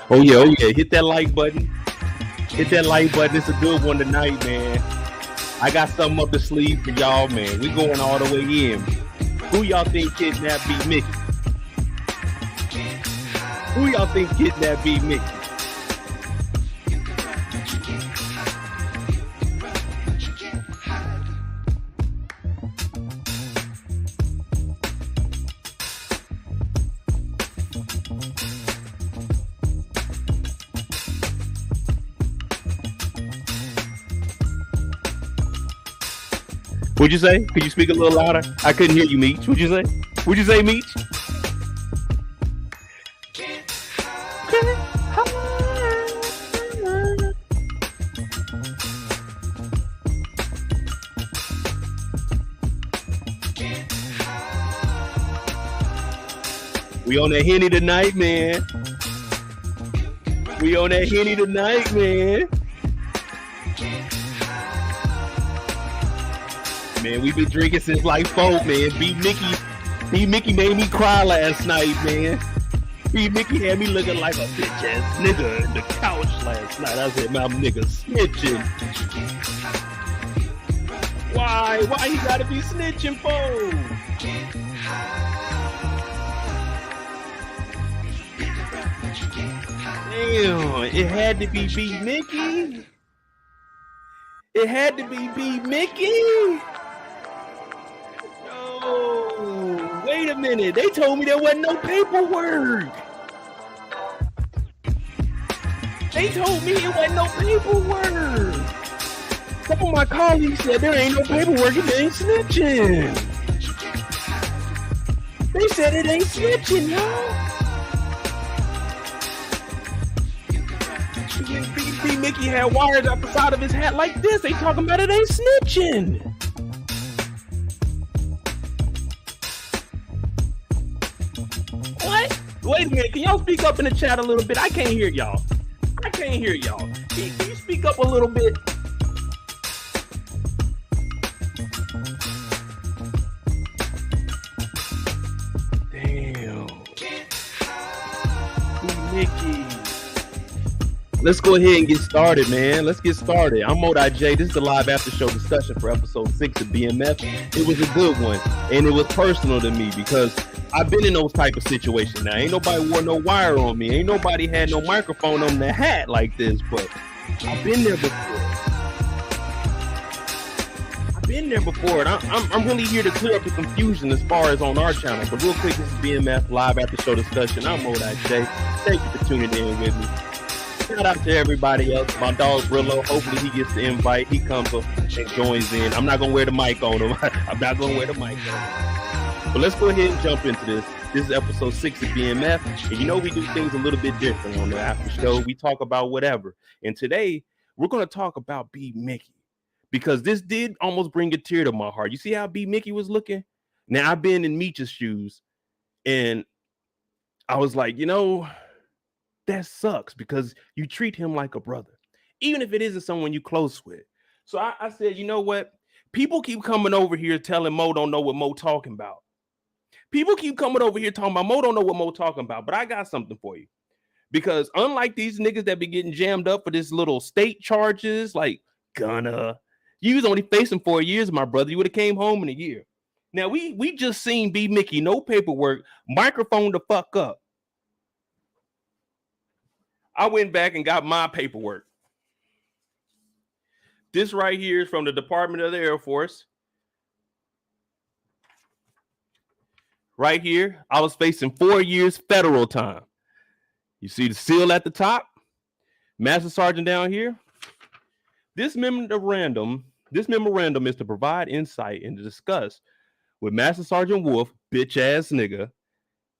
Oh yeah, hit that like button. Hit that like button. It's a good one tonight, man. I got something up the sleeve for y'all, man. We going all the way in. Who y'all think kidnapped B-Mickie? Who y'all think kidnapped B-Mickie? What'd you say? Could you speak a little louder? I couldn't hear you, Meech. What'd you say? What'd you say, Meech? We on that Henny tonight, man. We on that Henny tonight, man. Man, we been drinking since like 4, man. B-Mickie made me cry last night, man. B-Mickie had me looking like a bitch ass nigga in the couch last night. I said, my nigga snitching. Why? Why he gotta be snitching for? Damn, it had to be B-Mickie. It had to be B-Mickie. No, wait a minute. They told me there wasn't no paperwork. They told me it wasn't no paperwork. Some of my colleagues said there ain't no paperwork and they ain't snitching. They said it ain't snitching, y'all. B-Mickie had wires out the side of his hat like this. They talking about it ain't snitching. What? Wait a minute. Can y'all speak up in the chat a little bit? I can't hear y'all. Can you speak up a little bit? Damn. B-Mickie. Let's go ahead and get started, man. Let's get started. I'm Modi J. This is the live after show discussion for episode 6 of BMF. It was a good one, and it was personal to me because I've been in those type of situations now. Ain't nobody wore no wire on me. Ain't nobody had no microphone on their hat like this, but I've been there before. And I'm really here to clear up the confusion as far as on our channel. But real quick, this is BMF live after show discussion. I'm Modi J. Thank you for tuning in with me. Shout out to everybody else. My dog Brillo. Hopefully he gets the invite. He comes up and joins in. I'm not gonna wear the mic on him. I'm not gonna wear the mic on him. But let's go ahead and jump into this. This is episode 6 of BMF. And you know we do things a little bit different on the after show. We talk about whatever. And today we're gonna talk about B-Mickie. Because this did almost bring a tear to my heart. You see how B-Mickie was looking? Now I've been in Meech's shoes, and I was like, you know, that sucks because you treat him like a brother, even if it isn't someone you close with. So I said, you know what? People keep coming over here telling Mo don't know what Mo talking about. People keep coming over here talking about Mo don't know what Mo talking about, but I got something for you. Because unlike these niggas that be getting jammed up for this little state charges, like Gunna, you was only facing 4 years, my brother. You would have came home in a year. Now we just seen B-Mickie, no paperwork, microphone the fuck up. I went back and got my paperwork. This right here is from the Department of the Air Force. Right here, I was facing 4 years federal time. You see the seal at the top? Master Sergeant down here. This memorandum is to provide insight and to discuss with Master Sergeant Wolf, bitch ass nigga,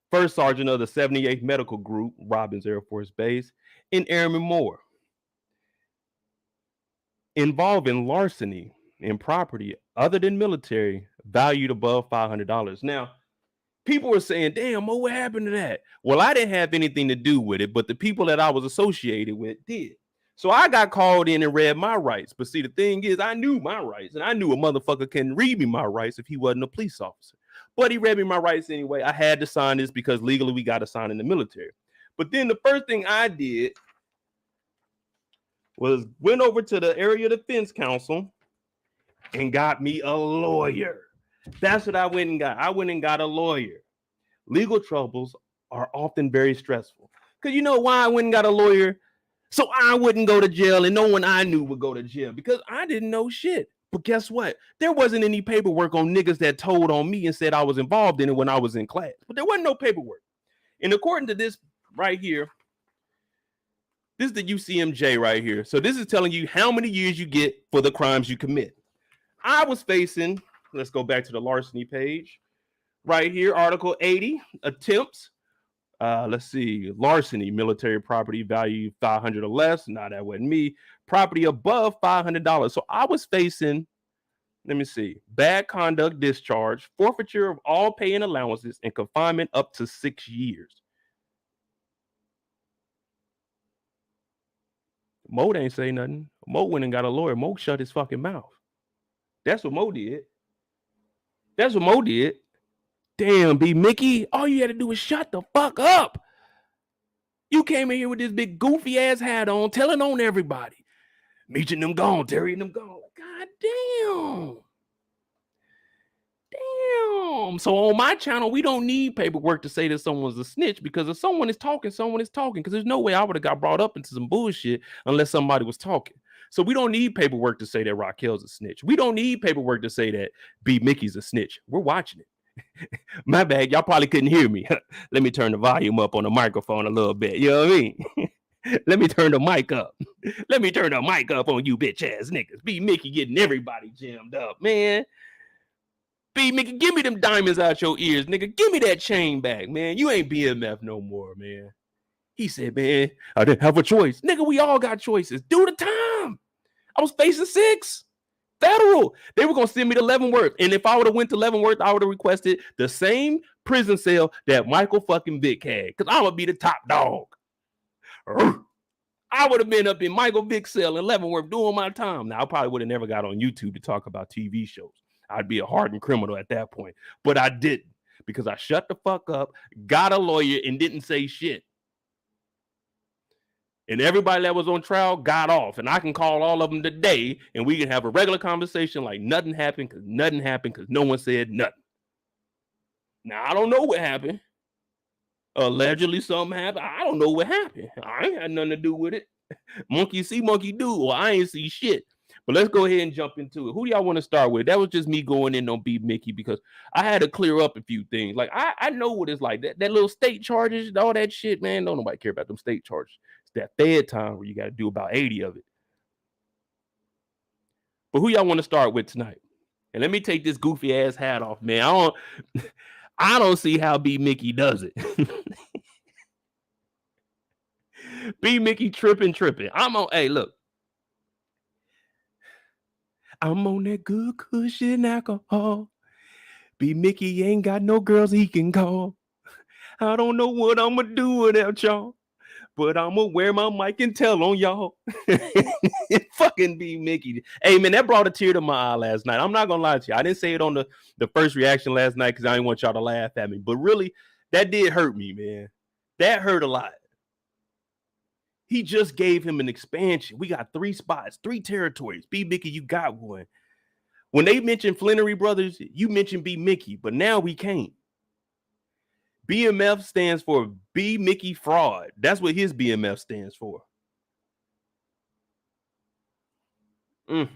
First Sergeant of the 78th Medical Group, Robbins Air Force Base, and Airman Moore, involving larceny in property other than military valued above $500. Now, people were saying, damn, Mo, what happened to that? Well, I didn't have anything to do with it, but the people that I was associated with did. So I got called in and read my rights. But see, the thing is, I knew my rights, and I knew a motherfucker couldn't read me my rights if he wasn't a police officer. But he read me my rights anyway. I had to sign this because legally we got to sign in the military. But then the first thing I did was went over to the Area Defense Council and got me a lawyer. That's what I went and got. I went and got a lawyer. Legal troubles are often very stressful. Because you know why I went and got a lawyer? So I wouldn't go to jail and no one I knew would go to jail because I didn't know shit. But guess what? There wasn't any paperwork on niggas that told on me and said I was involved in it when I was in class. But there wasn't no paperwork. And according to this right here, this is the UCMJ right here. So this is telling you how many years you get for the crimes you commit. I was facing, let's go back to the larceny page. Right here, Article 80, attempts. Let's see, larceny, military property value 500 or less. Nah, that wasn't me. Property above $500. So I was facing, let me see, bad conduct discharge, forfeiture of all pay and allowances, and confinement up to 6 years. Mo ain't say nothing. Mo went and got a lawyer. Mo shut his fucking mouth. That's what Mo did. That's what Mo did. Damn, B-Mickie, all you had to do was shut the fuck up. You came in here with this big goofy ass hat on, telling on everybody. Meech and them gone, Terry and them gone. God damn. Damn. So on my channel, we don't need paperwork to say that someone's a snitch because if someone is talking, someone is talking. Because there's no way I would have got brought up into some bullshit unless somebody was talking. So we don't need paperwork to say that Raquel's a snitch. We don't need paperwork to say that B-Mickie's a snitch. We're watching it. My bad, y'all probably couldn't hear me. Let me turn the volume up on the microphone a little bit. You know what I mean? Let me turn the mic up. Let me turn the mic up on you bitch ass niggas. B-Mickie getting everybody jammed up, man. B-Mickie, give me them diamonds out your ears, nigga. Give me that chain back, man. You ain't BMF no more, man. He said, man, I didn't have a choice. Nigga, we all got choices. Do the time. I was facing 6. Federal. They were going to send me to Leavenworth. And if I would have went to Leavenworth, I would have requested the same prison cell that Michael fucking Vick had. Because I'm going to be the top dog. I would have been up in Michael Vick's cell in Leavenworth doing my time. Now, I probably would have never got on YouTube to talk about TV shows. I'd be a hardened criminal at that point. But I didn't. Because I shut the fuck up, got a lawyer, and didn't say shit. And everybody that was on trial got off. And I can call all of them today and we can have a regular conversation like nothing happened because no one said nothing. Now, I don't know what happened. Allegedly something happened. I don't know what happened. I ain't had nothing to do with it. Monkey see, monkey do. Well, I ain't see shit. But let's go ahead and jump into it. Who do y'all want to start with? That was just me going in on B-Mickie because I had to clear up a few things. Like, I know what it's like. That little state charges, all that shit, man. Don't nobody care about them state charges. that Fed time where you got to do about 80 of it. But who y'all want to start with tonight? And let me take this goofy ass hat off, man. I don't see how B-Mickie does it. B-Mickie tripping. Hey, look. I'm on that good cushion alcohol. B-Mickie ain't got no girls he can call. I don't know what I'm gonna do without y'all, but I'm gonna wear my mic and tell on y'all. Fucking B-Mickie. Hey, man, that brought a tear to my eye last night. I'm not gonna lie to you. I didn't say it on the first reaction last night because I didn't want y'all to laugh at me. But really, that did hurt me, man. That hurt a lot. He just gave him an expansion. We got 3 spots, 3 territories. B-Mickie, you got one. When they mentioned Flennory brothers, you mentioned B-Mickie, but now we can't. BMF stands for B-Mickie fraud. That's what his BMF stands for. Damn.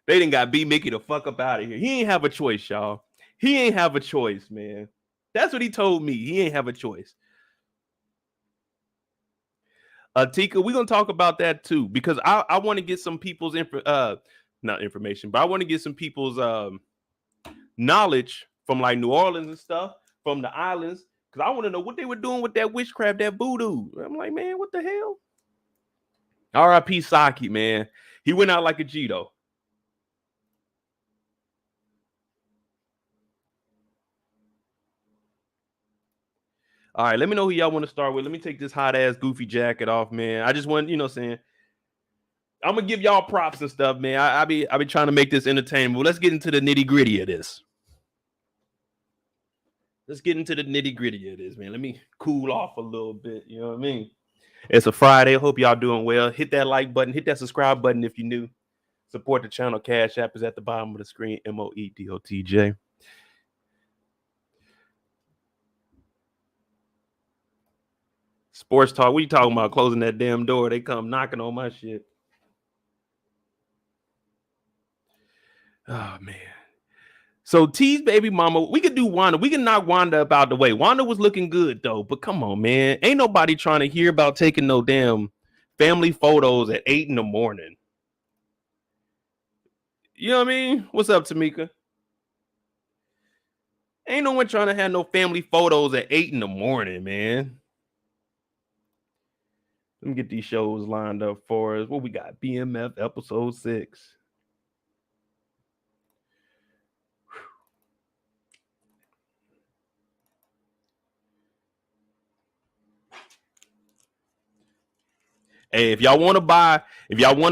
They done got B-Mickie the fuck up out of here. He ain't have a choice, y'all. He ain't have a choice, man. That's what he told me. He ain't have a choice. Tika, we're gonna talk about that too, because I want to get some people's not information, but I want to get some people's knowledge from like New Orleans and stuff, from the islands, because I want to know what they were doing with that witchcraft, that voodoo. I'm like, man, what the hell? R.I.P. Saki, man. He went out like a G though. All right, let me know who y'all want to start with. Let me take this hot ass goofy jacket off, man. I just want, saying, I'm gonna give y'all props and stuff, man. I be trying to make this entertaining. But let's get into the nitty gritty of this. Let's get into the nitty gritty of this, man. Let me cool off a little bit. You know what I mean? It's a Friday. Hope y'all doing well. Hit that like button. Hit that subscribe button if you're new. Support the channel. Cash App is at the bottom of the screen. MOEDOTJ. Sports talk. What you talking about? Closing that damn door. They come knocking on my shit. Oh, man. So T's baby mama, we could do Wanda. We can knock Wanda about the way. Wanda was looking good, though. But come on, man. Ain't nobody trying to hear about taking no damn family photos at 8 in the morning. You know what I mean? What's up, Tamika? Ain't no one trying to have no family photos at 8 in the morning, man. Let me get these shows lined up for us. What we got? BMF episode 6. Hey, if y'all want to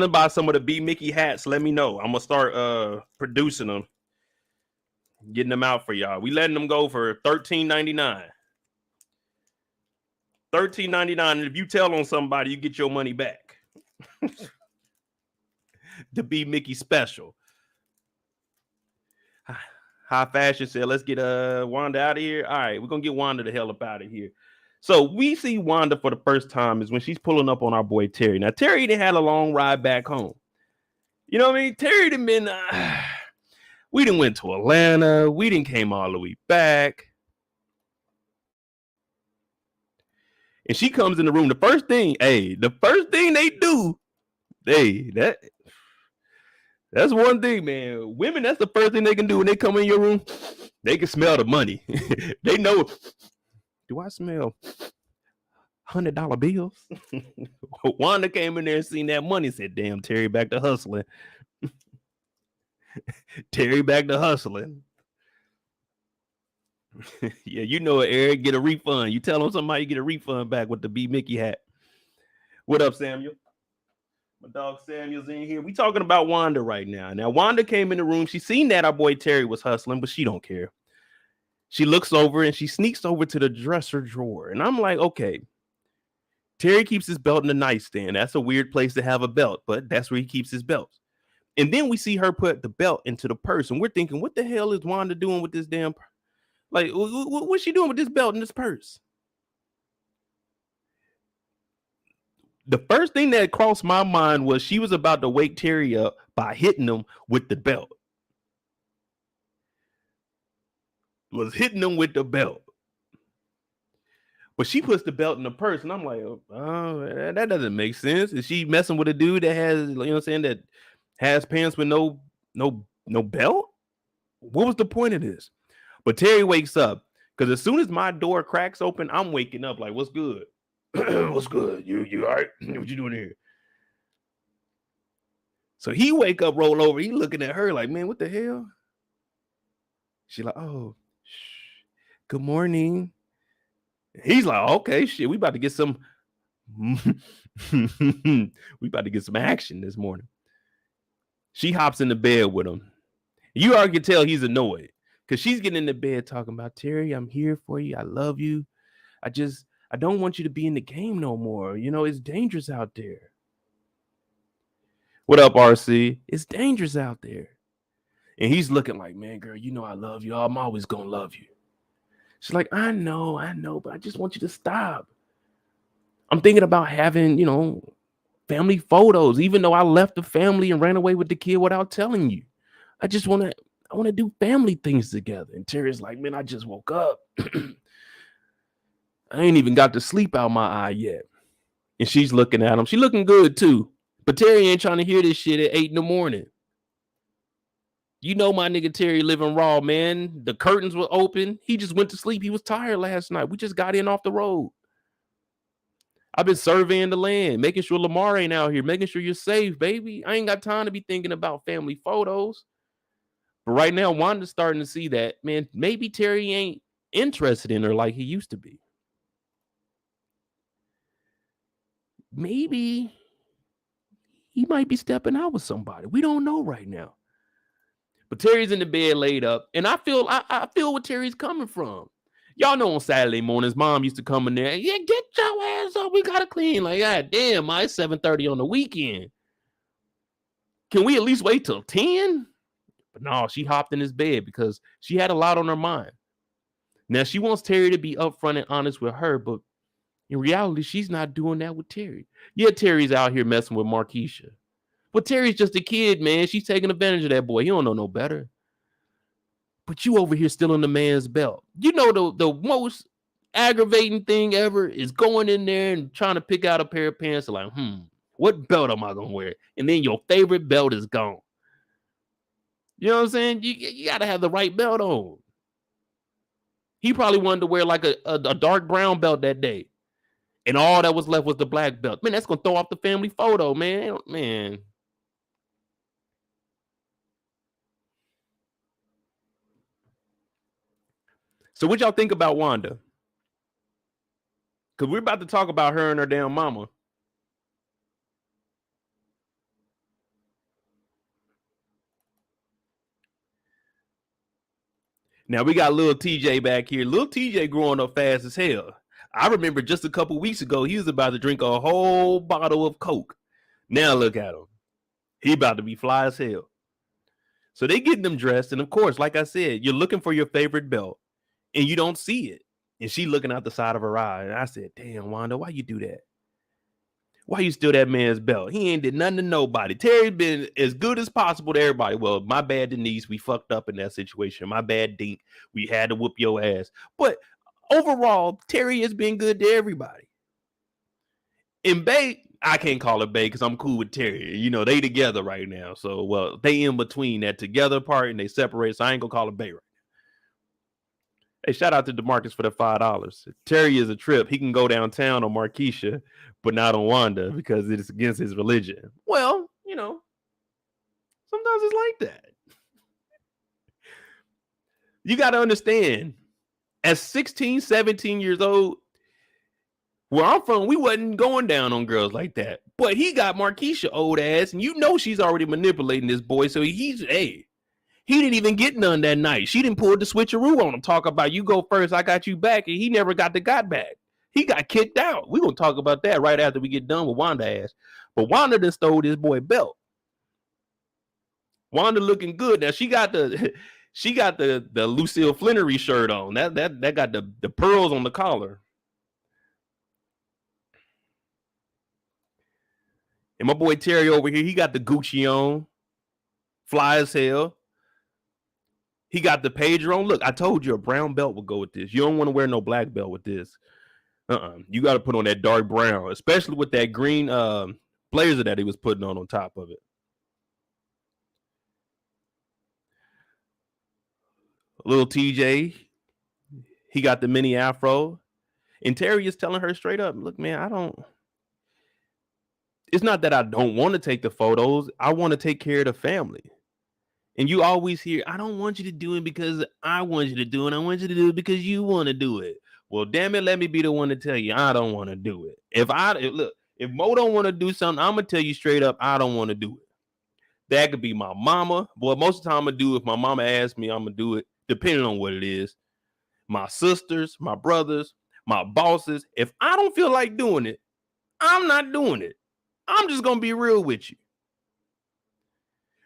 buy some of the B-Mickie hats, let me know. I'm gonna start producing them, getting them out for y'all. We letting them go for $13.99. $13.99, and if you tell on somebody, you get your money back. The B-Mickie special. High fashion said, let's get Wanda out of here. All right, we're gonna get Wanda the hell up out of here. So we see Wanda for the first time is when she's pulling up on our boy Terry. Now Terry done had a long ride back home. You know what I mean? Terry done been we done went to Atlanta. We done came all the way back. And she comes in the room. The first thing they do, that's one thing, man. Women, that's the first thing they can do when they come in your room. They can smell the money. They know. Do I smell $100 bills? Wanda came in there and seen that money and said, damn, Terry back to hustling. Terry back to hustling. Yeah, you know it, Eric. Get a refund. You tell them somebody you get a refund back with the B-Mickie hat. What up, Samuel? My dog Samuel's in here. We talking about Wanda right now. Now, Wanda came in the room. She seen that our boy Terry was hustling, but she don't care. She looks over and she sneaks over to the dresser drawer. And I'm like, okay. Terry keeps his belt in the nightstand. That's a weird place to have a belt, but that's where he keeps his belts. And then we see her put the belt into the purse. And we're thinking, what the hell is Wanda doing with this damn purse? Like, what's she doing with this belt and this purse? The first thing that crossed my mind was she was about to wake Terry up by hitting him with the belt. Was hitting him with the belt. But she puts the belt in the purse, and I'm like, oh, that doesn't make sense. Is she messing with a dude that has, you know what I'm saying, that has pants with no belt? What was the point of this? But Terry wakes up because as soon as my door cracks open, I'm waking up like, what's good? What's good? You all right? What you doing here? So he wake up, roll over. He looking at her like, man, what the hell? She like, oh, good morning. He's like, okay, shit, we about to get some action this morning. She hops in the bed with him. You already can tell he's annoyed because she's getting in the bed talking about, Terry, I'm here for you. I love you. I don't want you to be in the game no more. You know, it's dangerous out there. What up, RC? It's dangerous out there. And he's looking like, man, girl, you know I love you. I'm always going to love you. She's like, I know, but I just want you to stop. I'm thinking about having, you know, family photos, even though I left the family and ran away with the kid without telling you. I want to do family things together. And Terry's like, man, I just woke up. I ain't even got to sleep out my eye yet. And she's looking at him. She looking good too. But Terry ain't trying to hear this shit at 8 a.m. You know my nigga Terry living raw, man. The curtains were open. He just went to sleep. He was tired last night. We just got in off the road. I've been surveying the land, making sure Lamar ain't out here, making sure you're safe, baby. I ain't got time to be thinking about family photos. But right now, Wanda's starting to see that, man, maybe Terry ain't interested in her like he used to be. Maybe he might be stepping out with somebody. We don't know right now. But Terry's in the bed laid up, and I feel where Terry's coming from. Y'all know on Saturday mornings, mom used to come in there, yeah, get your ass up. We gotta clean. Like, God damn, it's 7:30 on the weekend. Can we at least wait till 10? But no, she hopped in his bed because she had a lot on her mind. Now, she wants Terry to be upfront and honest with her, but in reality, she's not doing that with Terry. Yeah, Terry's out here messing with Markeisha. But Terry's just a kid, man. She's taking advantage of that boy. He don't know no better. But you over here stealing the man's belt. You know the most aggravating thing ever is going in there and trying to pick out a pair of pants. Like, what belt am I going to wear? And then your favorite belt is gone. You know what I'm saying? You got to have the right belt on. He probably wanted to wear like a dark brown belt that day. And all that was left was the black belt. Man, that's going to throw off the family photo, man. Man. So what y'all think about Wanda? Because we're about to talk about her and her damn mama. Now we got little TJ back here. Little TJ growing up fast as hell. I remember just a couple weeks ago, he was about to drink a whole bottle of Coke. Now look at him. He about to be fly as hell. So they getting them dressed. And of course, like I said, you're looking for your favorite belt and you don't see it. And she looking out the side of her eye. And I said, damn, Wanda, why you do that? Why you steal that man's belt? He ain't did nothing to nobody. Terry been as good as possible to everybody. Well, my bad, Denise. We fucked up in that situation. My bad, Dink. We had to whoop your ass. But overall, Terry has been good to everybody. And Bay, I can't call her Bay because I'm cool with Terry. You know, they together right now. So, well, they in between that together part and they separate. So I ain't going to call her Bay right now. Hey, shout out to DeMarcus for the $5. If Terry is a trip, he can go downtown on Markeisha, but not on Wanda because it's against his religion. Well, you know, sometimes it's like that. You got to understand, at 16, 17 years old, where I'm from, we wasn't going down on girls like that. But he got Markeisha old ass, and you know she's already manipulating this boy. So he didn't even get none that night. She didn't pull the switcheroo on him. Talk about you go first, I got you back, and he never got back. He got kicked out. We're gonna talk about that right after we get done with Wanda ass. But Wanda done stole this boy belt. Wanda looking good. Now she got the Lucille Flennory shirt on. That got the pearls on the collar. And my boy Terry over here, he got the Gucci on. Fly as hell. He got the pager on. Look, I told you a brown belt would go with this. You don't want to wear no black belt with this. You got to put on that dark brown, especially with that green blazer that he was putting on top of it. Little TJ, he got the mini afro. And Terry is telling her straight up, look, man, it's not that I don't want to take the photos. I want to take care of the family. And you always hear, I don't want you to do it because I want you to do it. I want you to do it because you want to do it. Well, damn it, let me be the one to tell you I don't want to do it. If Mo don't want to do something, I'm going to tell you straight up, I don't want to do it. That could be my mama. Well, most of the time I'm going to do it. If my mama asks me, I'm going to do it, depending on what it is. My sisters, my brothers, my bosses. If I don't feel like doing it, I'm not doing it. I'm just going to be real with you.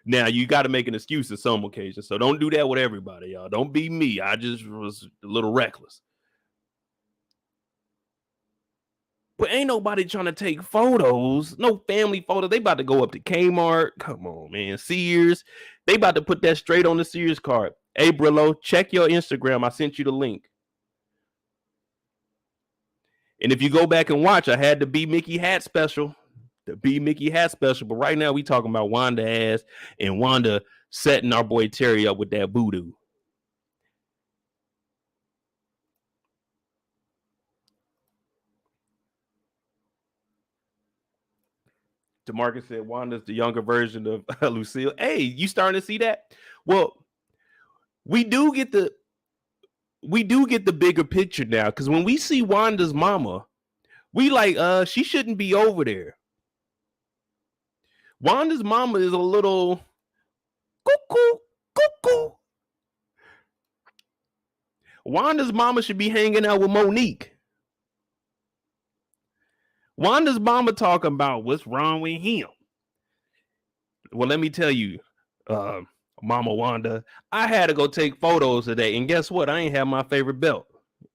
Now, you got to make an excuse at some occasions. So don't do that with everybody, y'all. Don't be me. I just was a little reckless. But ain't nobody trying to take photos. No family photos. They about to go up to Kmart. Come on, man. Sears. They about to put that straight on the Sears card. Hey, Brillo, check your Instagram. I sent you the link. And if you go back and watch, I had the B-Mickie hat special. The B-Mickie hat special. But right now we talking about Wanda ass and Wanda setting our boy Terry up with that voodoo. DeMarcus said Wanda's the younger version of Lucille. Hey, you starting to see that? Well, we do get the bigger picture now, because when we see Wanda's mama, we like she shouldn't be over there. Wanda's mama is a little cuckoo. Wanda's mama should be hanging out with Monique. Wanda's mama talking about what's wrong with him. Well, let me tell you, Mama Wanda, I had to go take photos today, and guess what? I ain't have my favorite belt.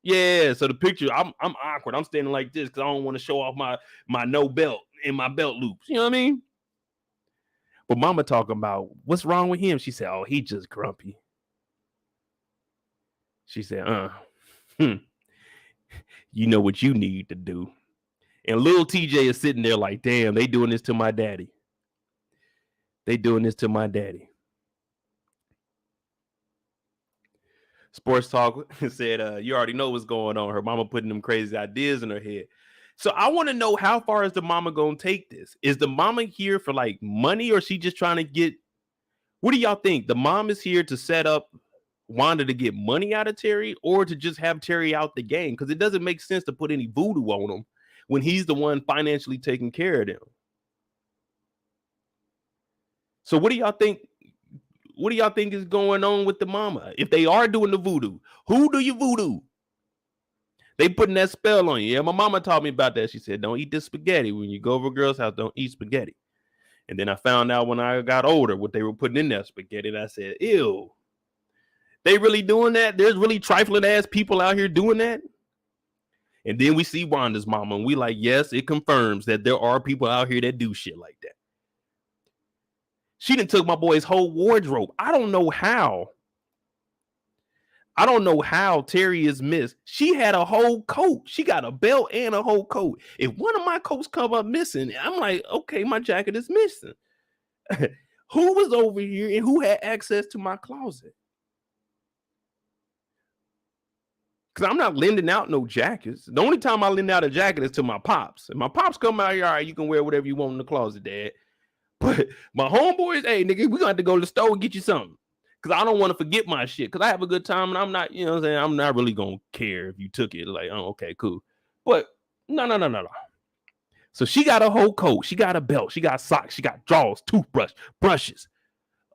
Yeah, so the picture, I'm awkward. I'm standing like this because I don't want to show off my no belt and my belt loops. You know what I mean? But Mama talking about what's wrong with him. She said, "Oh, he just grumpy." She said, you know what you need to do. And little TJ is sitting there like, damn, they doing this to my daddy. They doing this to my daddy. Sports Talk said, you already know what's going on. Her mama putting them crazy ideas in her head. So I want to know, how far is the mama going to take this? Is the mama here for like money, or she just trying to get, what do y'all think? The mom is here to set up Wanda to get money out of Terry, or to just have Terry out the game? Because it doesn't make sense to put any voodoo on him when he's the one financially taking care of them. So what do y'all think? What do y'all think is going on with the mama? If they are doing the voodoo, who do you voodoo? They putting that spell on you. Yeah, my mama taught me about that. She said, don't eat this spaghetti. When you go over a girl's house, don't eat spaghetti. And then I found out when I got older what they were putting in that spaghetti. And I said, ew. They really doing that? There's really trifling ass people out here doing that? And then we see Wanda's mama, and we like, yes, it confirms that there are people out here that do shit like that. She done took my boy's whole wardrobe. I don't know how Terry is missed. She had a whole coat. She got a belt and a whole coat. If one of my coats come up missing, I'm like, okay, my jacket is missing. Who was over here and who had access to my closet? Because I'm not lending out no jackets. The only time I lend out a jacket is to my pops. And my pops come out here, all right, you can wear whatever you want in the closet, Dad. But my homeboys, hey, nigga, we got to go to the store and get you something. Because I don't want to forget my shit. Because I have a good time, and I'm not, you know what I'm saying? I'm not really going to care if you took it. Like, oh, okay, cool. But no. So she got a whole coat. She got a belt. She got socks. She got drawers, toothbrush, brushes,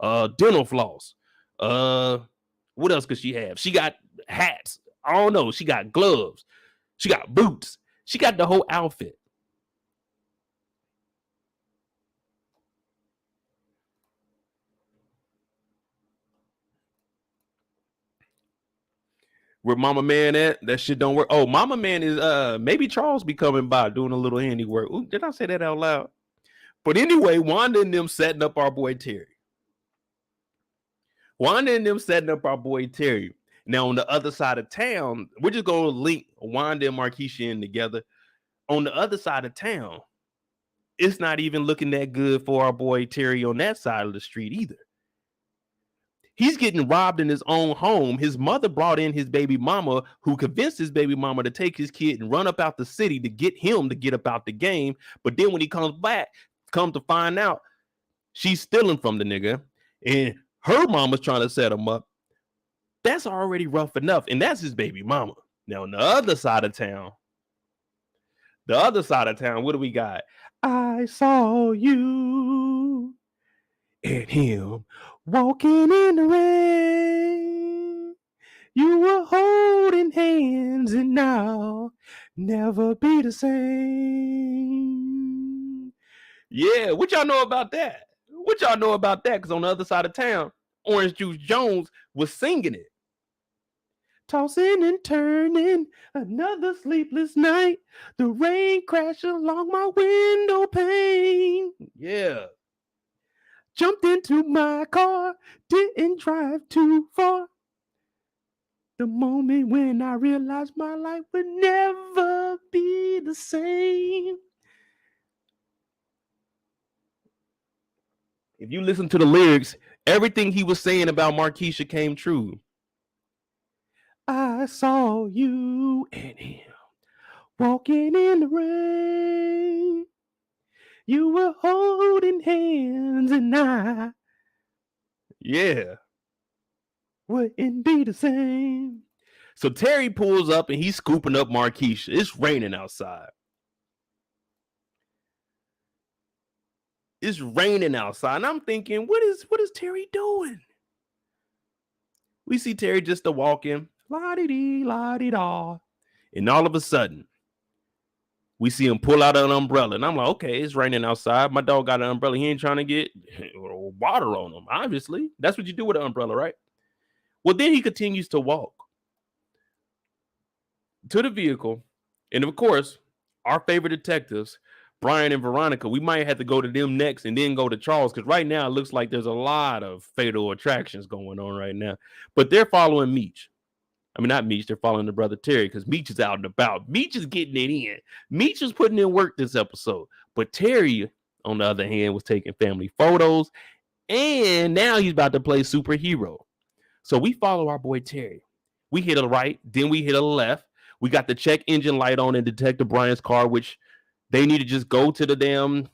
dental floss. What else could she have? She got hats. I don't know. She got gloves. She got boots. She got the whole outfit. Where Mama Man at? That shit don't work. Oh, Mama Man is maybe Charles be coming by doing a little handiwork. Ooh, did I say that out loud? But anyway, Wanda and them setting up our boy Terry. Now, on the other side of town, we're just going to link Wanda and Markeisha in together. On the other side of town, it's not even looking that good for our boy Terry on that side of the street either. He's getting robbed in his own home. His mother brought in his baby mama, who convinced his baby mama to take his kid and run up out the city to get him to get up out the game. But then when he comes back, come to find out, she's stealing from the nigga, and her mama's trying to set him up. That's already rough enough, and that's his baby mama. Now, on the other side of town, what do we got? I saw you and him walking in the rain. You were holding hands, and now never be the same. Yeah, what y'all know about that? Because on the other side of town, Orange Juice Jones was singing it. Tossing and turning, another sleepless night. The rain crashed along my window pane. Yeah. Jumped into my car, didn't drive too far. The moment when I realized my life would never be the same. If you listen to the lyrics, everything he was saying about Markeisha came true. I saw you and him walking in the rain. You were holding hands, and I, wouldn't be the same. So Terry pulls up and he's scooping up Markeisha. It's raining outside. And I'm thinking, what is Terry doing? We see Terry just a walking, la-di-dee, la-di-da. And all of a sudden, we see him pull out an umbrella. And I'm like, okay, it's raining outside. My dog got an umbrella. He ain't trying to get water on him, obviously. That's what you do with an umbrella, right? Well, then he continues to walk to the vehicle. And of course, our favorite detectives, Brian and Veronica, we might have to go to them next and then go to Charles, because right now it looks like there's a lot of fatal attractions going on right now. But they're following Meech. I mean, not Meech, they're following the brother Terry, because Meech is out and about. Meech is getting it in. Meech is putting in work this episode. But Terry, on the other hand, was taking family photos, and now he's about to play superhero. So we follow our boy Terry. We hit a right, then we hit a left. We got the check engine light on in Detective Brian's car, which they need to just go to the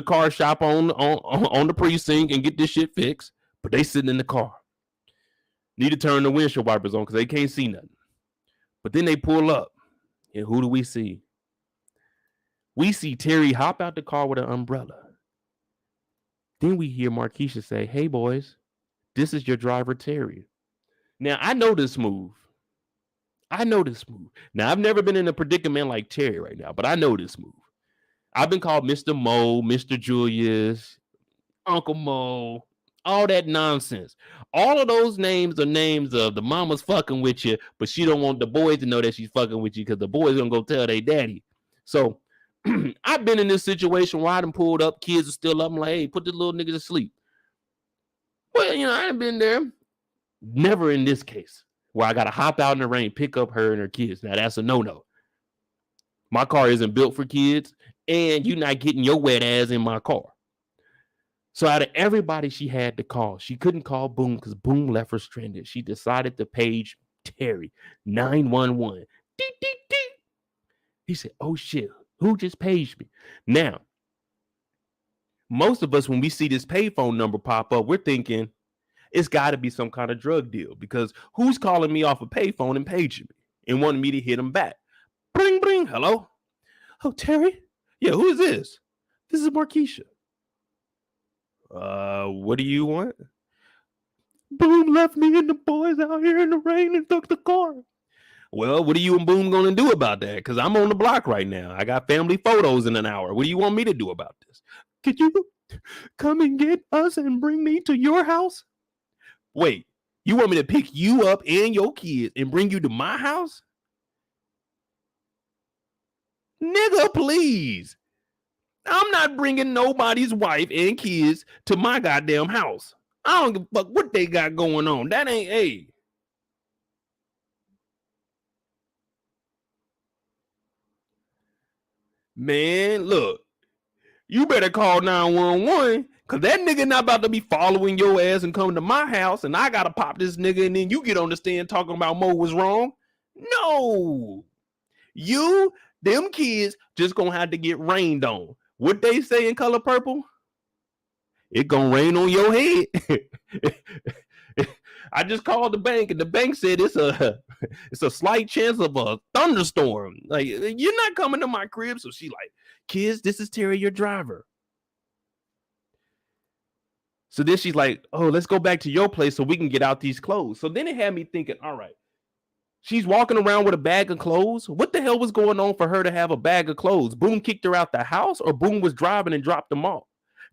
car shop on the precinct and get this shit fixed. But they sitting in the car. Need to turn the windshield wipers on because they can't see nothing. But then they pull up. And who do we see? We see Terry hop out the car with an umbrella. Then we hear Markeisha say, "Hey, boys, this is your driver, Terry." Now, I know this move. Now, I've never been in a predicament like Terry right now, but I know this move. I've been called Mr. Mo, Mr. Julius, Uncle Mo, all that nonsense. All of those names are names of the mama's fucking with you, but she don't want the boys to know that she's fucking with you because the boys gonna go tell their daddy. So I've been in this situation where I done pulled up, kids are still up. I'm like, hey, put this little nigga to sleep. Well, I ain't been there. Never in this case where I got to hop out in the rain, pick up her and her kids. Now, that's a no-no. My car isn't built for kids, and you're not getting your wet ass in my car. So out of everybody she had to call, she couldn't call Boom because Boom left her stranded. She decided to page Terry, 911. Dee, dee, dee. He said, oh, shit, who just paged me? Now, most of us, when we see this payphone number pop up, we're thinking, it's got to be some kind of drug deal, because who's calling me off a payphone and paging me and wanting me to hit him back? Bring, bring. Hello? Oh, Terry? Yeah, who is this? This is Markeisha. What do you want? Boom left me and the boys out here in the rain and took the car. Well, what are you and Boom going to do about that? Because I'm on the block right now. I got family photos in an hour. What do you want me to do about this? Could you come and get us and bring me to your house? Wait, you want me to pick you up and your kids and bring you to my house? Nigga, please. I'm not bringing nobody's wife and kids to my goddamn house. I don't give a fuck what they got going on. That ain't, hey. Man, look, you better call 911 because that nigga not about to be following your ass and coming to my house and I gotta pop this nigga and then you get on the stand talking about Mo was wrong. No. Them kids just gonna have to get rained on. What they say in Color Purple? It gonna rain on your head. I just called the bank and the bank said it's a slight chance of a thunderstorm. Like, you're not coming to my crib. So she like, kids, this is Terry, your driver. So then she's like, oh, let's go back to your place so we can get out these clothes. So then it had me thinking, all right, she's walking around with a bag of clothes. What the hell was going on for her to have a bag of clothes? Boom kicked her out the house, or Boom was driving and dropped them off?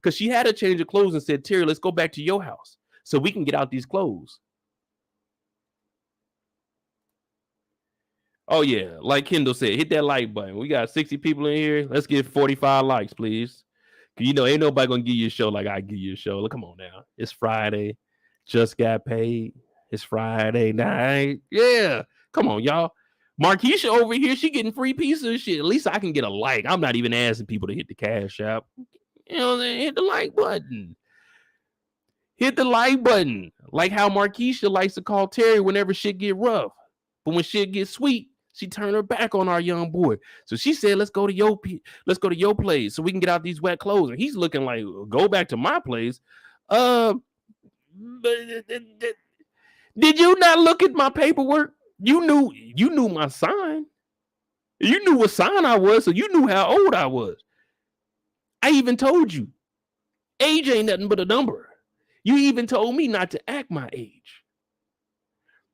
Because she had a change of clothes and said, Terry, let's go back to your house so we can get out these clothes. Oh, yeah. Like Kendall said, hit that like button. We got 60 people in here. Let's get 45 likes, please. Because, you know, ain't nobody going to give you a show like I give you a show. Look, come on now. It's Friday. Just got paid. It's Friday night. Yeah. Come on, y'all. Marquisha over here, she getting free pieces of shit. At least I can get a like. I'm not even asking people to hit the cash app. You know, hit the like button. Hit the like button. Like how Marquisha likes to call Terry whenever shit get rough. But when shit gets sweet, she turned her back on our young boy. So she said, let's go to your place so we can get out these wet clothes. And he's looking like, go back to my place. Did you not look at my paperwork? You knew my sign. You knew what sign I was, so you knew how old I was. I even told you, age ain't nothing but a number. You even told me not to act my age.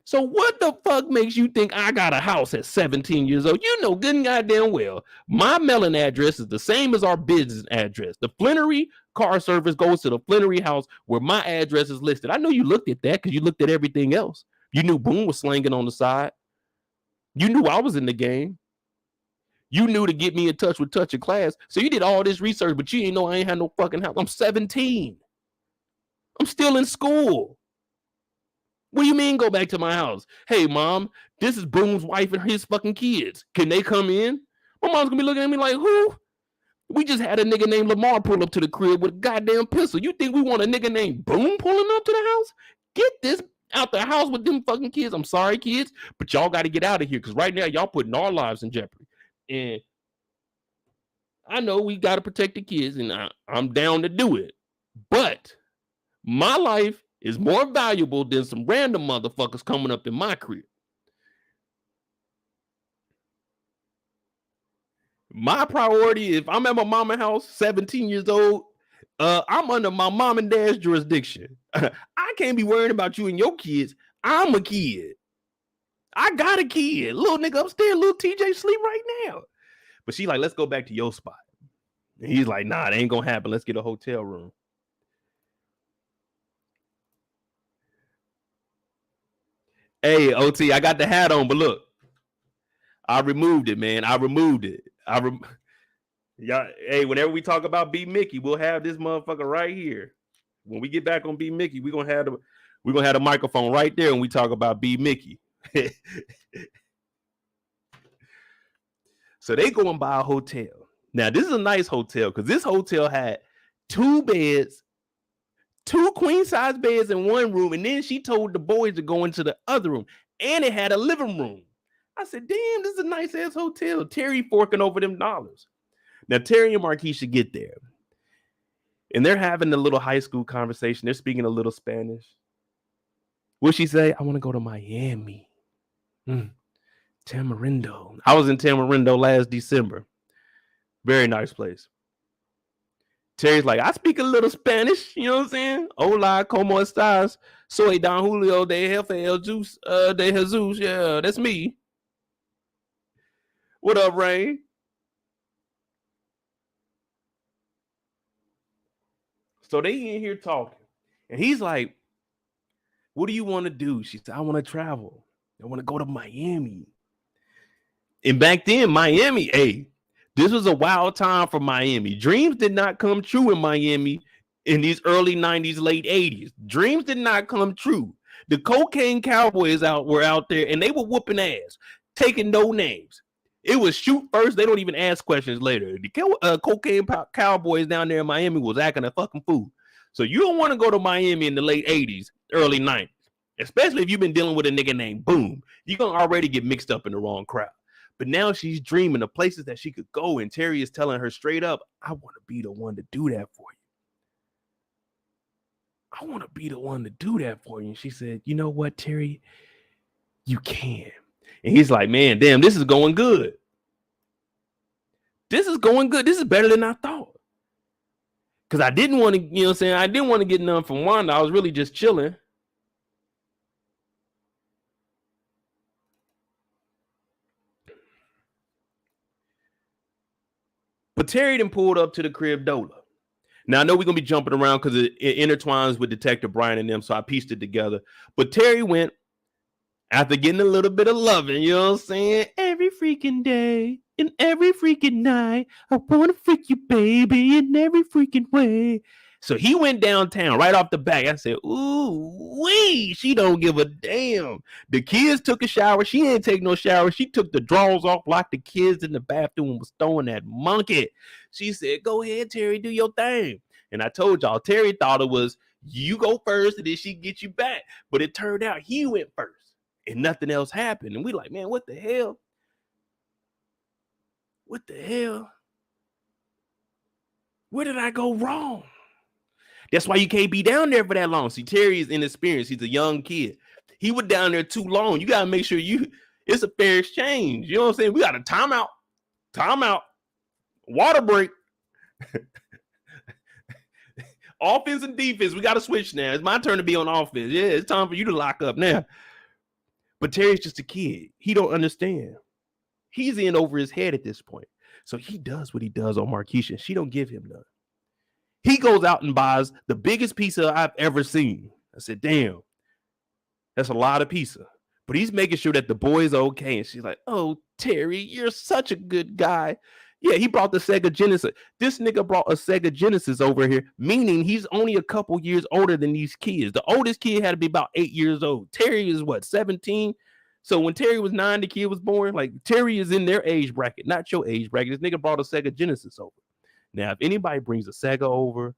So what the fuck makes you think I got a house at 17 years old? You know good and goddamn well, my mailing address is the same as our business address. The Flenory car service goes to the Flenory house where my address is listed. I know you looked at that because you looked at everything else. You knew Boom was slanging on the side. You knew I was in the game. You knew to get me in touch with Touch of Class. So you did all this research, but you ain't know I ain't had no fucking house. I'm 17. I'm still in school. What do you mean go back to my house? Hey, Mom, this is Boom's wife and his fucking kids. Can they come in? My mom's gonna be looking at me like, who? We just had a nigga named Lamar pull up to the crib with a goddamn pistol. You think we want a nigga named Boom pulling up to the house? Get this out the house with them fucking kids. I'm sorry, kids, but y'all got to get out of here because right now y'all putting our lives in jeopardy. And I know we got to protect the kids, and I'm down to do it. But my life is more valuable than some random motherfuckers coming up in my crib. My priority, if I'm at my mama's house, 17 years old, I'm under my mom and dad's jurisdiction. I can't be worrying about you and your kids. I'm a kid. I got a kid. Little nigga upstairs, little TJ sleep right now. But she like, let's go back to your spot. And he's like, nah, it ain't gonna happen. Let's get a hotel room. Hey, OT, I got the hat on, but look, I removed it, man. I removed it. Yeah, hey, whenever we talk about B-Mickie, we'll have this motherfucker right here. When we get back on B-Mickie, we're gonna have the microphone right there when we talk about B-Mickie. So they go and buy a hotel. Now, this is a nice hotel because this hotel had 2 beds, 2 queen-size beds in one room, and then she told the boys to go into the other room, and it had a living room. I said, damn, this is a nice-ass hotel. Terry forking over them dollars. Now, Terry and Marquisha get there, and they're having a little high school conversation. They're speaking a little Spanish. What'd she say? I want to go to Miami. Tamarindo. I was in Tamarindo last December. Very nice place. Terry's like, I speak a little Spanish. You know what I'm saying? Hola, ¿cómo estás? Soy Don Julio de Jefe El Juice de Jesus. Yeah, that's me. What up, Rain? So they in here talking. And he's like, what do you want to do? She said, I want to travel. I want to go to Miami. And back then, Miami, hey, this was a wild time for Miami. Dreams did not come true in Miami in these early 90s, late 80s. Dreams did not come true. The cocaine cowboys were out there, and they were whooping ass, taking no names. It was shoot first. They don't even ask questions later. The cocaine cowboys down there in Miami was acting a fucking fool. So you don't want to go to Miami in the late 80s, early 90s, especially if you've been dealing with a nigga named Boom. You're going to already get mixed up in the wrong crowd. But now she's dreaming of places that she could go, and Terry is telling her straight up, I want to be the one to do that for you. I want to be the one to do that for you. And she said, you know what, Terry? You can. And he's like, man, damn, this is going good. This is going good. This is better than I thought. Because I didn't want to, you know what I'm saying? I didn't want to get none from Wanda. I was really just chilling. But Terry then pulled up to the crib Dola. Now, I know we're going to be jumping around because it intertwines with Detective Brian and them, so I pieced it together. But Terry went, after getting a little bit of loving, you know what I'm saying? Every freaking day and every freaking night, I want to freak you, baby, in every freaking way. So he went downtown right off the bat. I said, ooh, wee, she don't give a damn. The kids took a shower. She ain't take no shower. She took the drawers off, locked the kids in the bathroom, and was throwing that monkey. She said, go ahead, Terry, do your thing. And I told y'all, Terry thought it was you go first and then she get you back. But it turned out he went first and nothing else happened. And we like, man, what the hell? What the hell? Where did I go wrong? That's why you can't be down there for that long. See, Terry is inexperienced. He's a young kid. He was down there too long. You got to make sure it's a fair exchange. You know what I'm saying? We got a timeout, water break. Offense and defense, we got to switch now. It's my turn to be on offense. Yeah, it's time for you to lock up now. But Terry's just a kid. He don't understand. He's in over his head at this point. So he does what he does on Marquisha. She don't give him none. He goes out and buys the biggest pizza I've ever seen. I said, damn, that's a lot of pizza. But he's making sure that the boy's okay. And she's like, oh, Terry, you're such a good guy. Yeah, he brought the Sega Genesis. This nigga brought a Sega Genesis over here, meaning he's only a couple years older than these kids. The oldest kid had to be about 8 years old. Terry is what, 17? So when Terry was 9, the kid was born. Like, Terry is in their age bracket, not your age bracket. This nigga brought a Sega Genesis over. Now, if anybody brings a Sega over,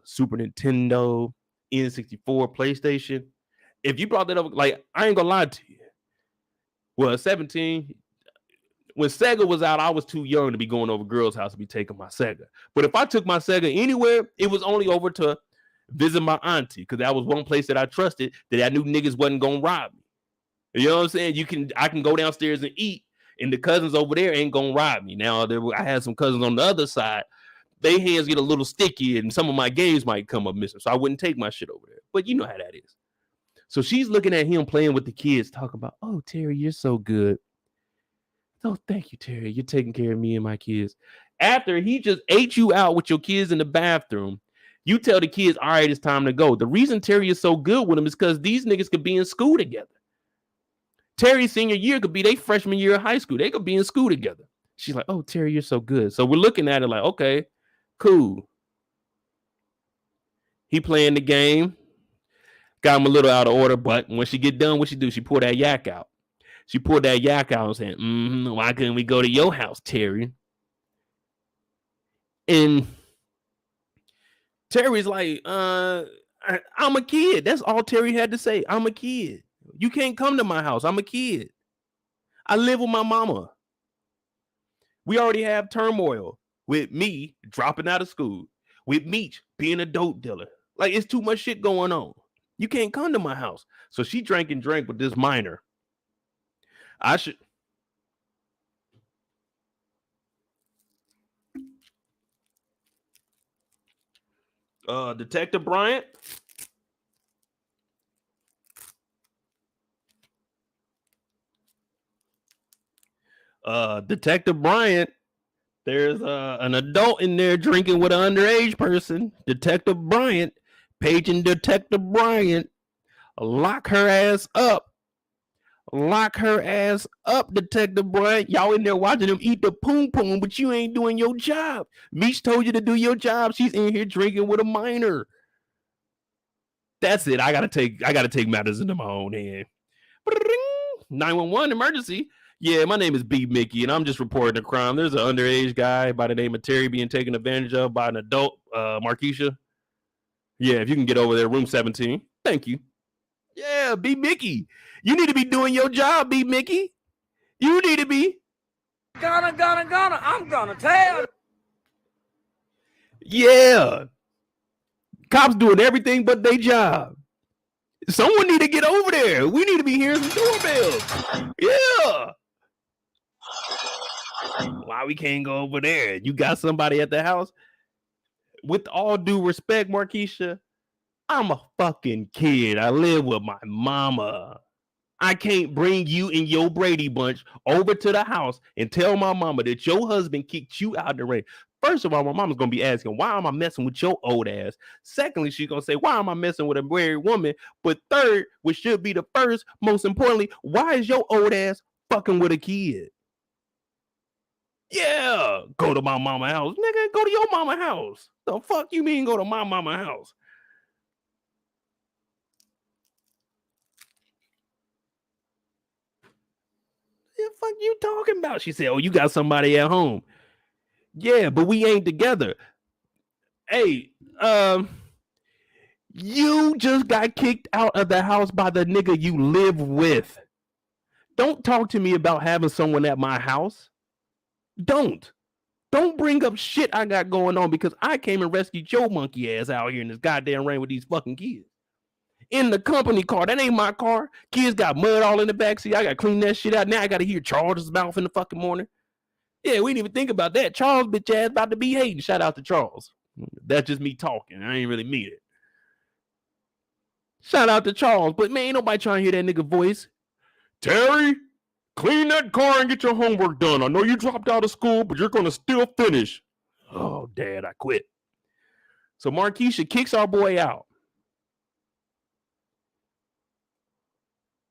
Super Nintendo, N64, PlayStation, if you brought that over, like, I ain't gonna lie to you. Well, 17, when Sega was out, I was too young to be going over girls' house to be taking my Sega. But if I took my Sega anywhere, it was only over to visit my auntie, because that was one place that I trusted that I knew niggas wasn't gonna rob me. You know what I'm saying? I can go downstairs and eat, and the cousins over there ain't gonna rob me. Now, I had some cousins on the other side. Their hands get a little sticky, and some of my games might come up missing, so I wouldn't take my shit over there. But you know how that is. So she's looking at him playing with the kids, talking about, oh, Terry, you're so good. Oh, thank you, Terry. You're taking care of me and my kids. After he just ate you out with your kids in the bathroom, you tell the kids, all right, it's time to go. The reason Terry is so good with them is because these niggas could be in school together. Terry's senior year could be their freshman year of high school. They could be in school together. She's like, oh, Terry, you're so good. So we're looking at it like, okay, cool. He playing the game. Got him a little out of order, but when she get done, what she do? She pull that yak out. She pulled that yak out and said, why couldn't we go to your house, Terry? And Terry's like, I'm a kid. That's all Terry had to say. I'm a kid. You can't come to my house. I'm a kid. I live with my mama. We already have turmoil with me dropping out of school, with Meech being a dope dealer. Like, it's too much shit going on. You can't come to my house. So she drank with this minor. I should. Detective Bryant. Detective Bryant. There's an adult in there drinking with an underage person. Detective Bryant, paging Detective Bryant. Lock her ass up. Lock her ass up, Detective Bryant. Y'all in there watching them eat the poom poom, but you ain't doing your job. Meech told you to do your job. She's in here drinking with a minor. That's it. I gotta take matters into my own hand. 911 emergency. Yeah, my name is B-Mickie, and I'm just reporting a crime. There's an underage guy by the name of Terry being taken advantage of by an adult, Markeisha. Yeah, if you can get over there, room 17. Thank you. Yeah, B-Mickie. You need to be doing your job, B-Mickie. You need to be. Gonna, I'm gonna tell. Yeah. Cops doing everything but their job. Someone need to get over there. We need to be hearing some doorbells. Yeah. Why we can't go over there? You got somebody at the house? With all due respect, Markeisha, I'm a fucking kid. I live with my mama. I can't bring you and your Brady bunch over to the house and tell my mama that your husband kicked you out the rain. First of all, my mama's going to be asking, why am I messing with your old ass? Secondly, she's going to say, why am I messing with a married woman? But third, which should be the first, most importantly, why is your old ass fucking with a kid? Yeah, go to my mama house. Nigga, go to your mama house. The fuck you mean go to my mama house? The fuck you talking about? She said, oh, you got somebody at home. Yeah, but we ain't together. Hey, you just got kicked out of the house by the nigga you live with. Don't talk to me about having someone at my house. Don't bring up shit I got going on because I came and rescued your monkey ass out here in this goddamn rain with these fucking kids. In the company car. That ain't my car. Kids got mud all in the backseat. I got to clean that shit out. Now I got to hear Charles' mouth in the fucking morning. Yeah, we didn't even think about that. Charles bitch ass about to be hating. Shout out to Charles. That's just me talking. I ain't really mean it. Shout out to Charles. But man, ain't nobody trying to hear that nigga voice. Terry, clean that car and get your homework done. I know you dropped out of school, but you're going to still finish. Oh, Dad, I quit. So Markeisha kicks our boy out.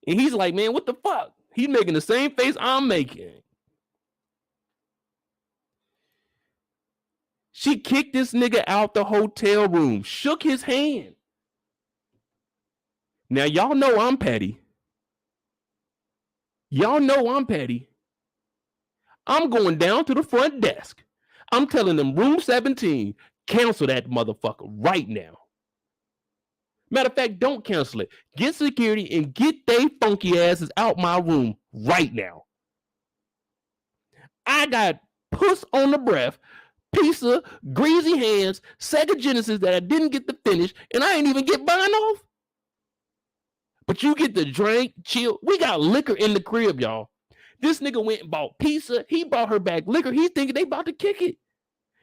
And he's like, man, what the fuck? He's making the same face I'm making. She kicked this nigga out the hotel room, shook his hand. Now, y'all know I'm petty. Y'all know I'm petty. I'm going down to the front desk. I'm telling them room 17, cancel that motherfucker right now. Matter of fact, don't cancel it. Get security and get they funky asses out my room right now. I got puss on the breath, piece of greasy hands, Sega Genesis that I didn't get to finish, and I ain't even get buying off. But you get the drink, chill. We got liquor in the crib, y'all. This nigga went and bought pizza. He brought her back liquor. He's thinking they about to kick it.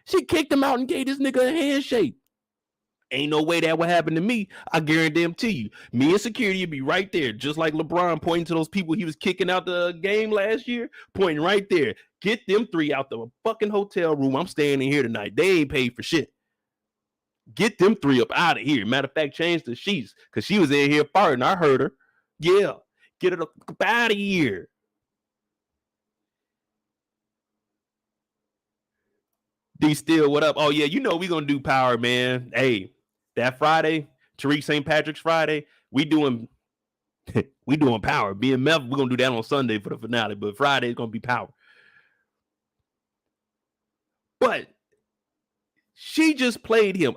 She kicked him out and gave this nigga a handshake. Ain't no way that would happen to me. I guarantee you. Me and security would be right there, just like LeBron pointing to those people he was kicking out the game last year, pointing right there. Get them three out the fucking hotel room. I'm staying in here tonight. They ain't paid for shit. Get them three up out of here. Matter of fact, change the sheets because she was in here farting. I heard her. Yeah, get it up out of here. D Still, what up? Oh yeah, you know we gonna do power, man. Hey. That Friday, Tariq St. Patrick's Friday, we doing power. BMF, we're gonna do that on Sunday for the finale, but Friday is gonna be power. But she just played him.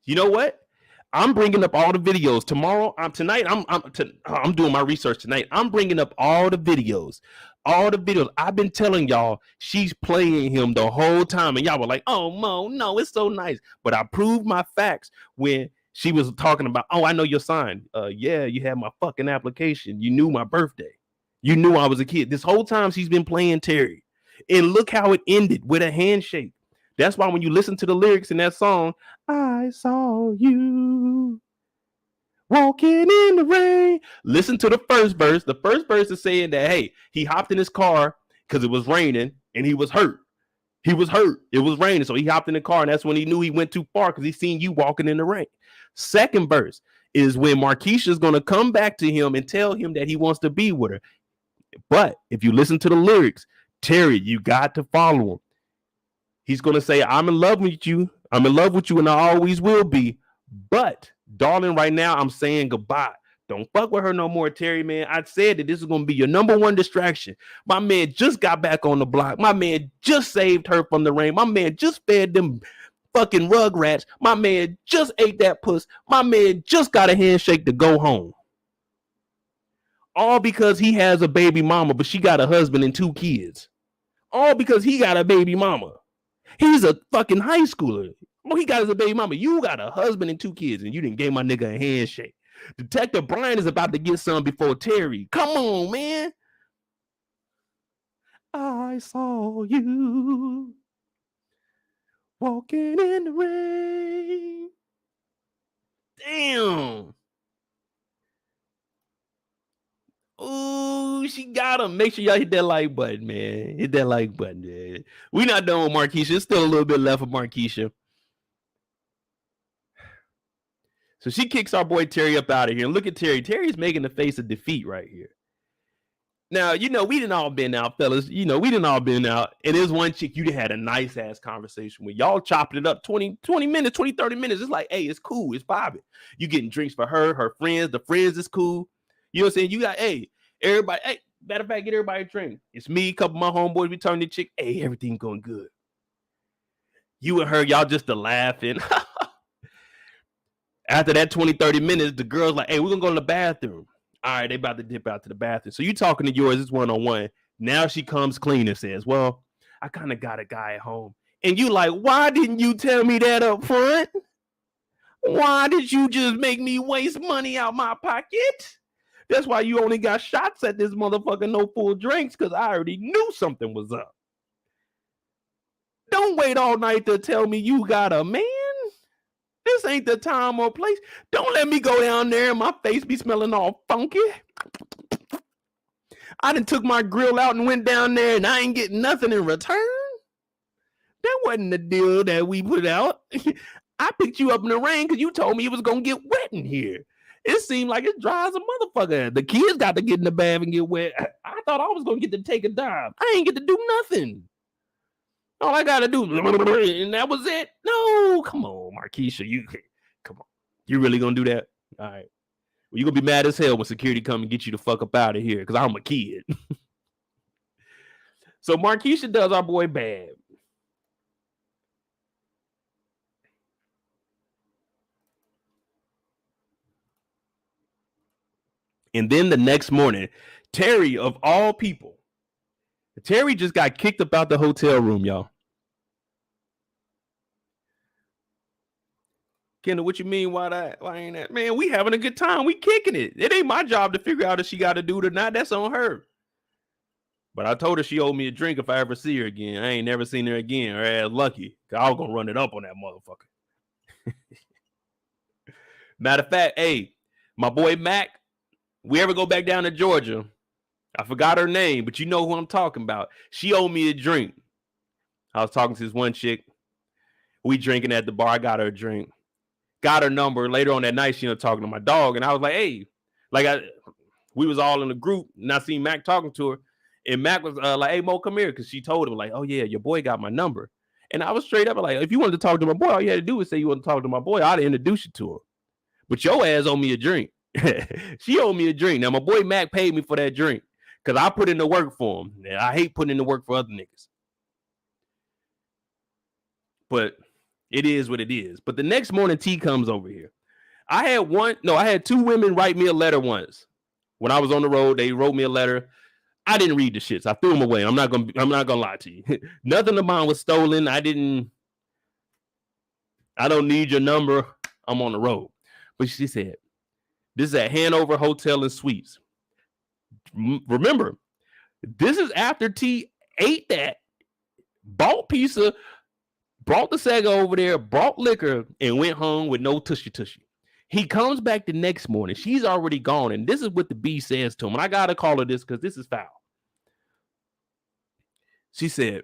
You know what? I'm bringing up all the videos tomorrow. I'm doing my research tonight. I'm bringing up all the videos. I've been telling y'all she's playing him the whole time, and y'all were like, "Oh, Mo, no, it's so nice." But I proved my facts when she was talking about, "Oh, I know your sign. Yeah, you had my fucking application. You knew my birthday. You knew I was a kid." This whole time she's been playing Terry, and look how it ended with a handshake. That's why when you listen to the lyrics in that song, I saw you walking in the rain. Listen to the first verse. The first verse is saying that, hey, he hopped in his car because it was raining and he was hurt. He was hurt. It was raining. So he hopped in the car, and that's when he knew he went too far because he seen you walking in the rain. Second verse is when Markeisha's going to come back to him and tell him that he wants to be with her. But if you listen to the lyrics, Terry, you got to follow him. He's going to say, I'm in love with you. I'm in love with you, and I always will be. But, darling, right now, I'm saying goodbye. Don't fuck with her no more, Terry, man. I said that this is going to be your number one distraction. My man just got back on the block. My man just saved her from the rain. My man just fed them fucking rugrats. My man just ate that puss. My man just got a handshake to go home. All because he has a baby mama, but she got a husband and 2 kids. All because he got a baby mama. He's a fucking high schooler. Well, he got his baby mama. You got a husband and 2 kids, and you didn't give my nigga a handshake. Detective Brian is about to get some before Terry. Come on, man. I saw you walking in the rain. Damn. Ooh, she got him. Make sure y'all hit that like button, man. Hit that like button, man. We not done with Marquisha. There's still a little bit left of Marquisha. So she kicks our boy Terry up out of here. And look at Terry. Terry's making the face of defeat right here. Now, we didn't all been out, fellas. We didn't all been out. And there's one chick you had a nice ass conversation with. Y'all chopping it up 20 minutes, 20, 30 minutes. It's like, hey, it's cool. It's popping. You getting drinks for her friends. The friends is cool. You know what I'm saying? You got, hey, everybody, hey, matter of fact, get everybody a drink. It's me, a couple of my homeboys, we turn the chick. Hey, everything going good. You and her, y'all just a laughing. After that 20, 30 minutes, the girl's like, hey, we're going to go to the bathroom. All right, they about to dip out to the bathroom. So you talking to yours, it's one-on-one. Now she comes clean and says, well, I kind of got a guy at home. And you like, why didn't you tell me that up front? Why did you just make me waste money out my pocket? That's why you only got shots at this motherfucker, no full drinks, because I already knew something was up. Don't wait all night to tell me you got a man. This ain't the time or place. Don't let me go down there and my face be smelling all funky. I done took my grill out and went down there and I ain't getting nothing in return. That wasn't the deal that we put out. I picked you up in the rain because you told me it was going to get wet in here. It seemed like it's dry as a motherfucker. The kids got to get in the bath and get wet. I thought I was going to get to take a dive. I ain't get to do nothing. All I gotta do, and that was it. No, come on, Marquisha, come on. You really gonna do that? All right. Well, you gonna be mad as hell when security come and get you the fuck up out of here because I'm a kid. So Marquisha does our boy bad. And then the next morning, Terry, of all people, Terry just got kicked up out the hotel room, y'all. Kendall, what you mean? Why ain't that? Man, we having a good time. We kicking it. It ain't my job to figure out if she got to do it or not. That's on her. But I told her she owed me a drink if I ever see her again. I ain't never seen her again. Her ass lucky. I was going to run it up on that motherfucker. Matter of fact, hey, my boy Mac, we ever go back down to Georgia, I forgot her name, but you know who I'm talking about. She owed me a drink. I was talking to this one chick. We drinking at the bar. I got her a drink. Got her number. Later on that night, she talking to my dog. And I was like, hey, we was all in the group. And I seen Mac talking to her. And Mac was like, hey, Mo, come here. Because she told him, like, oh, yeah, your boy got my number. And I was straight up like, if you wanted to talk to my boy, all you had to do was say you want to talk to my boy. I'd introduce you to him. But your ass owe me a drink. She owed me a drink. Now, my boy Mac paid me for that drink. Because I put in the work for him. And I hate putting in the work for other niggas. But it is what it is. But the next morning, T comes over here. I had 2 women write me a letter once. When I was on the road, they wrote me a letter. I didn't read the shits. I threw them away. I'm not gonna lie to you. Nothing of mine was stolen. I don't need your number. I'm on the road. But she said, this is at Hanover Hotel and Suites. Remember, this is after T ate that, bought pizza, brought the Sega over there, brought liquor, and went home with no tushy. He comes back the next morning. She's already gone. And this is what the B says to him. And I got to call her this because this is foul. She said,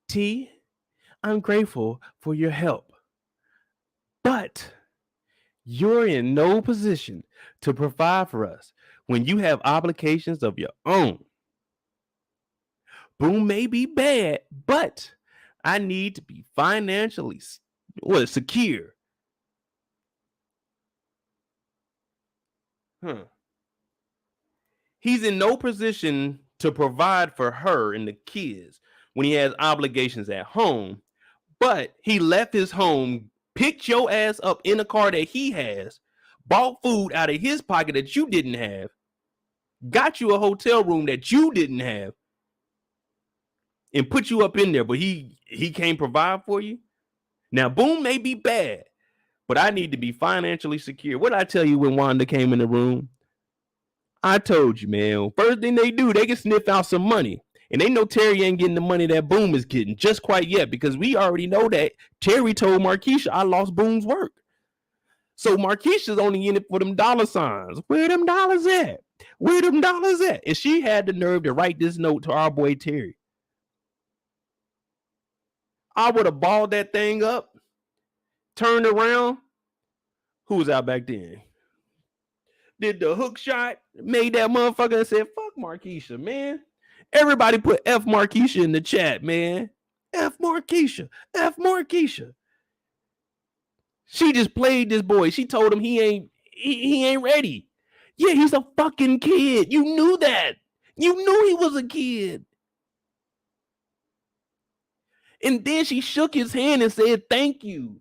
T, I'm grateful for your help, but you're in no position to provide for us when you have obligations of your own. Boom may be bad, but I need to be financially secure. He's in no position to provide for her and the kids when he has obligations at home, but he left his home, picked your ass up in a car that he has, bought food out of his pocket that you didn't have, got you a hotel room that you didn't have, and put you up in there, but he can't provide for you. Now, Boom may be bad, but I need to be financially secure. What did I tell you when Wanda came in the room? I told you, man. First thing they do, they can sniff out some money. And they know Terry ain't getting the money that Boom is getting just quite yet, because we already know that Terry told Markeisha, I lost Boom's work. So Markeisha's only in it for them dollar signs. Where them dollars at? Where them dollars at? And she had the nerve to write this note to our boy Terry. I would have balled that thing up, turned around. Who was out back then? Did the hook shot, made that motherfucker and said, fuck Markeisha, man. Everybody put F Markeisha in the chat, man. F Markeisha. F Markeisha. She just played this boy. She told him he ain't ready. Yeah, he's a fucking kid. You knew that. You knew he was a kid. And then she shook his hand and said, thank you.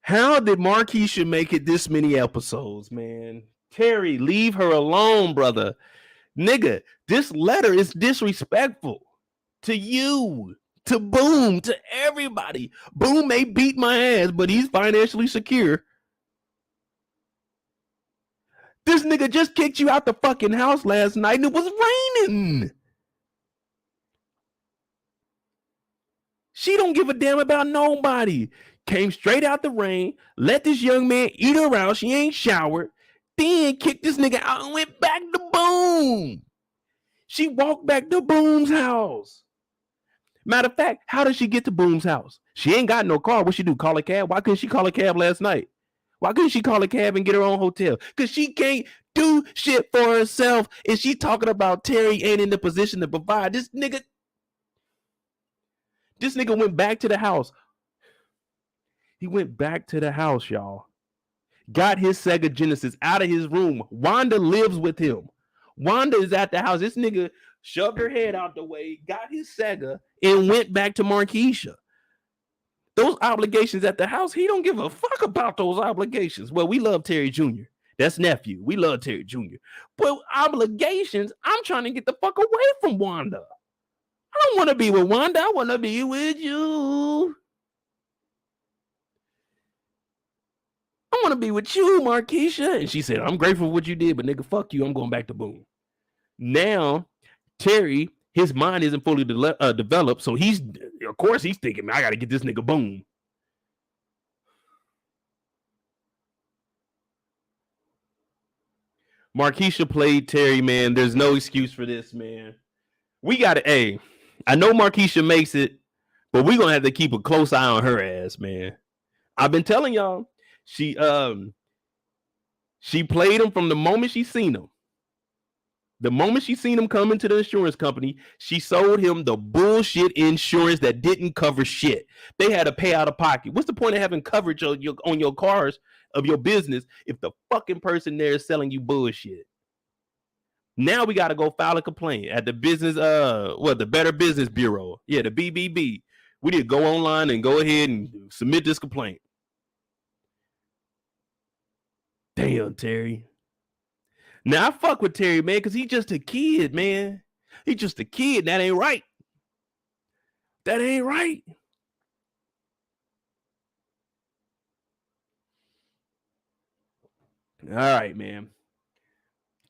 How did Markeisha make it this many episodes, man? Terry, leave her alone, brother. Nigga, this letter is disrespectful to you, to Boom, to everybody. Boom may beat my ass, but he's financially secure. This nigga just kicked you out the fucking house last night and it was raining. She don't give a damn about nobody. Came straight out the rain, let this young man eat her out. She ain't showered. Then kicked this nigga out and went back to Boom. She walked back to Boom's house. Matter of fact, how did she get to Boom's house? She ain't got no car. What she do? Call a cab? Why couldn't she call a cab last night? Why couldn't she call a cab and get her own hotel? Because she can't do shit for herself. And she talking about Terry ain't in the position to provide. This nigga went back to the house. He went back to the house, y'all. Got his Sega Genesis out of his room. Wanda lives with him. Wanda is at the house. This nigga shoved her head out the way, got his Sega, and went back to Markeisha. Those obligations at the house, he don't give a fuck about those obligations. Well, we love Terry Jr. That's nephew. We love Terry Jr. But obligations, I'm trying to get the fuck away from Wanda. I don't want to be with Wanda. I want to be with you. I want to be with you, Markeisha. And she said, I'm grateful for what you did, but nigga, fuck you. I'm going back to Boom. Now, Terry, his mind isn't fully developed. So he's thinking, man, I got to get this nigga Boom. Markeisha played Terry, man. There's no excuse for this, man. We got to, I know Markeisha makes it, but we're going to have to keep a close eye on her ass, man. I've been telling y'all, she played him from the moment she seen him. The moment she seen him come into the insurance company, she sold him the bullshit insurance that didn't cover shit. They had to pay out of pocket. What's the point of having coverage on your cars of your business if the fucking person there is selling you bullshit? Now we got to go file a complaint at the business, the Better Business Bureau. Yeah, the BBB. We need to go online and go ahead and submit this complaint. Damn, Terry. Now I fuck with Terry, man, because he's just a kid, man. He's just a kid. That ain't right. That ain't right. All right, man.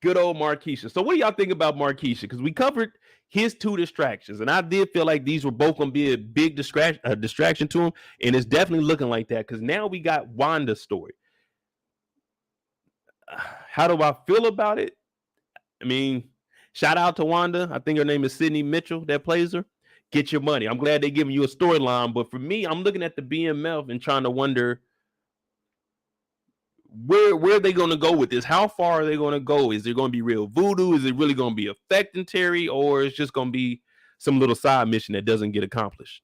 Good old Markeisha. So what do y'all think about Markeisha? Because we covered his two distractions, and I did feel like these were both going to be a big distraction to him, and it's definitely looking like that because now we got Wanda's story. How do I feel about it? I mean, Shout out to Wanda. I think her name is Sydney Mitchell that plays her. Get your money. I'm glad they're giving you a storyline. But for me, I'm looking at the BMF and trying to wonder where are they going to go with this? How far are they going to go? Is there going to be real voodoo? Is it really going to be affecting Terry? Or is it just going to be some little side mission that doesn't get accomplished?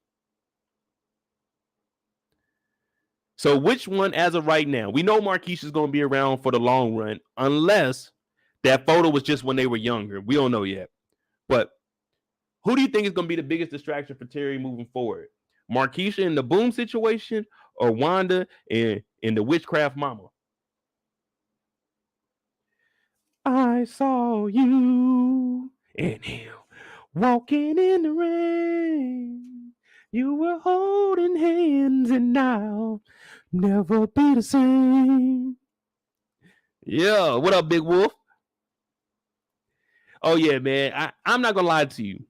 So which one, as of right now, we know Marquisha's going to be around for the long run, unless that photo was just when they were younger. We don't know yet. But who do you think is going to be the biggest distraction for Terry moving forward? Marquisha in the Boom situation or Wanda in the Witchcraft Mama? I saw you and him walking in the rain. You were holding hands and now never be the same. Yeah, what up, Big Wolf? Oh, yeah, man. I'm not going to lie to you.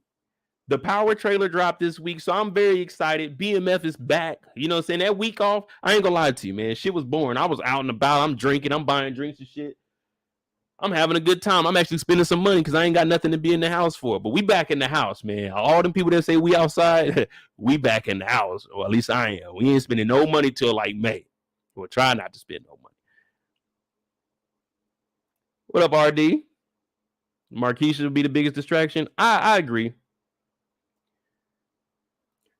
The Power trailer dropped this week, so I'm very excited. BMF is back. You know what I'm saying? That week off, I ain't going to lie to you, man. Shit was boring. I was out and about. I'm drinking. I'm buying drinks and shit. I'm having a good time. I'm actually spending some money because I ain't got nothing to be in the house for. But we back in the house, man. All them people that say we outside, we back in the house. Or at least I am. We ain't spending no money till like May. We'll try not to spend no money. What up, RD? Marquisha will be the biggest distraction. I agree.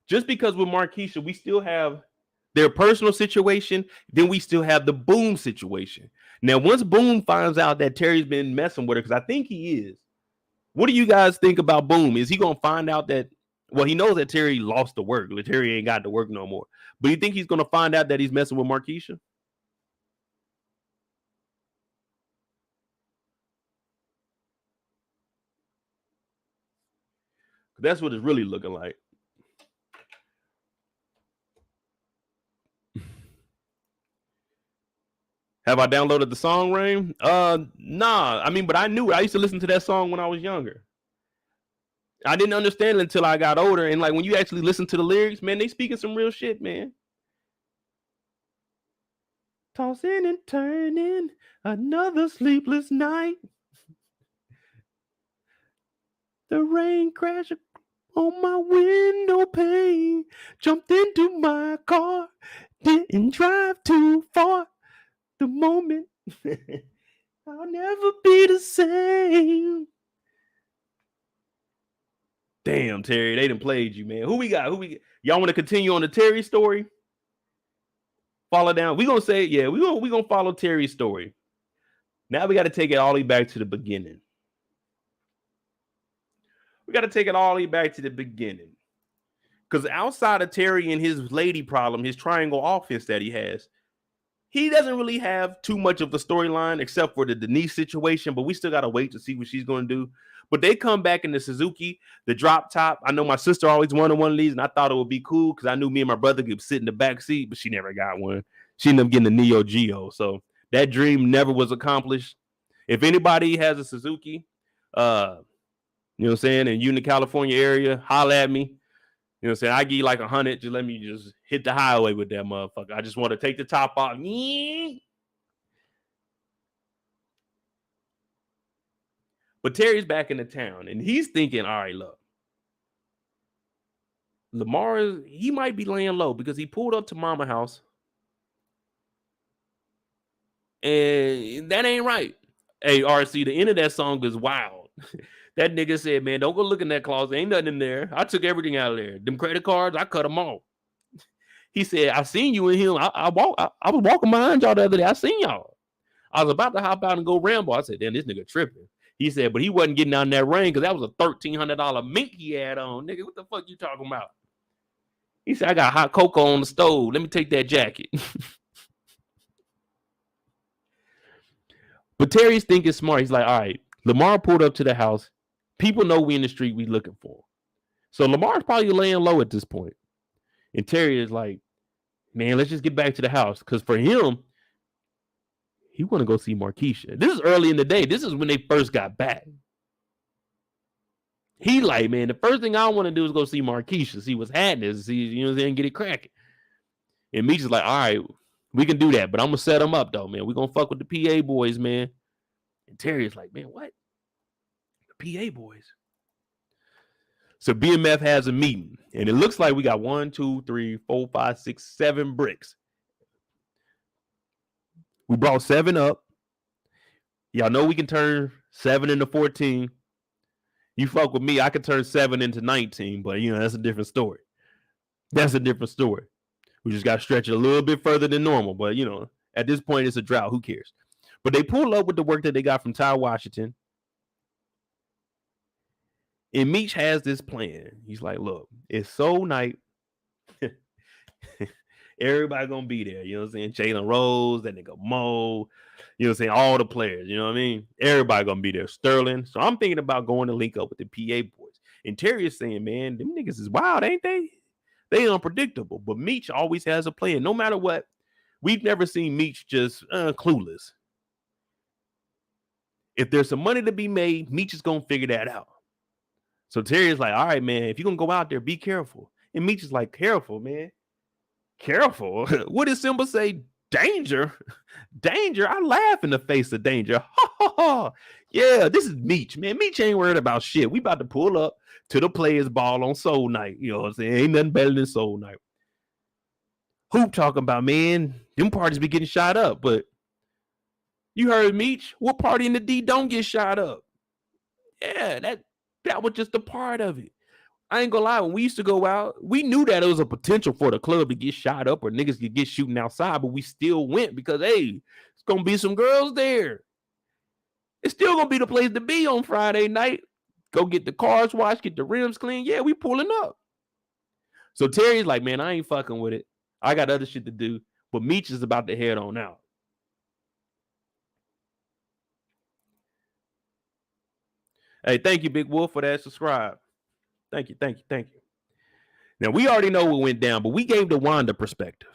Just because with Marquisha, we still have their personal situation, then we still have the Boom situation. Now, once Boom finds out that Terry's been messing with her, because I think he is, what do you guys think about Boom? Is he going to find out that, well, he knows that Terry lost the work. Like, Terry ain't got to work no more. But you think he's going to find out that he's messing with Marquisha? That's what it's really looking like. Have I downloaded the song, Rain? Nah. I mean, but I knew it. I used to listen to that song when I was younger. I didn't understand it until I got older. And like when you actually listen to the lyrics, man, they speaking some real shit, man. Tossing and turning, another sleepless night. The rain crashed on my window pane. Jumped into my car, didn't drive too far. The moment I'll never be the same. Damn, Terry, they done played you, man. Who we got? Y'all want to continue on the Terry story? Follow down. We gonna say, yeah, we gonna follow Terry's story. Now we got to take it all the way back to the beginning. Because outside of Terry and his lady problem, his triangle offense that he has, he doesn't really have too much of a storyline except for the Denise situation, but we still got to wait to see what she's going to do. But they come back in the Suzuki, the drop top. I know my sister always wanted one of these, and I thought it would be cool because I knew me and my brother could sit in the back seat, but she never got one. She ended up getting the Neo Geo. So that dream never was accomplished. If anybody has a Suzuki, you know what I'm saying, and you in the California area, holla at me. You know what I'm saying? I give you like 100. Just let me just hit the highway with that motherfucker. I just want to take the top off. But Terry's back in the town, and he's thinking, all right, look. Lamar, he might be laying low because he pulled up to Mama house. And that ain't right. Hey, RC, the end of that song is wild. That nigga said, man, don't go look in that closet. Ain't nothing in there. I took everything out of there. Them credit cards, I cut them off. He said, I seen you in him. I was walking behind y'all the other day. I seen y'all. I was about to hop out and go ramble. I said, damn, this nigga tripping. He said, but he wasn't getting out in that rain because that was a $1,300 mink he had on. Nigga, what the fuck you talking about? He said, I got hot cocoa on the stove. Let me take that jacket. But Terry's thinking smart. He's like, all right, Lamar pulled up to the house. People know we in the street, we looking for him. So Lamar's probably laying low at this point. And Terry is like, man, let's just get back to the house. Because for him, he want to go see Marquisha. This is early in the day. This is when they first got back. He like, man, the first thing I want to do is go see Marquisha, see what's happening, see, you know what I'm saying, get it cracking. And Meech is like, all right, we can do that, but I'm going to set them up, though, man. We're going to fuck with the PA boys, man. And Terry is like, man, what? The PA boys. So BMF has a meeting, and it looks like we got 1, 2, 3, 4, 5, 6, 7 bricks. We brought 7 up. Y'all know we can turn 7 into 14. You fuck with me, I could turn 7 into 19, but that's a different story. That's a different story. We just got to stretch it a little bit further than normal, but at this point it's a drought. Who cares? But they pull up with the work that they got from Ty Washington. And Meech has this plan. He's like, look, it's Soul Night. Everybody gonna be there. You know what I'm saying? Jalen Rose, that nigga Mo, you know what I'm saying? All the players, you know what I mean? Everybody gonna be there. Sterling. So I'm thinking about going to link up with the PA boys. And Terry is saying, man, them niggas is wild, ain't they? They unpredictable. But Meech always has a plan. No matter what, we've never seen Meech just clueless. If there's some money to be made, Meech is gonna figure that out. So Terry's like, all right, man, if you're gonna go out there, be careful. And Meech is like, careful, man. Careful. What did Simba say? Danger? Danger? I laugh in the face of danger. Yeah, this is Meech, man. Meech ain't worried about shit. We about to pull up to the players' ball on Soul Night. You know what I'm saying? Ain't nothing better than Soul Night. Hoop talking about, man, them parties be getting shot up, but you heard Meech? What party in the D don't get shot up? Yeah, that was just a part of it. I ain't gonna lie, when we used to go out, we knew that it was a potential for the club to get shot up or niggas could get shooting outside, but we still went because, hey, it's gonna be some girls there. It's still gonna be the place to be on Friday night. Go get the cars washed, get the rims clean. Yeah, we pulling up. So Terry's like, man, I ain't fucking with it. I got other shit to do, but Meech is about to head on out. Hey, thank you, Big Wolf, for that subscribe. Thank you. Now, we already know what went down, but we gave the Wanda perspective.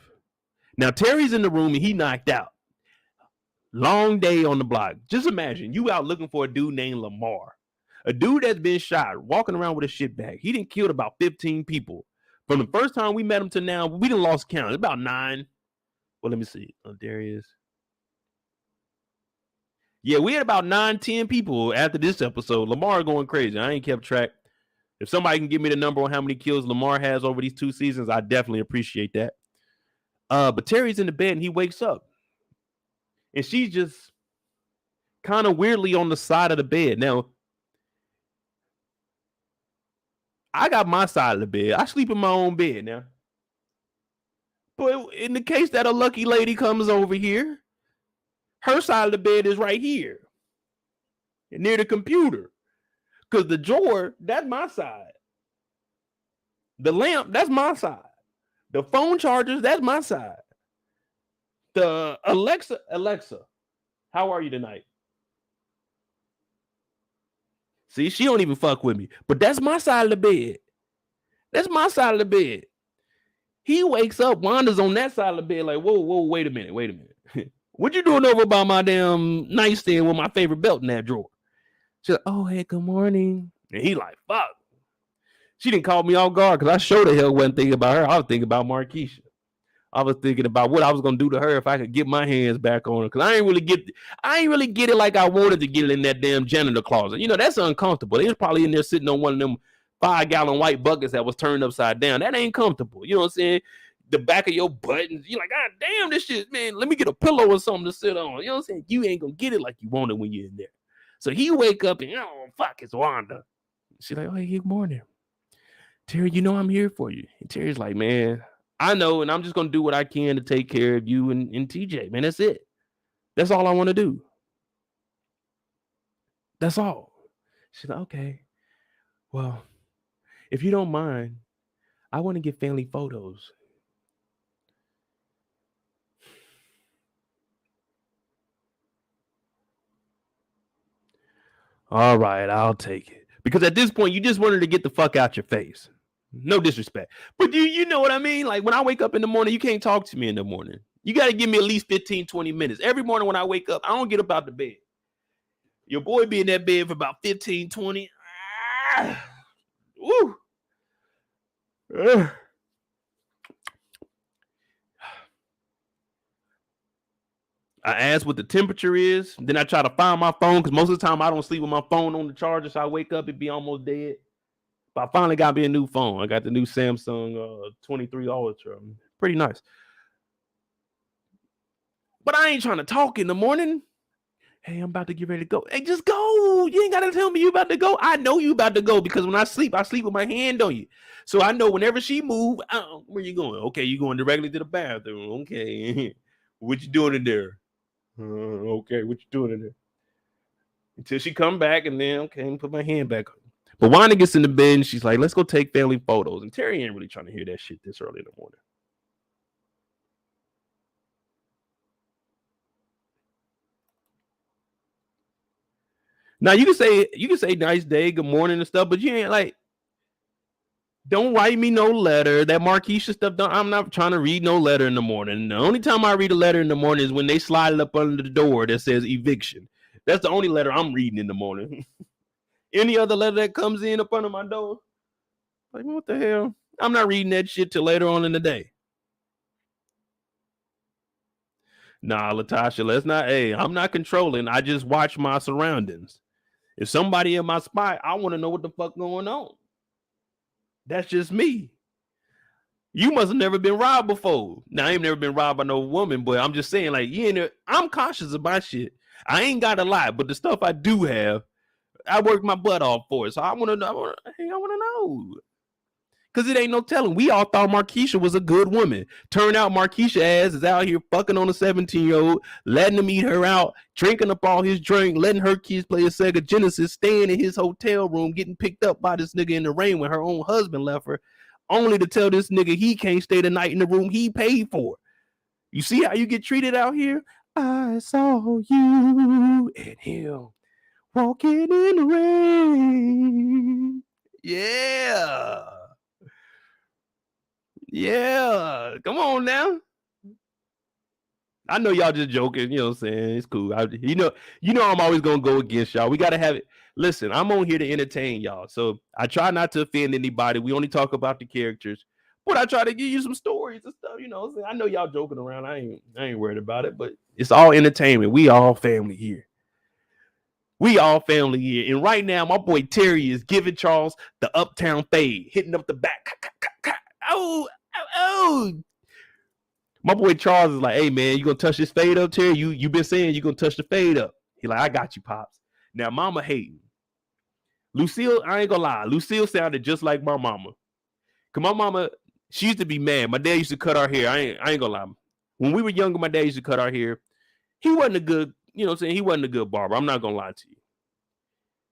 Now, Terry's in the room and he knocked out. Long day on the block. Just imagine you out looking for a dude named Lamar. A dude that's been shot, walking around with a shit bag. He done killed about 15 people. From the first time we met him to now, we done lost count. It's about 9. Well, let me see. Oh, there he is. Yeah, we had about 9, 10 people after this episode. Lamar going crazy. I ain't kept track. If somebody can give me the number on how many kills Lamar has over these 2 seasons, I definitely appreciate that. But Terry's in the bed and he wakes up. And she's just kind of weirdly on the side of the bed. Now, I got my side of the bed. I sleep in my own bed now. But in the case that a lucky lady comes over here, her side of the bed is right here. Near the computer. Because the drawer, that's my side. The lamp, that's my side. The phone chargers, that's my side. The Alexa, how are you tonight? See, she don't even fuck with me. But that's my side of the bed. That's my side of the bed. He wakes up, Wanda's on that side of the bed like, whoa, wait a minute. What you doing over by my damn nightstand with my favorite belt in that drawer? She's like, oh, hey, good morning. And he like, fuck. She didn't call me off guard because I sure the hell wasn't thinking about her. I was thinking about Marquisha. I was thinking about what I was gonna do to her if I could get my hands back on her. Because I ain't really get it like I wanted to get it in that damn janitor closet. That's uncomfortable. They was probably in there sitting on one of them 5-gallon white buckets that was turned upside down. That ain't comfortable. You know what I'm saying? The back of your buttons. You're like, God damn, this shit, man. Let me get a pillow or something to sit on. You know what I'm saying? You ain't gonna get it like you want it when you're in there. So he wake up and, oh, fuck, it's Wanda. She's like, oh, hey, good morning. Terry, I'm here for you. And Terry's like, man, I know, and I'm just going to do what I can to take care of you and TJ, man. That's it. That's all I want to do. That's all. She's like, okay. Well, if you don't mind, I want to get family photos. All right, I'll take it. Because at this point, you just wanted to get the fuck out your face. No disrespect. But you know what I mean? Like when I wake up in the morning, you can't talk to me in the morning. You got to give me at least 15, 20 minutes. Every morning when I wake up, I don't get up out the bed. Your boy be in that bed for about 15, 20. Woo. I ask what the temperature is. Then I try to find my phone because most of the time I don't sleep with my phone on the charger. So I wake up, it'd be almost dead. But I finally got me a new phone. I got the new Samsung 23 Ultra. Pretty nice. But I ain't trying to talk in the morning. Hey, I'm about to get ready to go. Hey, just go. You ain't got to tell me you about to go. I know you about to go because when I sleep with my hand on you. So I know whenever she move, where you going? Okay, you going directly to the bathroom. Okay. What you doing in there? Okay, what you doing in there? Until she come back and then, okay, put my hand back on. But Wanda gets in the bed and she's like, let's go take family photos. And Terry ain't really trying to hear that shit this early in the morning. Now you can say nice day, good morning and stuff, but you ain't like, don't write me no letter. That Marquisha stuff, I'm not trying to read no letter in the morning. The only time I read a letter in the morning is when they slide it up under the door that says eviction. That's the only letter I'm reading in the morning. Any other letter that comes in up under my door, like, what the hell? I'm not reading that shit till later on in the day. Nah, Latasha, let's not. Hey, I'm not controlling. I just watch my surroundings. If somebody in my spot, I want to know what the fuck going on. That's just me. You must have never been robbed before. Now, I ain't never been robbed by no woman, but I'm just saying, like, I'm cautious of my shit. I ain't got a lot, but the stuff I do have, I worked my butt off for it. So I want to know. I want to know. Because it ain't no telling. We all thought Marquisha was a good woman. Turned out Marquisha ass is out here fucking on a 17-year-old, letting him eat her out, drinking up all his drink, letting her kids play a Sega Genesis, staying in his hotel room, getting picked up by this nigga in the rain when her own husband left her, only to tell this nigga he can't stay the night in the room he paid for. You see how you get treated out here? I saw you and him walking in the rain. Yeah. Yeah, come on now. I know y'all just joking, you know what I'm saying? It's cool. You know I'm always gonna go against y'all. We gotta have it. Listen, I'm on here to entertain y'all. So I try not to offend anybody. We only talk about the characters, but I try to give you some stories and stuff, you know. I know y'all joking around. I ain't worried about it, but it's all entertainment. We all family here. We all family here. And right now, my boy Terry is giving Charles the uptown fade, hitting up the back. Oh. My boy Charles is like, hey man, you gonna touch this fade up, Terry? You been saying you gonna touch the fade up. He like, I got you, Pops. Now mama hating. Lucille, I ain't gonna lie. Lucille sounded just like my mama. Cause my mama, she used to be mad. My dad used to cut our hair. I ain't gonna lie. When we were younger, my dad used to cut our hair. He wasn't a good, you know what I'm saying? He wasn't a good barber. I'm not gonna lie to you.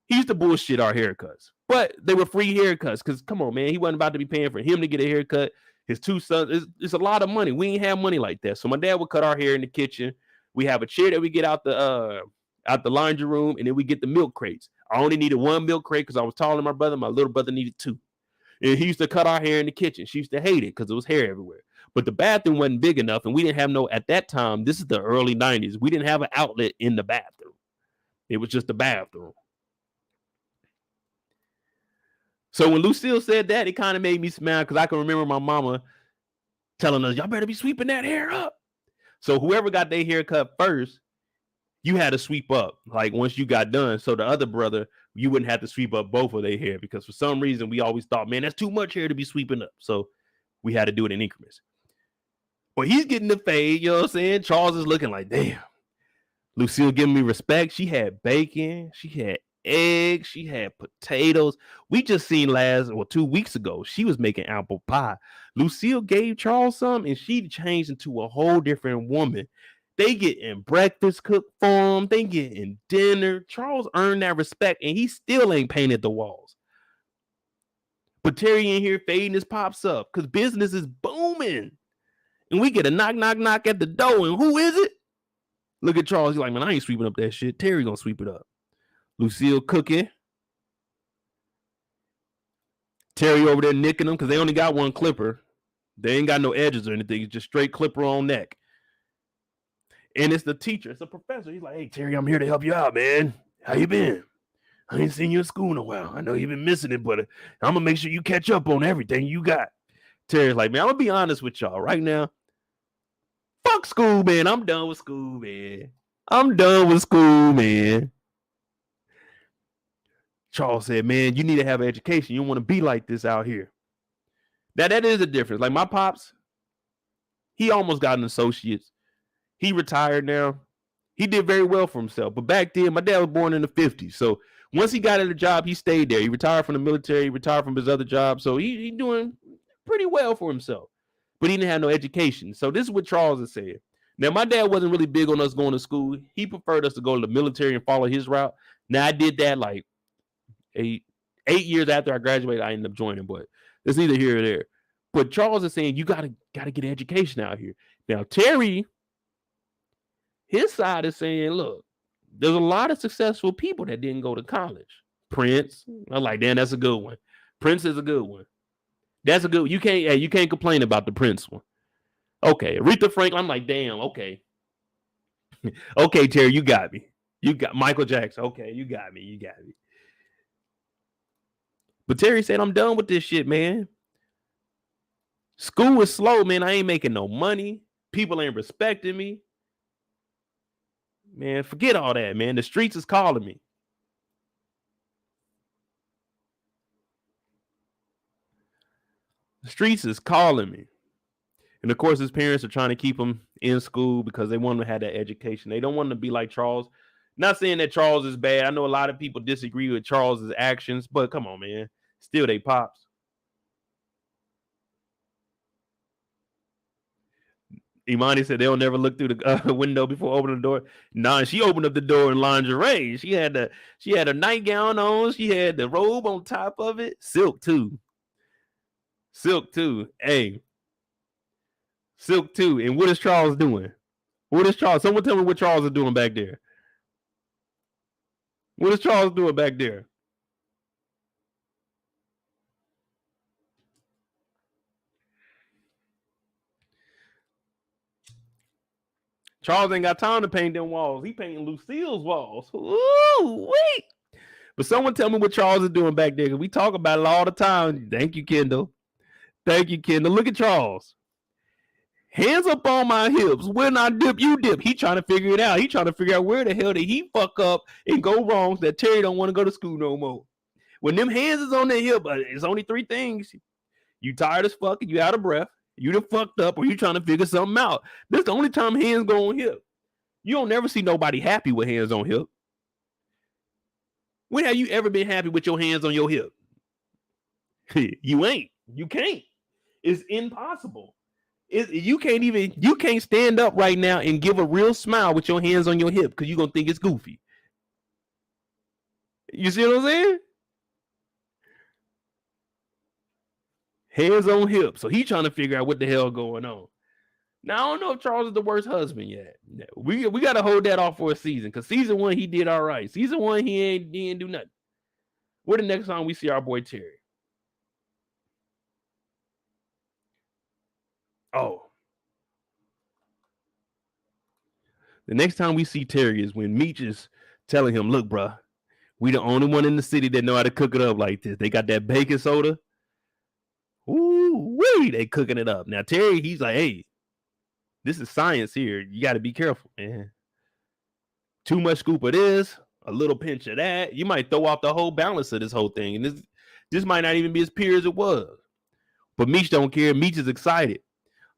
He used to bullshit our haircuts. But they were free haircuts. Cause come on, man, he wasn't about to be paying for him to get a haircut. His two sons, it's a lot of money. We ain't have money like that. So my dad would cut our hair in the kitchen. We have a chair that we get out the laundry room, and then we get the milk crates. I only needed one milk crate because I was taller than my brother. My little brother needed two. And he used to cut our hair in the kitchen. She used to hate it because it was hair everywhere. But the bathroom wasn't big enough, and we didn't have at that time, this is the early 90s, we didn't have an outlet in the bathroom. It was just the bathroom. So when Lucille said that, it kind of made me smile because I can remember my mama telling us, y'all better be sweeping that hair up. So whoever got their hair cut first, you had to sweep up, like once you got done. So the other brother, you wouldn't have to sweep up both of their hair because for some reason we always thought, man, that's too much hair to be sweeping up. So we had to do it in increments. But he's getting the fade, you know what I'm saying? Charles is looking like, damn. Lucille giving me respect. She had bacon. She had eggs. She had potatoes. We just seen 2 weeks ago, she was making apple pie. Lucille gave Charles some and she changed into a whole different woman. They getting breakfast cooked for him. They getting dinner. Charles earned that respect and he still ain't painted the walls. But Terry in here fading his pops up because business is booming. And we get a knock at the door. And who is it? Look at Charles. He's like, man, I ain't sweeping up that shit. Terry gonna sweep it up. Lucille cooking. Terry over there nicking them because they only got one clipper. They ain't got no edges or anything. It's just straight clipper on neck. And it's the teacher. It's a professor. He's like, hey, Terry, I'm here to help you out, man. How you been? I ain't seen you in school in a while. I know you've been missing it, but I'm going to make sure you catch up on everything you got. Terry's like, man, I'm going to be honest with y'all right now. Fuck school, man. I'm done with school, man. I'm done with school, man. Charles said, man, you need to have an education. You don't want to be like this out here. Now, that is a difference. Like my pops, he almost got an associate's. He retired now. He did very well for himself. But back then, my dad was born in the 50s. So once he got in a job, he stayed there. He retired from the military, retired from his other job. So he doing pretty well for himself. But he didn't have no education. So this is what Charles is saying. Now, my dad wasn't really big on us going to school. He preferred us to go to the military and follow his route. Now, I did that like 8 years after I graduated. I ended up joining, but it's neither here or there. But Charles is saying you gotta get an education out here. Now, Terry, his side is saying, look, there's a lot of successful people that didn't go to college. Prince, I'm like, damn, that's a good one. Prince is a good one. That's a good one. You can't complain about the Prince one. Okay, Aretha Franklin, I'm like, damn, okay. Okay, Terry, you got me. You got Michael Jackson. Okay, you got me. But Terry said, I'm done with this shit, man. School is slow, man. I ain't making no money. People ain't respecting me. Man, forget all that, man. The streets is calling me. The streets is calling me. And of course, his parents are trying to keep him in school because they want him to have that education. They don't want him to be like Charles. Not saying that Charles is bad. I know a lot of people disagree with Charles's actions, but come on, man. Still, they pops. Imani said they'll never look through the window before opening the door. Nah, she opened up the door in lingerie. She had a nightgown on. She had the robe on top of it. Silk too. Hey, silk too. And what is Charles doing? Someone tell me what Charles is doing back there. What is Charles doing back there? Charles ain't got time to paint them walls. He painting Lucille's walls. Ooh, wait. But someone tell me what Charles is doing back there, because we talk about it all the time. Thank you, Kendall. Look at Charles. Hands up on my hips. When I dip, you dip. He trying to figure it out. He trying to figure out where the hell did he fuck up and go wrong that Terry don't want to go to school no more. When them hands is on their hip, it's only 3 things. You tired as fuck and you out of breath. You done fucked up or you trying to figure something out. This the only time hands go on hip. You don't never see nobody happy with hands on hip. When have you ever been happy with your hands on your hip? You ain't. You can't. It's impossible. You can't stand up right now and give a real smile with your hands on your hip because you're going to think it's goofy. You see what I'm saying? Hands on hip. So he trying to figure out what the hell going on. Now, I don't know if Charles is the worst husband yet. We got to hold that off for a season because season 1, he did all right. Season 1, he ain't do nothing. Where the next time we see our boy Terry? Oh. The next time we see Terry is when Meech is telling him, look, bro, we the only one in the city that know how to cook it up like this. They got that baking soda. Ooh, wee, they cooking it up. Now, Terry, he's like, hey, this is science here. You got to be careful, man. Too much scoop of this, a little pinch of that. You might throw off the whole balance of this whole thing. And this might not even be as pure as it was. But Meech don't care. Meech is excited.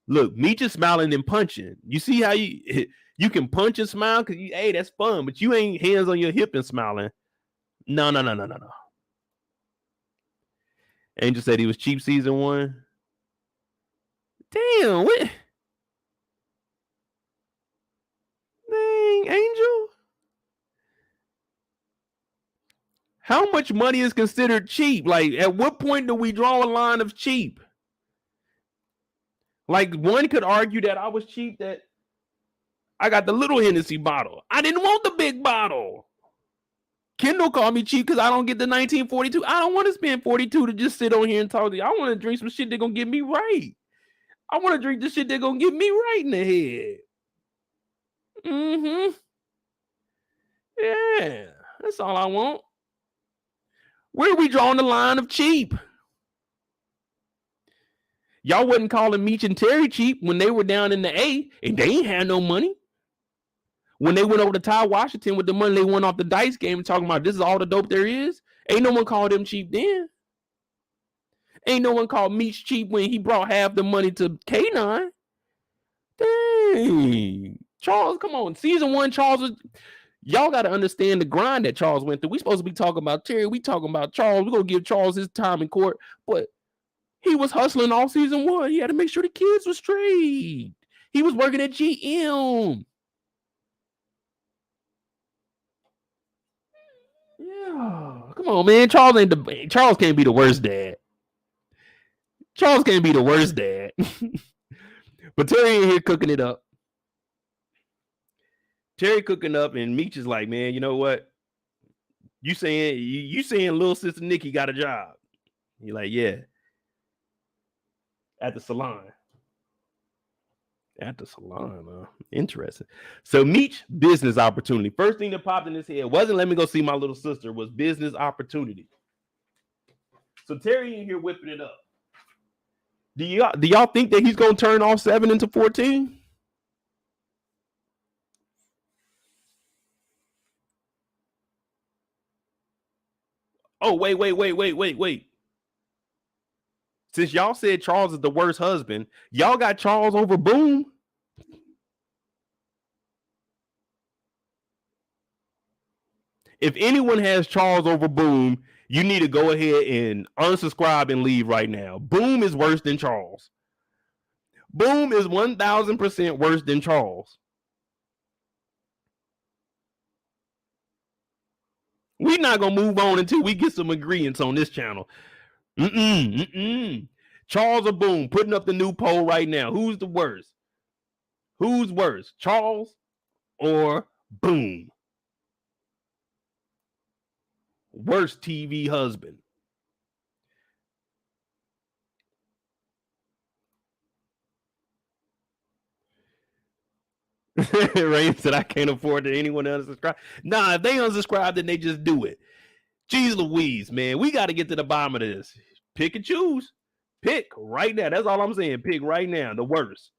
Look, Meech is smiling and punching. You see how you can punch and smile? Because, hey, that's fun. But you ain't hands on your hip and smiling. No. Angel said he was cheap season 1. Damn, what? Dang, Angel. How much money is considered cheap? Like, at what point do we draw a line of cheap? Like, one could argue that I was cheap, that I got the little Hennessy bottle. I didn't want the big bottle. Kendall called me cheap because I don't get the 1942. I don't want to spend 42 to just sit on here and talk to you. I want to drink some shit that's going to get me right. I want to drink the shit that's going to get me right in the head. Mm-hmm. Yeah, that's all I want. Where are we drawing the line of cheap? Y'all wasn't calling Meech and Terry cheap when they were down in the A, and they ain't had no money. When they went over to Ty Washington with the money they won off the dice game and talking about this is all the dope there is, ain't no one called them cheap then. Ain't no one called Meech cheap when he brought half the money to K9. Dang. Charles, come on. Season 1, Charles was... Y'all got to understand the grind that Charles went through. We supposed to be talking about Terry. We talking about Charles. We're going to give Charles his time in court. But he was hustling all season 1. He had to make sure the kids were straight. He was working at GM. Yeah, come on, man. Charles can't be the worst dad. Charles can't be the worst dad. But Terry in here cooking it up. Terry cooking up, and Meech is like, man, you know what? You saying little sister Nikki got a job? You're like, yeah. At the salon. At the salon, interesting. So Meech, business opportunity. First thing that popped in his head wasn't let me go see my little sister, was business opportunity. So Terry in here whipping it up. Do y'all think that he's gonna turn off 7 into 14? Oh, wait. Since y'all said Charles is the worst husband, y'all got Charles over Boom? If anyone has Charles over Boom, you need to go ahead and unsubscribe and leave right now. Boom is worse than Charles. Boom is 1,000% worse than Charles. We're not going to move on until we get some agreements on this channel. Charles or Boom, putting up the new poll right now. Who's the worst? Who's worse, Charles or Boom? Worst TV husband. Rain said, I can't afford to anyone to unsubscribe. Nah, if they unsubscribe, then they just do it. Jeez Louise, man. We got to get to the bottom of this. Pick and choose. Pick right now. That's all I'm saying. Pick right now. The worst.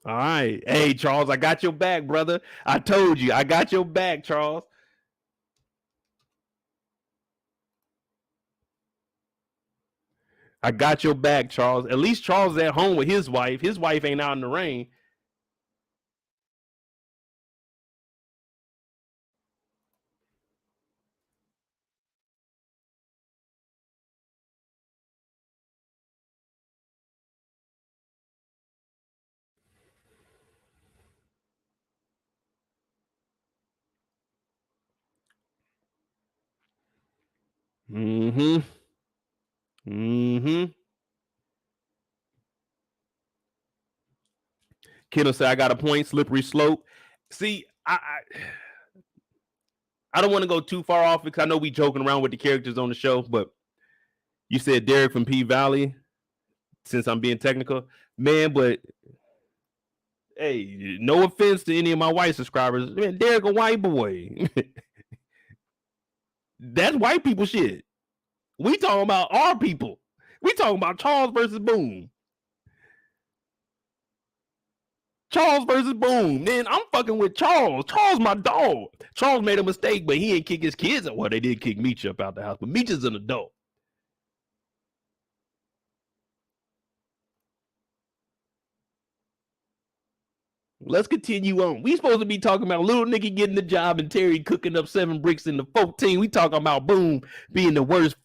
All right. Hey, Charles, I got your back, brother. I told you. I got your back, Charles. I got your back, Charles. At least Charles is at home with his wife. His wife ain't out in the rain. Mm-hmm. Kendall said, I got a point, slippery slope. See, I don't want to go too far off because I know we joking around with the characters on the show, but you said Derek from P Valley, since I'm being technical. Man, but hey, no offense to any of my white subscribers. Man, Derek a white boy. That's white people shit. We talking about our people. We talking about Charles versus Boom. Charles versus Boom. Man, I'm fucking with Charles. Charles, my dog. Charles made a mistake, but he ain't kick his kids out. Well, they did kick Meech up out the house, but Meech is an adult. Let's continue on. We supposed to be talking about little nigga getting the job and Terry cooking up 7 bricks in the 14. We talking about Boom being the worst.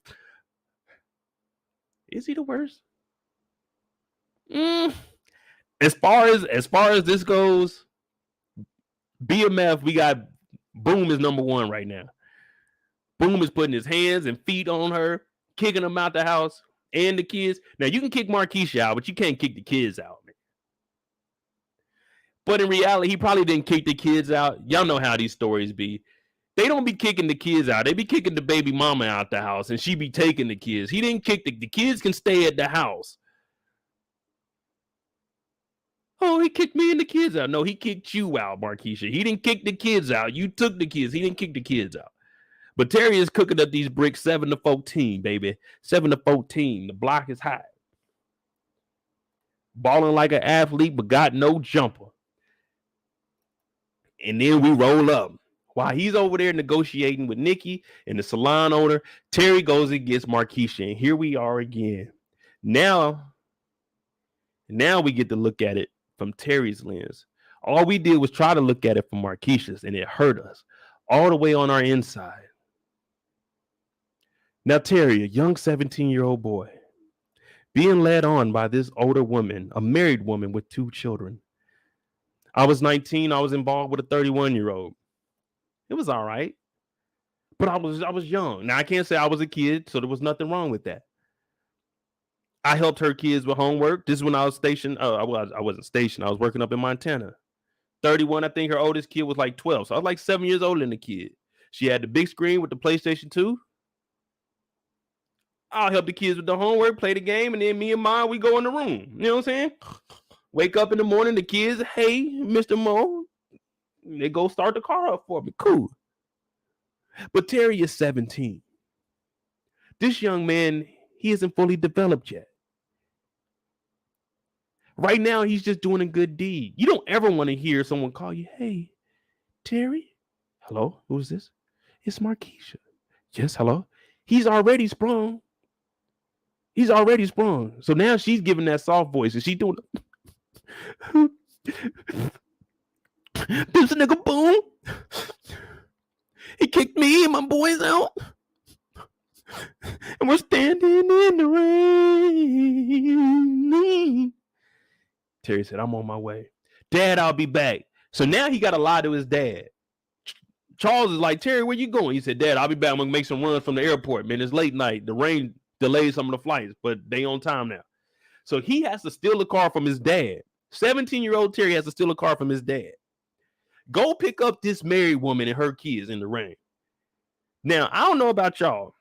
Is he the worst? As far as this goes, BMF, we got Boom is number 1 right now. Boom is putting his hands and feet on her, kicking them out the house and the kids. Now you can kick Marquisha out, but you can't kick the kids out, man. But in reality, he probably didn't kick the kids out. Y'all know how these stories be. They don't be kicking the kids out. They be kicking the baby mama out the house, and she be taking the kids. He didn't kick the kids can stay at the house. Oh, he kicked me and the kids out. No, he kicked you out, Marquisha. He didn't kick the kids out. You took the kids. He didn't kick the kids out. But Terry is cooking up these bricks 7-14, baby. 7-14. The block is high. Balling like an athlete, but got no jumper. And then we roll up. While he's over there negotiating with Nikki and the salon owner, Terry goes and gets Marquisha. And here we are again. Now we get to look at it from Terry's lens. All we did was try to look at it from Marquisha's, and it hurt us all the way on our inside. Now, Terry, a young 17-year-old boy, being led on by this older woman, a married woman with 2 children. I was 19. I was involved with a 31-year-old. It was all right. But I was young. Now, I can't say I was a kid, so there was nothing wrong with that. I helped her kids with homework. This is when I was stationed. I wasn't stationed. I was working up in Montana. 31, I think her oldest kid was like 12. So I was like 7 years older than the kid. She had the big screen with the PlayStation 2. I'll help the kids with the homework, play the game, and then me and mine, we go in the room. You know what I'm saying? Wake up in the morning, the kids, hey, Mr. Mo, they go start the car up for me. Cool. But Terry is 17. This young man, he isn't fully developed yet. Right now, he's just doing a good deed. You don't ever want to hear someone call you, hey, Terry? Hello, who is this? It's Marquisha. Yes, hello. He's already sprung. So now she's giving that soft voice, and she's doing this nigga boom. He kicked me and my boys out. And we're standing in the rain. Terry said, I'm on my way. Dad, I'll be back. So now he got to lie to his dad. Charles is like, Terry, where you going? He said, Dad, I'll be back. I'm going to make some runs from the airport. Man, it's late night. The rain delayed some of the flights, but they on time now. So he has to steal a car from his dad. 17-year-old Terry has to steal a car from his dad. Go pick up this married woman and her kids in the rain. Now, I don't know about y'all.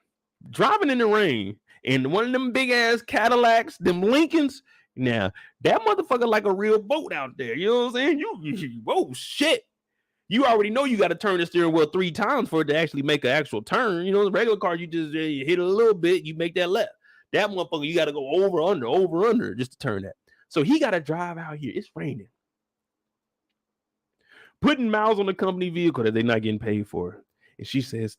Driving in the rain in one of them big ass Cadillacs, them Lincolns. Now, that motherfucker like a real boat out there. You know what I'm saying? Oh, shit. You already know you got to turn the steering wheel 3 times for it to actually make an actual turn. You know, the regular car, you just you hit it a little bit, you make that left. That motherfucker, you got to go over, under, just to turn that. So he got to drive out here. It's raining. Putting miles on the company vehicle that they're not getting paid for. And she says,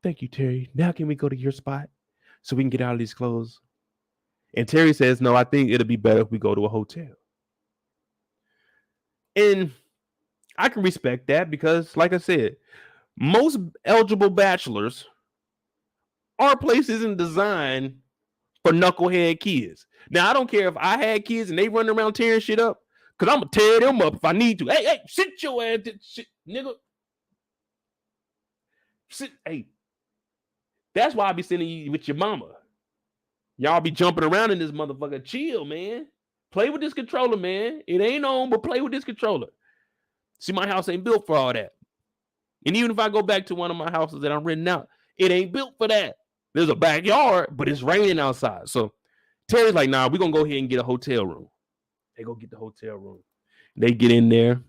thank you, Terry. Now can we go to your spot so we can get out of these clothes? And Terry says, no, I think it'll be better if we go to a hotel. And I can respect that because, like I said, most eligible bachelors, our place isn't designed for knucklehead kids. Now, I don't care if I had kids and they run around tearing shit up, because I'm going to tear them up if I need to. Hey, sit your ass, shit, nigga. Sit, hey. That's why I be sending you with your mama. Y'all be jumping around in this motherfucker. Chill, man. Play with this controller, man. It ain't on, but play with this controller. See, my house ain't built for all that. And even if I go back to one of my houses that I'm renting out, it ain't built for that. There's a backyard, but it's raining outside. So Terry's like, nah, we're going to go ahead and get a hotel room. They go get the hotel room. They get in there.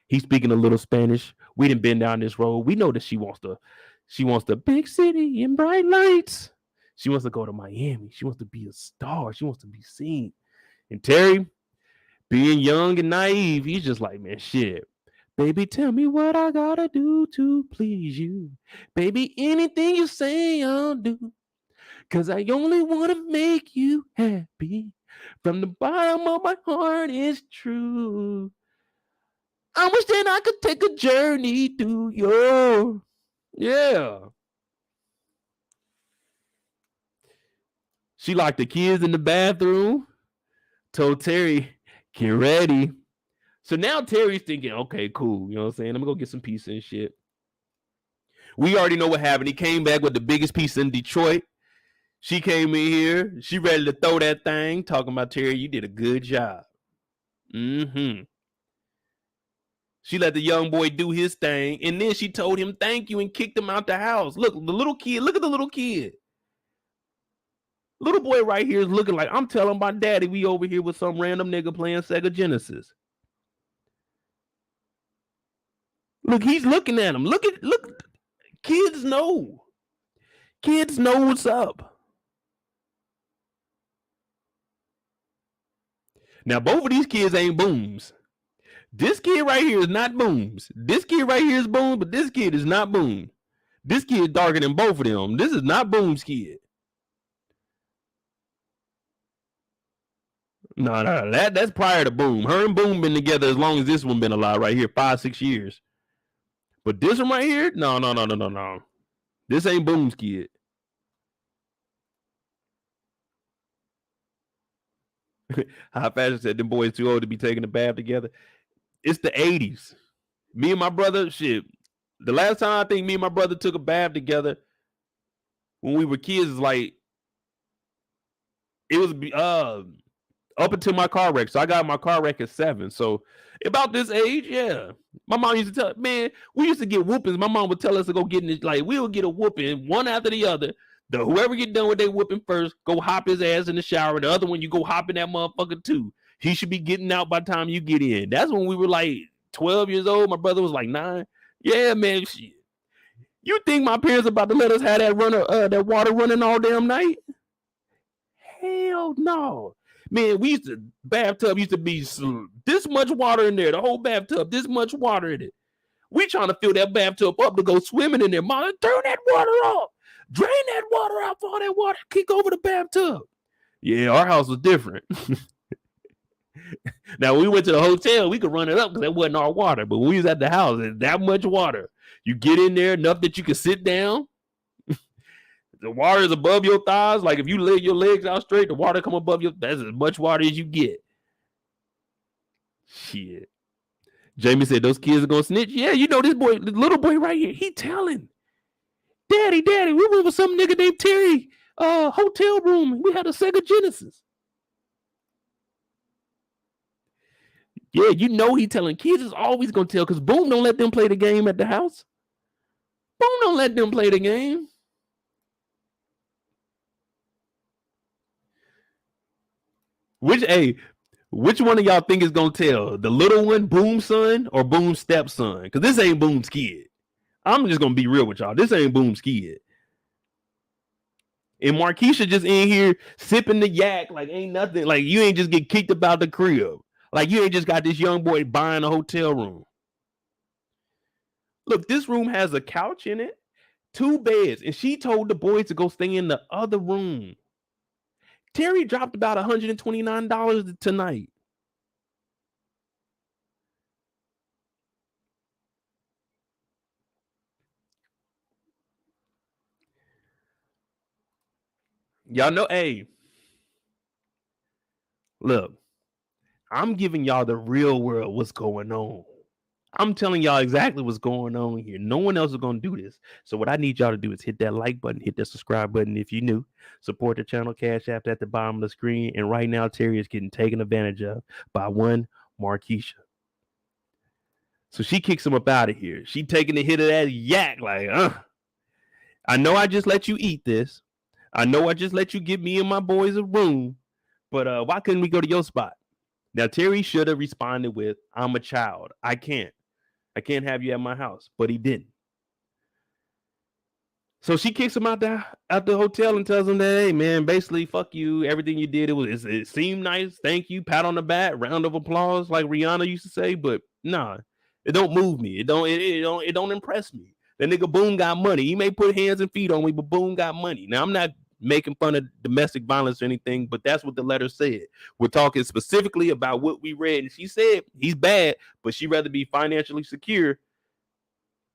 He's speaking a little Spanish. We done been down this road. We know that she wants the big city and bright lights. She wants to go to Miami. She wants to be a star. She wants to be seen. And Terry, being young and naive, he's just like, man, shit. Baby, tell me what I gotta do to please you. Baby, anything you say, I'll do. Cause I only want to make you happy. From the bottom of my heart, it's true. I wish that I could take a journey through your... Yeah. She locked the kids in the bathroom. Told Terry, get ready. So now Terry's thinking, okay, cool. You know what I'm saying? I'm going to go get some pizza and shit. We already know what happened. He came back with the biggest pizza in Detroit. She came in here. She ready to throw that thing. Talking about, Terry, you did a good job. Mm-hmm. She let the young boy do his thing. And then she told him thank you and kicked him out the house. Look, the little kid. Look at the little kid. Little boy right here is looking like I'm telling my daddy we over here with some random nigga playing Sega Genesis. Look, he's looking at him. Look. Kids know. Kids know what's up. Now, both of these kids ain't booms. This kid right here is not booms. This kid right here is boom, but this kid is not boom. This kid is darker than both of them. This is not Boom's kid. No, that's prior to Boom. Her and Boom been together as long as this one been alive right here, 5-6 years. But this one right here, no. This ain't Boom's kid. High Fashion said them boys too old to be taking a bath together. It's the 80s. Me and my brother, shit. The last time I think me and my brother took a bath together when we were kids is like, it was up until my car wreck. So I got my car wreck at 7. So about this age, yeah. My mom used to tell, man, we used to get whoopings. My mom would tell us to go get in it. Like, we would get a whooping one after the other. Whoever get done with their whooping first, go hop his ass in the shower. The other one, you go hop in that motherfucker too. He should be getting out by the time you get in. That's when we were like 12 years old. My brother was like 9. Yeah, man. Shit. You think my parents about to let us have that water running all damn night? Hell no. Man, bathtub used to be this much water in there. The whole bathtub, this much water in it. We trying to fill that bathtub up to go swimming in there. Mom, turn that water off. Drain that water out for all that water. Kick over the bathtub. Yeah, our house was different. Now, when we went to the hotel, we could run it up because that wasn't our water. But when we was at the house, there's that much water. You get in there enough that you can sit down. The water is above your thighs. Like if you lay your legs out straight, the water come above that's as much water as you get. Shit. Jamie said those kids are gonna snitch. Yeah, you know this boy, the little boy right here, he telling. Daddy, we went with some nigga named Terry, hotel room. We had a Sega Genesis. Yeah, you know he telling. Kids is always gonna tell because Boom don't let them play the game at the house. Boom don't let them play the game. Which one of y'all think is gonna tell? The little one, Boom's son, or Boom's stepson? Because this ain't Boom's kid. I'm just gonna be real with y'all. This ain't Boom's kid. And Markeisha just in here sipping the yak like ain't nothing. Like you ain't just get kicked about the crib. Like you ain't just got this young boy buying a hotel room. Look, this room has a couch in it, 2 beds, and she told the boys to go stay in the other room. Terry dropped about $129 tonight. Y'all know, hey, look, I'm giving y'all the real world what's going on. I'm telling y'all exactly what's going on here. No one else is going to do this. So what I need y'all to do is hit that like button, hit that subscribe button if you're new. Support the channel, Cash App at the bottom of the screen. And right now, Terry is getting taken advantage of by one Markeisha. So she kicks him up out of here. She taking the hit of that yak like, I know I just let you eat this. I know I just let you give me and my boys a room. But why couldn't we go to your spot? Now, Terry should have responded with, I'm a child. I can't have you at my house. But he didn't. So she kicks him out the hotel and tells him that, hey, man, basically, fuck you. Everything you did, it seemed nice. Thank you. Pat on the back. Round of applause, like Rihanna used to say. But nah, it don't move me. It don't impress me. That nigga Boom got money. He may put hands and feet on me, but Boom got money. Now, I'm not making fun of domestic violence or anything, but that's what the letter said. We're talking specifically about what we read. And she said he's bad, but she'd rather be financially secure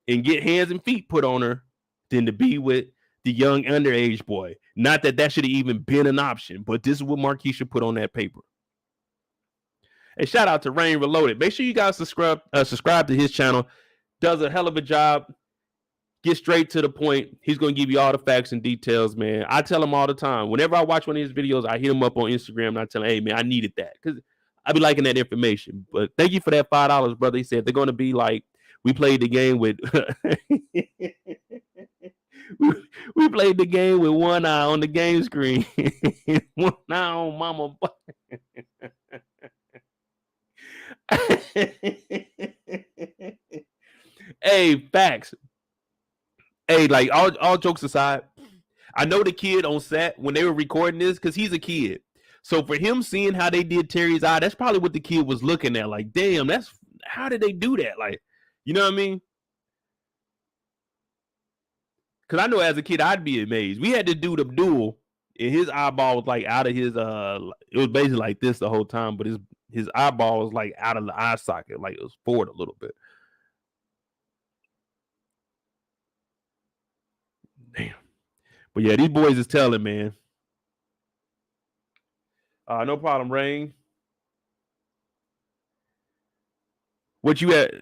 and get hands and feet put on her than to be with the young underage boy. Not that should have even been an option, but this is what Markeisha put on that paper. And shout out to Rain Reloaded. Make sure you guys subscribe to his channel. Does a hell of a job. Get straight to the point. He's going to give you all the facts and details, man. I tell him all the time. Whenever I watch one of his videos, I hit him up on Instagram and I tell him, hey, man, I needed that. Because I be liking that information. But thank you for that $5, brother. He said they're going to be like, we played the game with we played the game with one eye on the game screen, one eye on mama. Hey, facts. Hey, like all jokes aside, I know the kid on set when they were recording this because he's a kid. So for him seeing how they did Terry's eye, that's probably what the kid was looking at. Like, damn, that's how did they do that? Like, you know what I mean? Because I know as a kid, I'd be amazed. We had to do the duel, and his eyeball was like out of his it was basically like this the whole time, but his eyeball was like out of the eye socket, like it was forward a little bit. Damn. But yeah, these boys is telling, man. No problem, Rain. What you at,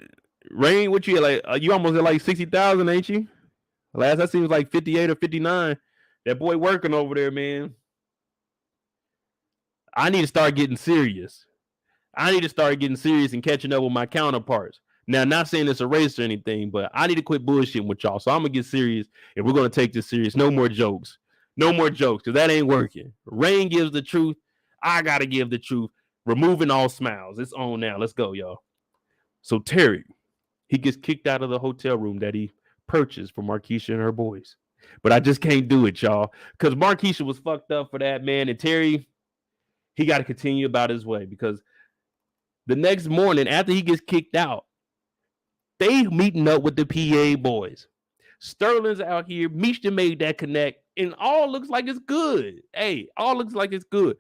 Rain? What you at? Like you almost at like 60,000, ain't you? Last I seen was like 58 or 59. That boy working over there, man. I need to start getting serious. I need to start getting serious and catching up with my counterparts. Now, not saying it's a race or anything, but I need to quit bullshitting with y'all. So I'm gonna get serious, and we're gonna take this serious. No more jokes. No more jokes, because that ain't working. Rain gives the truth. I gotta give the truth. Removing all smiles. It's on now. Let's go, y'all. So Terry, he gets kicked out of the hotel room that he purchased for Markeisha and her boys. But I just can't do it, y'all, because Markeisha was fucked up for that, man. And Terry, he got to continue about his way, because the next morning after he gets kicked out, they meeting up with the PA boys. Sterling's out here. Meech made that connect, and all looks like it's good. Hey, all looks like it's good.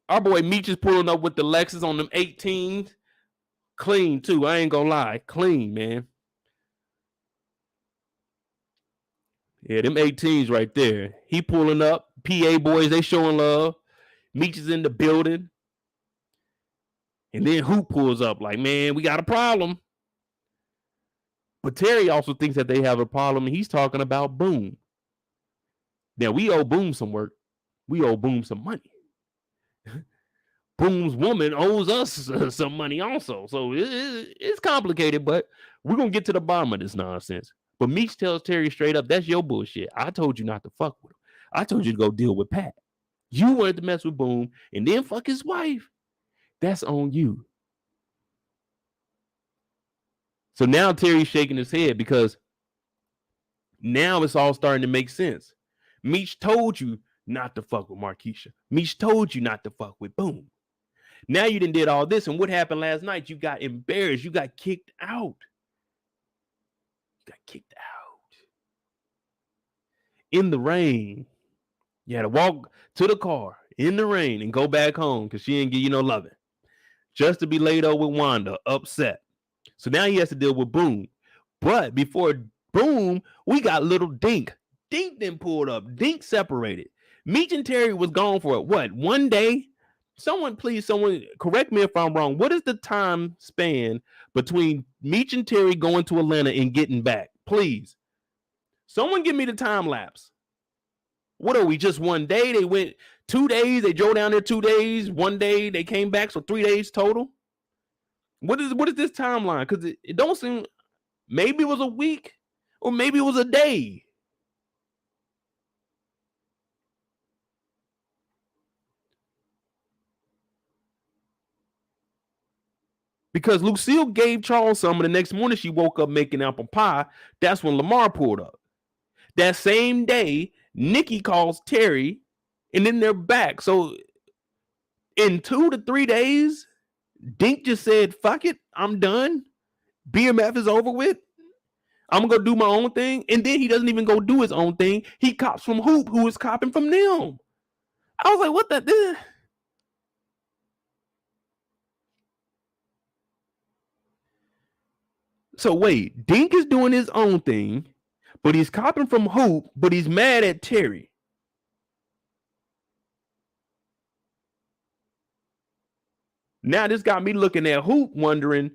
Our boy Meech is pulling up with the Lexus on them 18s. Clean, too. I ain't gonna lie. Clean, man. Yeah, them 18s right there. He pulling up. PA boys, they showing love. Meech is in the building. And then Hoop pulls up like, man, we got a problem. But Terry also thinks that they have a problem, and he's talking about Boom. Now, we owe Boom some work. We owe Boom some money. Boom's woman owes us some money also. So it's complicated, but we're going to get to the bottom of this nonsense. But Meech tells Terry straight up, that's your bullshit. I told you not to fuck with him. I told you to go deal with Pat. You wanted to mess with Boom and then fuck his wife. That's on you. So now Terry's shaking his head, because now it's all starting to make sense. Meech told you not to fuck with Markeisha. Meech told you not to fuck with Boom. Now you done did all this, and what happened last night? You got embarrassed. You got kicked out. You got kicked out. In the rain. You had to walk to the car in the rain and go back home because she didn't give you no loving. Just to be laid up with Wanda, upset. So now he has to deal with Boom. But before Boom, we got little Dink. Dink then pulled up. Dink separated. Meech and Terry was gone for what? One day? Someone correct me if I'm wrong. What is the time span between Meech and Terry going to Atlanta and getting back? Please. Someone give me the time lapse. What are we, just one day? They went 2 days. They drove down there 2 days. 1 day they came back, so 3 days total. What is this timeline? Because it don't seem, maybe it was a week or maybe it was a day. Because Lucille gave Charles some, and the next morning she woke up making apple pie. That's when Lamar pulled up. That same day, Nikki calls Terry, and then they're back. So in 2 to 3 days, Dink just said, fuck it, I'm done. BMF is over with. I'm going to go do my own thing. And then he doesn't even go do his own thing. He cops from Hoop, who is copping from them. I was like, what the... So wait, Dink is doing his own thing, but he's copping from Hoop, but he's mad at Terry. Now this got me looking at Hoop, wondering,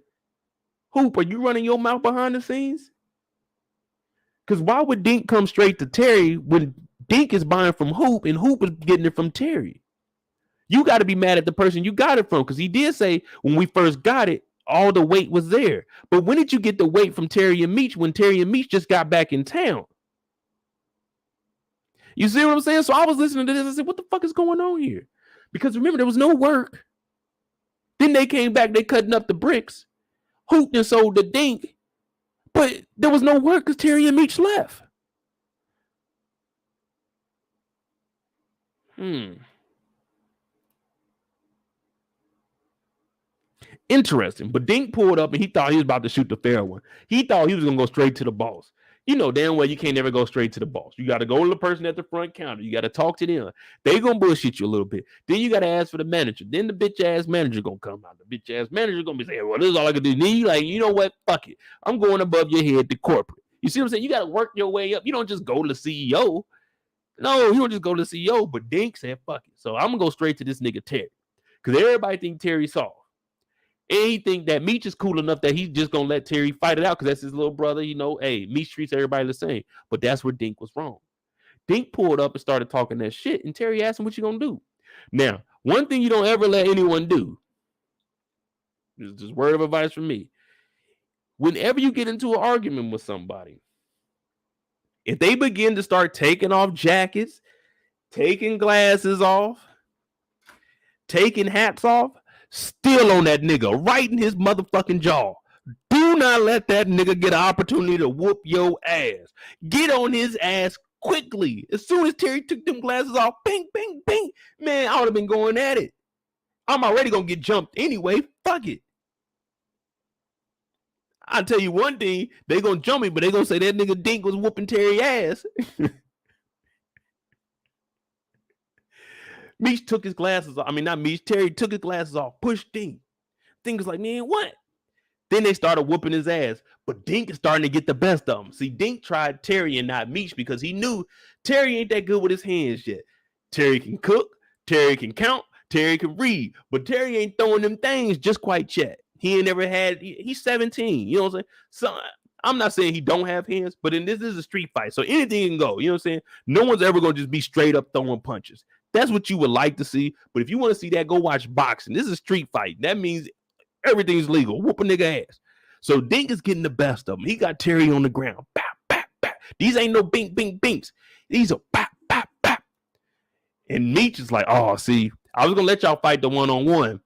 Hoop, are you running your mouth behind the scenes? Because why would Dink come straight to Terry when Dink is buying from Hoop and Hoop is getting it from Terry? You got to be mad at the person you got it from, because he did say when we first got it, All the weight was there. But when did you get the weight from Terry and Meech when Terry and Meech just got back in town? You see what I'm saying? So I was listening to this. I said, what the fuck is going on here? Because remember, there was no work. Then they came back, they cutting up the bricks. Hooped and sold the Dink. But there was no work because Terry and Meech left. Interesting. But Dink pulled up and he thought he was about to shoot the fair one. He thought he was going to go straight to the boss. You know damn well you can't never go straight to the boss. You got to go to the person at the front counter. You got to talk to them. They going to bullshit you a little bit. Then you got to ask for the manager. Then the bitch ass manager going to come out. The bitch ass manager going to be saying, well, this is all I can do. Need like, you know what? Fuck it. I'm going above your head to corporate. You see what I'm saying? You got to work your way up. You don't just go to the CEO. No, you don't just go to the CEO. But Dink said, fuck it. So I'm going to go straight to this nigga Terry. Because everybody think Terry's soft. And he think that Meech is cool enough that he's just gonna let Terry fight it out because that's his little brother. You know, hey, Meech treats everybody the same. But that's where Dink was wrong. Dink pulled up and started talking that shit, and Terry asked him, what you gonna do? Now, one thing you don't ever let anyone do, this is just word of advice from me. Whenever you get into an argument with somebody, if they begin to start taking off jackets, taking glasses off, taking hats off, still on that nigga, right in his motherfucking jaw. Do not let that nigga get an opportunity to whoop your ass. Get on his ass quickly. As soon as Terry took them glasses off, bing, bing, bing. Man, I would have been going at it. I'm already going to get jumped anyway. Fuck it. I'll tell you one thing. They going to jump me, but they going to say that nigga Dink was whooping Terry ass. Meech took his glasses off. I mean, not Meech. Terry took his glasses off, pushed Dink. Dink was like, man, what? Then they started whooping his ass. But Dink is starting to get the best of him. See, Dink tried Terry and not Meech because he knew Terry ain't that good with his hands yet. Terry can cook. Terry can count. Terry can read. But Terry ain't throwing them things just quite yet. He ain't never had, he's 17. You know what I'm saying? So I'm not saying he don't have hands, but this is a street fight. So anything can go. You know what I'm saying? No one's ever going to just be straight up throwing punches. That's what you would like to see. But if you want to see that, go watch boxing. This is a street fight. That means everything's legal. Whoop a nigga ass. So Dink is getting the best of him. He got Terry on the ground. Bap, bap, bap. These ain't no bink, bink, binks. These are bap, bap, bap. And Meech is like, oh, see, I was going to let y'all fight the one-on-one.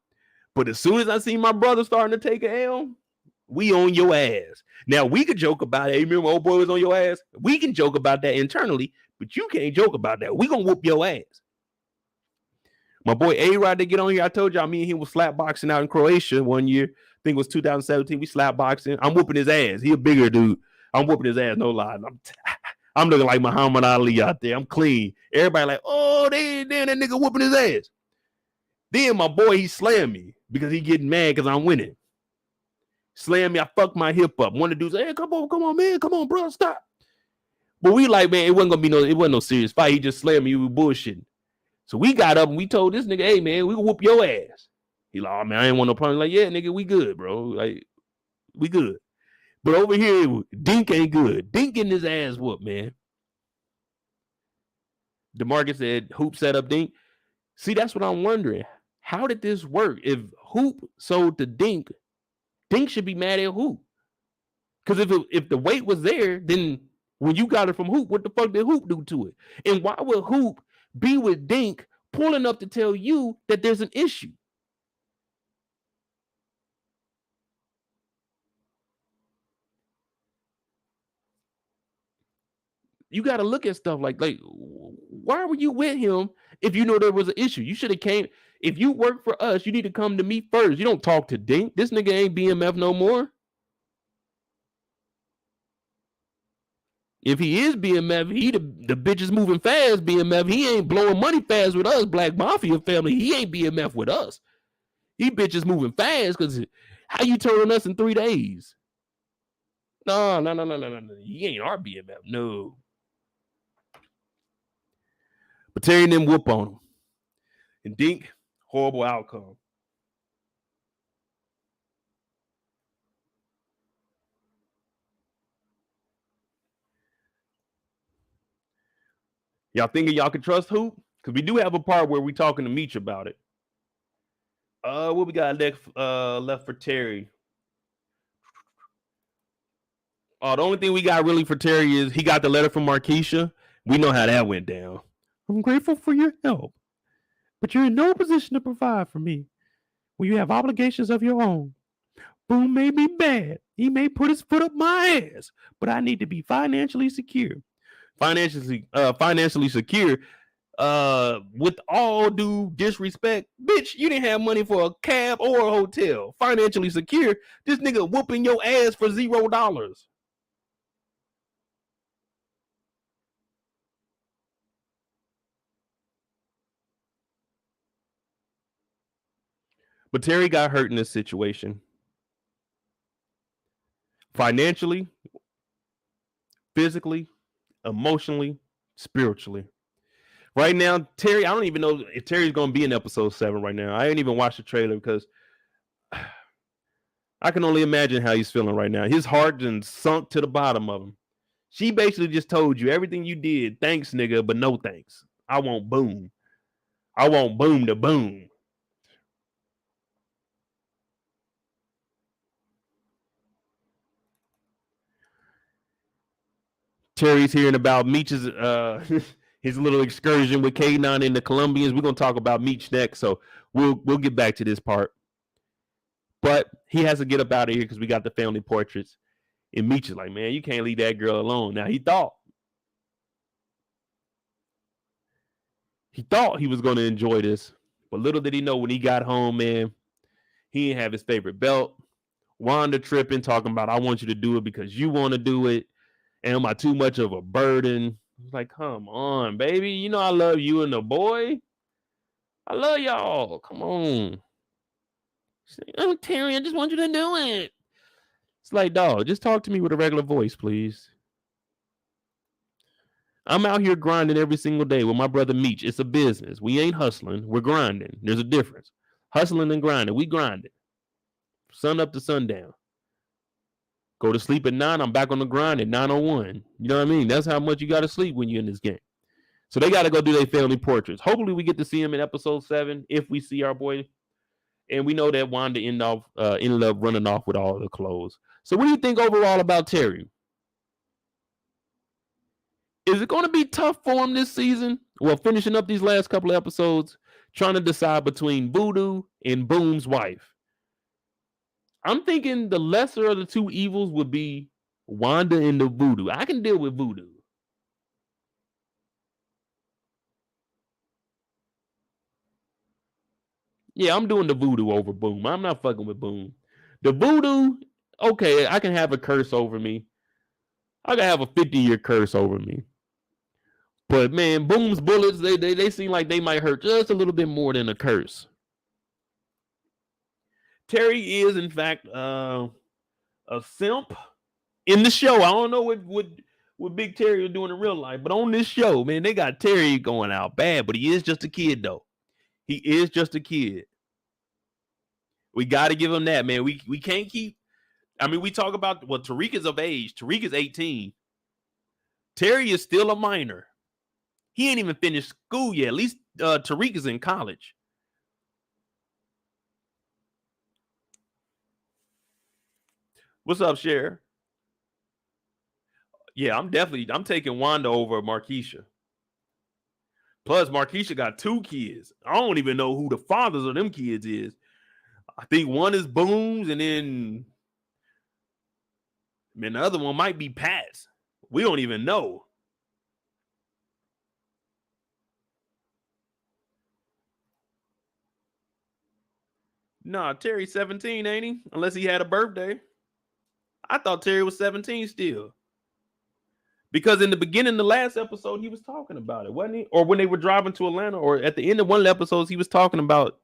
But as soon as I see my brother starting to take an L, we on your ass. Now, we could joke about it. Hey, remember old boy was on your ass? We can joke about that internally, but you can't joke about that. We going to whoop your ass. My boy A-Rod to get on here. I told y'all me and him was slap boxing out in Croatia one year. I think it was 2017. We slap boxing. I'm whooping his ass. He a bigger dude. I'm whooping his ass. No lie. I'm looking like Muhammad Ali out there. I'm clean. Everybody like, oh, damn, that nigga whooping his ass. Then my boy, he slammed me because he getting mad because I'm winning. Slammed me. I fucked my hip up. One of the dudes, hey, come on, man. Come on, bro. Stop. But we like, man, it wasn't no serious fight. He just slammed me. We were bullshitting. So we got up and we told this nigga, hey, man, we can whoop your ass. He like, oh, man, I ain't want no problem. Like, yeah, nigga, we good, bro. Like, we good. But over here, Dink ain't good. Dink getting his ass whooped, man. DeMarcus said, Hoop set up Dink. See, that's what I'm wondering. How did this work? If Hoop sold to Dink, Dink should be mad at Hoop. Because if the weight was there, then when you got it from Hoop, what the fuck did Hoop do to it? And why would Hoop be with Dink pulling up to tell you that there's an issue? You got to look at stuff like why were you with him if you know there was an issue? You should have came. If you work for us, you need to come to me first. You don't talk to Dink. This nigga ain't BMF no more. If he is BMF, he the bitch is moving fast, BMF. He ain't blowing money fast with us, Black Mafia family. He ain't BMF with us. He bitch is moving fast because how you turning us in 3 days? No. He ain't our BMF. No. But Terry and them whoop on him. And Dink, horrible outcome. Y'all thinking y'all can trust Hoop? Because we do have a part where we talking to Meech about it. What we got left for Terry? The only thing we got really for Terry is he got the letter from Markeisha. We know how that went down. I'm grateful for your help, but you're in no position to provide for me when you have obligations of your own. Boom may be bad. He may put his foot up my ass, but I need to be financially secure. Financially secure. With all due disrespect, bitch, you didn't have money for a cab or a hotel. Financially secure. This nigga whooping your ass for $0. But Terry got hurt in this situation. Financially, physically, emotionally, spiritually. Right now, Terry, I don't even know if Terry's going to be in episode 7 right now. I ain't even watched the trailer because I can only imagine how he's feeling right now. His heart just sunk to the bottom of him. She basically just told you everything you did. Thanks, nigga, but no thanks. I want boom. I want boom to boom. Terry's hearing about Meech's his little excursion with K9 and the Colombians. We're gonna talk about Meech next, so we'll get back to this part. But he has to get up out of here because we got the family portraits. And Meech is like, man, you can't leave that girl alone. Now he thought he was gonna enjoy this, but little did he know when he got home, man, he didn't have his favorite belt. Wanda tripping, talking about I want you to do it because you want to do it. Am I too much of a burden? Like, come on, baby. You know I love you and the boy. I love y'all. Come on. Oh, Terry, I just want you to do it. It's like, dog, just talk to me with a regular voice, please. I'm out here grinding every single day with my brother Meech. It's a business. We ain't hustling. We're grinding. There's a difference. Hustling and grinding. We grinding. Sun up to sundown. Go to sleep at 9. I'm back on the grind at 9:01. You know what I mean? That's how much you got to sleep when you're in this game. So they got to go do their family portraits. Hopefully we get to see him in episode 7 if we see our boy. And we know that Wanda ended up running off with all the clothes. So what do you think overall about Terry? Is it going to be tough for him this season? Well, finishing up these last couple of episodes, trying to decide between Voodoo and Boom's wife. I'm thinking the lesser of the two evils would be Wanda and the Voodoo. I can deal with Voodoo. Yeah, I'm doing the Voodoo over Boom. I'm not fucking with Boom. The Voodoo, okay, I can have a curse over me. I can have a 50-year curse over me. But man, Boom's bullets, they seem like they might hurt just a little bit more than a curse. Terry is, in fact, a simp in the show. I don't know what Big Terry is doing in real life, but on this show, man, they got Terry going out bad, but he is just a kid, though. He is just a kid. We got to give him that, man. We can't keep, I mean, we talk about, well, Tariq is of age. Tariq is 18. Terry is still a minor. He ain't even finished school yet. At least Tariq is in college. What's up, Cher? Yeah, I'm taking Wanda over Markeisha. Plus, Markeisha got 2 kids. I don't even know who the fathers of them kids is. I think one is Boom's, and then man, the other one might be Pat's. We don't even know. Nah, Terry's 17, ain't he? Unless he had a birthday. I thought Terry was 17 still. Because in the beginning of the last episode, he was talking about it, wasn't he? Or when they were driving to Atlanta, or at the end of one of the episodes, he was talking about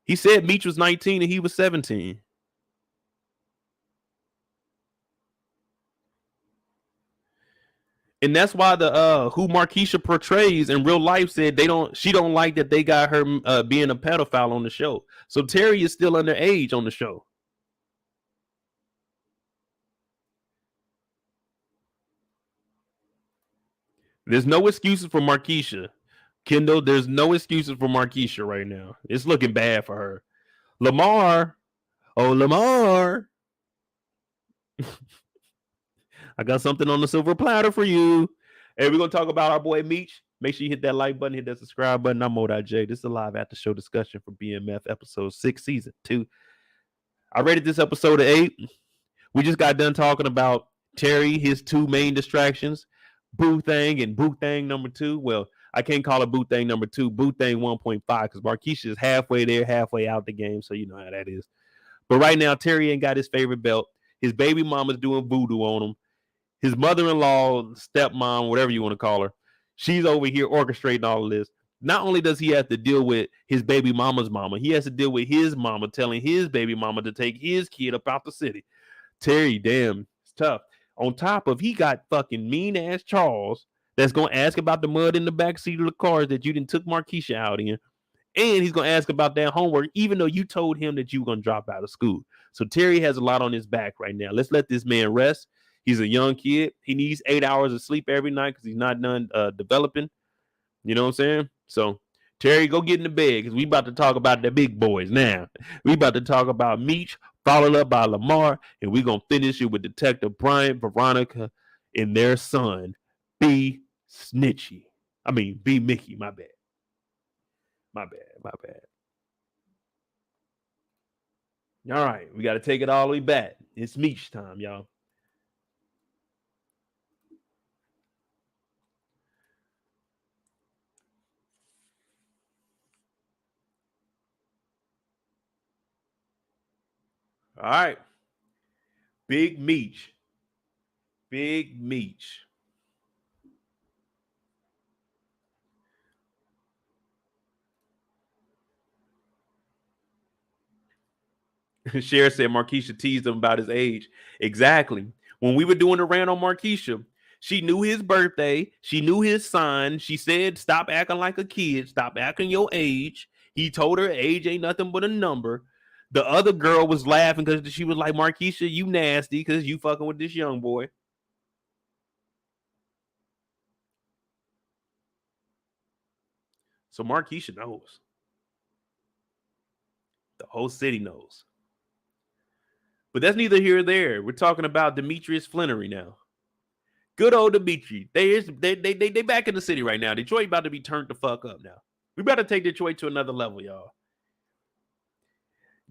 he said Meech was 19 and he was 17. And that's why the who Markeisha portrays in real life said she don't like that they got her being a pedophile on the show. So Terry is still underage on the show. There's no excuses for Markeisha. Kendall, there's no excuses for Markeisha right now. It's looking bad for her. Lamar. Oh, Lamar. I got something on the silver platter for you. Hey, we're gonna talk about our boy Meech. Make sure you hit that like button, hit that subscribe button. I'm Mo.J. This is a live after show discussion for BMF episode 6, season 2. I rated this episode 8. We just got done talking about Terry, his two main distractions, Boo Thang and Boo Thang number 2. Well, I can't call it Boo Thang number 2, Boo Thang 1.5, because Markeisha is halfway there, halfway out the game, so you know how that is. But right now, Terry ain't got his favorite belt. His baby mama's doing voodoo on him. His mother-in-law, stepmom, whatever you want to call her, she's over here orchestrating all of this. Not only does he have to deal with his baby mama's mama, he has to deal with his mama telling his baby mama to take his kid up out the city. Terry, damn, it's tough. On top of, he got fucking mean-ass Charles that's going to ask about the mud in the back seat of the cars that you didn't took Markeisha out in. And he's going to ask about that homework, even though you told him that you were going to drop out of school. So Terry has a lot on his back right now. Let's let this man rest. He's a young kid. He needs 8 hours of sleep every night because he's not done developing. You know what I'm saying? So, Terry, go get in the bed because we about to talk about the big boys now. We about to talk about Meech, followed up by Lamar, and we're going to finish it with Detective Brian, Veronica, and their son, B-Mickie. My bad. My bad. All right, we got to take it all the way back. It's Meech time, y'all. All right. Big Meech. Cher said Markeisha teased him about his age. Exactly. When we were doing the rant on Markeisha, she knew his birthday. She knew his sign. She said, stop acting like a kid. Stop acting your age. He told her age ain't nothing but a number. The other girl was laughing because she was like, Markeisha, you nasty because you fucking with this young boy. So Markeisha knows. The whole city knows. But that's neither here or there. We're talking about Demetrius Flennory now. Good old Dimitri. They back in the city right now. Detroit about to be turned the fuck up now. We better take Detroit to another level, y'all.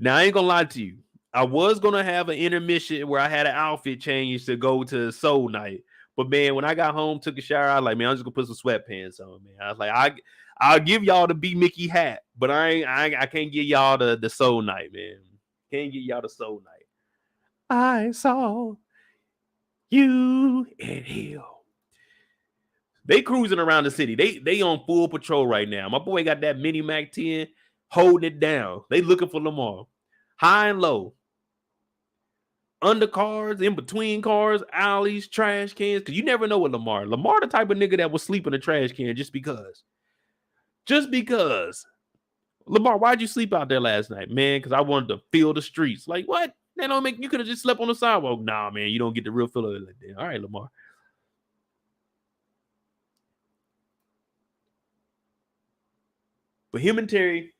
Now, I ain't gonna lie to you. I was gonna have an intermission where I had an outfit change to go to Soul Night. But man, when I got home, took a shower, I was like, man, I'm just gonna put some sweatpants on, man. I was like, I'll give y'all the B-Mickie hat, but I can't give y'all the Soul Night, man. Can't give y'all the Soul Night. I saw you and him. They cruising around the city. They on full patrol right now. My boy got that mini Mac 10 holding it down. They looking for Lamar. High and low. Under cars, in between cars, alleys, trash cans. Because you never know what Lamar. Lamar the type of nigga that will sleep in a trash can just because. Just because. Lamar, why'd you sleep out there last night? Man, because I wanted to feel the streets. Like, what? That don't make, you could have just slept on the sidewalk. Nah, man, you don't get the real feel of it like that. All right, Lamar. But him and Terry,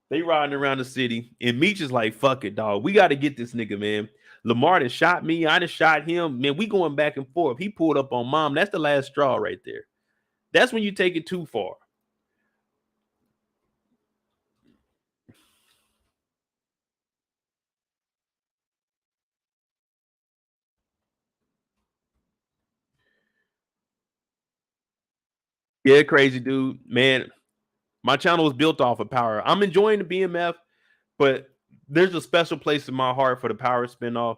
they riding around the city, and Meech is like, fuck it, dog. We got to get this nigga, man. Lamar done shot me. I done shot him. Man, we going back and forth. He pulled up on mom. That's the last straw right there. That's when you take it too far. Yeah, crazy dude. Man, my channel was built off of Power. I'm enjoying the BMF, but there's a special place in my heart for the Power spinoff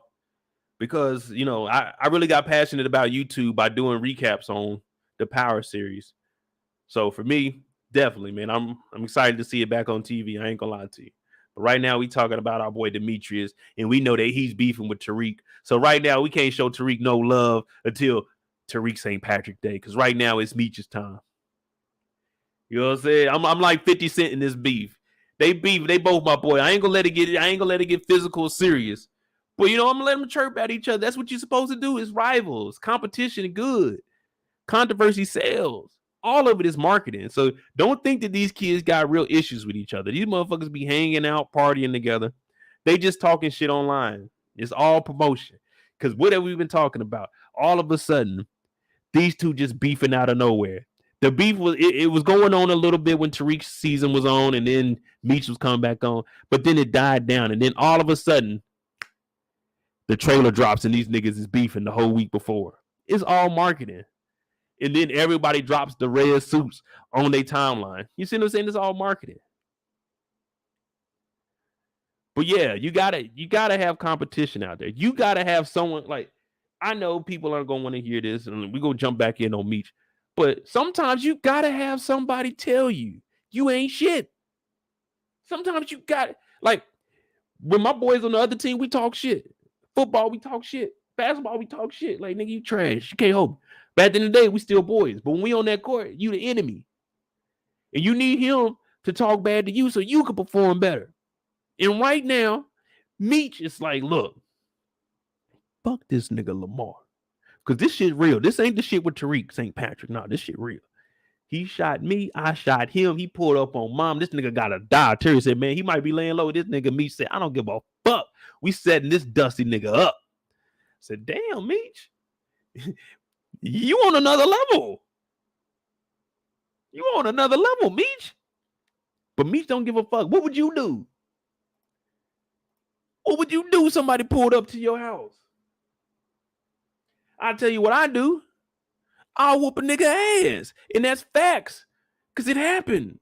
because, you know, I really got passionate about YouTube by doing recaps on the Power series. So for me, definitely, man, I'm excited to see it back on TV. I ain't gonna lie to you. But right now, we talking about our boy Demetrius, and we know that he's beefing with Tariq. So right now, we can't show Tariq no love until Tariq St. Patrick Day, because right now it's Meech's time. You know what I'm saying? I'm like 50 Cent in this beef. They beef. They both my boy. I ain't gonna let it get physical or serious. But you know, I'm gonna let them chirp at each other. That's what you're supposed to do. It's rivals. Competition good. Controversy sells. All of it is marketing. So don't think that these kids got real issues with each other. These motherfuckers be hanging out, partying together. They just talking shit online. It's all promotion. Because what have we been talking about? All of a sudden, these two just beefing out of nowhere. The beef was it was going on a little bit when Tariq's season was on, and then Meech was coming back on, but then it died down, and then all of a sudden, the trailer drops, and these niggas is beefing the whole week before. It's all marketing, and then everybody drops the red suits on their timeline. You see what I'm saying? It's all marketing. But yeah, you gotta have competition out there. You gotta have someone like. I know people aren't gonna want to hear this, and we're gonna jump back in on Meech. But sometimes you gotta have somebody tell you ain't shit. Sometimes you got like when my boys on the other team, we talk shit. Football, we talk shit. Basketball, we talk shit. Like nigga, you trash. You can't hold me. But at the end of the day, we still boys. But when we on that court, you the enemy. And you need him to talk bad to you so you can perform better. And right now, Meech is like, look. Fuck this nigga Lamar. Because this shit real. This ain't the shit with Tariq St. Patrick. No, this shit real. He shot me. I shot him. He pulled up on mom. This nigga gotta die. Terry said, man, he might be laying low. This nigga Meech said, I don't give a fuck. We setting this dusty nigga up. I said, damn, Meech. You on another level. You on another level, Meech. But Meech don't give a fuck. What would you do? What would you do if somebody pulled up to your house? I'll tell you what I do. I'll whoop a nigga ass. And that's facts. Because it happened.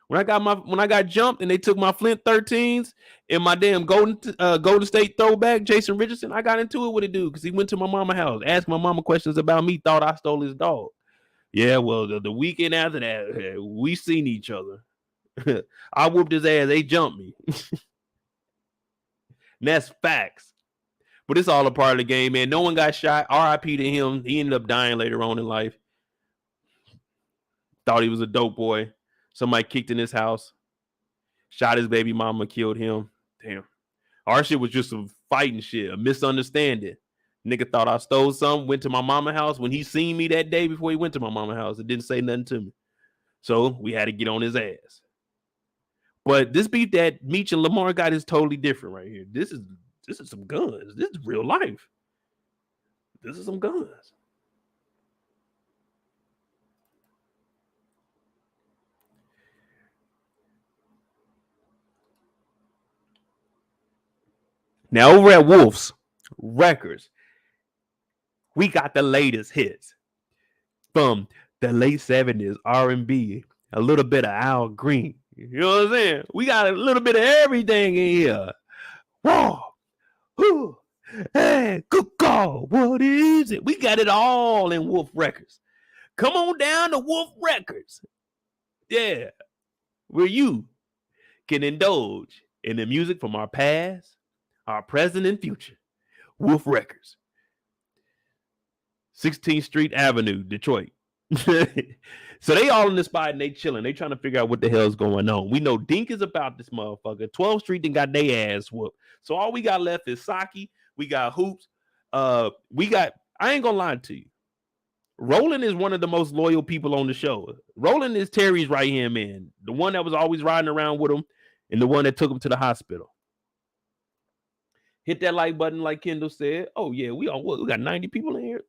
When I got jumped and they took my Flint 13s and my damn Golden State throwback, Jason Richardson, I got into it with a dude because he went to my mama house, asked my mama questions about me, thought I stole his dog. Yeah, well, the weekend after that, we seen each other. I whooped his ass. They jumped me. And that's facts. But it's all a part of the game, man. No one got shot. R.I.P. to him. He ended up dying later on in life. Thought he was a dope boy. Somebody kicked in his house. Shot his baby mama, killed him. Damn. Our shit was just some fighting shit, a misunderstanding. Nigga thought I stole something, went to my mama house. When he seen me that day before he went to my mama house, it didn't say nothing to me. So we had to get on his ass. But this beef that Meech and Lamar got is totally different right here. This is some guns. This is real life. This is some guns. Now over at Wolf's Records, we got the latest hits from the late 70s R&B, a little bit of Al Green. You know what I'm saying? We got a little bit of everything in here. Whoa. Ooh. Hey, good call. What is it? We got it all in Wolf Records. Come on down to Wolf Records. Yeah. Where you can indulge in the music from our past, our present, and future. Wolf Records. 16th Street Avenue, Detroit. So they all in the spot and they chilling. They trying to figure out what the hell's going on. We know Dink is about this motherfucker. 12th Street then got their ass whooped. So all we got left is Saki. We got Hoops. I ain't gonna lie to you. Roland is one of the most loyal people on the show. Roland is Terry's right-hand man. The one that was always riding around with him and the one that took him to the hospital. Hit that like button like Kendall said. Oh, yeah, we got 90 people in here.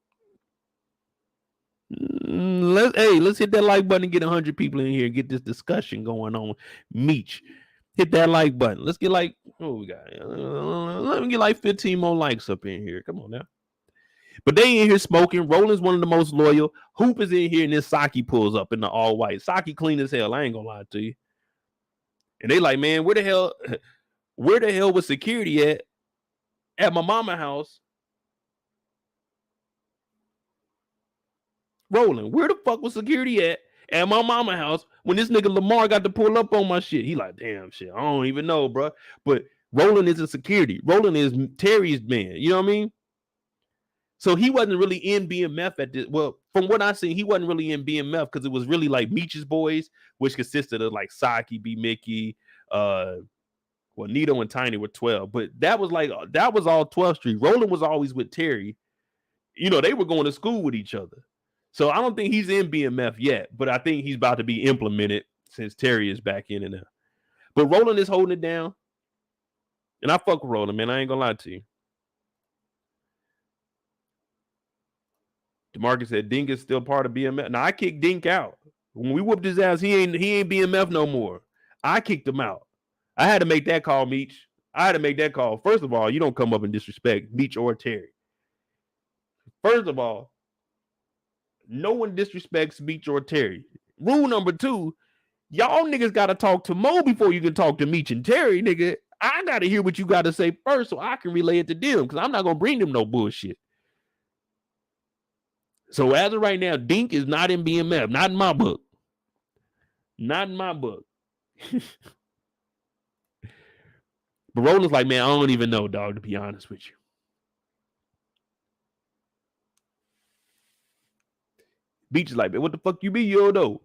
Let's hit that like button and get 100 people in here and get this discussion going on. Meech, hit that like button. Let's get like, we got? Let me get like 15 more likes up in here. Come on now. But they in here smoking. Roland's one of the most loyal. Hoop is in here and this Saki pulls up in the all white. Saki clean as hell. I ain't gonna lie to you. And they like, man, where the hell was security at my mama house? Roland, where the fuck was security at my mama house when this nigga Lamar got to pull up on my shit? He like, damn shit, I don't even know, bro. But Roland isn't security. Roland is Terry's man. You know what I mean? So he wasn't really in BMF at this. Well, from what I seen, he wasn't really in BMF because it was really like Meech's boys, which consisted of like Saki, B-Mickie, Nito and Tiny were 12. But that was all 12th Street. Roland was always with Terry. You know, they were going to school with each other. So I don't think he's in BMF yet, but I think he's about to be implemented since Terry is back in and out. But Roland is holding it down. And I fuck with Roland, man. I ain't gonna lie to you. DeMarcus said Dink is still part of BMF. Now I kicked Dink out. When we whooped his ass, he ain't BMF no more. I kicked him out. I had to make that call, Meech. I had to make that call. First of all, you don't come up and disrespect Meech or Terry. First of all, no one disrespects Meech or Terry. Rule number 2, y'all niggas got to talk to Mo before you can talk to Meech and Terry, nigga. I got to hear what you got to say first so I can relay it to them because I'm not going to bring them no bullshit. So as of right now, Dink is not in BMF. Not in my book. Not in my book. But Roland's like, man, I don't even know, dog, to be honest with you. Beach is like, man, what the fuck you mean you don't know?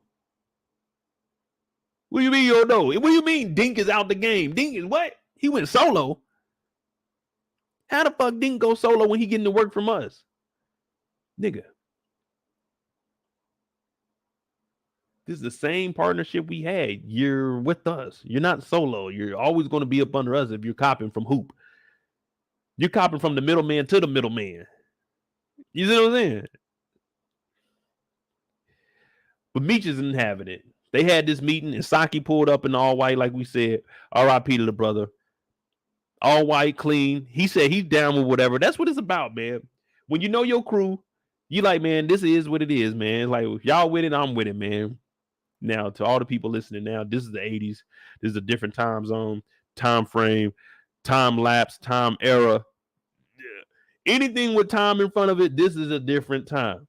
What do you mean you don't know? What do you mean Dink is out the game? Dink is what? He went solo. How the fuck Dink go solo when he getting to work from us? Nigga. This is the same partnership we had. You're with us. You're not solo. You're always going to be up under us if you're copping from Hoop. You're copping from the middleman to the middleman. You see what I'm saying? But Meech isn't having it. They had this meeting and Saki pulled up in all white, like we said. R.I.P. to the brother. All white, clean. He said he's down with whatever. That's what it's about, man. When you know your crew, you like, man, this is what it is, man. It's like, if y'all with it, I'm with it, man. Now, to all the people listening now, this is the 80s. This is a different time zone, time frame, time lapse, time era. Yeah. Anything with time in front of it, this is a different time.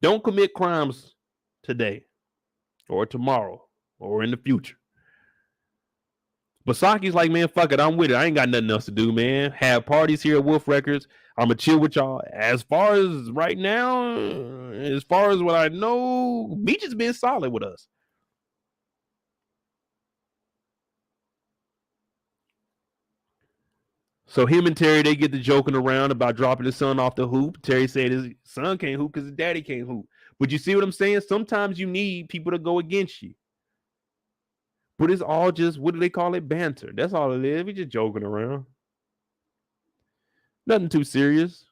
Don't commit crimes today or tomorrow or in the future. But Saki's like, man, fuck it. I'm with it. I ain't got nothing else to do, man. Have parties here at Wolf Records. I'm going to chill with y'all. As far as right now, as far as what I know, Meech has been solid with us. So him and Terry, they get to joking around about dropping his son off the hoop. Terry said his son can't hoop because his daddy can't hoop. But you see what I'm saying? Sometimes you need people to go against you. But it's all just, what do they call it? Banter. That's all it is. We just joking around. Nothing too serious.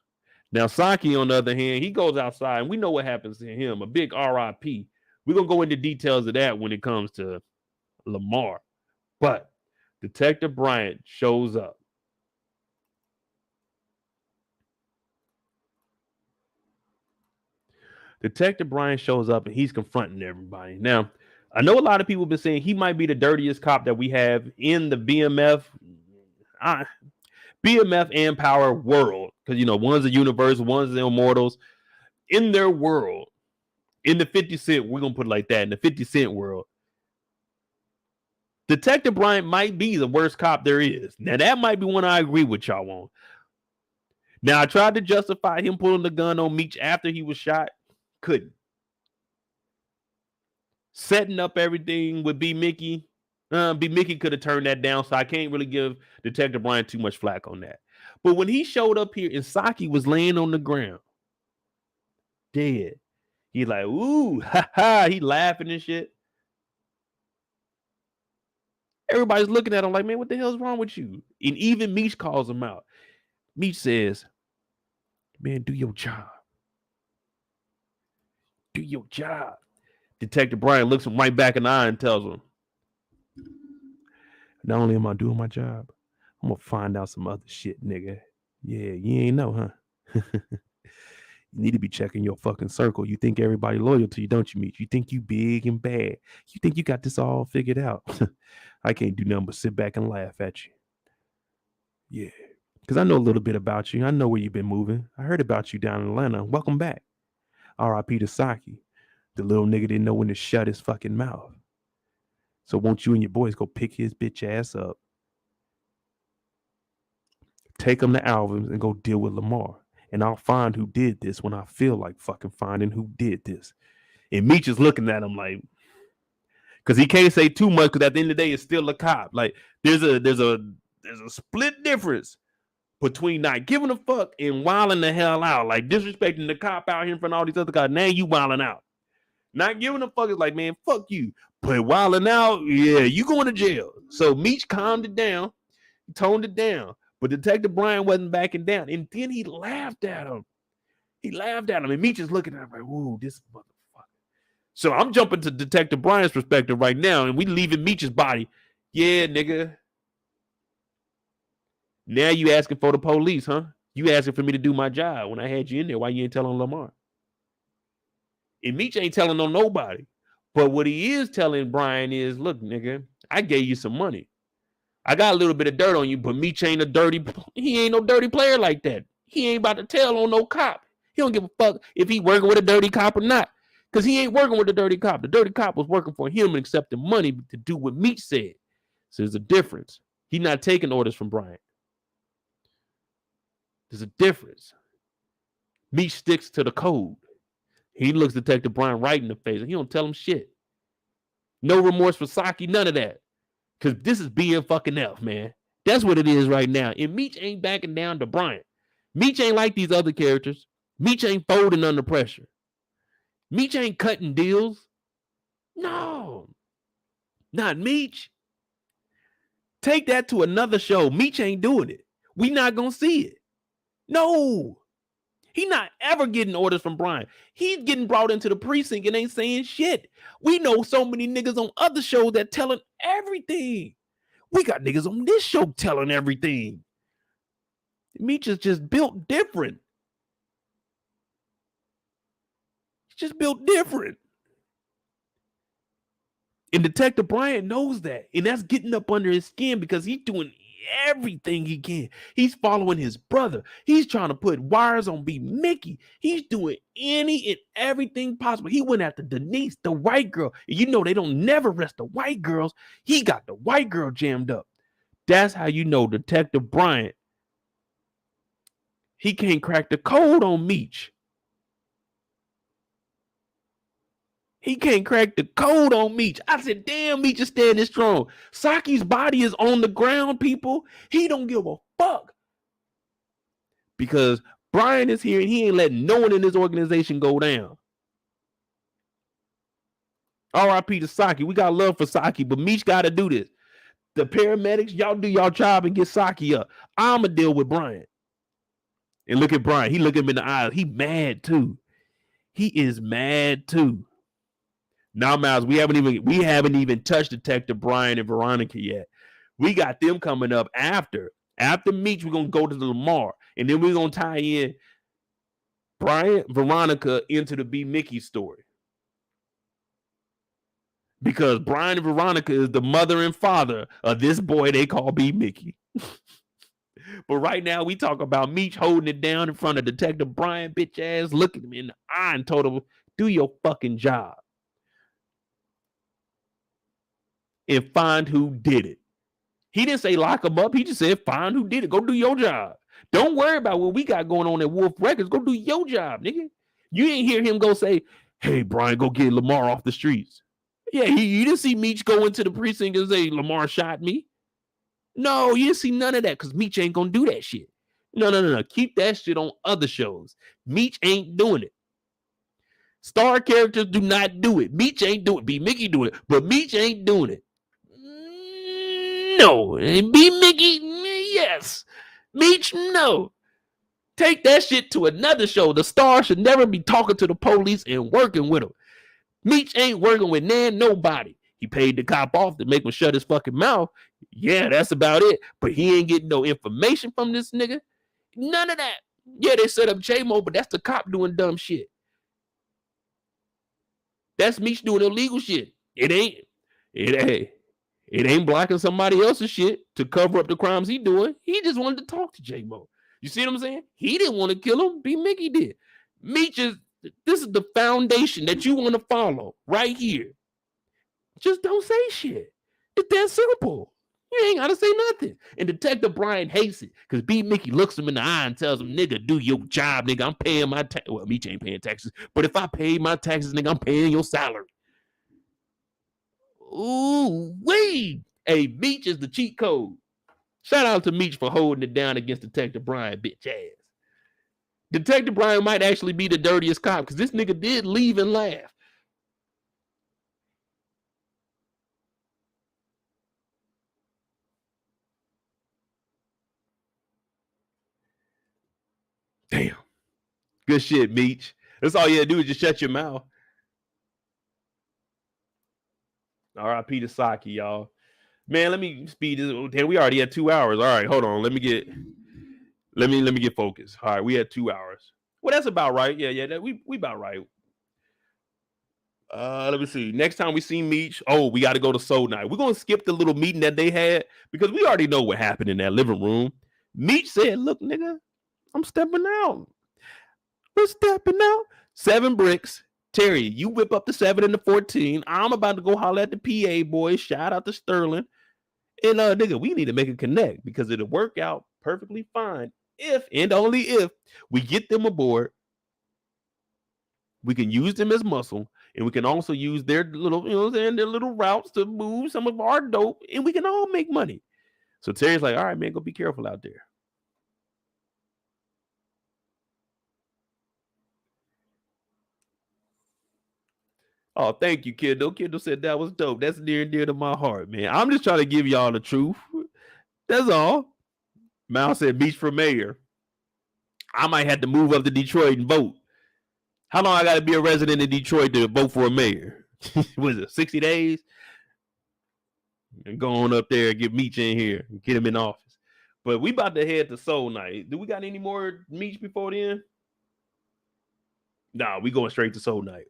Now, Saki, on the other hand, he goes outside, and we know what happens to him. A big RIP. We're going to go into details of that when it comes to Lamar. But Detective Bryant shows up. Detective Bryant shows up, and he's confronting everybody. Now, I know a lot of people have been saying he might be the dirtiest cop that we have in the BMF. BMF and Power world, because you know one's a universe, one's the Immortals. In their world, in the 50 Cent, we're gonna put it like that. In the 50 Cent world, Detective Bryant might be the worst cop there is. Now that might be one I agree with y'all on. Now I tried to justify him pulling the gun on Meech after he was shot, couldn't. Setting up everything with B-Mickie. B-Mickie could have turned that down, so I can't really give Detective Bryant too much flack on that. But when he showed up here and Saki was laying on the ground, dead, he's like, ooh, ha ha, he laughing and shit. Everybody's looking at him like, man, what the hell's wrong with you? And even Meech calls him out. Meech says, man, do your job. Do your job. Detective Bryant looks him right back in the eye and tells him, not only am I doing my job, I'm going to find out some other shit, nigga. Yeah, you ain't know, huh? You need to be checking your fucking circle. You think everybody loyal to you, don't you, Meech? You think you big and bad. You think you got this all figured out. I can't do nothing but sit back and laugh at you. Yeah, because I know a little bit about you. I know where you've been moving. I heard about you down in Atlanta. Welcome back. R.I.P. to Saki. The little nigga didn't know when to shut his fucking mouth. So won't you and your boys go pick his bitch ass up, take him to albums, and go deal with Lamar. And I'll find who did this when I feel like fucking finding who did this. And Meech is looking at him like, because he can't say too much, because at the end of the day, it's still a cop. Like there's a split difference between not giving a fuck and wilding the hell out, like disrespecting the cop out here in front of all these other guys. Now you wilding out. Not giving a fuck is like, man, fuck you. But wilding out, yeah, you going to jail. So Meech calmed it down, toned it down. But Detective Bryant wasn't backing down. And then he laughed at him. He laughed at him, and Meech is looking at him like, "Whoa, this motherfucker." So I'm jumping to Detective Brian's perspective right now, and we leaving Meech's body. Yeah, nigga. Now you asking for the police, huh? You asking for me to do my job when I had you in there. Why you ain't telling Lamar? And Meech ain't telling on nobody. But what he is telling Brian is, look, nigga, I gave you some money. I got a little bit of dirt on you, but Meech ain't he ain't no dirty player like that. He ain't about to tell on no cop. He don't give a fuck if he working with a dirty cop or not. Because he ain't working with the dirty cop. The dirty cop was working for him and accepting money to do what Meech said. So there's a difference. He's not taking orders from Brian. There's a difference. Meech sticks to the code. He looks Detective Brian right in the face, and he don't tell him shit. No remorse for Saki, none of that. Because this is BMF, man. That's what it is right now. And Meech ain't backing down to Brian. Meech ain't like these other characters. Meech ain't folding under pressure. Meech ain't cutting deals. No. Not Meech. Take that to another show. Meech ain't doing it. We not going to see it. No. He not ever getting orders from Brian. He's getting brought into the precinct and ain't saying shit. We know so many niggas on other shows that telling everything. We got niggas on this show telling everything. Meech is just built different. He's just built different. And Detective Brian knows that. And that's getting up under his skin because he's doing everything he can. He's following his brother. He's trying to put wires on B-Mickie. He's doing any and everything possible. He went after Denise, the white girl. And you know they don't never rest the white girls. He got the white girl jammed up. That's how you know Detective Brian, he can't crack the code on Meech. He can't crack the code on Meech. I said, damn, Meech is standing strong. Saki's body is on the ground, people. He don't give a fuck. Because Brian is here and he ain't letting no one in this organization go down. R.I.P. to Saki. We got love for Saki, but Meech got to do this. The paramedics, y'all do y'all job and get Saki up. I'ma deal with Brian. And look at Brian. He look him in the eyes. He mad too. He is mad too. Now, Miles, we haven't even touched Detective Brian and Veronica yet. We got them coming up after. After Meech, we're gonna go to the Lamar, and then we're gonna tie in Brian, Veronica into the B-Mickie story. Because Brian and Veronica is the mother and father of this boy they call B-Mickie. But right now, we talk about Meech holding it down in front of Detective Brian, bitch ass, looking him in the eye and told him, do your fucking job. And find who did it. He didn't say lock him up. He just said find who did it. Go do your job. Don't worry about what we got going on at Wolf Records. Go do your job, nigga. You ain't hear him go say, hey, Brian, go get Lamar off the streets. Yeah, you didn't see Meech go into the precinct and say Lamar shot me. No, you didn't see none of that because Meech ain't gonna do that shit. No. Keep that shit on other shows. Meech ain't doing it. Star characters do not do it. Meech ain't doing it. B-Mickie do it, but Meech ain't doing it. No. B-Mickie, yes. Meech, no. Take that shit to another show. The Star should never be talking to the police and working with them. Meech ain't working with nobody. He paid the cop off to make him shut his fucking mouth. Yeah, that's about it. But he ain't getting no information from this nigga. None of that. Yeah, they set up J-Mo, but that's the cop doing dumb shit. That's Meech doing illegal shit. It ain't blocking somebody else's shit to cover up the crimes he doing. He just wanted to talk to J-Mo. You see what I'm saying? He didn't want to kill him. B-Mickie did. Meech this is the foundation that you want to follow right here. Just don't say shit. It's that simple. You ain't got to say nothing. And Detective Brian hates it because B-Mickie looks him in the eye and tells him, nigga, do your job, nigga. I'm paying my taxes. Well, Meech ain't paying taxes. But if I pay my taxes, nigga, I'm paying your salary. Ooh, wait. Hey, Meech is the cheat code. Shout out to Meech for holding it down against Detective Brian, bitch ass. Detective Brian might actually be the dirtiest cop because this nigga did leave and laugh. Damn. Good shit, Meech. That's all you had to do is just shut your mouth. R.I.P. to Saki, y'all. Man, let me speed this. Damn, we already had 2 hours. All right, hold on. Let me get focused. All right, we had 2 hours. Well, that's about right. Yeah, we about right. Let me see. Next time we see Meech, we got to go to Soul Night. We're gonna skip the little meeting that they had because we already know what happened in that living room. Meech said, "Look, nigga, I'm stepping out. We're stepping out. 7 bricks. Terry, you whip up the 7 and the 14. I'm about to go holler at the PA boys. Shout out to Sterling. And nigga, we need to make a connect because it'll work out perfectly fine if and only if we get them aboard. We can use them as muscle, and we can also use their little, their little routes to move some of our dope, and we can all make money." So Terry's like, "All right, man, go be careful out there." Oh, thank you, Kiddo. Kiddo said that was dope. That's near and dear to my heart, man. I'm just trying to give y'all the truth. That's all. Mal said, "Meech for mayor. I might have to move up to Detroit and vote. How long I got to be a resident in Detroit to vote for a mayor? Was it 60 days? And go on up there and get Meech in here and get him in office." But we about to head to Soul Night. Do we got any more Meech before then? Nah, we going straight to Soul Night.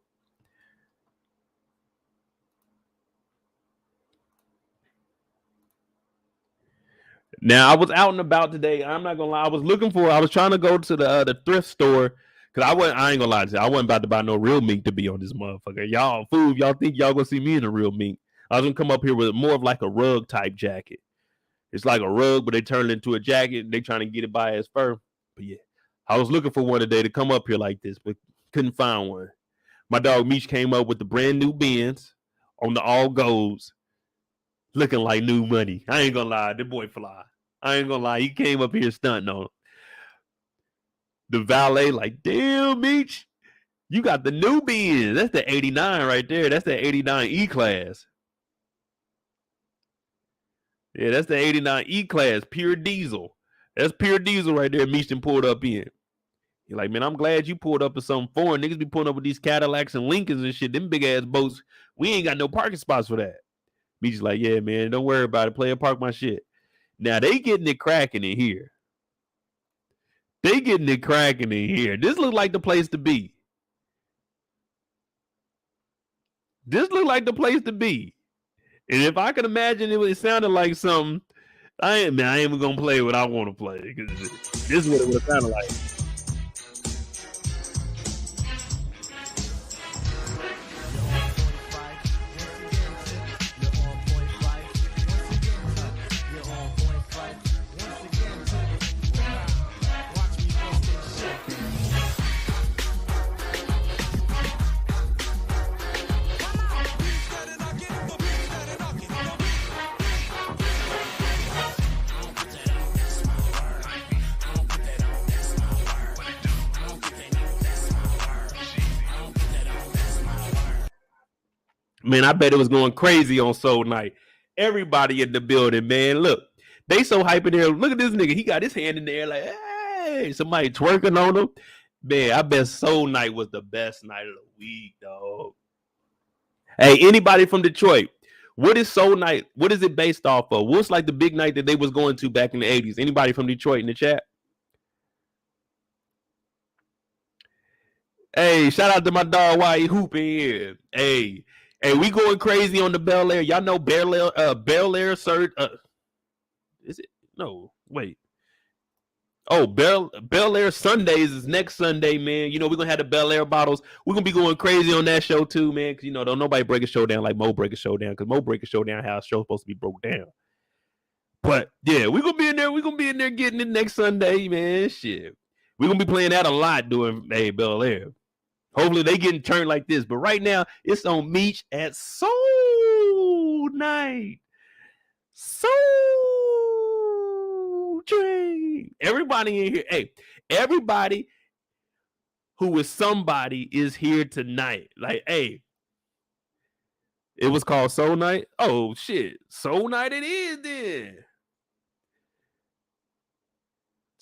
Now, I was out and about today. I'm not gonna lie. I was trying to go to the thrift store because I ain't gonna lie to you. I wasn't about to buy no real mink to be on this motherfucker. Y'all fool. Y'all think y'all gonna see me in a real mink? I was gonna come up here with more of like a rug type jacket. It's like a rug, but they turn it into a jacket. They trying to get it by its fur. But yeah, I was looking for one today to come up here like this, but couldn't find one. My dog Meech came up with the brand new Benz on the all golds, looking like new money. I ain't gonna lie, the boy fly. I ain't gonna lie, he came up here stunting on him. The valet, like, "Damn, Meech, you got the new Benz. That's the 89 right there. That's the 89 E-Class. Yeah, that's the 89 E-Class, pure diesel. That's pure diesel right there. Meech pulled up in. You're like, "Man, I'm glad you pulled up in something foreign. Niggas be pulling up with these Cadillacs and Lincolns and shit. Them big ass boats. We ain't got no parking spots for that." Meech's like, "Yeah, man, don't worry about it. Player, park my shit." Now they getting it cracking in here. They getting it cracking in here. This look like the place to be. This look like the place to be. And if I could imagine it sounded like something, I ain't even gonna play what I want to play because this is what it would have sounded like. Man, I bet it was going crazy on Soul Night. Everybody in the building, man. Look, they so hype in there. Look at this nigga. He got his hand in there like, hey, somebody twerking on him. Man, I bet Soul Night was the best night of the week, dog. Hey, anybody from Detroit, what is Soul Night? What is it based off of? What's like the big night that they was going to back in the 80s? Anybody from Detroit in the chat? Hey, shout out to my dog White Hoop in here. Hey, we going crazy on the Bel Air. Y'all know Bel Air cert. Is it? No, wait. Oh, Bel Air Sundays is next Sunday, man. You know, we're going to have the Bel Air bottles. We're going to be going crazy on that show too, man. Because, don't nobody break a show down like Mo break a show down. Because Mo break a show down how a show's supposed to be broke down. But, yeah, we're going to be in there. We're going to be in there getting it next Sunday, man. Shit. We're going to be playing that a lot during Bel Air. Hopefully they getting turned like this. But right now, it's on Meech at Soul Night. Soul Train. Everybody in here. Hey, everybody who is somebody is here tonight. Like, hey, it was called Soul Night. Oh, shit. Soul Night it is then.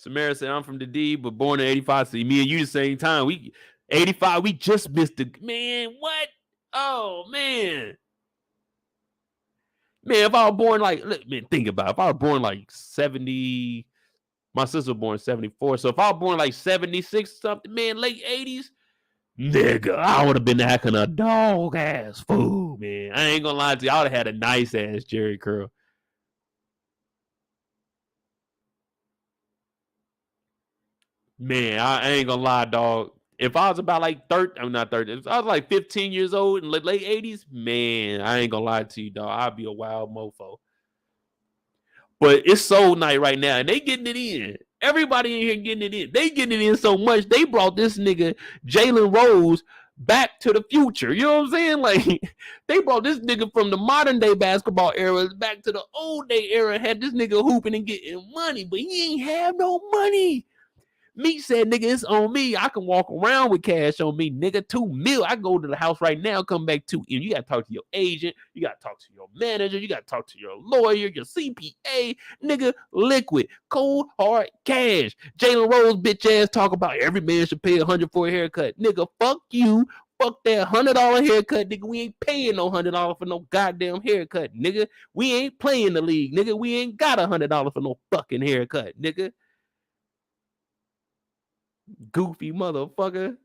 Samara said, I'm from the D, but born in 85. See, me and you the same time. 85, we just missed the man. What? Oh, man. Man, if I was born like, man, think about it. If I was born like 70, my sister was born 74. So if I was born like 76 something, man, late 80s, nigga, I would have been acting a dog ass fool, man. I ain't gonna lie to you. I would have had a nice ass Jerry curl. Man, I ain't gonna lie, dog. If I was about like 30, I'm not 30. If I was like 15 years old in the late 80s, man, I ain't gonna lie to you, dog. I'd be a wild mofo. But it's soul night right now, and they getting it in. Everybody in here getting it in. They getting it in so much, they brought this nigga Jalen Rose back to the future. You know what I'm saying? Like, they brought this nigga from the modern day basketball era back to the old day era, had this nigga hooping and getting money, but he ain't have no money. Meech said, nigga, it's on me. I can walk around with cash on me, nigga. $2 million. I go to the house right now, come back to you. You got to talk to your agent. You got to talk to your manager. You got to talk to your lawyer, your CPA. Nigga, liquid, cold, hard cash. Jalen Rose, bitch ass, talk about every man should pay $100 for a haircut. Nigga, fuck you. Fuck that $100 haircut, nigga. We ain't paying no $100 for no goddamn haircut, nigga. We ain't playing the league, nigga. We ain't got $100 for no fucking haircut, nigga. Goofy motherfucker.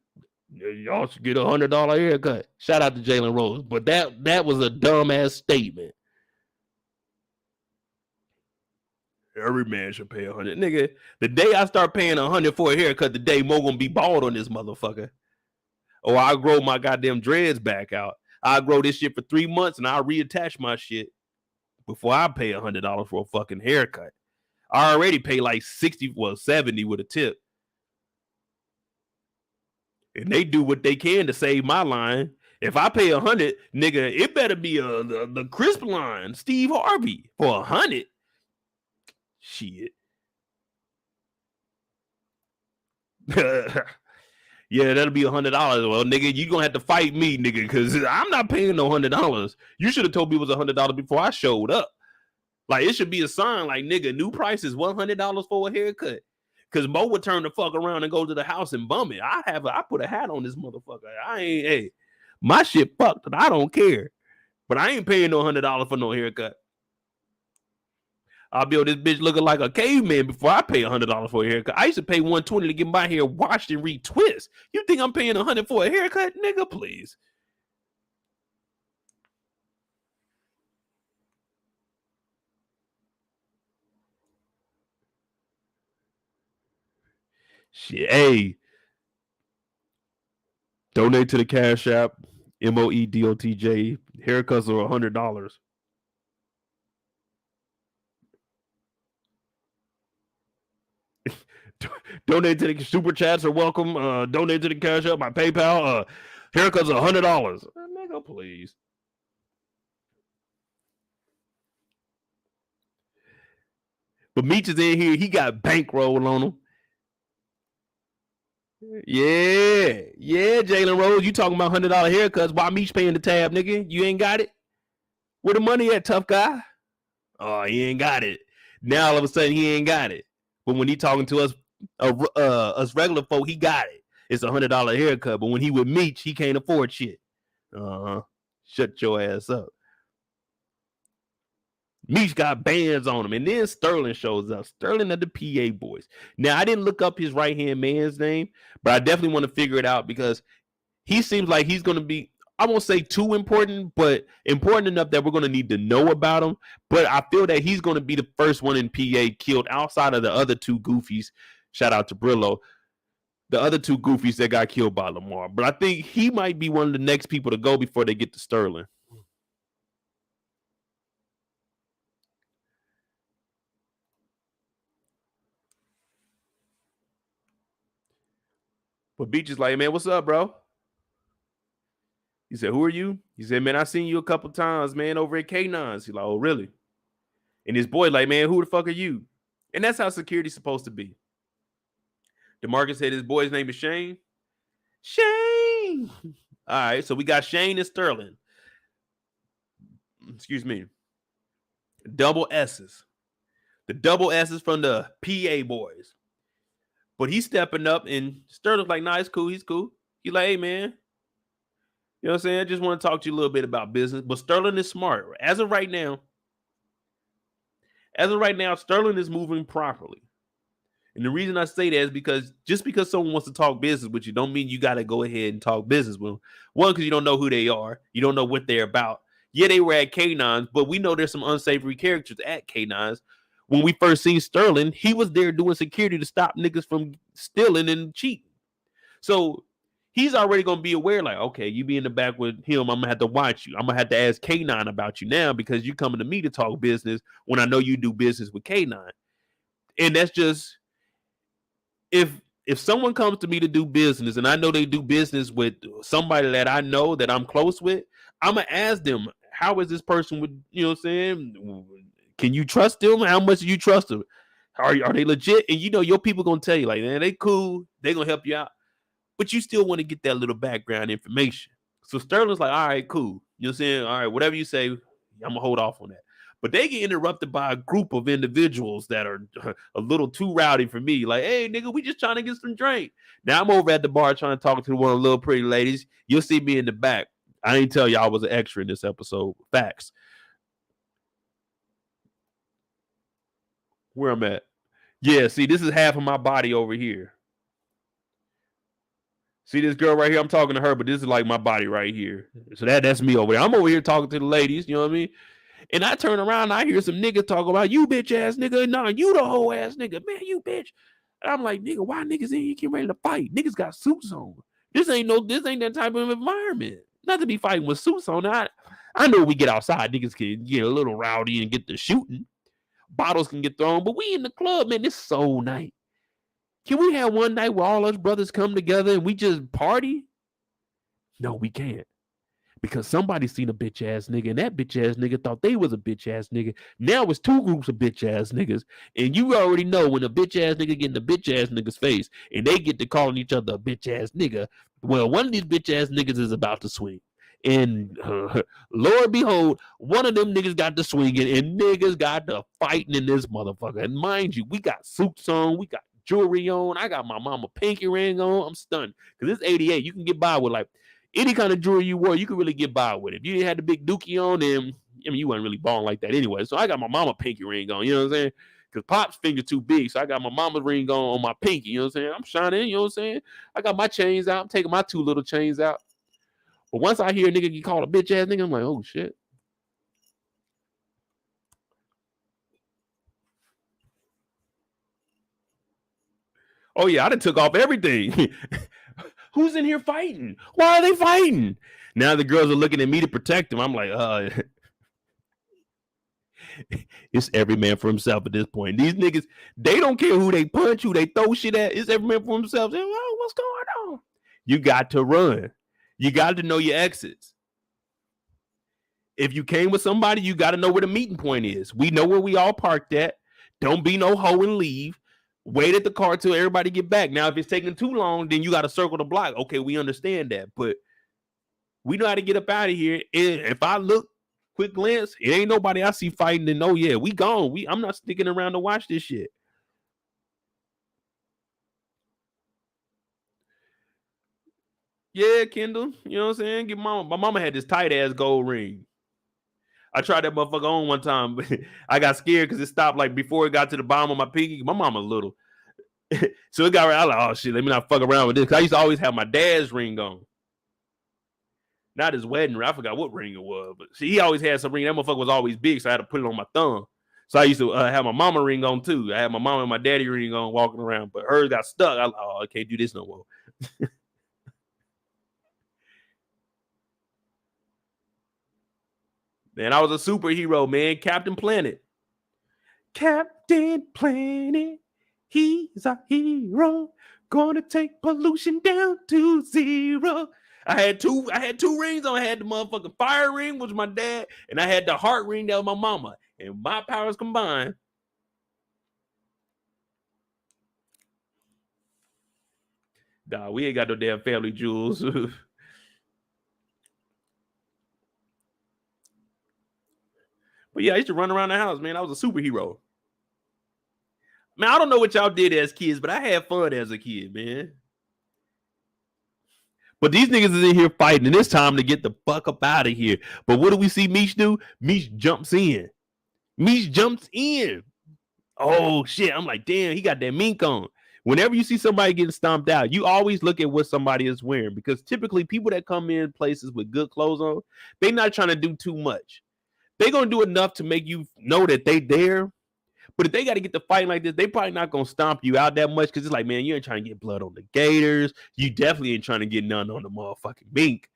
Y'all should get $100 haircut. Shout out to Jalen Rose. But that was a dumbass statement. Every man should pay $100. Nigga, the day I start paying $100 for a haircut, the day Mo gonna be bald on this motherfucker. Or I'll grow my goddamn dreads back out. I'll grow this shit for 3 months and I'll reattach my shit before I pay $100 for a fucking haircut. I already pay like 60, well, 70 with a tip. And they do what they can to save my line. If I pay 100, nigga, it better be the crisp line, Steve Harvey, for 100. Shit. Yeah, that'll be $100. Well, nigga, you gonna have to fight me, nigga, because I'm not paying no $100. You should have told me it was $100 before I showed up. Like, it should be a sign like, nigga, new price is $100 for a haircut. Because Mo would turn the fuck around and go to the house and bum it. I put a hat on this motherfucker. Hey, my shit fucked, but I don't care. But I ain't paying no $100 for no haircut. I'll be on this bitch looking like a caveman before I pay $100 for a haircut. I used to pay $120 to get my hair washed and retwist. You think I'm paying $100 for a haircut? Nigga, please. Shit, hey. Donate to the Cash App, MOEDOTJ. Haircuts are $100. Donate to the super chats are welcome. Donate to the Cash App, my PayPal. Haircuts are $100. Nigga, please. But Meech is in here. He got bankroll on him. Yeah, Jalen Rose. You talking about $100 haircuts? Why Meech paying the tab, nigga? You ain't got it. Where the money at, tough guy? Oh, he ain't got it. Now all of a sudden he ain't got it. But when he talking to us, us regular folk, he got it. It's $100 haircut. But when he with Meech, he can't afford shit. Shut your ass up. Meech got bands on him, and then Sterling shows up. Sterling of the PA Boys. Now, I didn't look up his right-hand man's name, but I definitely want to figure it out because he seems like he's going to be, I won't say too important, but important enough that we're going to need to know about him. But I feel that he's going to be the first one in PA killed outside of the other two goofies. Shout out to Brillo. The other two goofies that got killed by Lamar. But I think he might be one of the next people to go before they get to Sterling. But Beach is like, man, what's up, bro? He said, who are you? He said, man, I seen you a couple times, man, over at K9s. He's like, oh, really? And his boy like, man, who the fuck are you? And that's how security's supposed to be. DeMarcus said his boy's name is Shane. Shane. All right, so we got Shane and Sterling. Excuse me. Double S's. The double S's from the PA Boys. But he's stepping up, and Sterling's like, nah, it's cool. He's cool. He's like, hey, man. You know what I'm saying? I just want to talk to you a little bit about business. But Sterling is smart. As of right now, Sterling is moving properly. And the reason I say that is because just because someone wants to talk business with you don't mean you got to go ahead and talk business with them. One, because you don't know who they are. You don't know what they're about. Yeah, they were at K9s, but we know there's some unsavory characters at K9s. When we first seen Sterling, he was there doing security to stop niggas from stealing and cheating. So he's already going to be aware, like, okay, you be in the back with him, I'm going to have to watch you. I'm going to have to ask K9 about you now because you're coming to me to talk business when I know you do business with K9. And that's just, if someone comes to me to do business and I know they do business with somebody that I know that I'm close with, I'm going to ask them, how is this person with, you know what I'm saying? Can you trust them? How much do you trust them? Are they legit? And you know, your people going to tell you, like, man, they cool. They going to help you out. But you still want to get that little background information. So Sterling's like, all right, cool. You know what I'm saying? All right, whatever you say, I'm going to hold off on that. But they get interrupted by a group of individuals that are a little too rowdy for me. Like, hey, nigga, we just trying to get some drink. Now I'm over at the bar trying to talk to one of the little pretty ladies. You'll see me in the back. I ain't tell y'all I was an extra in this episode. Facts. Where I'm at. Yeah, see, this is half of my body over here. See this girl right here? I'm talking to her, but this is like my body right here. So that's me over there. I'm over here talking to the ladies, you know what I mean? And I turn around and I hear some niggas talk about, you bitch ass nigga. Nah, you the whole ass nigga. Man, you bitch. And I'm like, nigga, why niggas in here getting ready to fight? Niggas got suits on. This ain't that type of environment. Not to be fighting with suits on. I know we get outside, niggas can get a little rowdy and get to shooting. Bottles can get thrown, but we in the club, man. This soul night. Can we have one night where all us brothers come together and we just party? No, we can't. Because somebody seen a bitch ass nigga and that bitch ass nigga thought they was a bitch ass nigga. Now it's two groups of bitch ass niggas. And you already know when a bitch ass nigga get in the bitch ass nigga's face and they get to calling each other a bitch ass nigga, well, one of these bitch ass niggas is about to swing. And Lord behold, one of them niggas got to swinging and niggas got to fighting in this motherfucker. And mind you, we got suits on, we got jewelry on, I got my mama pinky ring on. I'm stunned. Because it's 88. You can get by with like any kind of jewelry you wore, you could really get by with it. If you didn't have the big dookie on, then I mean you wasn't really balling like that anyway. So I got my mama pinky ring on, you know what I'm saying? Because Pop's finger too big, so I got my mama's ring on my pinky, you know what I'm saying? I'm shining, you know what I'm saying? I got my chains out. I'm taking my two little chains out. But once I hear a nigga get called a bitch ass nigga, I'm like, oh shit. Oh yeah, I done took off everything. Who's in here fighting? Why are they fighting? Now the girls are looking at me to protect them. I'm like, it's every man for himself at this point. These niggas, they don't care who they punch, who they throw shit at. It's every man for himself. They're like, oh, what's going on? You got to run. You got to know your exits. If you came with somebody, you got to know where the meeting point is. We know where we all parked at. Don't be no hoe and leave. Wait at the car till everybody get back. Now, if it's taking too long, then you got to circle the block. Okay, we understand that. But we know how to get up out of here. If I look, quick glance, it ain't nobody I see fighting and oh yeah, we gone. I'm not sticking around to watch this shit. Yeah, Kendall. You know what I'm saying? My mama had this tight ass gold ring. I tried that motherfucker on one time, but I got scared because it stopped like before it got to the bottom of my pinky. My mama little. So it got right. I was like, oh shit, let me not fuck around with this. Cause I used to always have my dad's ring on. Not his wedding ring. I forgot what ring it was, but see, he always had some ring. That motherfucker was always big, so I had to put it on my thumb. So I used to have my mama ring on too. I had my mama and my daddy ring on walking around, but hers got stuck. I can't do this no more. Man, I was a superhero, man. Captain Planet. Captain Planet. He's a hero. Gonna take pollution down to zero. I had two rings on. I had the motherfucking fire ring, which was my dad, and I had the heart ring that was my mama. And my powers combined. Nah, we ain't got no damn family jewels. But yeah, I used to run around the house, man. I was a superhero. Man, I don't know what y'all did as kids, but I had fun as a kid, man. But these niggas is in here fighting, and it's time to get the fuck up out of here. But what do we see Meech do? Meech jumps in. Meech jumps in. Oh, shit. I'm like, damn, he got that mink on. Whenever you see somebody getting stomped out, you always look at what somebody is wearing, because typically people that come in places with good clothes on, they're not trying to do too much. They're going to do enough to make you know that they there. But if they got to get to fighting like this, they probably not going to stomp you out that much, because it's like, man, you ain't trying to get blood on the gators. You definitely ain't trying to get none on the motherfucking mink.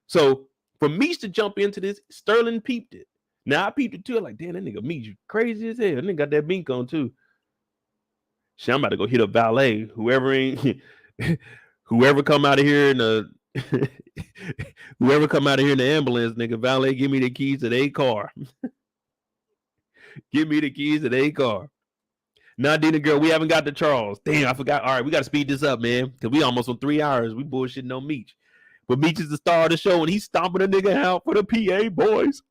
So for Meech to jump into this, Sterling peeped it. Now I peeped it too. I'm like, damn, that nigga Meech crazy as hell. That nigga got that mink on too. Shit, I'm about to go hit up valet. Whoever come out of here in the whoever come out of here in the ambulance, nigga, valet, give me the keys to their car. Give me the keys to their car. Now, Dina girl, we haven't got to Charles. Damn, I forgot. All right, we got to speed this up, man, because we almost on 3 hours. We bullshitting on Meech. But Meech is the star of the show, and he's stomping a nigga out for the PA boys.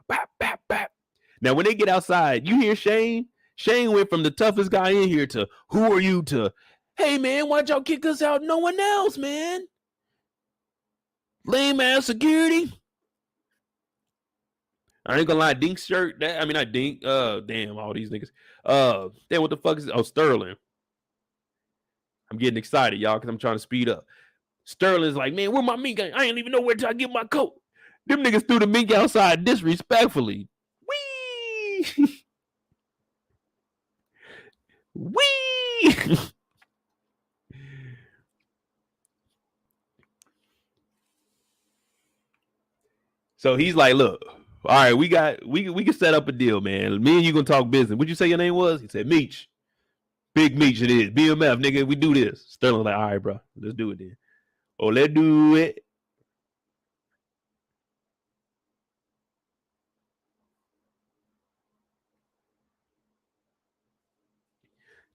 Bap, bap, bap. Now, when they get outside, you hear Shane? Shane went from the toughest guy in here to, who are you, to, hey, man, why'd y'all kick us out? No one else, man. Lame ass security. I ain't gonna lie, Dink's shirt, not Dink, damn, all these niggas. Damn, what the fuck is it? Oh, Sterling. I'm getting excited, y'all, because I'm trying to speed up. Sterling's like, man, where my mink? I ain't even know where to get my coat. Them niggas threw the mink outside disrespectfully. Wee! Wee! So he's like, look, all right, we can set up a deal, man. Me and you gonna talk business. What'd you say your name was? He said Meech. Big Meech it is. BMF, nigga, we do this. Sterling like, all right, bro, let's do it then. Oh, let's do it.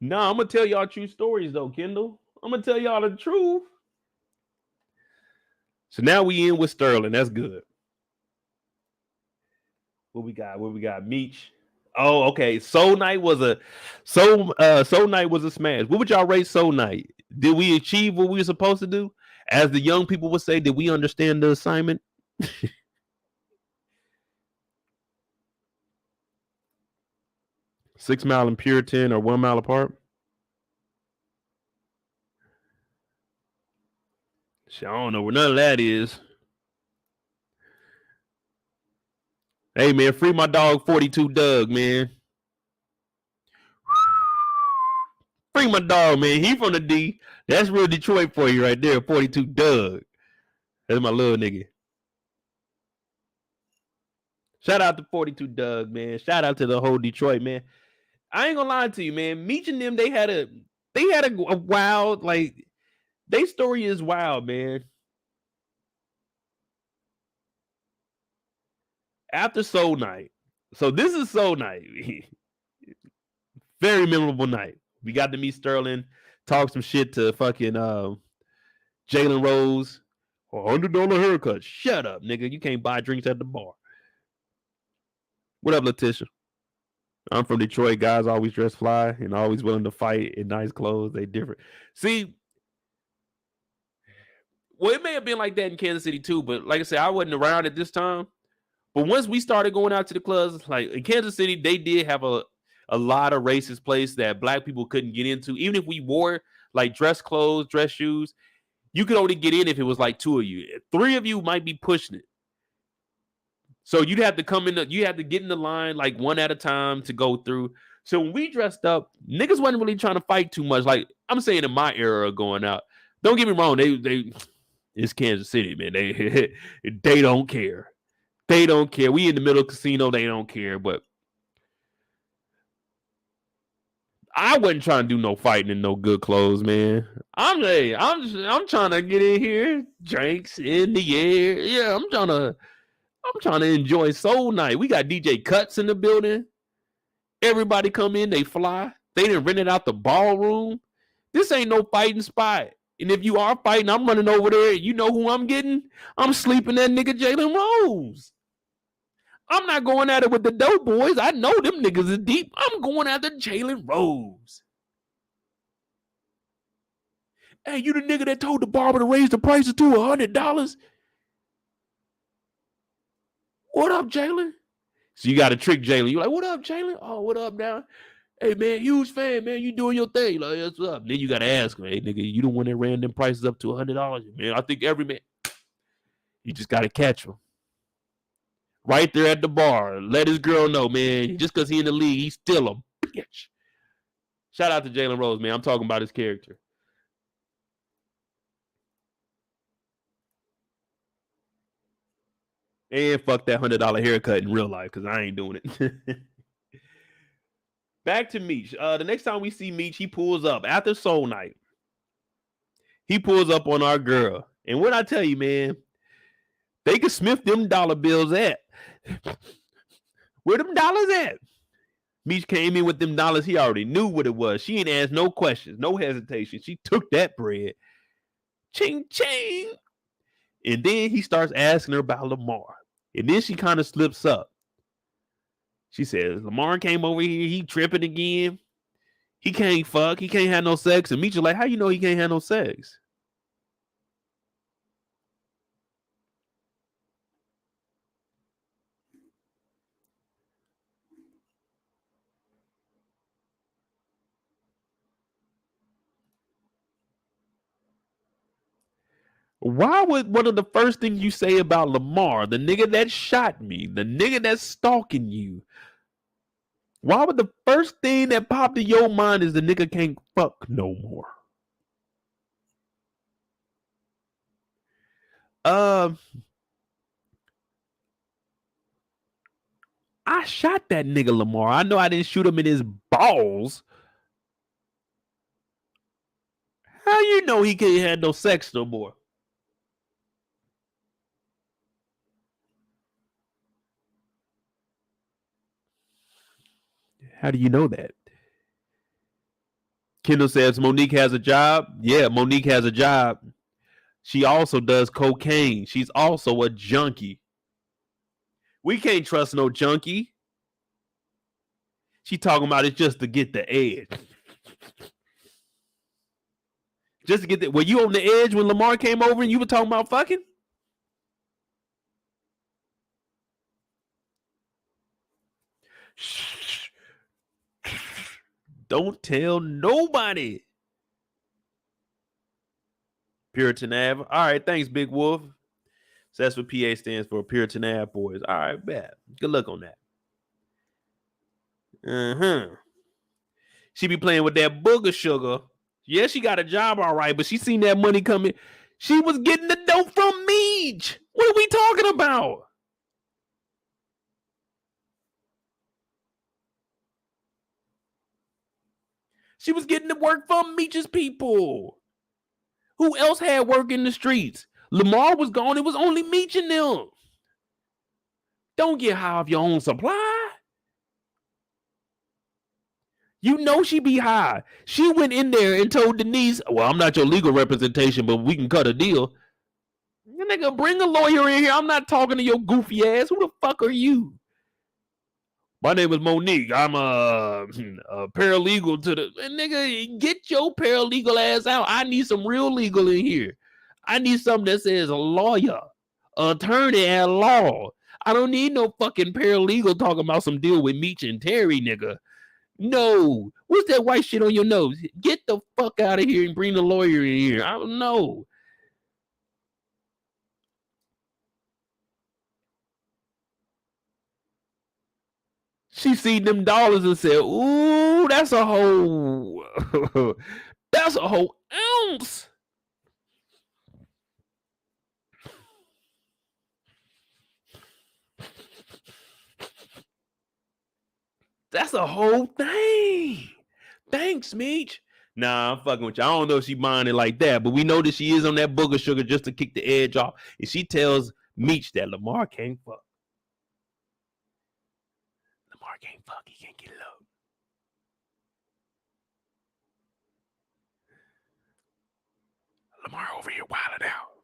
Nah, I'm gonna tell y'all true stories though, Kendall. I'm gonna tell y'all the truth. So now we in with Sterling. That's good. What we got? Meech. Oh, okay. Soul Night was a smash. What would y'all rate Soul Night? Did we achieve what we were supposed to do? As the young people would say, did we understand the assignment? 6 Mile and Puritan or 1 mile apart? Shit, I don't know where none of that is. Hey, man, free my dog 42 Doug, man. Free my dog, man. He from the D. That's real Detroit for you right there, 42 Doug. That's my little nigga. Shout out to 42 Doug, man. Shout out to the whole Detroit, man. I ain't gonna lie to you, man. Meech and them, they had a wild, like, their story is wild, man. After Soul Night. So this is Soul Night. Very memorable night. We got to meet Sterling, talk some shit to fucking Jalen Rose. $100 haircut. Shut up, nigga. You can't buy drinks at the bar. What up, Letitia? I'm from Detroit. Guys always dress fly and always willing to fight in nice clothes. They different. See, well, it may have been like that in Kansas City too, but like I said, I wasn't around at this time. But once we started going out to the clubs, like in Kansas City, they did have a lot of racist places that black people couldn't get into. Even if we wore like dress clothes, dress shoes, you could only get in if it was like 2 of you. 3 of you might be pushing it. So you'd have to come in, you had to get in the line like one at a time to go through. So when we dressed up, niggas wasn't really trying to fight too much. Like I'm saying in my era of going out, don't get me wrong, they it's Kansas City, man. They don't care. They don't care. We in the middle of the casino, they don't care. But I wasn't trying to do no fighting in no good clothes, man. I'm trying to get in here, drinks in the air. Yeah, I'm trying to enjoy Soul Night. We got DJ Cuts in the building. Everybody come in, they fly. They done rented out the ballroom. This ain't no fighting spot. And if you are fighting, I'm running over there. You know who I'm getting? I'm sleeping that nigga Jalen Rose. I'm not going at it with the dope boys. I know them niggas is deep. I'm going after Jalen Rose. Hey, you the nigga that told the barber to raise the prices to $100? What up, Jalen? So you got to trick Jalen. You're like, what up, Jalen? Oh, what up now? Hey, man, huge fan, man. You doing your thing. Like, what's up? Then you got to ask him, hey, nigga, you the one that ran them prices up to $100? Man, I think every man. You just got to catch him. Right there at the bar. Let his girl know, man. Just because he in the league, he still a bitch. Shout out to Jalen Rose, man. I'm talking about his character. And fuck that $100 haircut in real life, because I ain't doing it. Back to Meech. The next time we see Meech, he pulls up after Soul Night. He pulls up on our girl. And what I tell you, man, they can sniff them dollar bills at. Where them dollars at? Meech came in with them dollars. He already knew what it was. She ain't asked no questions, no hesitation. She took that bread. Ching, ching. And then he starts asking her about Lamar. And then she kind of slips up. She says, Lamar came over here. He tripping again. He can't fuck. He can't have no sex. And Meech is like, how you know he can't have no sex? Why would one of the first things you say about Lamar, the nigga that shot me, the nigga that's stalking you, why would the first thing that popped in your mind is the nigga can't fuck no more? I shot that nigga Lamar. I know I didn't shoot him in his balls. How you know he can't have no sex no more? How do you know that? Kendall says Monique has a job. Yeah, Monique has a job. She also does cocaine. She's also a junkie. We can't trust no junkie. She talking about it just to get the edge. Just to get the. Were you on the edge when Lamar came over and you were talking about fucking? Shh. Don't tell nobody. Puritan Ave. All right, thanks, Big Wolf. So that's what PA stands for, Puritan Ave Boys. All right, bad. Good luck on that. She be playing with that booger sugar. Yeah, she got a job all right, but she seen that money coming. She was getting the dope from Meech. What are we talking about? She was getting the work from Meech's people. Who else had work in the streets? Lamar was gone. It was only Meech and them. Don't get high off your own supply. You know she be high. She went in there and told Denise, well, I'm not your legal representation, but we can cut a deal. Nigga, bring a lawyer in here. I'm not talking to your goofy ass. Who the fuck are you? My name is Monique. I'm a paralegal to the... Nigga, get your paralegal ass out. I need some real legal in here. I need something that says a lawyer, attorney at law. I don't need no fucking paralegal talking about some deal with Meech and Terry, nigga. No. What's that white shit on your nose? Get the fuck out of here and bring the lawyer in here. I don't know. She seen them dollars and said, ooh, that's a whole, that's a whole ounce. That's a whole thing. Thanks, Meech. Nah, I'm fucking with you. I don't know if she minded like that, but we know that she is on that booger sugar just to kick the edge off. And she tells Meech that Lamar can't fuck. Lamar can't fuck. He can't get low. Lamar over here wilding out.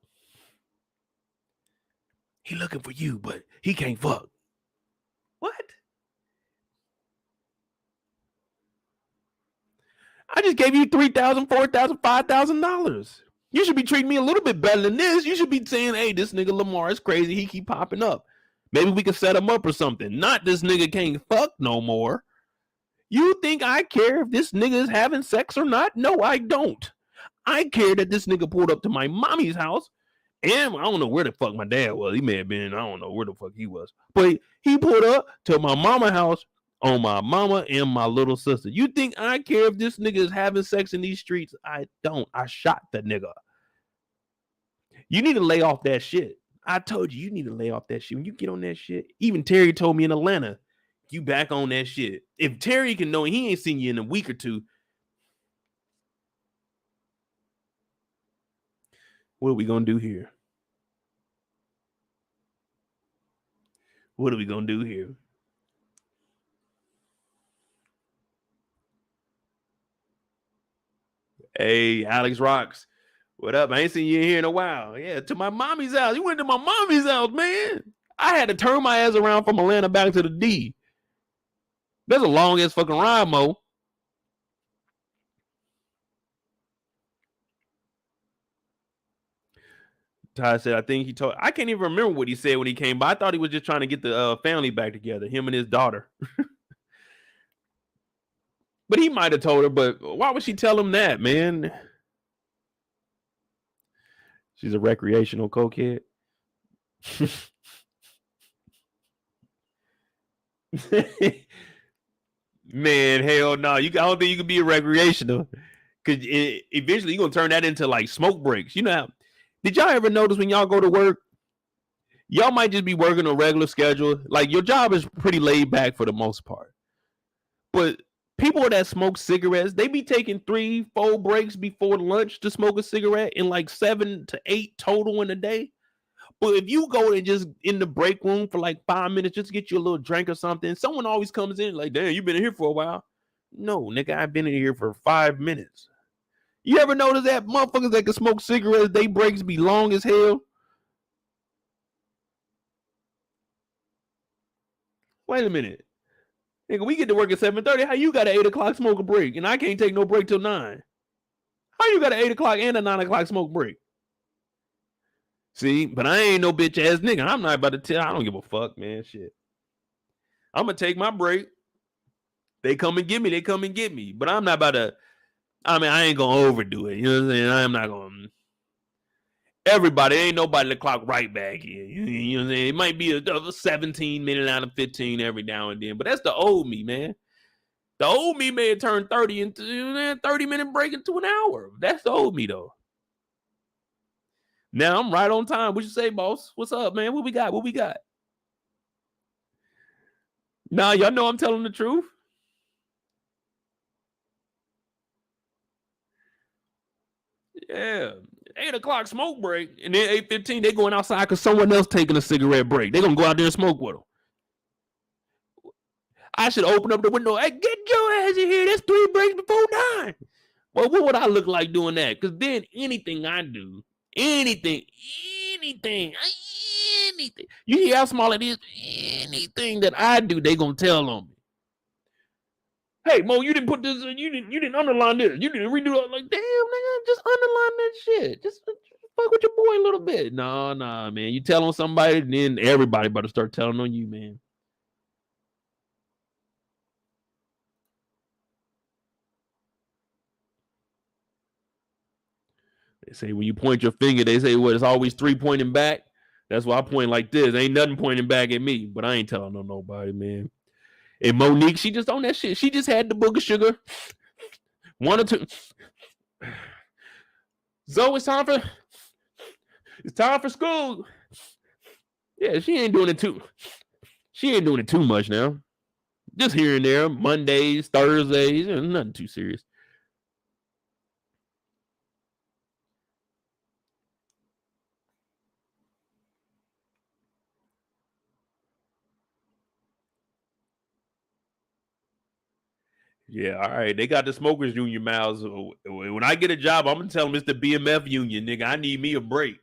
He looking for you, but he can't fuck. I just gave you $3,000, $4,000, $5,000. You should be treating me a little bit better than this. You should be saying, hey, this nigga Lamar is crazy. He keep popping up. Maybe we can set him up or something. Not this nigga can't fuck no more. You think I care if this nigga is having sex or not? No, I don't. I care that this nigga pulled up to my mommy's house. And I don't know where the fuck my dad was. He may have been, I don't know where the fuck he was. But he pulled up to my mama's house on my mama and my little sister. You think I care if this nigga is having sex in these streets? I don't. I shot the nigga. You need to lay off that shit. I told you, you need to lay off that shit. When you get on that shit, even Terry told me in Atlanta, you back on that shit. If Terry can know he ain't seen you in a week or two, what are we gonna do here? What are we gonna do here? Hey, Alex Rocks, what up? I ain't seen you in here in a while. Yeah, to my mommy's house. You went to my mommy's house, man. I had to turn my ass around from Atlanta back to the D. That's a long ass fucking ride, Mo. Ty said, I think he told, I can't even remember what he said when he came by. I thought he was just trying to get the family back together, him and his daughter. But he might have told her, but why would she tell him that, man? She's a recreational cokehead. Man, hell no. I don't think you can be a recreational. Because eventually you're going to turn that into like smoke breaks. You know how, did y'all ever notice when y'all go to work, y'all might just be working a regular schedule. Like your job is pretty laid back for the most part. But people that smoke cigarettes, they be taking 3-4 breaks before lunch to smoke a cigarette and like 7 to 8 total in a day. But if you go and just in the break room for like 5 minutes, just get you a little drink or something, someone always comes in like, damn, you've been in here for a while. No, nigga, I've been in here for 5 minutes. You ever notice that motherfuckers that can smoke cigarettes, they breaks be long as hell? Wait a minute. Nigga, we get to work at 7:30. How you got an 8 o'clock smoke a break? And I can't take no break till 9. How you got an 8 o'clock and a 9 o'clock smoke break? See, but I ain't no bitch ass nigga. I'm not about to tell. I don't give a fuck, man. Shit. I'm going to take my break. They come and get me. They come and get me. But I'm not about to, I mean, I ain't going to overdo it. You know what I'm saying? I'm not going to. Everybody, ain't nobody to clock right back in. You know what I'm saying? It might be a 17 minute out of 15 every now and then, but that's the old me, man. The old me may have turned 30 into a 30-minute break into an hour. That's the old me, though. Now I'm right on time. What you say, boss? What's up, man? What we got? What we got? Nah, y'all know I'm telling the truth. Yeah. 8 o'clock smoke break, and then 8:15 they going outside because someone else taking a cigarette break. They gonna go out there and smoke with them. I should open up the window. Hey, get your ass in here. That's 3 breaks before 9. Well, what would I look like doing that? Because then anything I do, anything, you hear how small it is? Anything that I do, they gonna tell on me. Hey, Mo, you didn't put this, you didn't underline this. You didn't redo it. Like, damn, nigga, just underline that shit. Just fuck with your boy a little bit. Nah, man. You tell on somebody, then everybody better start telling on you, man. They say when you point your finger, they say, well, it's always 3 pointing back. That's why I point like this. Ain't nothing pointing back at me, but I ain't telling on nobody, man. And Monique, she just on that shit. She just had the book of sugar. 1 or 2. Zoe, it's time for school. Yeah, she ain't doing it too much now. Just here and there, Mondays, Thursdays, nothing too serious. Yeah, all right. They got the smokers union, Miles. When I get a job, I'm gonna tell them it's the BMF union, nigga. I need me a break.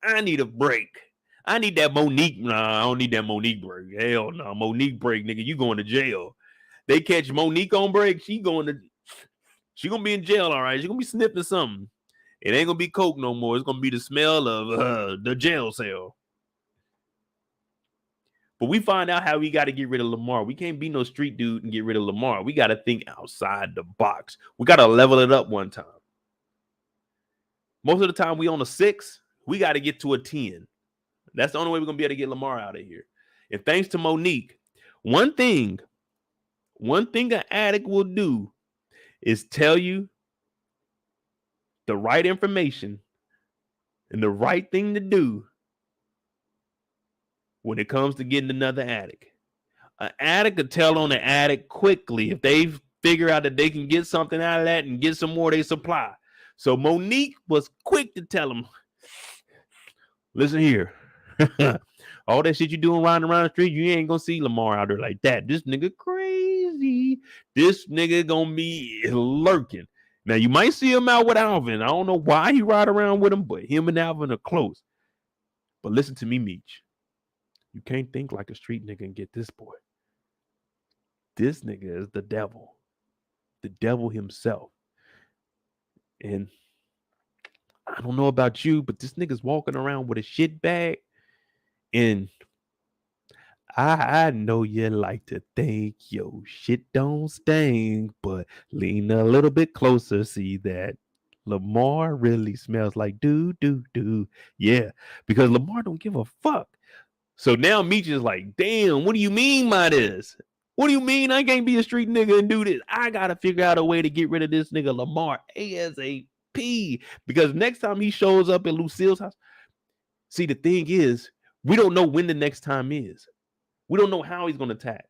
I need a break. I need that Monique. Nah, I don't need that Monique break. Hell no, Monique break, nigga. You going to jail? They catch Monique on break. She going She gonna be in jail, all right. She gonna be sniffing something. It ain't gonna be coke no more. It's gonna be the smell of the jail cell. But we find out how we got to get rid of Lamar. We can't be no street dude and get rid of Lamar. We got to think outside the box. We got to level it up one time. Most of the time we on a 6, we got to get to a 10. That's the only way we're going to be able to get Lamar out of here. And thanks to Monique, one thing an addict will do is tell you the right information and the right thing to do when it comes to getting another addict. An addict could tell on the addict quickly if they figure out that they can get something out of that and get some more they supply. So Monique was quick to tell him, listen here, all that shit you doing riding around the street, you ain't gonna see Lamar out there like that. This nigga crazy. This nigga gonna be lurking. Now you might see him out with Alvin. I don't know why he ride around with him, but him and Alvin are close. But listen to me, Meech. You can't think like a street nigga and get this boy. This nigga is the devil himself. And I don't know about you, but this nigga's walking around with a shit bag. And I know you like to think your shit don't stink, but lean a little bit closer, see that Lamar really smells like do. Yeah, because Lamar don't give a fuck. So now Meech is like, damn, what do you mean by this? What do you mean I can't be a street nigga and do this? I got to figure out a way to get rid of this nigga Lamar ASAP. Because next time he shows up at Lucille's house, see, the thing is, we don't know when the next time is. We don't know how he's going to attack.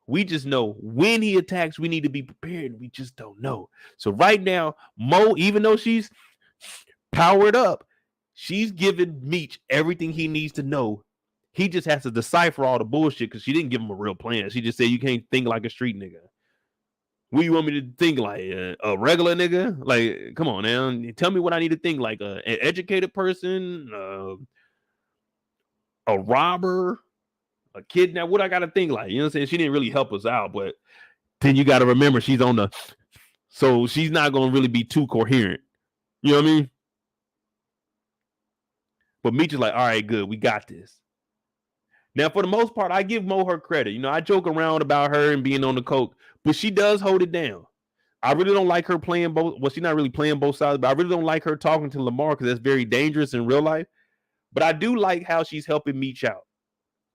We just know when he attacks, we need to be prepared. We just don't know. So right now, Mo, even though she's powered up, she's giving Meech everything he needs to know. He just has to decipher all the bullshit because she didn't give him a real plan. She just said, you can't think like a street nigga. What you want me to think like? A regular nigga? Like, come on now. Tell me what I need to think like. An educated person? A robber? A kidnapper? What I got to think like? You know what I'm saying? She didn't really help us out, but then you got to remember she's on the... So she's not going to really be too coherent. You know what I mean? But Meech is like, all right, good. We got this. Now, for the most part, I give Mo her credit. You know, I joke around about her and being on the coke, but she does hold it down. I really don't like her playing both. Well, she's not really playing both sides, but I really don't like her talking to Lamar because that's very dangerous in real life. But I do like how she's helping Meech out.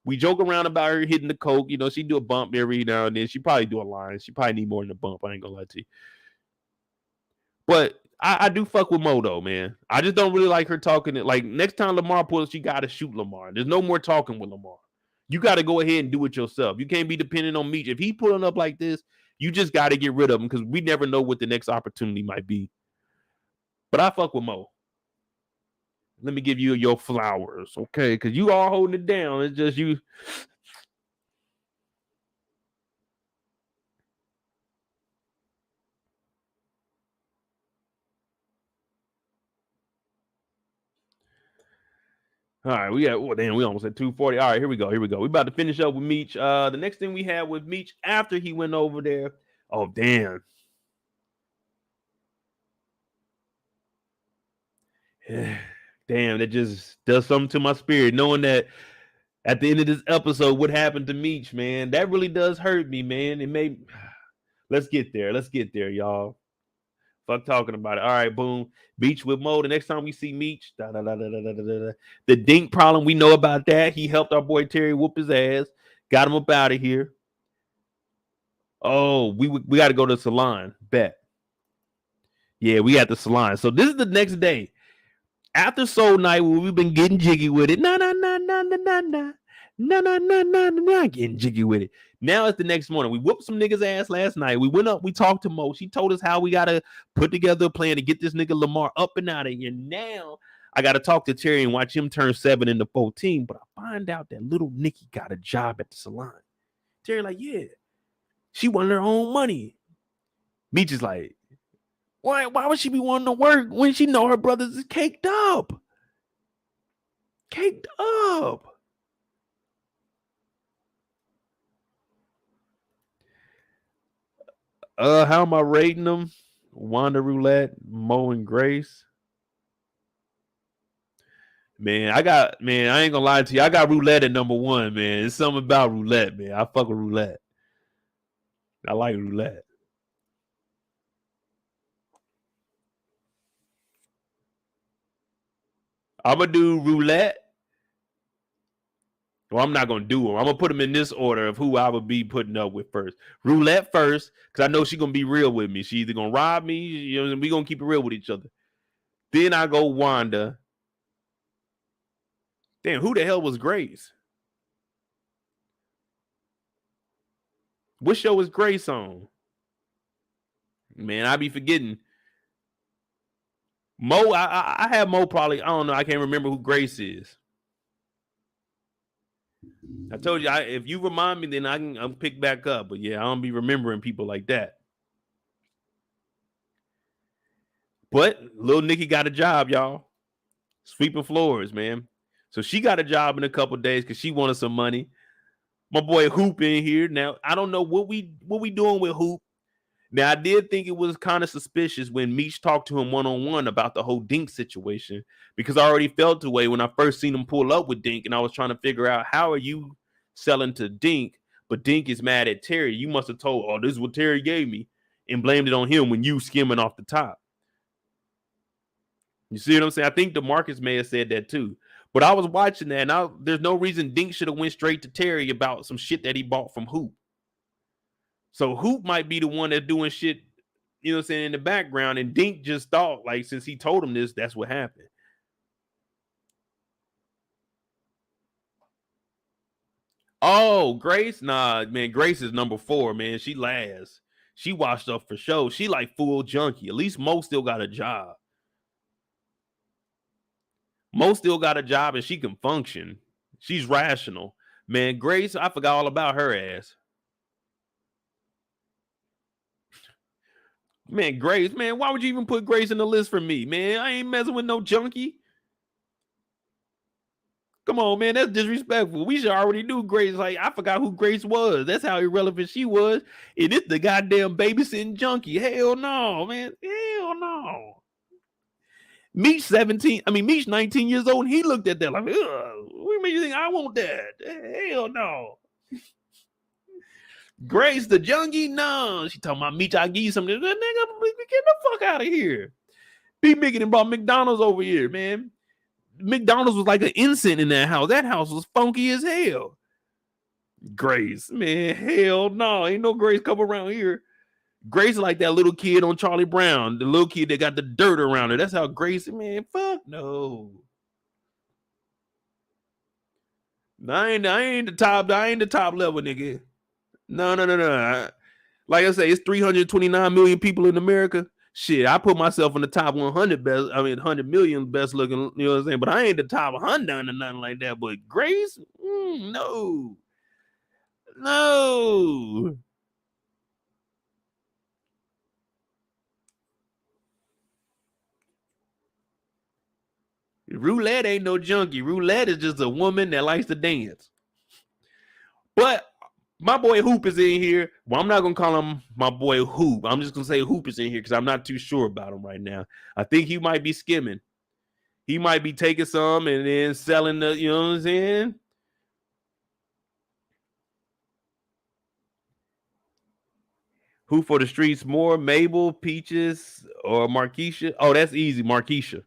We joke around about her hitting the coke. You know, she do a bump every now and then. She probably do a line. She probably need more than a bump. I ain't gonna lie to you. But I do fuck with Mo though, man. I just don't really like her talking. Like next time Lamar pulls, she got to shoot Lamar. There's no more talking with Lamar. You got to go ahead and do it yourself. You can't be dependent on Meech. If he's pulling up like this, you just got to get rid of him because we never know what the next opportunity might be. But I fuck with Mo. Let me give you your flowers, okay? Because you all holding it down. It's just you. All right, we almost at 2:40. All right, here we go. We about to finish up with Meech. The next thing we had with Meech after he went over there. Oh, damn. Damn, that just does something to my spirit, knowing that at the end of this episode, what happened to Meech, man. That really does hurt me, man. It may. Let's get there, y'all. Fuck talking about it. All right, boom. Meech with Mo. The next time we see Meech, the Dink problem, we know about that. He helped our boy Terry whoop his ass. Got him up out of here. Oh, we got to go to the salon. Bet. Yeah, we at the salon. So this is the next day. After Soul Night, where we've been getting jiggy with it. Nah, getting jiggy with it. Now it's the next morning. We whooped some niggas' ass last night. We went up, we talked to Mo. She told us how we gotta put together a plan to get this nigga Lamar up and out of here. Now I gotta talk to Terry and watch him turn 7 into 14. But I find out that little Nikki got a job at the salon. Terry like, yeah, she wanted her own money. Meech is like, why would she be wanting to work when she know her brothers is caked up? Caked up. How am I rating them? Wanda Roulette, Mo and Grace. Man, I ain't gonna lie to you. I got Roulette at number 1, man. It's something about Roulette, man. I fuck with Roulette. I like Roulette. I'm gonna do Roulette. Well, I'm not gonna do them. I'm gonna put them in this order of who I would be putting up with first. Roulette first, because I know she's gonna be real with me. She either gonna rob me, you know, we gonna keep it real with each other. Then I go Wanda. Damn, who the hell was Grace? What show was Grace on? Man, I be forgetting. Mo, I have Mo probably. I don't know. I can't remember who Grace is. I told you, if you remind me, then I'll pick back up. But yeah, I don't be remembering people like that. But little Nikki got a job, y'all. Sweeping floors, man. So she got a job in a couple days because she wanted some money. My boy Hoop in here. Now, I don't know what we doing with Hoop. Now, I did think it was kind of suspicious when Meech talked to him one-on-one about the whole Dink situation, because I already felt the way when I first seen him pull up with Dink, and I was trying to figure out, how are you selling to Dink, but Dink is mad at Terry? You must have told, oh, this is what Terry gave me, and blamed it on him when you skimming off the top. You see what I'm saying? I think DeMarcus may have said that too. But I was watching that, and there's no reason Dink should have went straight to Terry about some shit that he bought from Hoop. So Hoop might be the one that's doing shit, you know what I'm saying, in the background. And Dink just thought, like, since he told him this, that's what happened. Oh, Grace? Nah, man, Grace is number 4, man. She last. She washed up for show. She like full junkie. At least Mo still got a job. Mo still got a job and she can function. She's rational. Man, Grace, I forgot all about her ass. Man, Grace, man, why would you even put Grace in the list for me, man? I ain't messing with no junkie. Come on, man, that's disrespectful. We should already knew Grace. Like, I forgot who Grace was. That's how irrelevant she was. And it's the goddamn babysitting junkie. Hell no, man. Hell no. Meech 17, I mean, Meech 19 years old, and he looked at that like, ugh, what make you think I want that? Hell no. Grace the junkie? No. She talking about Meech, I give you something. Nigga, get the fuck out of here. B-Mickie and brought McDonald's over here, man. McDonald's was like an incense in that house. That house was funky as hell. Grace, man, hell no. Ain't no Grace come around here. Grace is like that little kid on Charlie Brown, the little kid that got the dirt around her. That's how Grace, man, fuck no. I ain't the top level, nigga. No. Like I say, it's 329 million people in America. Shit, I put myself in the top 100 best. I mean, 100 million best looking. You know what I'm saying? But I ain't the top 100 or nothing like that. But Grace, no. Roulette ain't no junkie. Roulette is just a woman that likes to dance. But my boy Hoop is in here. Well, I'm not going to call him my boy Hoop. I'm just going to say Hoop is in here because I'm not too sure about him right now. I think he might be skimming. He might be taking some and then selling the, you know what I'm saying? Who for the streets more? Mabel, Peaches, or Marquisha? Oh, that's easy. Marquisha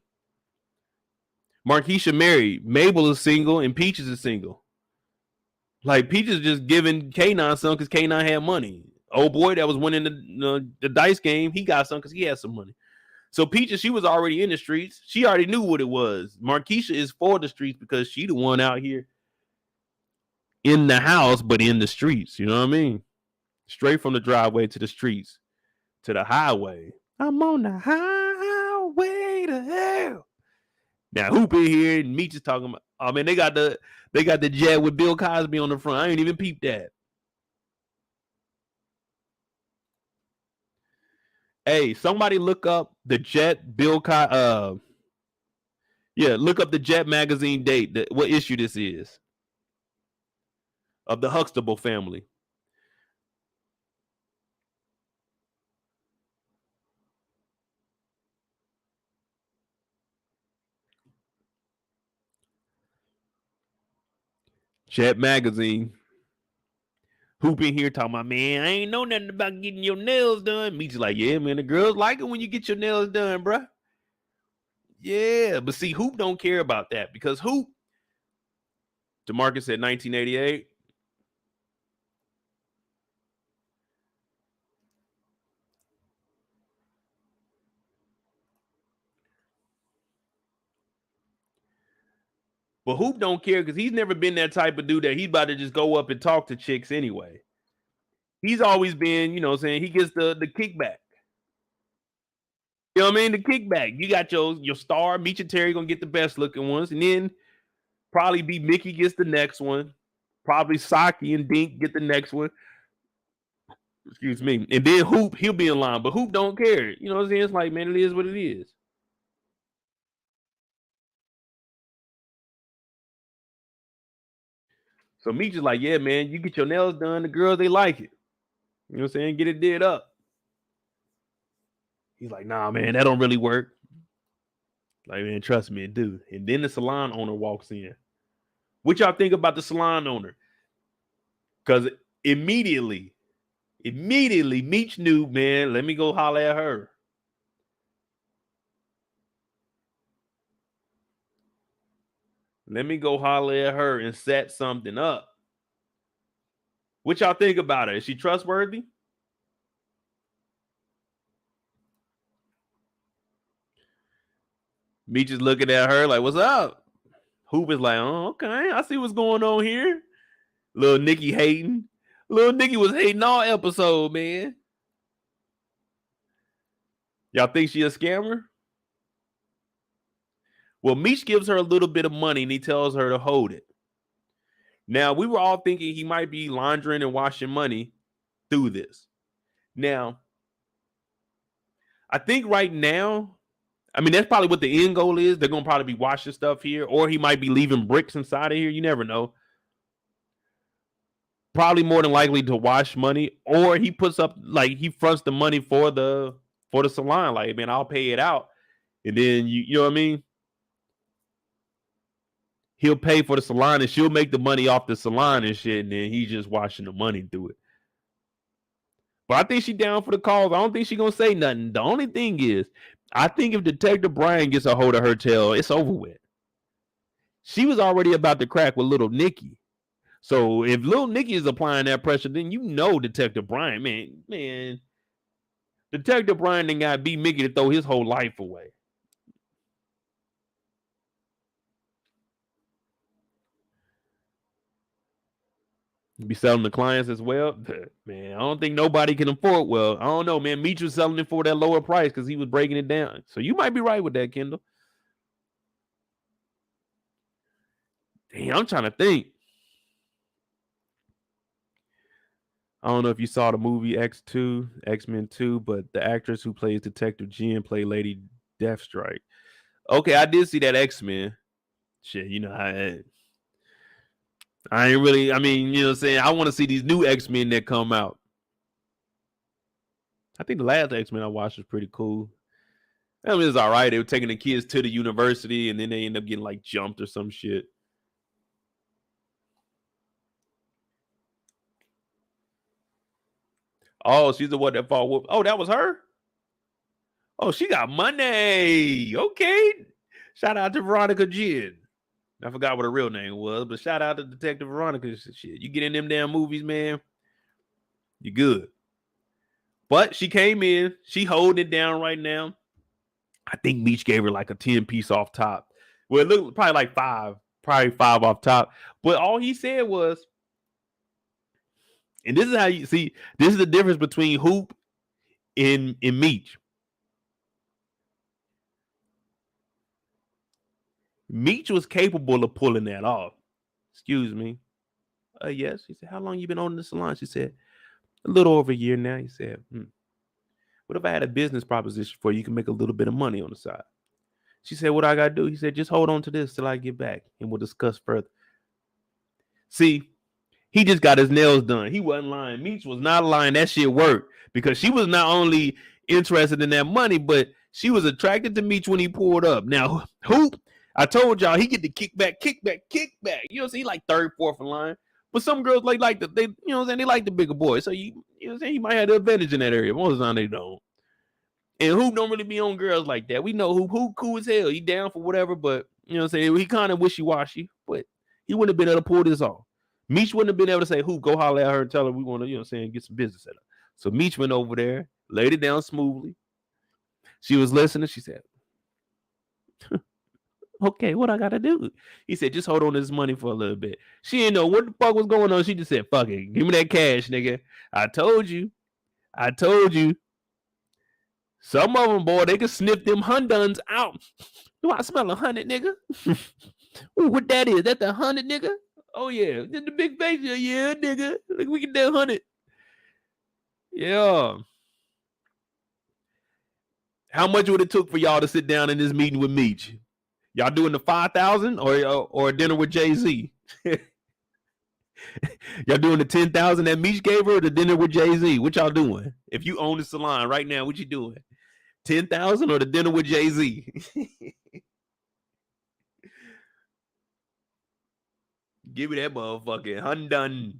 married. Mabel is single and Peaches is single. Like, Peaches just giving K9 some because K9 had money. Old boy that was winning the dice game, he got some because he had some money. So Peaches, she was already in the streets. She already knew what it was. Marquisha is for the streets because she the one out here in the house, but in the streets. You know what I mean? Straight from the driveway to the streets, to the highway. I'm on the highway to hell. Now Hoop in here and Meech is talking about. I mean, they got the jet with Bill Cosby on the front. I ain't even peeped that. Hey, somebody look up the jet Bill Cosby. Yeah, look up the Jet magazine date. What issue this is of the Huxtable family. Chat Magazine. Hoop in here talking about, man, I ain't know nothing about getting your nails done. Meech like, yeah, man, the girls like it when you get your nails done, bruh. Yeah, but see, Hoop don't care about that because Hoop, DeMarcus said 1988. But Hoop don't care because he's never been that type of dude that he's about to just go up and talk to chicks anyway. He's always been, you know what I'm saying, he gets the kickback. You know what I mean? The kickback. You got your star, Meech and Terry gonna get the best looking ones, and then probably B-Mickie gets the next one. Probably Saki and Dink get the next one. Excuse me. And then Hoop, he'll be in line, but Hoop don't care. You know what I'm saying? It's like, man, it is what it is. So Meech is like, yeah, man, you get your nails done. The girls, they like it. You know what I'm saying? Get it did up. He's like, nah, man, that don't really work. Like, man, trust me, it do. And then the salon owner walks in. What y'all think about the salon owner? Because immediately, Meech knew, man, let me go holler at her. Let me go holler at her and set something up. What y'all think about her? Is she trustworthy? Meech is looking at her like, what's up? Hoop is like, oh, okay, I see what's going on here. Little Nikki hating. Little Nikki was hating all episode, man. Y'all think she a scammer? Well, Meech gives her a little bit of money and he tells her to hold it. Now, we were all thinking he might be laundering and washing money through this. Now, I think right now, I mean, that's probably what the end goal is. They're going to probably be washing stuff here, or he might be leaving bricks inside of here. You never know. Probably more than likely to wash money, or he puts up, like, he fronts the money for the salon. Like, man, I'll pay it out. And then, you know what I mean? He'll pay for the salon and she'll make the money off the salon and shit. And then he's just washing the money through it. But I think she's down for the cause. I don't think she's going to say nothing. The only thing is, I think if Detective Brian gets a hold of her tail, it's over with. She was already about to crack with little Nikki. So if little Nikki is applying that pressure, then you know Detective Brian, man. Detective Brian then got B-Mickie to throw his whole life away. Be selling the clients as well. Man, I don't think nobody can afford. Well, I don't know, man. Meech was selling it for that lower price because he was breaking it down. So you might be right with that, Kendall. Damn, I'm trying to think. I don't know if you saw the movie X-Men 2, but the actress who plays Detective Jen played Lady Deathstrike. Okay, I did see that X-Men. Shit, you know, I ain't really, I mean, you know what I'm saying? I want to see these new X-Men that come out. I think the last X-Men I watched was pretty cool. I mean, it's all right. They were taking the kids to the university and then they end up getting like jumped or some shit. Oh, she's the one that fought Whoop. Oh, that was her? Oh, she got money. Okay. Shout out to Veronica Jen. I forgot what her real name was, but shout out to Detective Veronica. Shit, you get in them damn movies, man, you good. But she came in. She holding it down right now. I think Meech gave her like a 10-piece off top. Well, it looked probably like 5. Probably 5 off top. But all he said was, and this is how you see, this is the difference between Hoop and Meech. Meech was capable of pulling that off. Excuse me. Yes. She said, how long you been owning the salon? She said, a little over a year now. He said, what if I had a business proposition for you? You can make a little bit of money on the side. She said, what I got to do? He said, just hold on to this till I get back and we'll discuss further. See, he just got his nails done. He wasn't lying. Meech was not lying. That shit worked because she was not only interested in that money, but she was attracted to Meech when he pulled up. Now, Hoop, I told y'all he get the kickback. You know what I'm saying? He like third, fourth in line. But some girls like they you know what I'm saying, they like the bigger boys. So you know what I'm saying, he might have the advantage in that area. Most of the time they don't. And Hoop don't really be on girls like that. We know Hoop cool as hell. He down for whatever, but you know what I'm saying? He kind of wishy-washy, but he wouldn't have been able to pull this off. Meech wouldn't have been able to say, Hoop, go holler at her and tell her we want to, you know what I'm saying, get some business set up. So Meech went over there, laid it down smoothly. She was listening. She said, okay, what I gotta do? He said, just hold on to this money for a little bit. She didn't know what the fuck was going on. She just said, fuck it. Give me that cash, nigga. I told you. Some of them, boy, they can sniff them hunduns out. Do I smell 100, nigga? Ooh, what that is? That the 100, nigga? Oh, yeah. The big face. Yeah, nigga. Like, we get that 100. Yeah. How much would it took for y'all to sit down in this meeting with Meech? Y'all doing the 5,000 or a dinner with Jay-Z? Y'all doing the 10,000 that Meech gave her or the dinner with Jay-Z? What y'all doing? If you own the salon right now, what you doing? 10,000 or the dinner with Jay-Z? Give me that motherfucking hundun.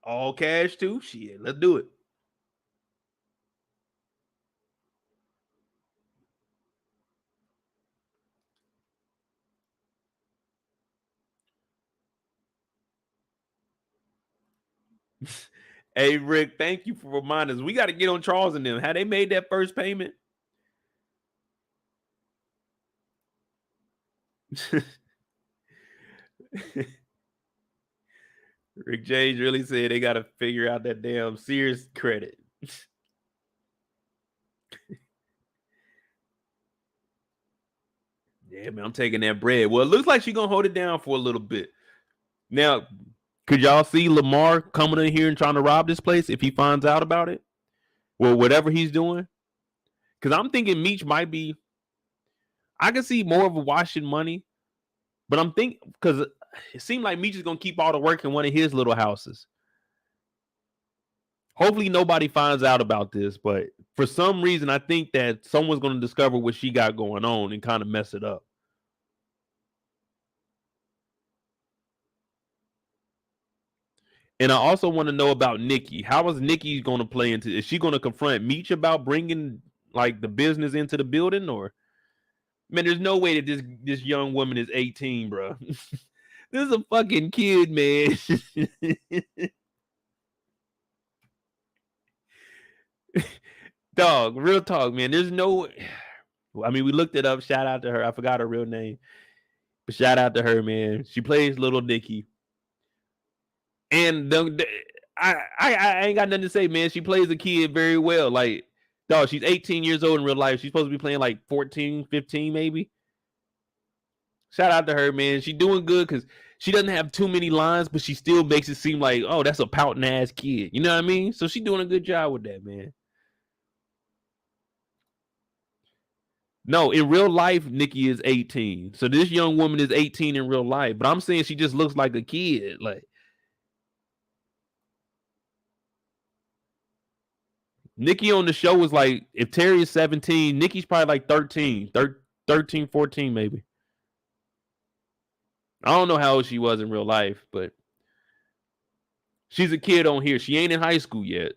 All cash too? Shit, let's do it. Hey, Rick, thank you for reminding us. We got to get on Charles and them. Had they made that first payment? Rick James really said they got to figure out that damn Sears credit. Yeah, man, I'm taking that bread. Well, it looks like she's going to hold it down for a little bit. Now, could y'all see Lamar coming in here and trying to rob this place if he finds out about it? Well, whatever he's doing. Because I'm thinking Meech might be, I can see more of a washing money, but I'm thinking, because it seemed like Meech is going to keep all the work in one of his little houses. Hopefully nobody finds out about this, but for some reason, I think that someone's going to discover what she got going on and kind of mess it up. And I also want to know about Nikki. How is Nikki going to play into? Is she going to confront Meech about bringing like the business into the building? Or man, there's no way that this young woman is 18, bro. This is a fucking kid, man. Dog, real talk, man. There's no. I mean, we looked it up. Shout out to her. I forgot her real name, but shout out to her, man. She plays little Nikki. And I ain't got nothing to say, man. She plays the kid very well. Like, dog, she's 18 years old in real life. She's supposed to be playing like 14, 15, maybe. Shout out to her, man. She's doing good because she doesn't have too many lines, but she still makes it seem like, oh, that's a pouting ass kid. You know what I mean? So she's doing a good job with that, man. No, in real life, Nikki is 18. So this young woman is 18 in real life. But I'm saying she just looks like a kid. Like, Nikki on the show was like, if Terry is 17, Nikki's probably like 13, 13, 14 maybe. I don't know how old she was in real life, but she's a kid on here. She ain't in high school yet.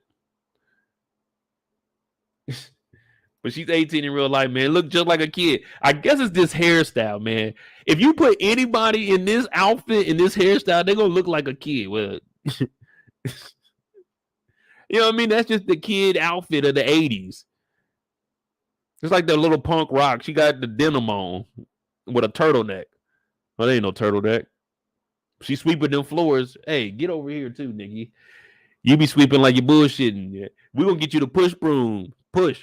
But she's 18 in real life, man. Look just like a kid. I guess it's this hairstyle, man. If you put anybody in this outfit, in this hairstyle, they're going to look like a kid. Well, you know what I mean? That's just the kid outfit of the 80s. It's like the little punk rock. She got the denim on with a turtleneck. Well, there ain't no turtleneck. She sweeping them floors. Hey, get over here too, Nikki. You be sweeping like you're bullshitting. We're going to get you the push broom. Push.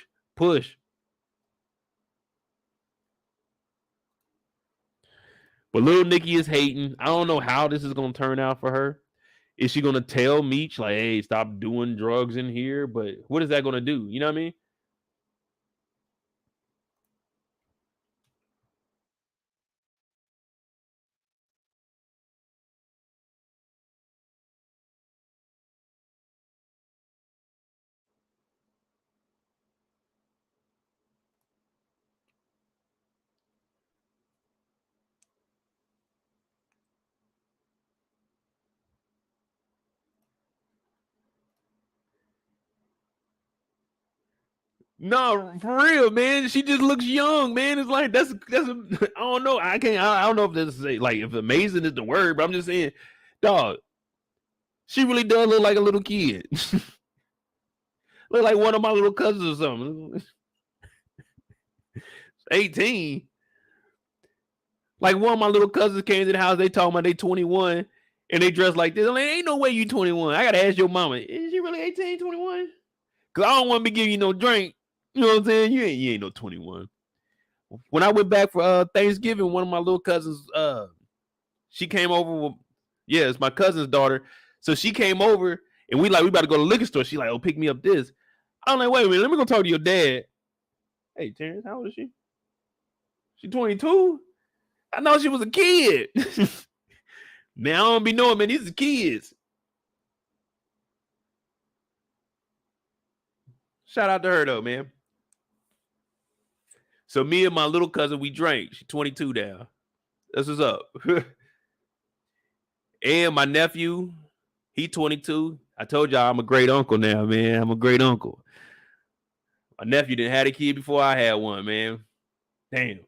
But little Nikki is hating. I don't know how this is going to turn out for her. Is she going to tell Meech, like, hey, stop doing drugs in here? But what is that going to do? You know what I mean? No, for real, man. She just looks young, man. It's like that's I don't know. I don't know if this is like if amazing is the word, but I'm just saying, dog. She really does look like a little kid. Look like one of my little cousins or something. 18. Like one of my little cousins came to the house. They talking about they 21 and they dress like this. I'm like, ain't no way you 21. I gotta ask your mama, is she really 18, 21? Cause I don't want to be giving you no drink. You know what I'm saying? You ain't no 21. When I went back for Thanksgiving, one of my little cousins, she came over with, yeah, it's my cousin's daughter. So she came over and we about to go to the liquor store. She like, oh, pick me up this. I'm like, wait a minute, let me go talk to your dad. Hey, Terrence, how old is she? She 22? I know she was a kid. Man, I don't be knowing, man, these are kids. Shout out to her though, man. So me and my little cousin, we drank. She's 22 now. That's what's up. And my nephew, he 22. I told y'all I'm a great uncle now, man. I'm a great uncle. My nephew didn't have a kid before I had one, man. Damn.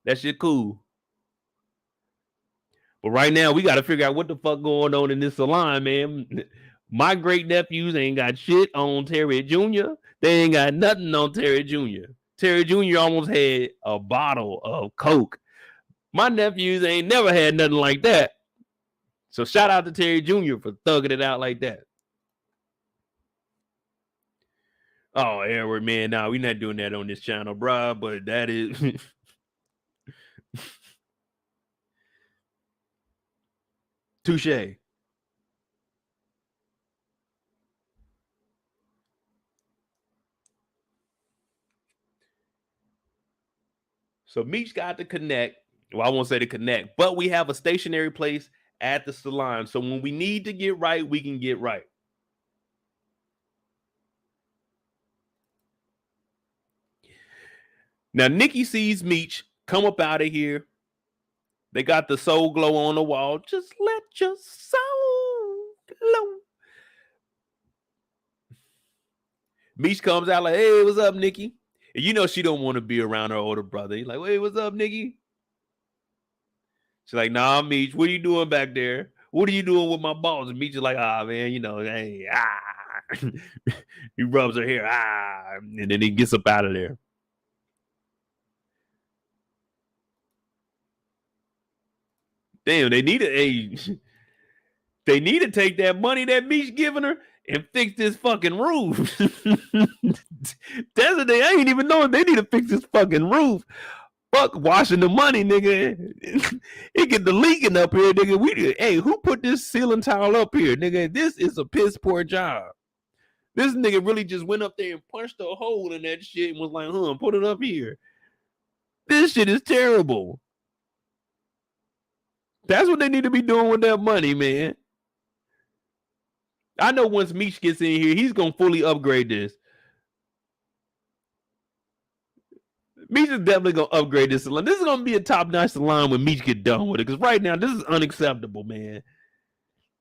That shit cool. But right now, we got to figure out what the fuck going on in this salon, man. My great nephews ain't got shit on Terry Jr. They ain't got nothing on Terry Jr. Terry Jr. almost had a bottle of Coke. My nephews ain't never had nothing like that. So shout out to Terry Jr. for thugging it out like that. Oh, Edward, man, nah, we're not doing that on this channel, bro. But that is... Touche. So Meech got to connect. Well, I won't say to connect, but we have a stationary place at the salon. So when we need to get right, we can get right. Now, Nikki sees Meech come up out of here. They got the soul glow on the wall. Just let your soul glow. Meech comes out like, hey, what's up, Nikki? And you know she don't want to be around her older brother. He's like, hey, what's up, Nikki? She's like, nah, Meech, what are you doing back there? What are you doing with my balls? And Meech is like, man, you know, hey, He rubs her hair, and then he gets up out of there. Damn, they need to take that money that Meech giving her and fix this fucking roof. That's what I ain't even knowing. They need to fix this fucking roof. Fuck washing the money, nigga. It get the leaking up here, nigga. Hey, who put this ceiling tile up here, nigga? This is a piss poor job. This nigga really just went up there and punched a hole in that shit and was like, put it up here. This shit is terrible. That's what they need to be doing with that money, man. I know once Meech gets in here, he's going to fully upgrade this. Meech is definitely going to upgrade this salon. This is going to be a top-notch salon when Meech get done with it. Because right now, this is unacceptable, man.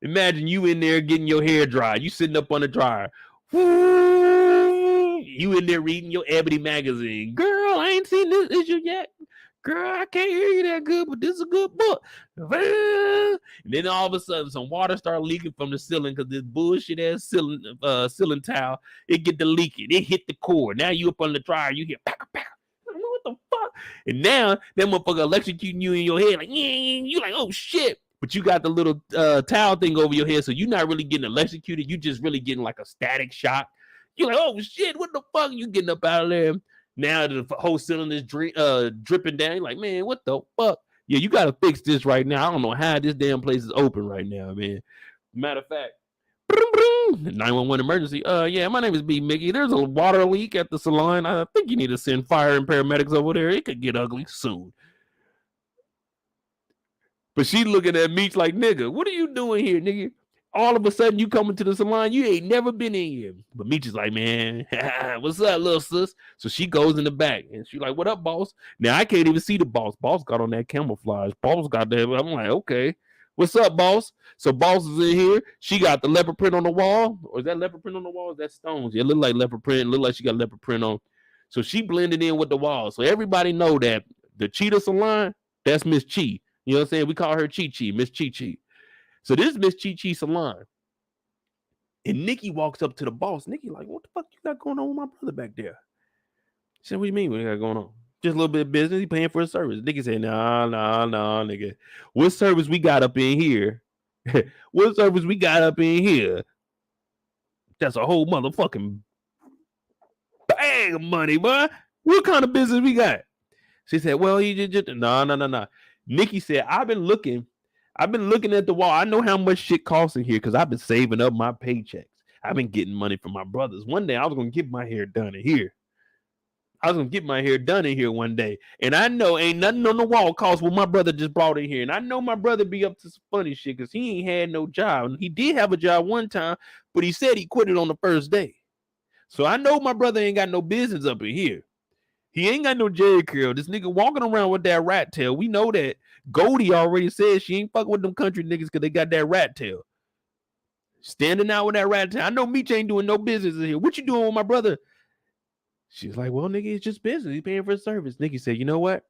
Imagine you in there getting your hair dried. You sitting up on the dryer. Woo! You in there reading your Ebony magazine. Girl, I ain't seen this issue yet. Girl, I can't hear you that good, but this is a good book. And then all of a sudden, some water start leaking from the ceiling because this bullshit ass ceiling tile, it get to leaking. It hit the cord. Now you up on the dryer, you hear pack. What the fuck? And now that motherfucker electrocuting you in your head, like, you like, oh shit. But you got the little towel thing over your head, so you're not really getting electrocuted. You just really getting like a static shock. You're like, oh shit, what the fuck? You getting up out of there? Now the whole ceiling is dripping down. You're like, man, what the fuck? Yeah, you got to fix this right now. I don't know how this damn place is open right now, man. Matter of fact, 911 emergency. Yeah, my name is B-Mickie. There's a water leak at the salon. I think you need to send fire and paramedics over there. It could get ugly soon. But she looking at Meech like, nigga, what are you doing here, nigga? All of a sudden, you coming to the salon, you ain't never been in here. But Meech is like, man, what's up, little sis? So she goes in the back, and she like, what up, boss? Now, I can't even see the boss. Boss got on that camouflage. Boss got that. I'm like, okay. What's up, boss? So boss is in here. She got the leopard print on the wall. Or is that leopard print on the wall? Is that stones? Yeah, it look like leopard print. Look like she got leopard print on. So she blended in with the wall. So everybody know that the cheetah salon, that's Miss Chi. You know what I'm saying? We call her Chi Chi, Miss Chi Chi. So this is Miss Chi Chi salon. And Nikki walks up to the boss. Nikki like, what the fuck you got going on with my brother back there? She said, what do you mean what you got going on? Just a little bit of business. He paying for a service. Nikki said, nah, nigga. What service we got up in here? What service we got up in here? That's a whole motherfucking bag of money, boy. What kind of business we got? She said, well, he just no. Nikki said, I've been looking at the wall. I know how much shit costs in here because I've been saving up my paychecks. I've been getting money from my brothers. One day I was gonna get my hair done in here. One day. And I know ain't nothing on the wall cost what my brother just brought in here. And I know my brother be up to some funny shit because he ain't had no job. And he did have a job one time, but he said he quit it on the first day. So I know my brother ain't got no business up in here. He ain't got no Jerry curl. This nigga walking around with that rat tail. We know that. Goldie already said she ain't fucking with them country niggas because they got that rat tail. Standing out with that rat tail. I know Meech ain't doing no business in here. What you doing with my brother? She's like, well, nigga, it's just business. He's paying for service. Nikki said, you know what?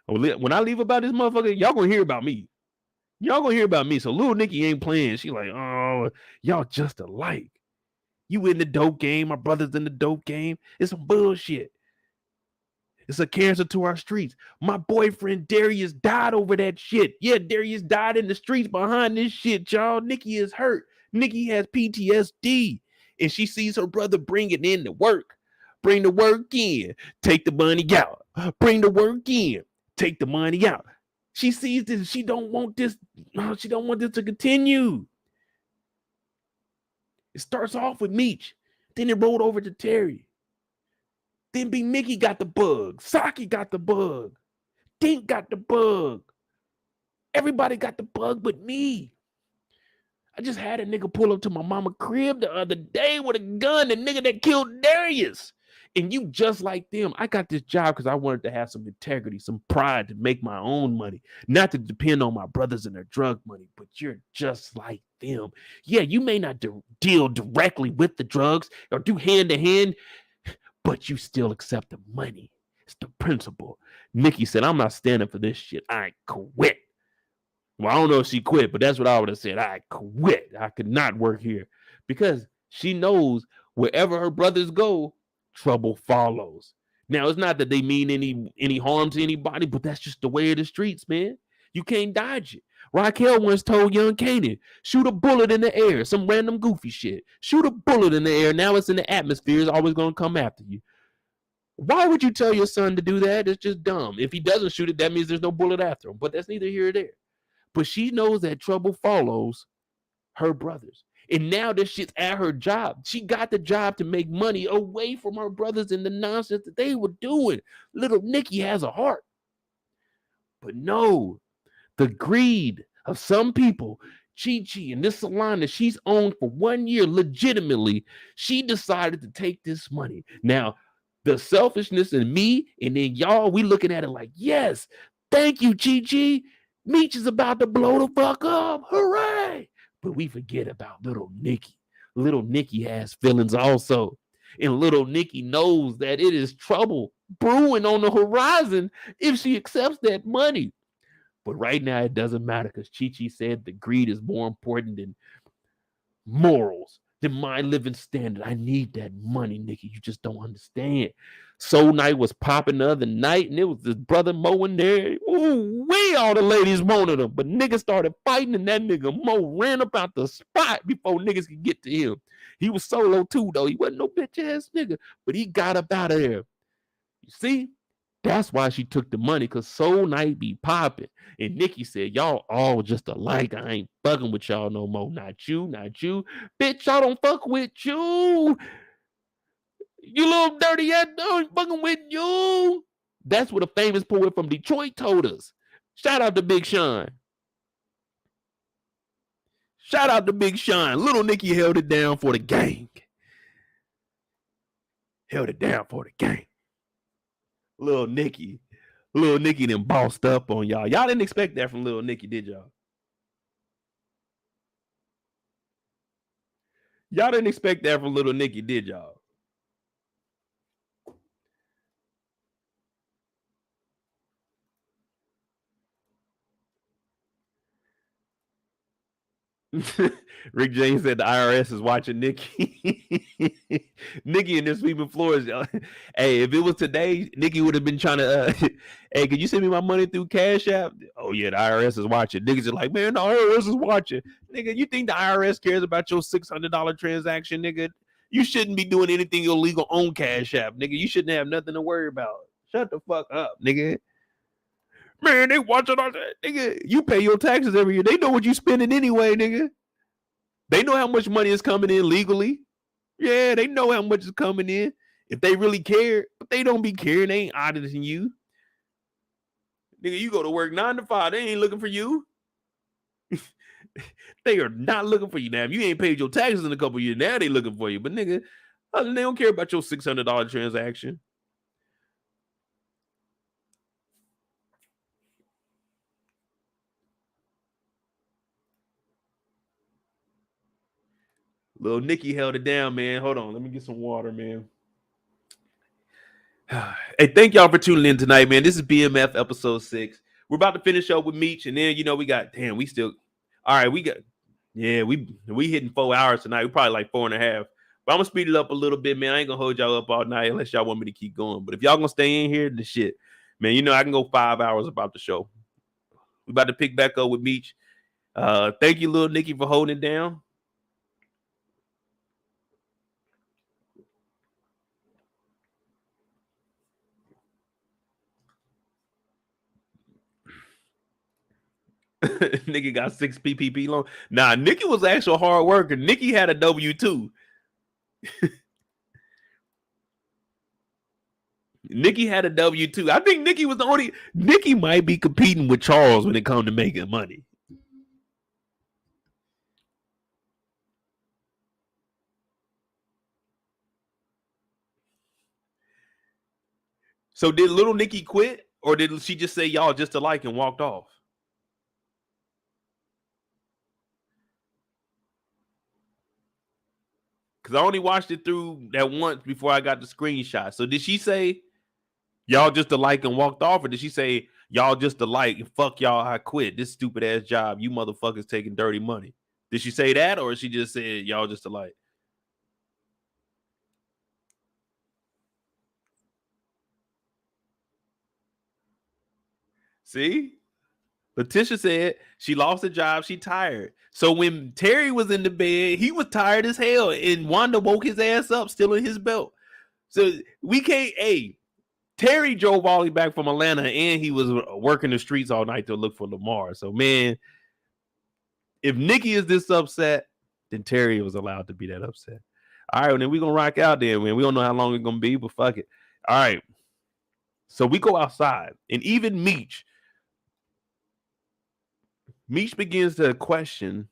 When I leave about this motherfucker, y'all gonna hear about me. So little Nikki ain't playing. She like, oh, y'all just alike. You in the dope game. My brother's in the dope game. It's some bullshit. It's a cancer to our streets. My boyfriend Darius died over that shit. Yeah, Darius died in the streets behind this shit, y'all. Nikki is hurt. Nikki has PTSD. And she sees her brother bring it in to work. Bring the work in. Take the money out. Bring the work in. Take the money out. She sees this. She don't want this. She don't want this to continue. It starts off with Meech. Then it rolled over to Terry. Then B-Mickie got the bug. Saki got the bug. Dink got the bug. Everybody got the bug but me. I just had a nigga pull up to my mama crib the other day with a gun, the nigga that killed Darius. And you just like them. I got this job because I wanted to have some integrity, some pride to make my own money, not to depend on my brothers and their drug money, but you're just like them. Yeah, you may not deal directly with the drugs or do hand to hand, but you still accept the money. It's the principle. Nikki said, I'm not standing for this shit. I quit. Well, I don't know if she quit, but that's what I would have said. I quit. I could not work here because she knows wherever her brothers go, trouble follows. Now, it's not that they mean any harm to anybody, but that's just the way of the streets, man. You can't dodge it. Raquel once told young Kanan, shoot a bullet in the air, some random goofy shit. Shoot a bullet in the air. Now it's in the atmosphere. It's always going to come after you. Why would you tell your son to do that? It's just dumb. If he doesn't shoot it, that means there's no bullet after him. But that's neither here or there. But she knows that trouble follows her brothers. And now this shit's at her job. She got the job to make money away from her brothers and the nonsense that they were doing. Little Nikki has a heart. But no, the greed of some people, Chi and this salon that she's owned for 1 year legitimately, she decided to take this money. Now, the selfishness in me and then y'all, we looking at it like, yes, thank you, Chi. Meech is about to blow the fuck up. Hooray! But we forget about little Nikki. Little Nikki has feelings also. And little Nikki knows that it is trouble brewing on the horizon if she accepts that money. But right now, it doesn't matter because Chi said the greed is more important than morals, than my living standard. I need that money, Nikki. You just don't understand. Soul Night was popping the other night, and it was his brother Mo in there. Ooh, all the ladies wanted him. But niggas started fighting, and that nigga Mo ran up out the spot before niggas could get to him. He was solo too, though. He wasn't no bitch-ass nigga, but he got up out of there. You see? That's why she took the money, because Soul Night be popping. And Nikki said, y'all all just alike. I ain't fucking with y'all no more. Not you. Bitch, y'all don't fuck with you. You little dirty ass, I ain't fucking with you. That's what a famous poet from Detroit told us. Shout out to Big Sean. Little Nikki held it down for the gang. Little Nikki done bossed up on y'all. Y'all didn't expect that from Little Nikki, did y'all? Y'all didn't expect that from Little Nicky, did y'all? Rick James said the IRS is watching Nikki. Nikki and their sweeping floors. Hey, if it was today, Nikki would have been trying to. Hey, can you send me my money through Cash App? Oh yeah, the IRS is watching. Niggas are like, man, the IRS is watching. Nigga, you think the IRS cares about your $600 transaction, nigga? You shouldn't be doing anything illegal on Cash App, nigga. You shouldn't have nothing to worry about. Shut the fuck up, nigga. Man, they watching all that, nigga. You pay your taxes every year. They know what you spending anyway, nigga. They know how much money is coming in legally. Yeah, they know how much is coming in. If they really care, but they don't be caring. They ain't auditing you. Nigga, you go to work 9 to 5. They ain't looking for you. They are not looking for you now. If you ain't paid your taxes in a couple years, now they looking for you. But nigga, they don't care about your $600 transaction. Little Nicky held it down, man. Hold on. Let me get some water, man. Hey, thank y'all for tuning in tonight, man. This is BMF episode 6. We're about to finish up with Meech, and then, we got, we still, all right, we hitting 4 hours tonight. We're probably like 4.5. But I'm going to speed it up a little bit, man. I ain't going to hold y'all up all night unless y'all want me to keep going. But if y'all going to stay in here, the shit, man, I can go 5 hours about the show. We about to pick back up with Meech. Thank you, Little Nicky, for holding it down. Nigga got 6 PPP loan. Nah, Nikki was actual hard worker. Nikki had a W-2. Nikki had a W-2. I think Nikki was the only. Nikki might be competing with Charles when it comes to making money. So did Little Nikki quit, or did she just say y'all just alike and walked off? Because I only watched it through that once before I got the screenshot. So did she say y'all just alike and walked off, or did she say y'all just alike and fuck y'all, I quit this stupid ass job, you motherfuckers taking dirty money? Did she say that, or she just said y'all just alike? See? Letitia said she lost a job, she tired. So when Terry was in the bed, he was tired as hell, and Wanda woke his ass up, still in his belt. So we can't. Terry drove all the way back from Atlanta, and he was working the streets all night to look for Lamar. So man, if Nikki is this upset, then Terry was allowed to be that upset. All right, well, then we're gonna rock out there, man. We don't know how long it's gonna be, but fuck it. All right. So we go outside, and even Meech begins to question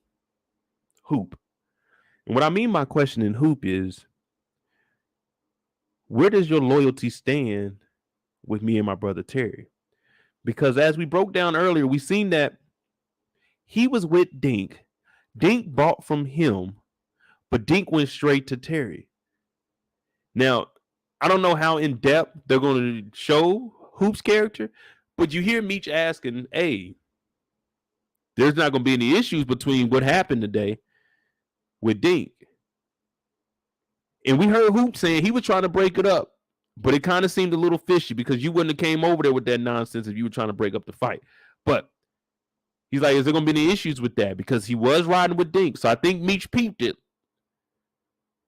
Hoop. And what I mean by questioning Hoop is, where does your loyalty stand with me and my brother Terry? Because as we broke down earlier, we seen that he was with Dink. Dink bought from him, but Dink went straight to Terry. Now, I don't know how in depth they're going to show Hoop's character, but you hear Meech asking, hey, there's not going to be any issues between what happened today with Dink. And we heard Hoop saying he was trying to break it up, but it kind of seemed a little fishy because you wouldn't have came over there with that nonsense if you were trying to break up the fight. But he's like, is there going to be any issues with that? Because he was riding with Dink. So I think Meech peeped it.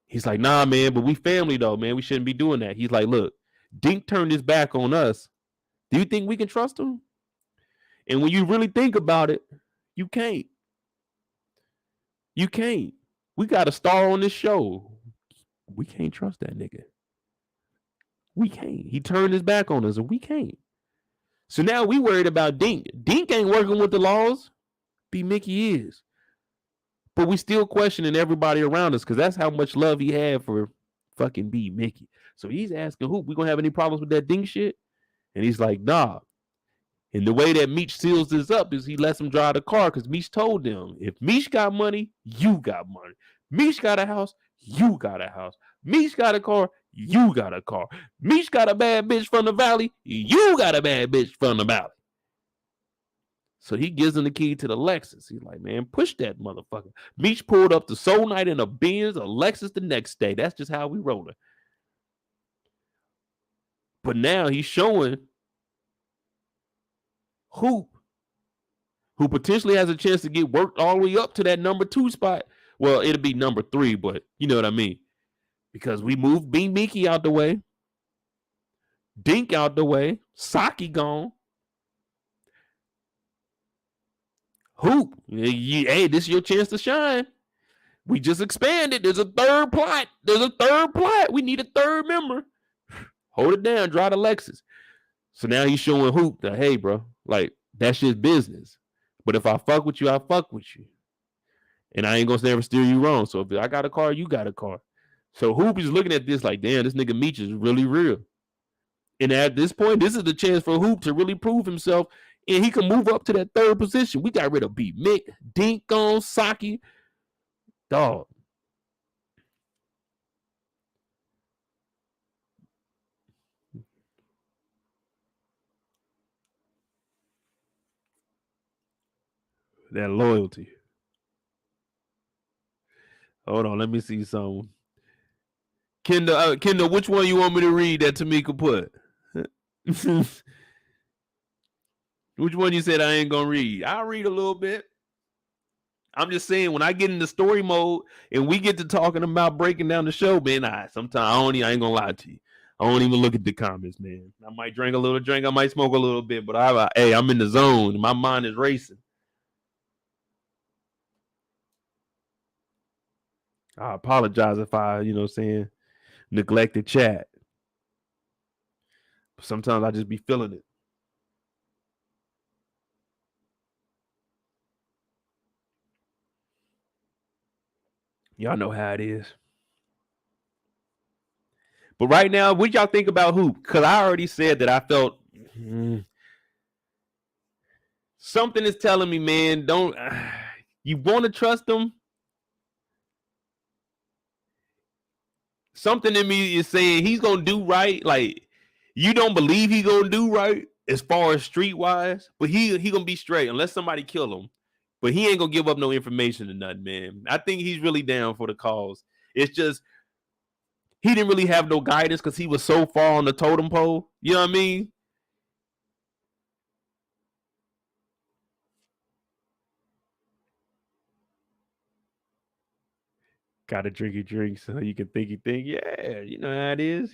He's like, nah, man, but we family though, man. We shouldn't be doing that. He's like, look, Dink turned his back on us. Do you think we can trust him? And when you really think about it, you can't. You can't. We got a star on this show. We can't trust that nigga. We can't. He turned his back on us, and we can't. So now we worried about Dink. Dink ain't working with the laws. B-Mickie is. But we still questioning everybody around us because that's how much love he had for fucking B-Mickie. So he's asking, who, we gonna have any problems with that Dink shit? And he's like, nah. And the way that Meech seals this up is he lets him drive the car because Meech told them, if Meech got money, you got money. Meech got a house, You got a house. Meech got a car. You got a car. Meech got a bad bitch from the valley. You got a bad bitch from the valley. So he gives him the key to the Lexus. He's like, man, push that motherfucker. Meech pulled up the Soul Night in a Benz, a Lexus the next day. That's just how we rolling. But now he's showing Hoop, who potentially has a chance to get worked all the way up to that number 2 spot. Well, it'll be number 3, but you know what I mean. Because we moved B-Mickie out the way. Dink out the way. Saki gone. Hoop, hey, this is your chance to shine. We just expanded. There's a third plot. We need a third member. Hold it down. Draw the Lexus. So now he's showing Hoop that, hey, bro, like, that's just business. But if I fuck with you, I fuck with you. And I ain't gonna never steer you wrong. So if I got a car, you got a car. So Hoop is looking at this like, damn, this nigga Meech is really real. And at this point, this is the chance for Hoop to really prove himself. And he can move up to that third position. We got rid of B-Mickie, Dink on, Saki. Dog. That loyalty. Hold on, let me see something. Kendall, which one you want me to read that Tamika put? Which one you said I ain't gonna read? I'll read a little bit. I'm just saying, when I get into story mode and we get to talking about breaking down the show, man, sometimes I ain't gonna lie to you. I don't even look at the comments, man. I might drink a little drink, I might smoke a little bit, but I'm in the zone. My mind is racing. I apologize if I, neglect the chat. But sometimes I just be feeling it. Y'all know how it is. But right now, what y'all think about Hoop? Because I already said that I felt something is telling me, man, you want to trust him? Something in me is saying he's going to do right. Like, you don't believe he's going to do right as far as street-wise, but he going to be straight unless somebody kill him. But he ain't going to give up no information or nothing, man. I think he's really down for the cause. It's just he didn't really have no guidance because he was so far on the totem pole. You know what I mean? Gotta drink your drink so you can think you think. Yeah, you know how it is.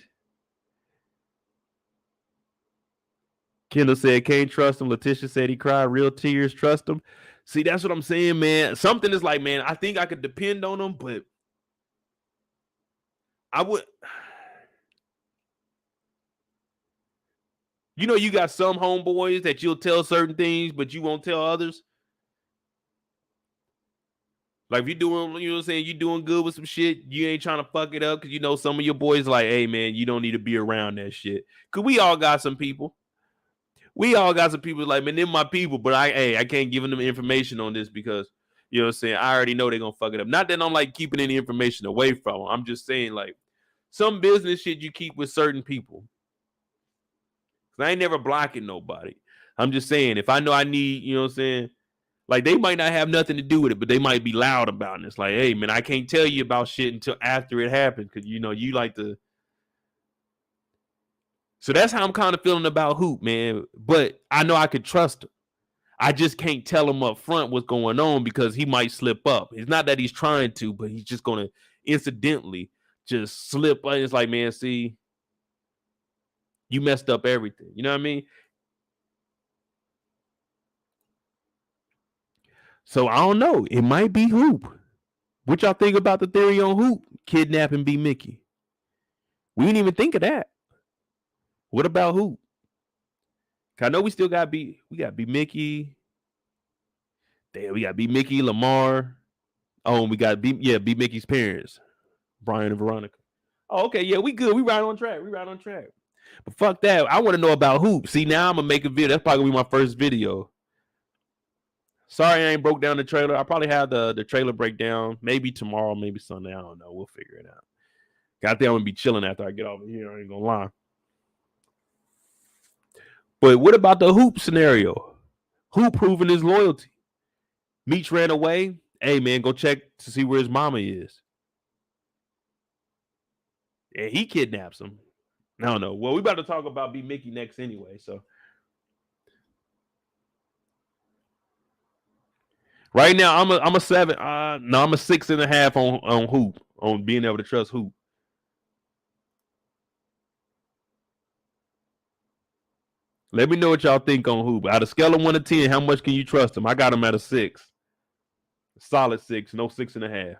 Kendall said, can't trust him. Letitia said he cried real tears. Trust him. See, that's what I'm saying, man. Something is like, man, I think I could depend on him, but I would. You got some homeboys that you'll tell certain things, but you won't tell others. Like if you're doing, you know what I'm saying, you doing good with some shit, you ain't trying to fuck it up because some of your boys like, hey man, you don't need to be around that shit. Cause we all got some people. Like, man, they're my people, but I can't give them information on this because you know what I'm saying, I already know they're gonna fuck it up. Not that I'm like keeping any information away from them. I'm just saying like some business shit you keep with certain people. Cause I ain't never blocking nobody. I'm just saying if I know I need, you know what I'm saying. Like, they might not have nothing to do with it, but they might be loud about it. It's like, hey, man, I can't tell you about shit until after it happens because, you like to. So that's how I'm kind of feeling about Hoop, man. But I know I could trust him. I just can't tell him up front what's going on because he might slip up. It's not that he's trying to, but he's just going to incidentally just slip. It's like, man, see, you messed up everything. You know what I mean? So I don't know. It might be Hoop. What y'all think about the theory on Hoop kidnapping B-Mickie? We didn't even think of that. What about Hoop? I know we still got B-Mickie. Damn, we got B-Mickie, Lamar. Oh, and we got B-Mickie's parents, Brian and Veronica. Oh, okay, yeah, we good. We right on track. But fuck that. I want to know about Hoop. See, now I'm gonna make a video. That's probably gonna be my first video. Sorry I ain't broke down the trailer. I probably have the trailer breakdown maybe tomorrow, maybe Sunday. I don't know. We'll figure it out. I think I'm gonna be chilling after I get over here. I ain't gonna lie. But what about the Hoop scenario? Hoop proving his loyalty. Meech ran away. Hey man, go check to see where his mama is. And he kidnaps him. I don't know. Well, we about to talk about B-Mickie next anyway. So right now, I'm a 7. No, I'm a 6.5 on Hoop, on being able to trust Hoop. Let me know what y'all think on Hoop. Out of scale of 1 to 10, how much can you trust him? I got him at a 6. Solid 6, no 6.5.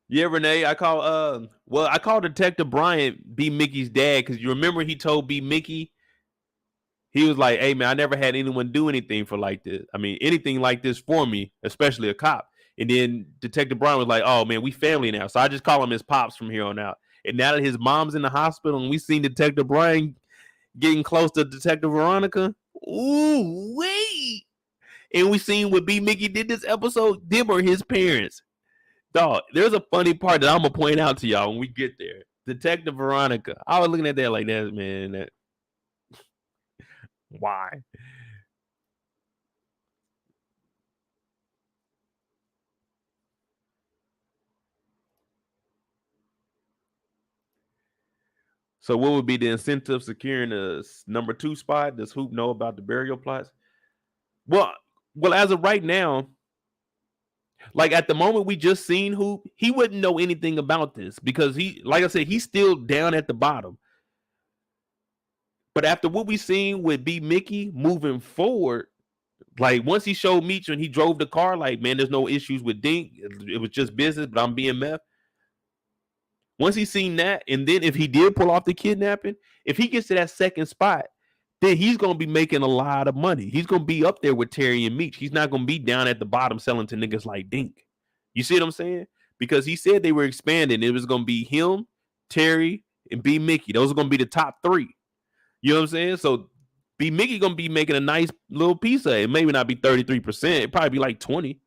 Yeah, Renee, I call Detective Bryant B-Mickie's dad, because you remember he told B-Mickie, he was like, hey man, I never had anyone do anything for like this. I mean, anything like this for me, especially a cop. And then Detective Bryant was like, oh man, we family now. So I just call him his pops from here on out. And now that his mom's in the hospital and we seen Detective Bryant getting close to Detective Veronica, ooh, wait. And we seen what B-Mickie did this episode, them or his parents. Dog, there's a funny part that I'm gonna point out to y'all when we get there. Detective Veronica. I was looking at that like that, man. Why? So what would be the incentive securing the number 2 spot? Does Hoop know about the burial plots? Well, as of right now, like at the moment we just seen Hoop, he wouldn't know anything about this because he, like I said, he's still down at the bottom. But after what we seen with B-Mickie moving forward, like once he showed Meech when he drove the car, like, man, there's no issues with Dink. It was just business, but I'm BMF. Once he's seen that, and then if he did pull off the kidnapping, if he gets to that second spot, then he's going to be making a lot of money. He's going to be up there with Terry and Meech. He's not going to be down at the bottom selling to niggas like Dink. You see what I'm saying? Because he said they were expanding. It was going to be him, Terry, and B-Mickie. Those are going to be the top 3. You know what I'm saying? So B-Mickie going to be making a nice little piece of it. Maybe not be 33%. It'd probably be like 20.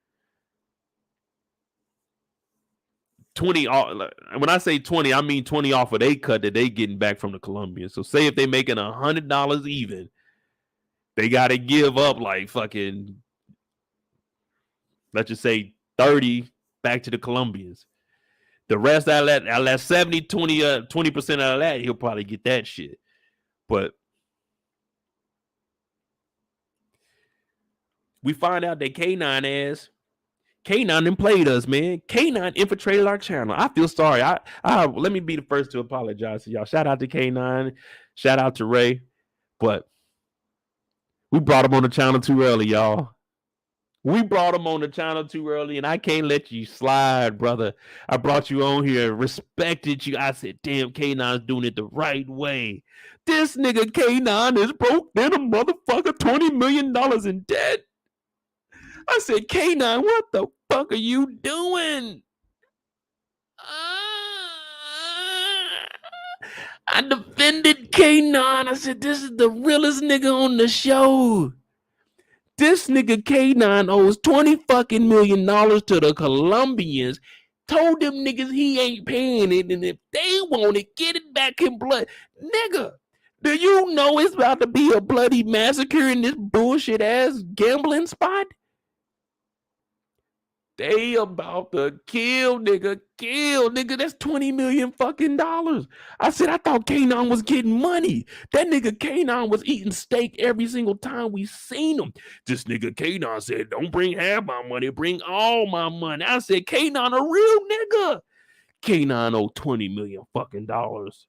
20 off. When I say 20, I mean 20 off of they cut that they getting back from the Colombians. So say if they making $100 even, they got to give up like fucking, let's just say 30 back to the Colombians. The rest out of that 70, 20% out of that, he'll probably get that shit. But we find out that K9 done played us, man. K9 infiltrated our channel. I feel sorry. I let me be the first to apologize to y'all. Shout out to K9. Shout out to Ray. But we brought him on the channel too early, y'all. We brought him on the channel too early, and I can't let you slide, brother. I brought you on here, respected you. I said, damn, K9's doing it the right way. This nigga K9 is broke than a motherfucker, $20 million in debt. I said, K9, what the fuck are you doing? I defended K9. I said, this is the realest nigga on the show. This nigga K9 owes $20 million to the Colombians. Told them niggas he ain't paying it, and if they want it, get it back in blood. Nigga, do you know it's about to be a bloody massacre in this bullshit ass gambling spot? They about to kill nigga. That's $20 million fucking dollars. I said, I thought K9 was getting money. That nigga K9 was eating steak every single time we seen him. This nigga K9 said, don't bring half my money, bring all my money. I said, K9 a real nigga. K9 owe $20 million fucking dollars.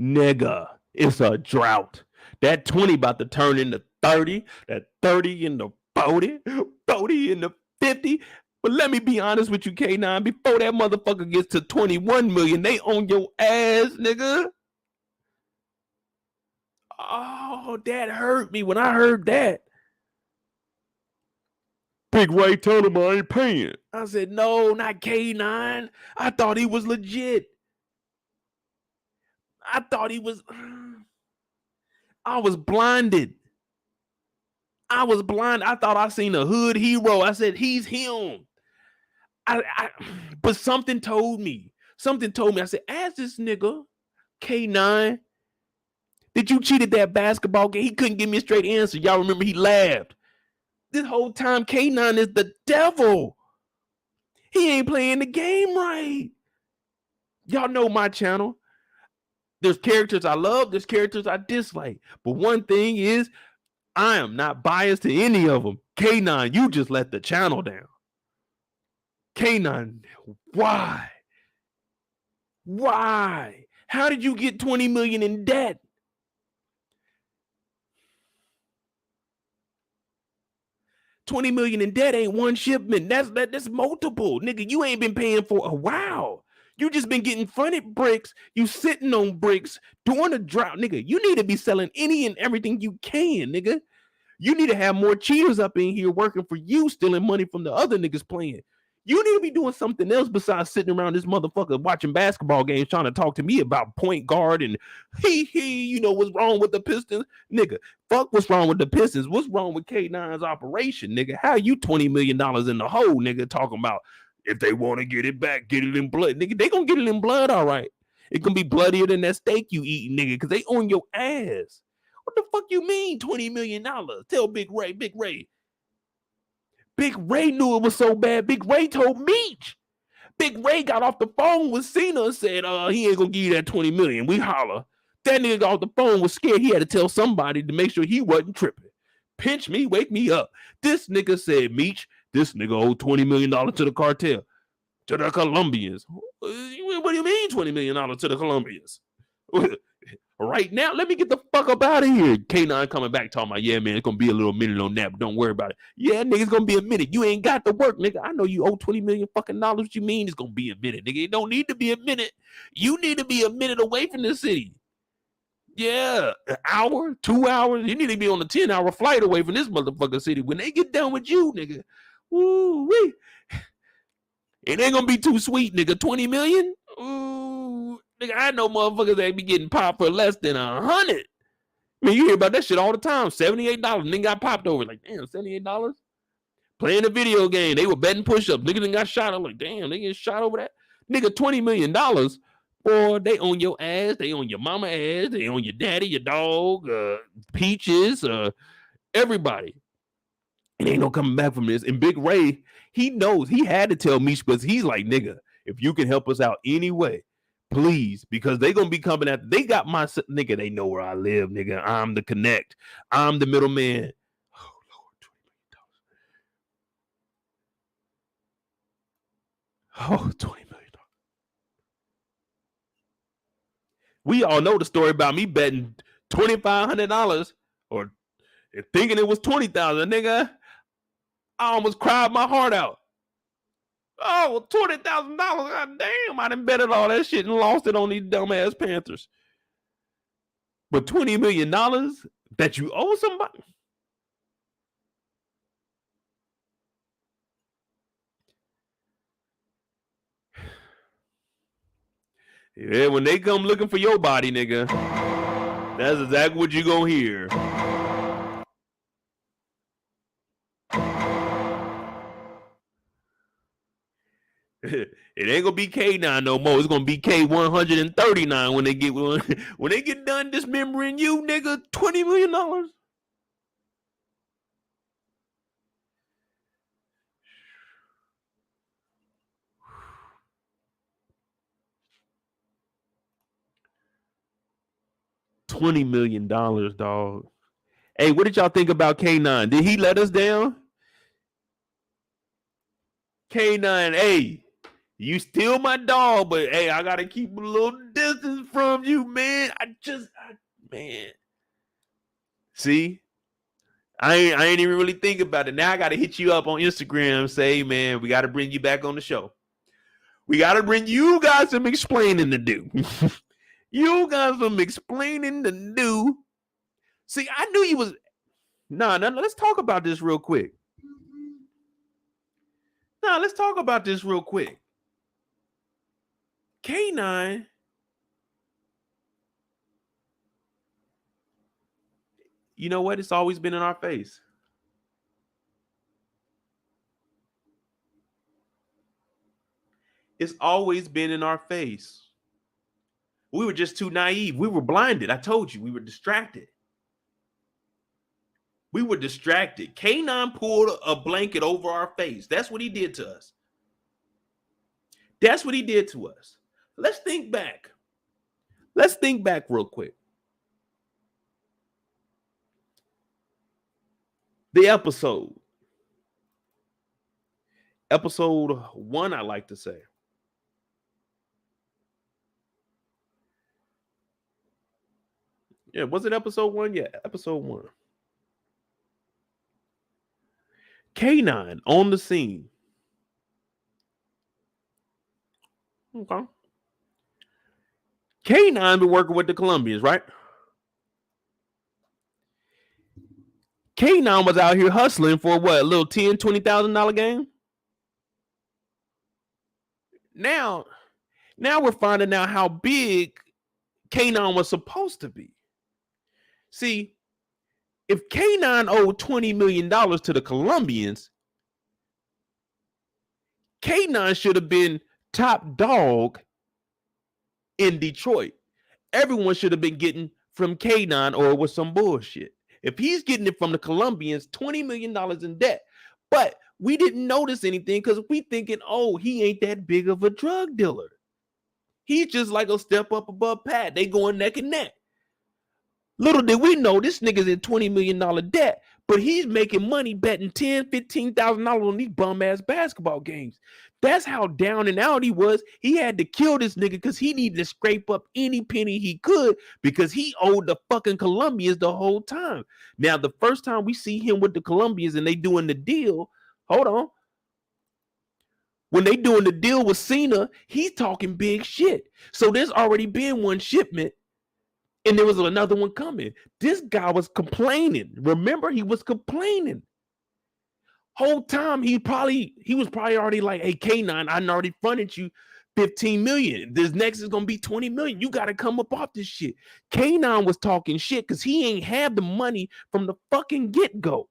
Nigga, it's a drought. That 20 about to turn into 30, that 30 into 40, 40 into 50. But let me be honest with you, K9. Before that motherfucker gets to 21 million, they on your ass, nigga. Oh, that hurt me when I heard that. Big Ray told him I ain't paying. I said, no, not K9. I thought he was legit. I thought he was. I was blinded. I was blind. I thought I seen a hood hero. I said, he's him. But something told me. I said, ask this nigga, K9, did you cheat at that basketball game? He couldn't give me a straight answer. Y'all remember he laughed. This whole time, K9 is the devil. He ain't playing the game right. Y'all know my channel. There's characters I love. There's characters I dislike. But one thing is, I am not biased to any of them. K9, you just let the channel down. K9, why? Why? How did you get 20 million in debt? $20 million in debt ain't one shipment. That's multiple. Nigga, you ain't been paying for a while. You just been getting fronted bricks. You sitting on bricks during a drought. Nigga, you need to be selling any and everything you can, nigga. You need to have more cheaters up in here working for you, stealing money from the other niggas playing. You need to be doing something else besides sitting around this motherfucker watching basketball games trying to talk to me about point guard and you know what's wrong with the Pistons? Nigga, fuck what's wrong with the Pistons. What's wrong with K9's operation, nigga? How you $20 million in the hole, nigga, talking about if they want to get it back, get it in blood. Nigga, they gonna get it in blood, all right. It gonna be bloodier than that steak you eating, nigga, because they on your ass. What the fuck you mean $20 million? Tell Big Ray. Big Ray knew it was so bad. Big Ray told Meech. Big Ray got off the phone with Cena and said, he ain't gonna give you that 20 million. We holler. That nigga got off the phone, was scared. He had to tell somebody to make sure he wasn't tripping. Pinch me, wake me up. This nigga said, Meech, this nigga owed $20 million to the cartel, to the Colombians. What do you mean $20 million to the Colombians? Right now, let me get the fuck up out of here. K9 coming back talking about, yeah, man, it's gonna be a little minute on that, but don't worry about it. Yeah, nigga, it's gonna be a minute. You ain't got to work, nigga. I know you owe 20 million fucking dollars. What you mean it's gonna be a minute, nigga? It don't need to be a minute. You need to be a minute away from the city. Yeah, an hour, 2 hours. You need to be on a 10-hour flight away from this motherfucking city. When they get done with you, nigga, woo-wee. It ain't gonna be too sweet, nigga. 20 million? Ooh. Nigga, I know motherfuckers that be getting popped for less than 100. I mean, you hear about that shit all the time. $78. Nigga got popped over. Like, damn, $78? Playing a video game. They were betting push-ups. Nigga done got shot. I'm like, damn, they get shot over that. Nigga, $20 million. Boy, they on your ass. They on your mama ass. They on your daddy, your dog, Peaches, everybody. And ain't no coming back from this. And Big Ray, he knows. He had to tell Meech because he's like, nigga, if you can help us out anyway, please, because they gonna be coming at. They got my nigga. They know where I live, nigga. I'm the connect. I'm the middleman. Oh Lord, $20 million. Oh, $20 million. We all know the story about me betting $2,500 or thinking it was $20,000, nigga. I almost cried my heart out. Oh, $20,000. God damn, I done betted all that shit and lost it on these dumbass Panthers. But $20 million that you owe somebody? Yeah, when they come looking for your body, nigga, that's exactly what you gonna hear. It ain't gonna be K9 no more. It's gonna be K139 when they get done dismembering you, nigga. $20 million. $20 million, dog. Hey, what did y'all think about K9? Did he let us down? K9, hey, you still my dog, but hey, I gotta keep a little distance from you, man. Man. See, I ain't even really think about it. Now I got to hit you up on Instagram and say, hey, man, we got to bring you back on the show. We got to bring you guys some explaining to do. You got some explaining to do. See, I knew you was. No, let's talk about this real quick. Let's talk about this real quick. K9. You know what? It's always been in our face. It's always been in our face. We were just too naive. We were blinded. I told you, we were distracted. We were distracted. K9 pulled a blanket over our face. That's what he did to us. That's what he did to us. Let's think back. Let's think back real quick. The episode 1, I like to say. Yeah, was it episode 1? Yeah, episode 1. K9 on the scene. Okay. K9 been working with the Colombians, right? K9 was out here hustling for what, a little $10,000, $20,000 game? Now we're finding out how big K9 was supposed to be. See, if K9 owed $20 million to the Colombians, K9 should have been top dog in Detroit. Everyone should have been getting from K9 or it was some bullshit. If he's getting it from the Colombians, $20 million in debt. But we didn't notice anything because we thinking, oh, he ain't that big of a drug dealer. He's just like a step up above Pat. They going neck and neck. Little did we know this nigga's in $20 million debt, but he's making money betting $10,000, $15,000 on these bum-ass basketball games. That's how down and out he was. He had to kill this nigga because he needed to scrape up any penny he could because he owed the fucking Colombians the whole time. Now, the first time we see him with the Colombians and they doing the deal, hold on. When they doing the deal with Cena, he's talking big shit. So there's already been one shipment and there was another one coming. This guy was complaining. Remember, he was complaining. Whole time he was probably already like, hey, K9, I already fronted you 15 million. This next is gonna be 20 million. You gotta come up off this shit. K9 was talking shit because he ain't have the money from the fucking get-go.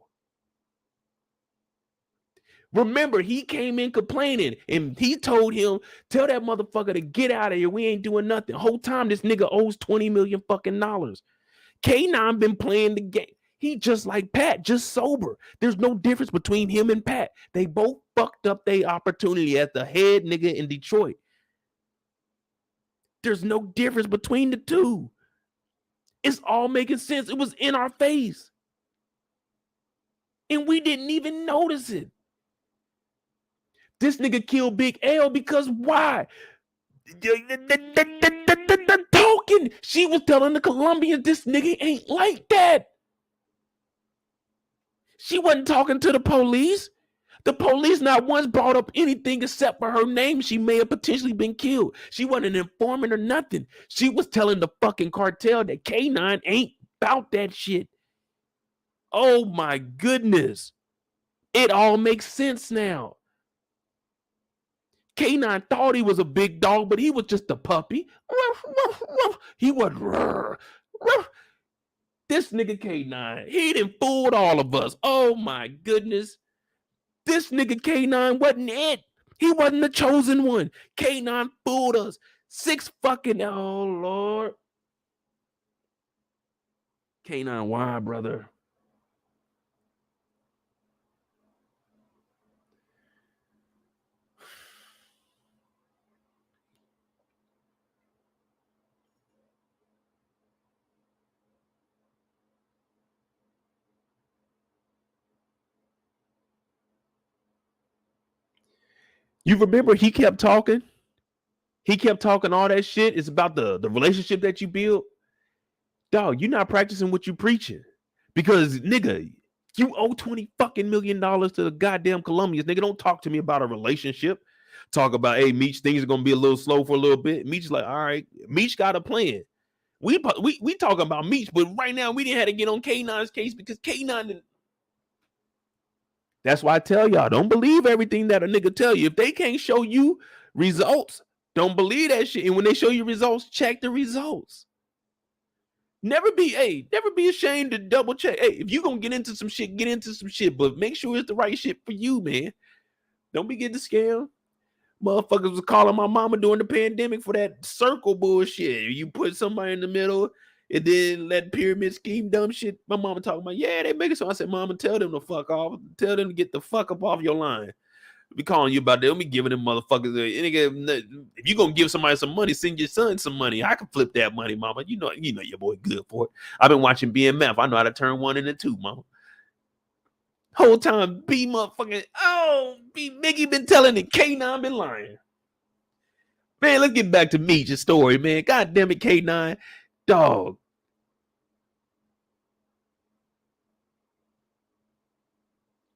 Remember, he came in complaining and he told him, tell that motherfucker to get out of here. We ain't doing nothing. Whole time this nigga owes 20 million fucking dollars. K9 been playing the game. He just like Pat, just sober. There's no difference between him and Pat. They both fucked up their opportunity as the head nigga in Detroit. There's no difference between the two. It's all making sense. It was in our face. And we didn't even notice it. This nigga killed Big L because why? The token. She was telling the Colombians this nigga ain't like that. She wasn't talking to the police. The police not once brought up anything except for her name. She may have potentially been killed. She wasn't an informant or nothing. She was telling the fucking cartel that K9 ain't about that shit. Oh my goodness. It all makes sense now. K9 thought he was a big dog, but he was just a puppy. He was. This nigga K9, he done fooled all of us. Oh my goodness. This nigga K9 wasn't it. He wasn't the chosen one. K9 fooled us. 6 fucking, oh Lord. K9, why, brother? You remember he kept talking? He kept talking all that shit. It's about the relationship that you build. Dog, you're not practicing what you preaching. Because, nigga, You owe $20 fucking million to the goddamn Colombians. Nigga, don't talk to me about a relationship. Talk about, hey, Meech, things are gonna be a little slow for a little bit. Meech's like, all right, Meech got a plan. We talking about Meech, but right now we didn't have to get on K9's case because K9 didn't. That's why I tell y'all, don't believe everything that a nigga tell you. If they can't show you results, don't believe that shit. And when they show you results, check the results. Never be ashamed to double check. Hey, if you gonna get into some shit, get into some shit, but make sure it's the right shit for you, man. Don't be getting scammed. Motherfuckers was calling my mama during the pandemic for that circle bullshit. You put somebody in the middle and then that pyramid scheme dumb shit. My mama talking about, yeah, they make it so. I said, mama, tell them to fuck off. Tell them to get the fuck up off your line. Be calling you about that. Don't be giving them motherfuckers. If you gonna give somebody some money, send your son some money. I can flip that money, mama. You know your boy good for it. I've been watching BMF. I know how to turn one into two, mama. Whole time B-Mickie been telling it, K9 been lying. Man, let's get back to Meech's story, man. God damn it, K9. Dog.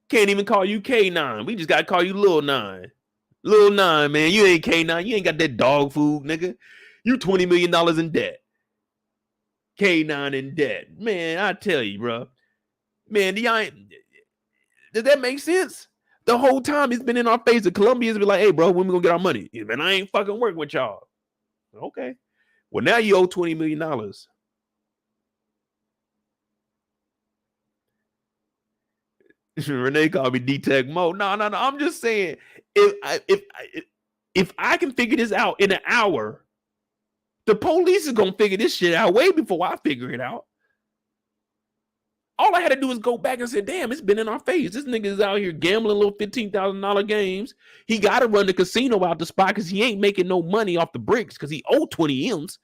Can't even call you K9. We just gotta call you Lil 9. Lil 9, man. You ain't K9. You ain't got that dog food, nigga. You $20 million in debt. K9 in debt. Man, I tell you, bro. Man, does that make sense? The whole time it's been in our face. The Colombians be like, hey, bro, when we gonna get our money? Man, I ain't fucking working with y'all. Okay. Well, now you owe $20 million. Renee called me D-Tech Mo. No. I'm just saying, if I can figure this out in an hour, the police is gonna figure this shit out way before I figure it out. All I had to do is go back and say, damn, it's been in our face. This nigga is out here gambling little $15,000 games. He got to run the casino out the spot because he ain't making no money off the bricks because he owed 20 M's.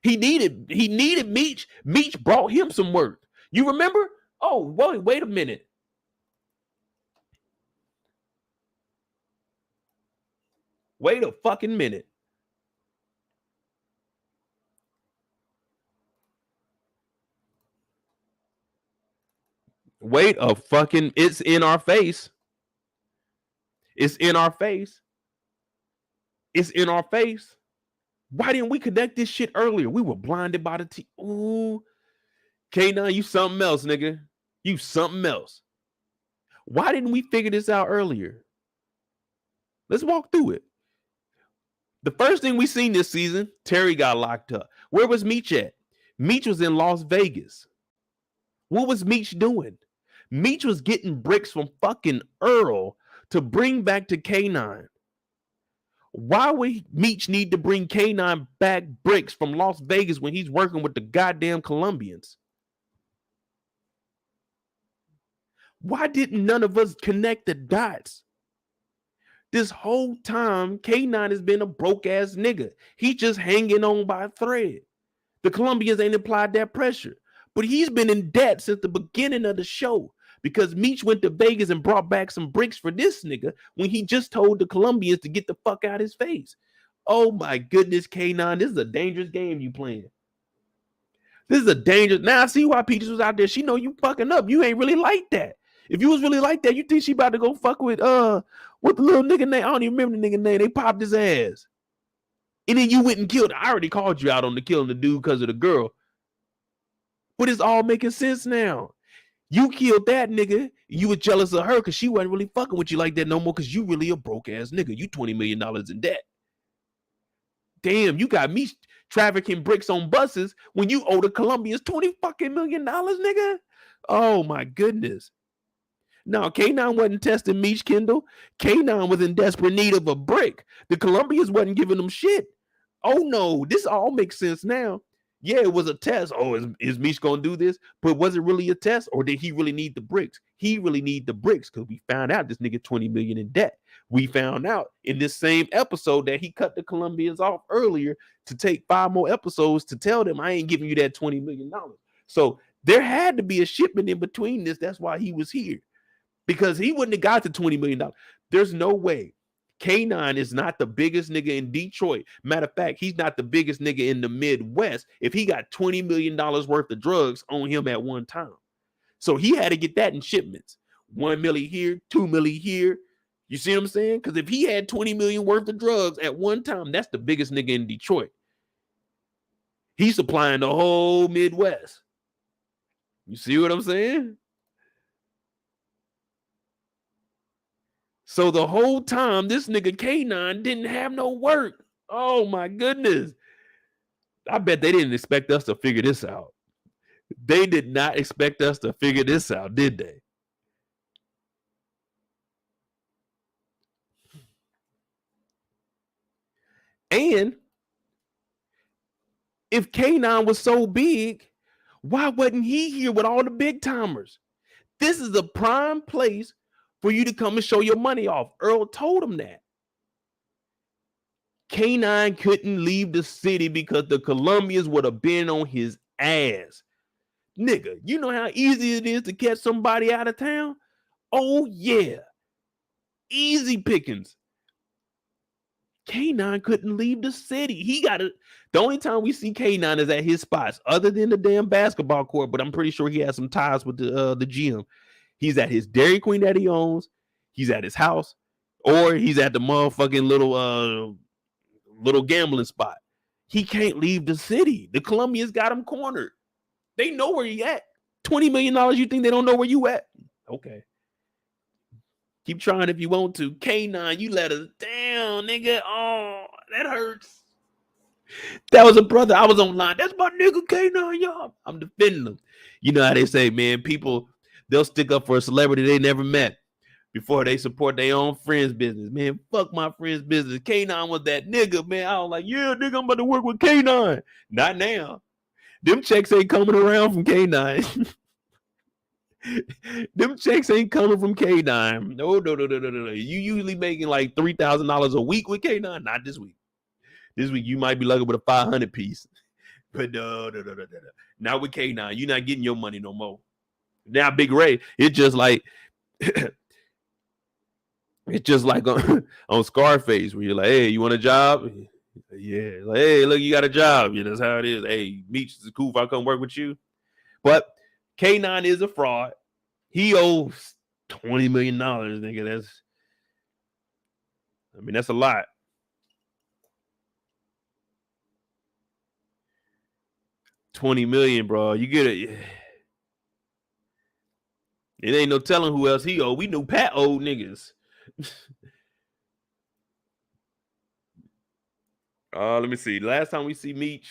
He needed Meech. Meech brought him some work. You remember? Oh, wait a minute. Wait a fucking minute. Wait a fucking, it's in our face. It's in our face. It's in our face. Why didn't we connect this shit earlier? We were blinded by the Ooh. K9, you something else, nigga. You something else. Why didn't we figure this out earlier? Let's walk through it. The first thing we seen this season, Terry got locked up. Where was Meech at? Meech was in Las Vegas. What was Meech doing? Meech was getting bricks from fucking Earl to bring back to K9. Why would Meech need to bring K9 back bricks from Las Vegas when he's working with the goddamn Colombians? Why didn't none of us connect the dots? This whole time, K9 has been a broke-ass nigga. He's just hanging on by a thread. The Colombians ain't applied that pressure. But he's been in debt since the beginning of the show because Meech went to Vegas and brought back some bricks for this nigga when he just told the Colombians to get the fuck out his face. Oh my goodness, K9, this is a dangerous game you playing. This is a dangerous. Now I see why Peaches was out there. She know you fucking up. You ain't really like that. If you was really like that, you think she about to go fuck with what the little nigga name? I don't even remember the nigga name. They popped his ass. And then you went and killed. I already called you out on the killing the dude because of the girl. But it's all making sense now. You killed that nigga. You were jealous of her because she wasn't really fucking with you like that no more because you really a broke ass nigga. You $20 million in debt. Damn, you got me trafficking bricks on buses when you owe the Colombians $20 fucking million, nigga. Oh my goodness. No, K9 wasn't testing Meech, Kendall. K9 was in desperate need of a brick. The Colombians wasn't giving them shit. Oh no, this all makes sense now. Yeah, it was a test. Oh, is Meech gonna do this? But was it really a test, or did he really need the bricks? He really need the bricks because we found out this nigga 20 million in debt. We found out in this same episode that he cut the Colombians off earlier to take 5 more episodes to tell them I ain't giving you that $20 million. So there had to be a shipment in between this. That's why he was here. Because he wouldn't have got to $20 million. There's no way. K9 is not the biggest nigga in Detroit. Matter of fact, he's not the biggest nigga in the Midwest if he got $20 million worth of drugs on him at one time. So he had to get that in shipments. 1 milli here, 2 milli here. You see what I'm saying? Because if he had 20 million worth of drugs at one time, that's the biggest nigga in Detroit. He's supplying the whole Midwest. You see what I'm saying? So the whole time, this nigga K9 didn't have no work. Oh my goodness. I bet they didn't expect us to figure this out. They did not expect us to figure this out, did they? And if K9 was so big, why wasn't he here with all the big timers? This is a prime place for you to come and show your money off. Earl told him that. K9 couldn't leave the city because the Colombians would have been on his ass. Nigga, you know how easy it is to catch somebody out of town? Oh, yeah. Easy pickings. K9 couldn't leave the city. He got it. The only time we see K9 is at his spots, other than the damn basketball court, but I'm pretty sure he has some ties with the gym. He's at his Dairy Queen that he owns. He's at his house, or he's at the motherfucking little gambling spot. He can't leave the city. The Colombians got him cornered. They know where he at. $20 million, you think they don't know where you at? Okay. Keep trying if you want to. K9, you let us down, nigga. Oh, that hurts. That was a brother. I was online. That's my nigga K9, y'all. I'm defending him. You know how they say, man, people, they'll stick up for a celebrity they never met before they support their own friend's business. Man, fuck my friend's business. K9 was that nigga, man. I was like, yeah, nigga, I'm about to work with K9. Not now. Them checks ain't coming around from K9. Them checks ain't coming from K9. No. You usually making like $3,000 a week with K9. Not this week. This week you might be lucky with a 500 piece. But no. Not with K9. You're not getting your money no more. Now, Big Ray, it's just like on Scarface where you're like, hey, you want a job? Yeah. Like, hey, look, you got a job. Yeah, that's how it is. Hey, Meech, is it cool if I come work with you? But K9 is a fraud. He owes $20 million, nigga. That's a lot. $20 million, bro. You get it. It ain't no telling who else he owe. We knew Pat owed niggas. Let me see. Last time we see Meech.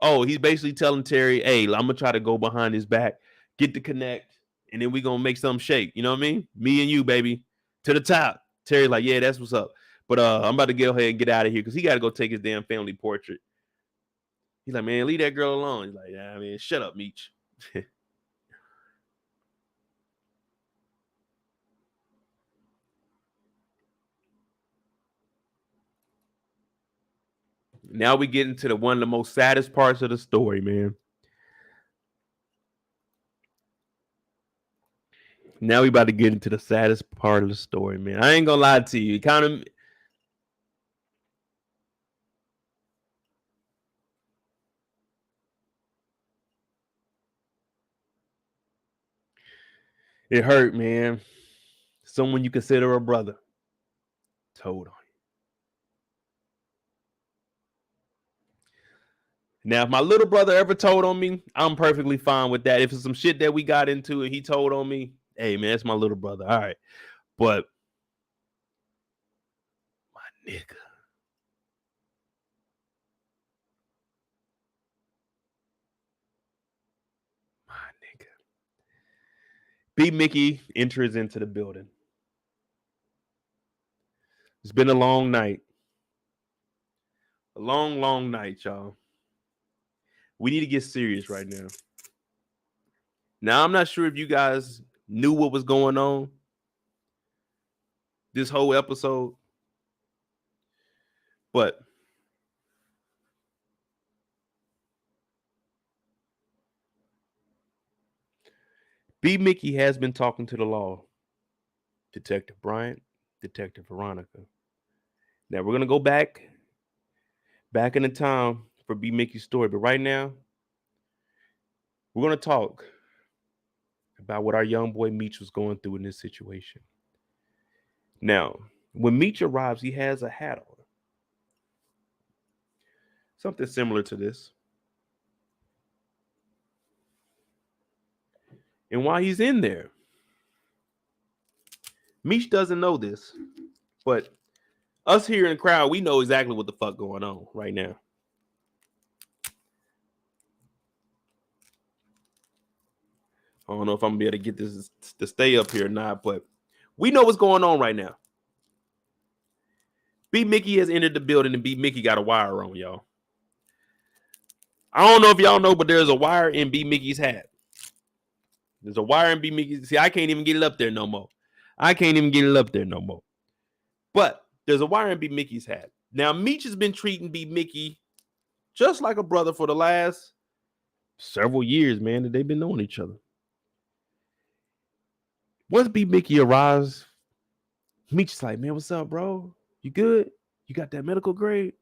Oh, he's basically telling Terry, hey, I'm gonna try to go behind his back, get the connect, and then we gonna make something shake. You know what I mean? Me and you, baby, to the top. Terry's like, yeah, that's what's up. But I'm about to go ahead and get out of here because he got to go take his damn family portrait. He's like, man, leave that girl alone. He's like, yeah, man, shut up, Meech. Now we get into one of the most saddest parts of the story, man. Now we about to get into the saddest part of the story, man. I ain't gonna lie to you. It hurt, man. Someone you consider a brother told on you. Now, if my little brother ever told on me, I'm perfectly fine with that. If it's some shit that we got into and he told on me, hey, man, that's my little brother. All right. But my nigga. B-Mickie enters into the building. It's been a long night. A long, long night, y'all. We need to get serious right now. Now, I'm not sure if you guys knew what was going on this whole episode, but B-Mickie has been talking to the law. Detective Bryant, Detective Veronica. Now, we're going to go back in the time for B-Mickie's story, but right now, we're going to talk about what our young boy Meech was going through in this situation. Now, when Meech arrives, he has a hat on. Something similar to this. And while he's in there, Meech doesn't know this, but us here in the crowd, we know exactly what the fuck going on right now. I don't know if I'm gonna be able to get this to stay up here or not, but we know what's going on right now. B-Mickie has entered the building, and B-Mickie got a wire on, y'all. I don't know if y'all know, but there's a wire in B-Mickie's hat. There's a wire in B-Mickie's. See, I can't even get it up there no more. But there's a wire in B-Mickie's hat. Now, Meech has been treating B-Mickie just like a brother for the last several years, man, that they've been knowing each other. Once B-Mickie arrives, Meech is like, man, what's up, bro? You good? You got that medical grade?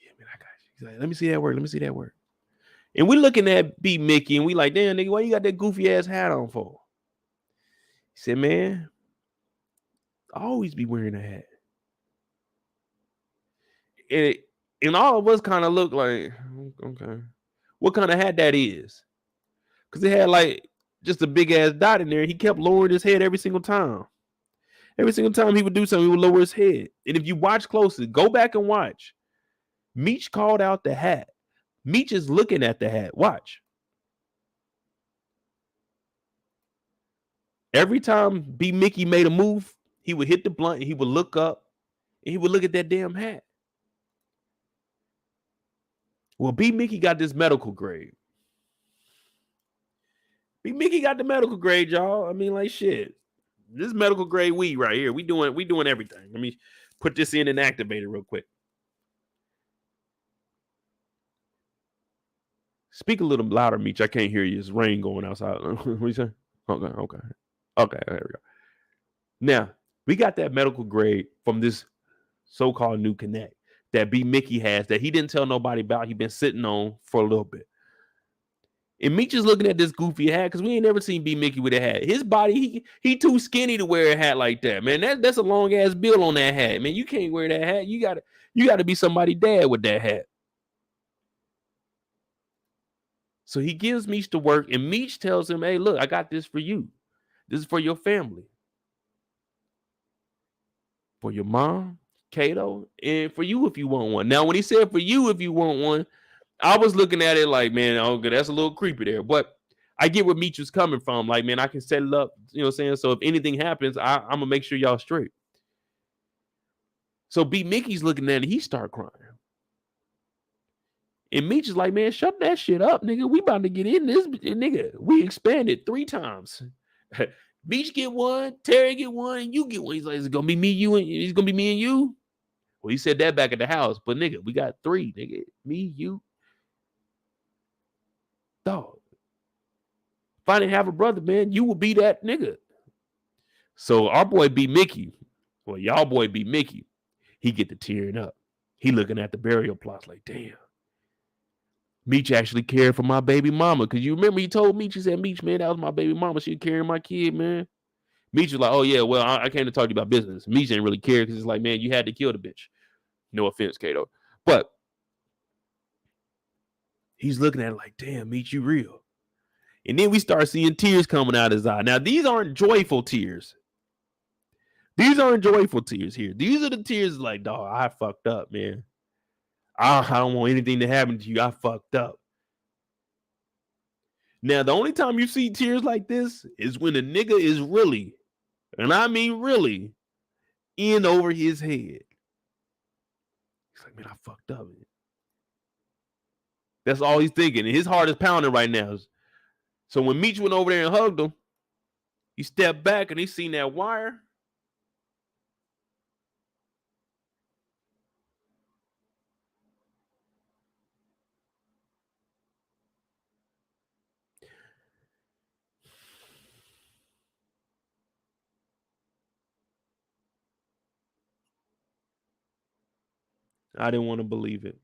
Yeah, man, I got you. He's like, let me see that work. And we're looking at B-Mickie, and we like, damn, nigga, why you got that goofy ass hat on for? He said, man, I always be wearing a hat. And all of us kind of look like, okay, what kind of hat that is? Because it had like just a big ass dot in there. He kept lowering his head every single time. Every single time he would do something, he would lower his head. And if you watch closely, go back and watch. Meech called out the hat. Meech is looking at the hat. Watch. Every time B-Mickie made a move, he would hit the blunt and he would look up and he would look at that damn hat. Well, B-Mickie got this medical grade. B-Mickie got the medical grade, y'all. I mean, like shit. This medical grade weed right here. We doing everything. Let me put this in and activate it real quick. Speak a little louder, Meech. I can't hear you. It's rain going outside. What you saying? Okay. There we go. Now, we got that medical grade from this so-called new connect that B-Mickie has that he didn't tell nobody about. He been sitting on for a little bit. And Meech is looking at this goofy hat because we ain't never seen B-Mickie with a hat. His body, he too skinny to wear a hat like that, man. That's a long ass bill on that hat, man. You can't wear that hat. You gotta be somebody's dad with that hat. So he gives Meech to work, and Meech tells him, "Hey, look, I got this for you. This is for your family, for your mom, Kato, and for you if you want one." Now, when he said for you if you want one, I was looking at it like, man, okay, that's a little creepy there. But I get where Meech was coming from. Like, man, I can set it up, you know what I'm saying? So if anything happens, I'm going to make sure y'all straight. So B-Mickie's looking at it, he start crying. And Meech is like, man, shut that shit up, nigga. We about to get in this, nigga. We expanded 3 times. Meech get one, Terry get one, and you get one. He's like, it's going to be me, you, and it's going to be me and you. Well, he said that back at the house. But, nigga, we got 3, nigga. Me, you, dog. If I didn't have a brother, man, you would be that nigga. So our boy B-Mickie, well, y'all boy B-Mickie, he get to tearing up. He looking at the burial plots like, damn. Meech actually cared for my baby mama. Because you remember he told Meech, he said, Meech, man, that was my baby mama. She carrying my kid, man. Meech was like, oh, yeah, well, I came to talk to you about business. Meech didn't really care because it's like, man, you had to kill the bitch. No offense, Kato. But he's looking at it like, damn, Meech, you real. And then we start seeing tears coming out of his eye. Now, these aren't joyful tears. These aren't joyful tears here. These are the tears like, dog, I fucked up, man. I don't want anything to happen to you. I fucked up. Now, the only time you see tears like this is when a nigga is really, and I mean really, in over his head. He's like, man, I fucked up. Man. That's all he's thinking. And his heart is pounding right now. So when Meech went over there and hugged him, he stepped back and he seen that wire. I didn't want to believe it.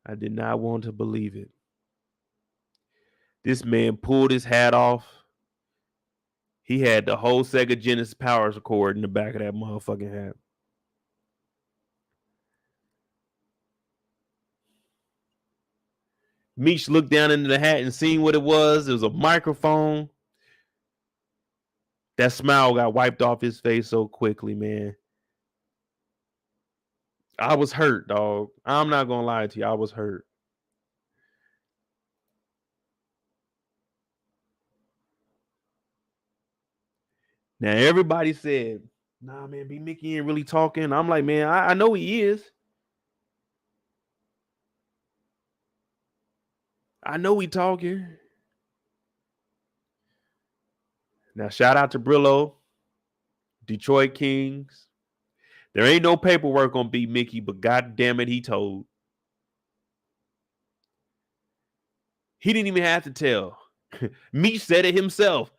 I did not want to believe it. This man pulled his hat off. He had the whole Sega Genesis Powers record in the back of that motherfucking hat. Meech looked down into the hat and seen what it was. It was a microphone. That smile got wiped off his face so quickly, man. I was hurt, dog. I'm not gonna lie to you. I was hurt. Now everybody said, "Nah, man, B-Mickie ain't really talking." I'm like, man, I know he is. I know he talking. Now shout out to Brillo, Detroit Kings. There ain't no paperwork on B-Mickie, but god damn it, he told. He didn't even have to tell. Meech said it himself.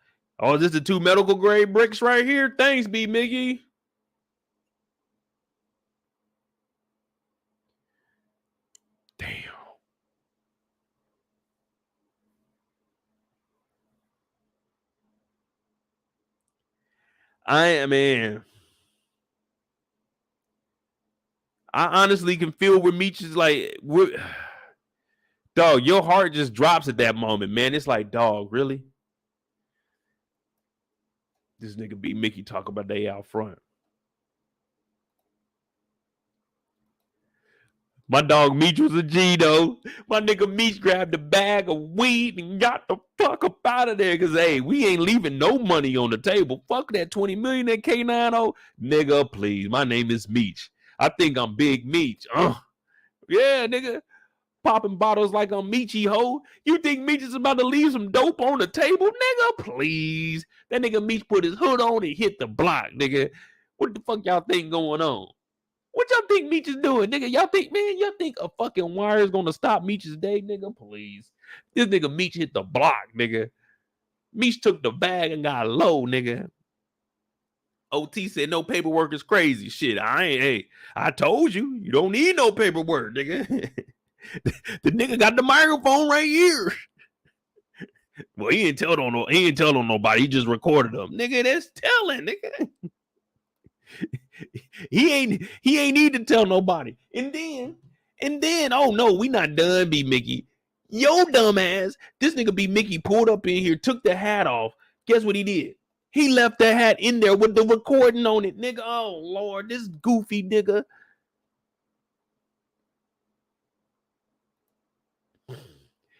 Oh, this the 2 medical grade bricks right here? Thanks, B-Mickie. Damn. Man. I honestly can feel where Meech is like, dog, your heart just drops at that moment, man. It's like, dog, really? This nigga B-Mickie talk about they out front. My dog Meech was a G, though. My nigga Meech grabbed a bag of weed and got the fuck up out of there. Because, hey, we ain't leaving no money on the table. Fuck that 20 million that K9O. Nigga, please. My name is Meech. I think I'm Big Meech. Yeah, nigga. Popping bottles like I'm Meechy ho. You think Meech is about to leave some dope on the table? Nigga, please. That nigga Meech put his hood on and hit the block, nigga. What the fuck y'all think going on? What y'all think Meech is doing, nigga? Y'all think a fucking wire is gonna stop Meech's day, nigga? Please. This nigga Meech hit the block, nigga. Meech took the bag and got low, nigga. OT said no paperwork is crazy. Shit, I told you. You don't need no paperwork, nigga. The nigga got the microphone right here. Well, he ain't tell on nobody. He just recorded them. Nigga, that's telling, nigga. He ain't need to tell nobody. And then, oh no, we not done, B-Mickie. Yo, dumbass. This nigga B-Mickie pulled up in here, took the hat off. Guess what he did? He left that hat in there with the recording on it, nigga. Oh Lord, this goofy nigga.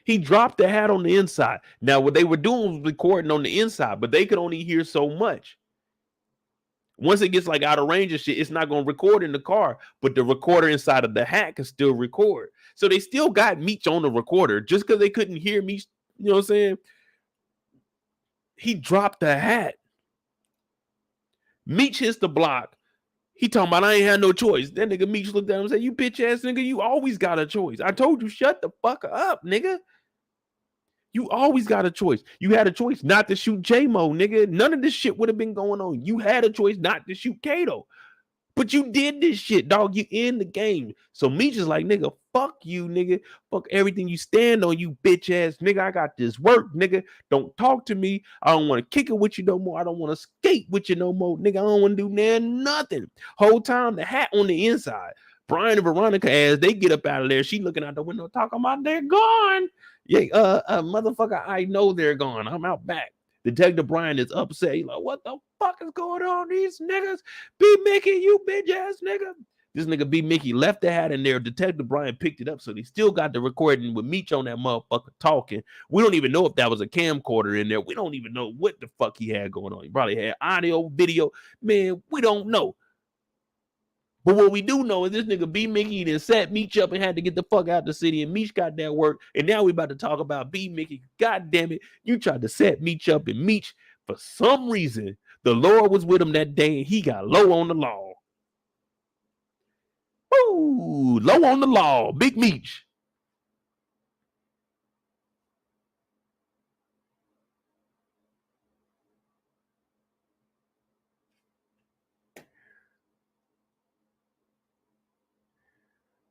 He dropped the hat on the inside. Now, what they were doing was recording on the inside, but they could only hear so much. Once it gets like out of range of shit, it's not going to record in the car, but the recorder inside of the hat can still record. So they still got Meech on the recorder just because they couldn't hear Meech. You know what I'm saying? He dropped the hat. Meech hits the block. He talking about I ain't had no choice. That nigga Meech looked at him and said, "You bitch ass nigga, you always got a choice. I told you, shut the fuck up, nigga. You always got a choice. You had a choice not to shoot J-Mo, nigga. None of this shit would have been going on. You had a choice not to shoot Kato. But you did this shit, dog. You in the game. So Meech is like, nigga, fuck you, nigga. Fuck everything you stand on, you bitch ass nigga. I got this work, nigga. Don't talk to me. I don't want to kick it with you no more. I don't want to skate with you no more, nigga. I don't want to do nothing. Whole time, the hat on the inside. Brian and Veronica, as they get up out of there, she looking out the window talking about they're gone. Yeah, motherfucker, I know they're gone. I'm out back. Detective Brian is upset. He's like, what the fuck is going on? These niggas, B-Mickie, you bitch ass nigga. This nigga B-Mickie left the hat in there. Detective Brian picked it up, so they still got the recording with Meech on that motherfucker talking. We don't even know if that was a camcorder in there. We don't even know what the fuck he had going on. He probably had audio, video. Man, we don't know. But what we do know is this nigga B-Mickie then set Meech up and had to get the fuck out the city, and Meech got that work. And now we about to talk about B-Mickie. God damn it. You tried to set Meech up, and Meech, for some reason, the Lord was with him that day, and he got low on the law. Ooh, low on the law. Big Meech.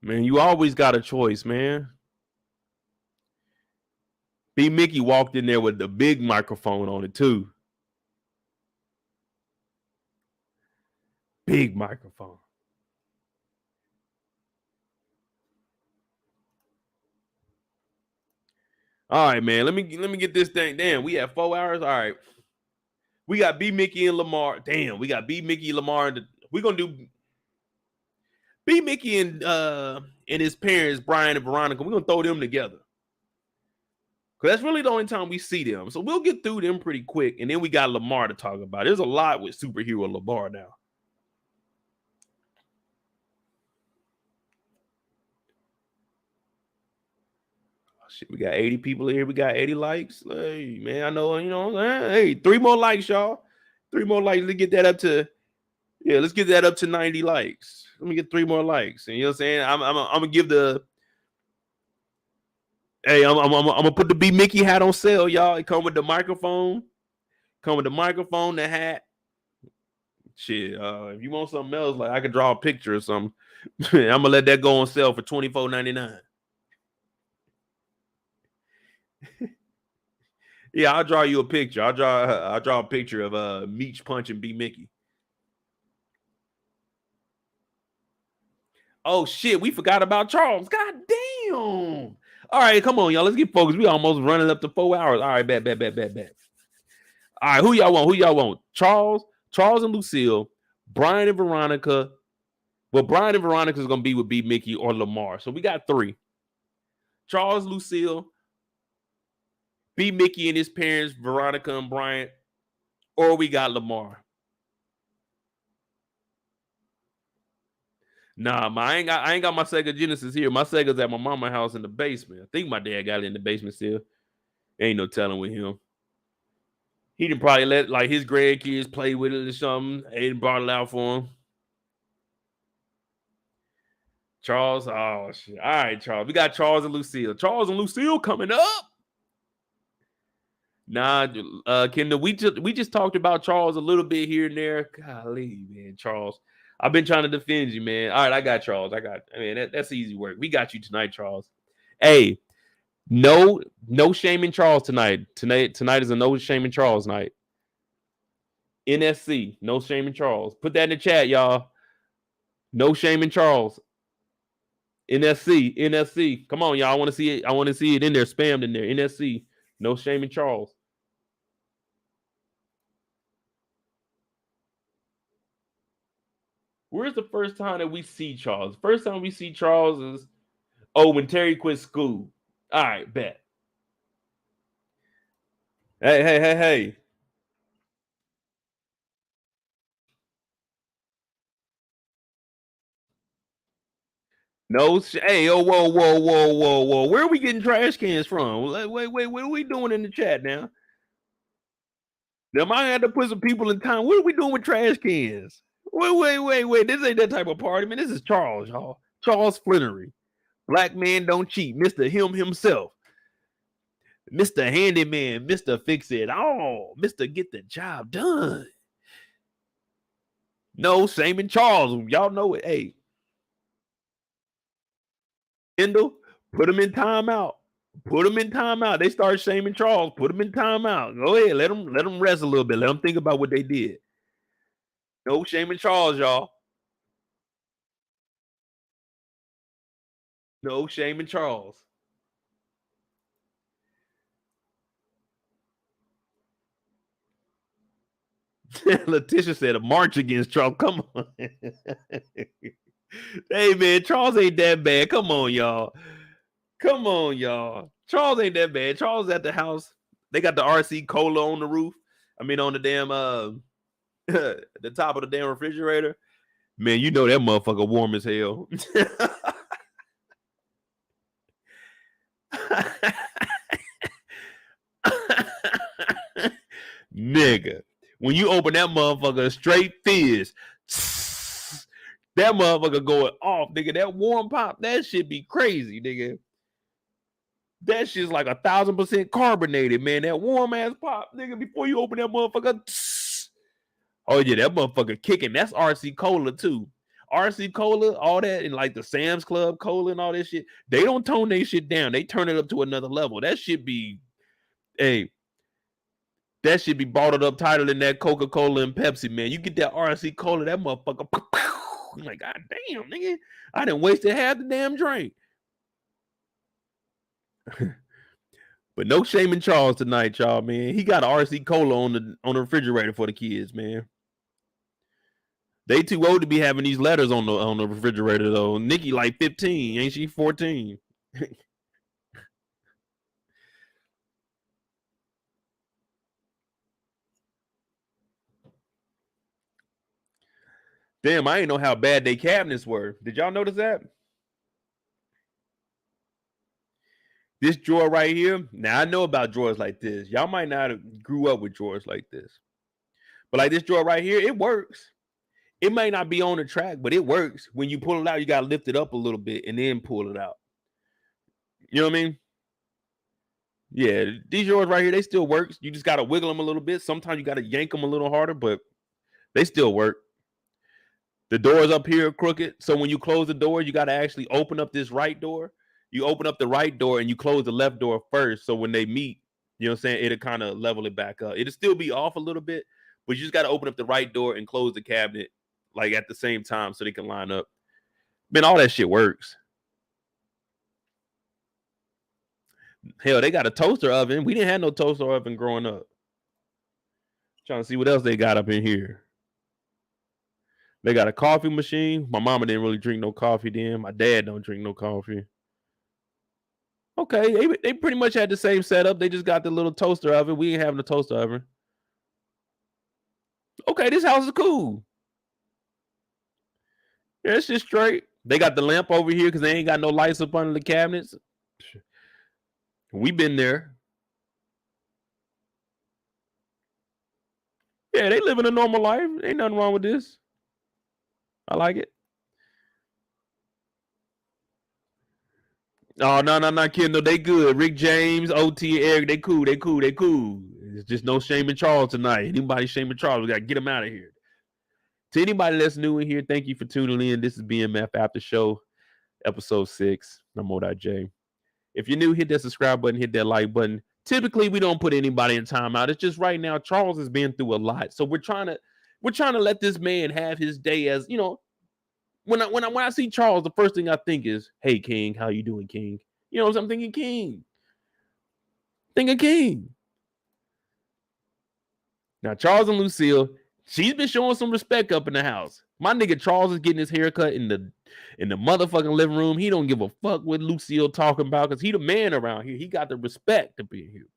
Man, you always got a choice, man. B-Mickie walked in there with the big microphone on it too. Big microphone. All right, man. Let me get this thing. Damn, we have 4 hours. All right. We got B-Mickie and Lamar. Damn, we got B-Mickie, Lamar. We're gonna do B-Mickie and his parents, Brian and Veronica. We're gonna throw them together. Because that's really the only time we see them. So we'll get through them pretty quick. And then we got Lamar to talk about. There's a lot with superhero Lamar now. Shit, we got 80 people here. We got 80 likes. Hey, man, I know, you know, hey, 3 more likes, y'all. 3 more likes. Let's get that up to, let's get that up to 90 likes. Let me get 3 more likes. And you know what I'm saying? I'm gonna give the, hey, I'm gonna put the B-Mickie hat on sale, y'all. It come with the microphone. The hat. Shit, if you want something else, like I could draw a picture or something. I'm gonna let that go on sale for $24.99. Yeah, I'll draw you a picture. I'll draw a picture of Meech punching B-Mickie. Oh shit, we forgot about Charles. God damn. All right, come on, y'all. Let's get focused. We almost running up to 4 hours. All right, bet. All right, who y'all want? Charles and Lucille, Brian and Veronica. Well, Brian and Veronica is gonna be with B-Mickie or Lamar. So we got 3. Charles, Lucille, B-Mickie and his parents, Veronica and Brian, or we got Lamar. Nah, I ain't got my Sega Genesis here. My Sega's at my mama's house in the basement. I think my dad got it in the basement still. Ain't no telling with him. He didn't probably let like his grandkids play with it or something. They brought it out for him. Charles, oh shit. All right, Charles. We got Charles and Lucille. Charles and Lucille coming up. Nah, Kendall, we just talked about Charles a little bit here and there. Golly, man, Charles. I've been trying to defend you, man. All right, I got Charles. That's easy work. We got you tonight, Charles. Hey, no shaming Charles tonight. Tonight is a no shaming Charles night. NSC, no shaming Charles. Put that in the chat, y'all. No shaming Charles. NSC. Come on, y'all. I want to see it. I want to see it in there, spammed in there. NSC, no shaming Charles. Where's the first time that we see Charles? First time we see Charles is, when Terry quit school. All right, bet. Hey. No, whoa. Where are we getting trash cans from? Wait, what are we doing in the chat now? Now, I had to put some people in time. What are we doing with trash cans? Wait. This ain't that type of party, man. This is Charles, y'all. Charles Flenory. Black man don't cheat. Mr. Him himself. Mr. Handyman. Mr. Fix It All. Mr. Get the Job Done. No, same in Charles. Y'all know it. Hey. Kendall, put him in timeout. They start shaming Charles. Put him in timeout. Go ahead. Let them rest a little bit. Let them think about what they did. No shaming Charles, y'all. No shaming Charles. Letitia said a march against Charles. Come on. Hey, man, Charles ain't that bad. Come on, y'all. Charles ain't that bad. Charles at the house. They got the RC Cola on the roof. I mean, on the damn the top of the damn refrigerator. Man, you know that motherfucker warm as hell. Nigga, when you open that motherfucker straight fizz, that motherfucker going off, nigga. That warm pop, that shit be crazy, nigga. That shit's like 1,000% carbonated, man. That warm ass pop, nigga. Before you open that motherfucker, oh yeah, that motherfucker kicking. That's RC Cola too. RC Cola, all that, and like the Sam's Club Cola and all that shit. They don't tone their shit down. They turn it up to another level. That shit be Hey, that should be bottled up tighter than that Coca-Cola and Pepsi, man. You get that RC Cola, that motherfucker. I'm like, God damn, nigga. I done wasted half the damn drink. But no shaming Charles tonight, y'all, man. He got an RC Cola on the refrigerator for the kids, man. They too old to be having these letters on the refrigerator, though. Nikki like 15, ain't she 14? Damn, I didn't know how bad they cabinets were. Did y'all notice that? This drawer right here. Now I know about drawers like this. Y'all might not have grew up with drawers like this. But like this drawer right here, it works. It may not be on the track, but it works. When you pull it out, you got to lift it up a little bit and then pull it out. You know what I mean? Yeah, these drawers right here, they still work. You just got to wiggle them a little bit. Sometimes you got to yank them a little harder, but they still work. The doors up here are crooked. So when you close the door, you got to actually open up this right door. You open up the right door and you close the left door first. So when they meet, you know what I'm saying? It'll kind of level it back up. It'll still be off a little bit, but you just got to open up the right door and close the cabinet like at the same time so they can line up. Man, all that shit works. Hell, they got a toaster oven. We didn't have no toaster oven growing up. Trying to see what else they got up in here. They got a coffee machine. My mama didn't really drink no coffee then. My dad don't drink no coffee. Okay, they pretty much had the same setup. They just got the little toaster oven. We ain't having a toaster oven. Okay, this house is cool. Yeah, it's just straight. They got the lamp over here because they ain't got no lights up under the cabinets. We been there. Yeah, they living a normal life. Ain't nothing wrong with this. I like it. Oh, no, Kendall. They good. Rick James, OT, Eric, they cool. It's just no shaming Charles tonight. Anybody shaming Charles, we got to get him out of here. To anybody that's new in here, thank you for tuning in. This is BMF After Show, episode 6. I'm J. If you're new, hit that subscribe button, hit that like button. Typically, we don't put anybody in timeout. It's just right now, Charles has been through a lot. So we're trying to let this man have his day. As you know, when I see Charles, the first thing I think is, hey King, how you doing, King? You know what I'm thinking, King. King. Now, Charles and Lucille, she's been showing some respect up in the house. My nigga Charles is getting his haircut in the motherfucking living room. He don't give a fuck what Lucille talking about because he the man around here. He got the respect to be here.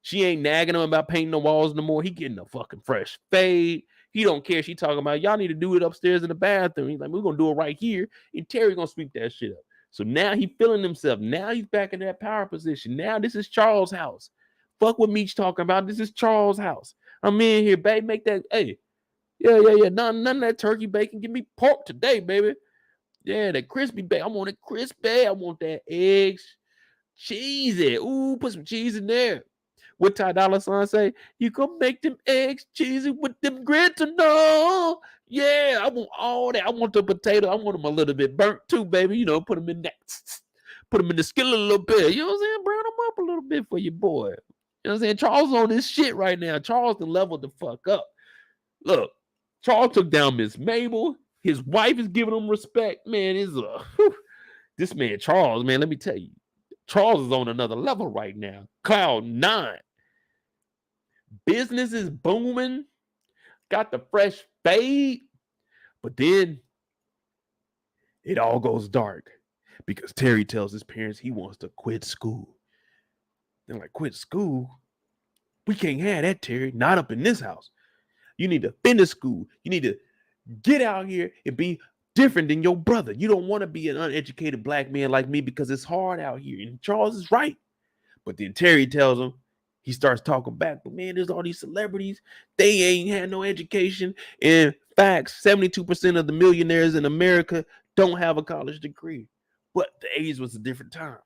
She ain't nagging him about painting the walls no more. He getting a fucking fresh fade. He don't care. She talking about, y'all need to do it upstairs in the bathroom. He's like, we're going to do it right here. And Terry going to sweep that shit up. So now he feeling himself. Now he's back in that power position. Now this is Charles' house. Fuck what Meech talking about. This is Charles' house. I'm in here, babe. Make that, hey. Yeah. None of that turkey bacon. Give me pork today, baby. Yeah, that crispy bacon. I want it crispy. I want that eggs. Cheesy. Ooh, put some cheese in there. What Ty Dolla $ign say? You gonna make them eggs cheesy with them grits or no? Yeah, I want all that. I want the potato. I want them a little bit burnt too, baby. You know, put them in that. Put them in the skillet a little bit. You know what I'm saying? Brown them up a little bit for your boy. You know what I'm saying? Charles on this shit right now. Charles done leveled the fuck up. Look, Charles took down Miss Mabel. His wife is giving him respect. Man, this man, Charles, man, let me tell you. Charles is on another level right now. Cloud 9. Business is booming. Got the fresh fade. But then it all goes dark because Terry tells his parents he wants to quit school. They're like, quit school? We can't have that, Terry. Not up in this house. You need to finish school. You need to get out here and be different than your brother. You don't want to be an uneducated black man like me because it's hard out here. And Charles is right. But then Terry tells him, he starts talking back. But man, there's all these celebrities. They ain't had no education. In fact, 72% of the millionaires in America don't have a college degree. But the age was a different time.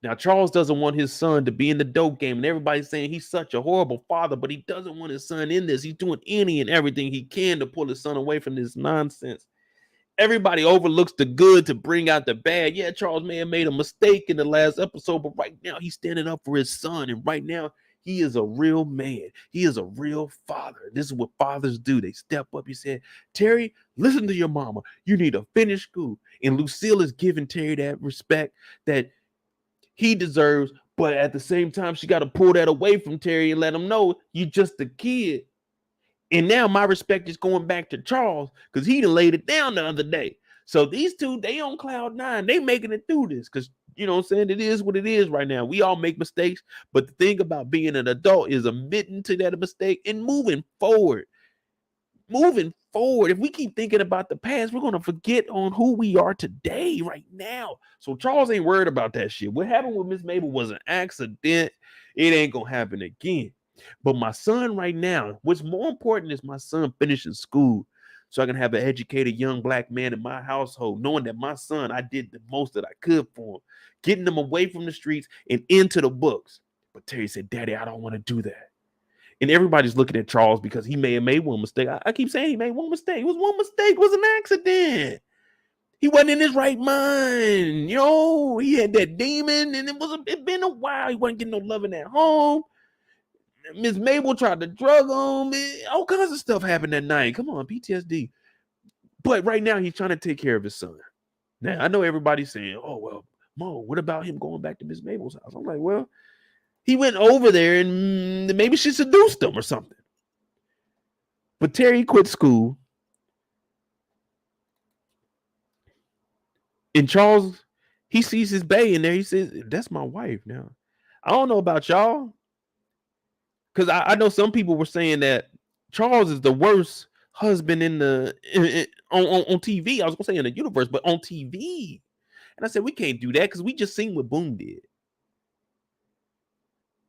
Now, Charles doesn't want his son to be in the dope game. And everybody's saying he's such a horrible father, but he doesn't want his son in this. He's doing any and everything he can to pull his son away from this nonsense. Everybody overlooks the good to bring out the bad. Yeah, Charles may have made a mistake in the last episode, but right now he's standing up for his son. And right now he is a real man. He is a real father. This is what fathers do. They step up. He said, Terry, listen to your mama. You need to finish school. And Lucille is giving Terry that respect that he deserves. But at the same time, she got to pull that away from Terry and let him know you're just a kid. And now my respect is going back to Charles because he done laid it down the other day. So these two, they on cloud nine. They making it through this because, you know what I'm saying? It is what it is right now. We all make mistakes. But the thing about being an adult is admitting to that mistake and moving forward. Moving forward. If we keep thinking about the past, we're going to forget on who we are today, right now. So Charles ain't worried about that shit. What happened with Miss Mabel was an accident. It ain't going to happen again. But my son right now, what's more important is my son finishing school so I can have an educated young black man in my household, knowing that my son, I did the most that I could for him, getting him away from the streets and into the books. But Terry said, Daddy, I don't want to do that. And everybody's looking at Charles because he may have made one mistake. I keep saying he made one mistake. It was one mistake. It was an accident. He wasn't in his right mind. You know, he had that demon and it been a while. He wasn't getting no loving at home. Miss Mabel tried to drug him. All kinds of stuff happened that night. Come on, PTSD. But right now, he's trying to take care of his son. Now, I know everybody's saying, oh, well, Mo, what about him going back to Miss Mabel's house? I'm like, well, he went over there and maybe she seduced him or something. But Terry quit school. And Charles, he sees his bae in there. He says, that's my wife now. I don't know about y'all. Because I know some people were saying that Charles is the worst husband on TV. I was going to say in the universe, but on TV. And I said, we can't do that because we just seen what Boom did.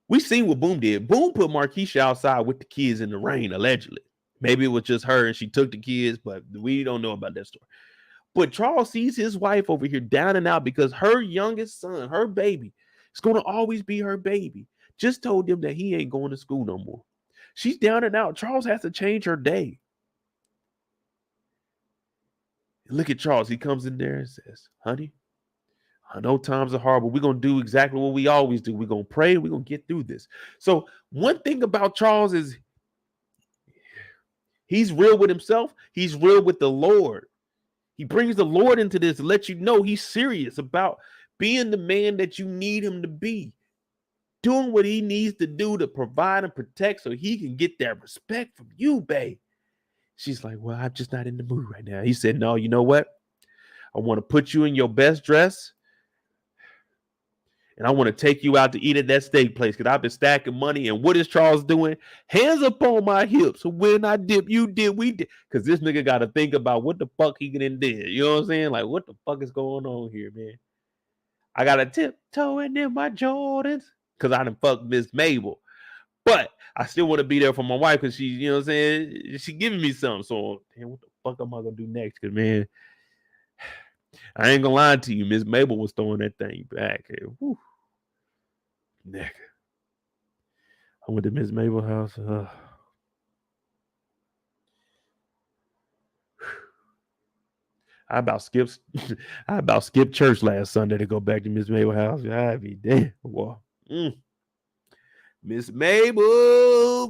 We seen what Boom did. Boom put Markeisha outside with the kids in the rain, allegedly. Maybe it was just her and she took the kids, but we don't know about that story. But Charles sees his wife over here down and out because her youngest son, her baby, is going to always be her baby. Just told them that he ain't going to school no more. She's down and out. Charles has to change her day. And look at Charles. He comes in there and says, honey, I know times are hard, but we're going to do exactly what we always do. We're going to pray. We're going to get through this. So one thing about Charles is he's real with himself. He's real with the Lord. He brings the Lord into this to let you know he's serious about being the man that you need him to be. Doing what he needs to do to provide and protect so he can get that respect from you, babe. She's like, well, I'm just not in the mood right now. He said, no, you know what? I want to put you in your best dress. And I want to take you out to eat at that steak place because I've been stacking money. And what is Charles doing? Hands up on my hips. So when I dip, you dip, we did. Because this nigga got to think about what the fuck he did. You know what I'm saying? Like, what the fuck is going on here, man? I got to tiptoe in my Jordans. Because I done fucked Miss Mabel. But I still want to be there for my wife because she, you know what I'm saying? She giving me something. So, damn, what the fuck am I going to do next? Because, man, I ain't going to lie to you. Miss Mabel was throwing that thing back. Whew. Nigga. I went to Miss Mabel's house. I about skipped church last Sunday to go back to Miss Mabel's house. I'd be damn. Well, Miss Mabel. Oh,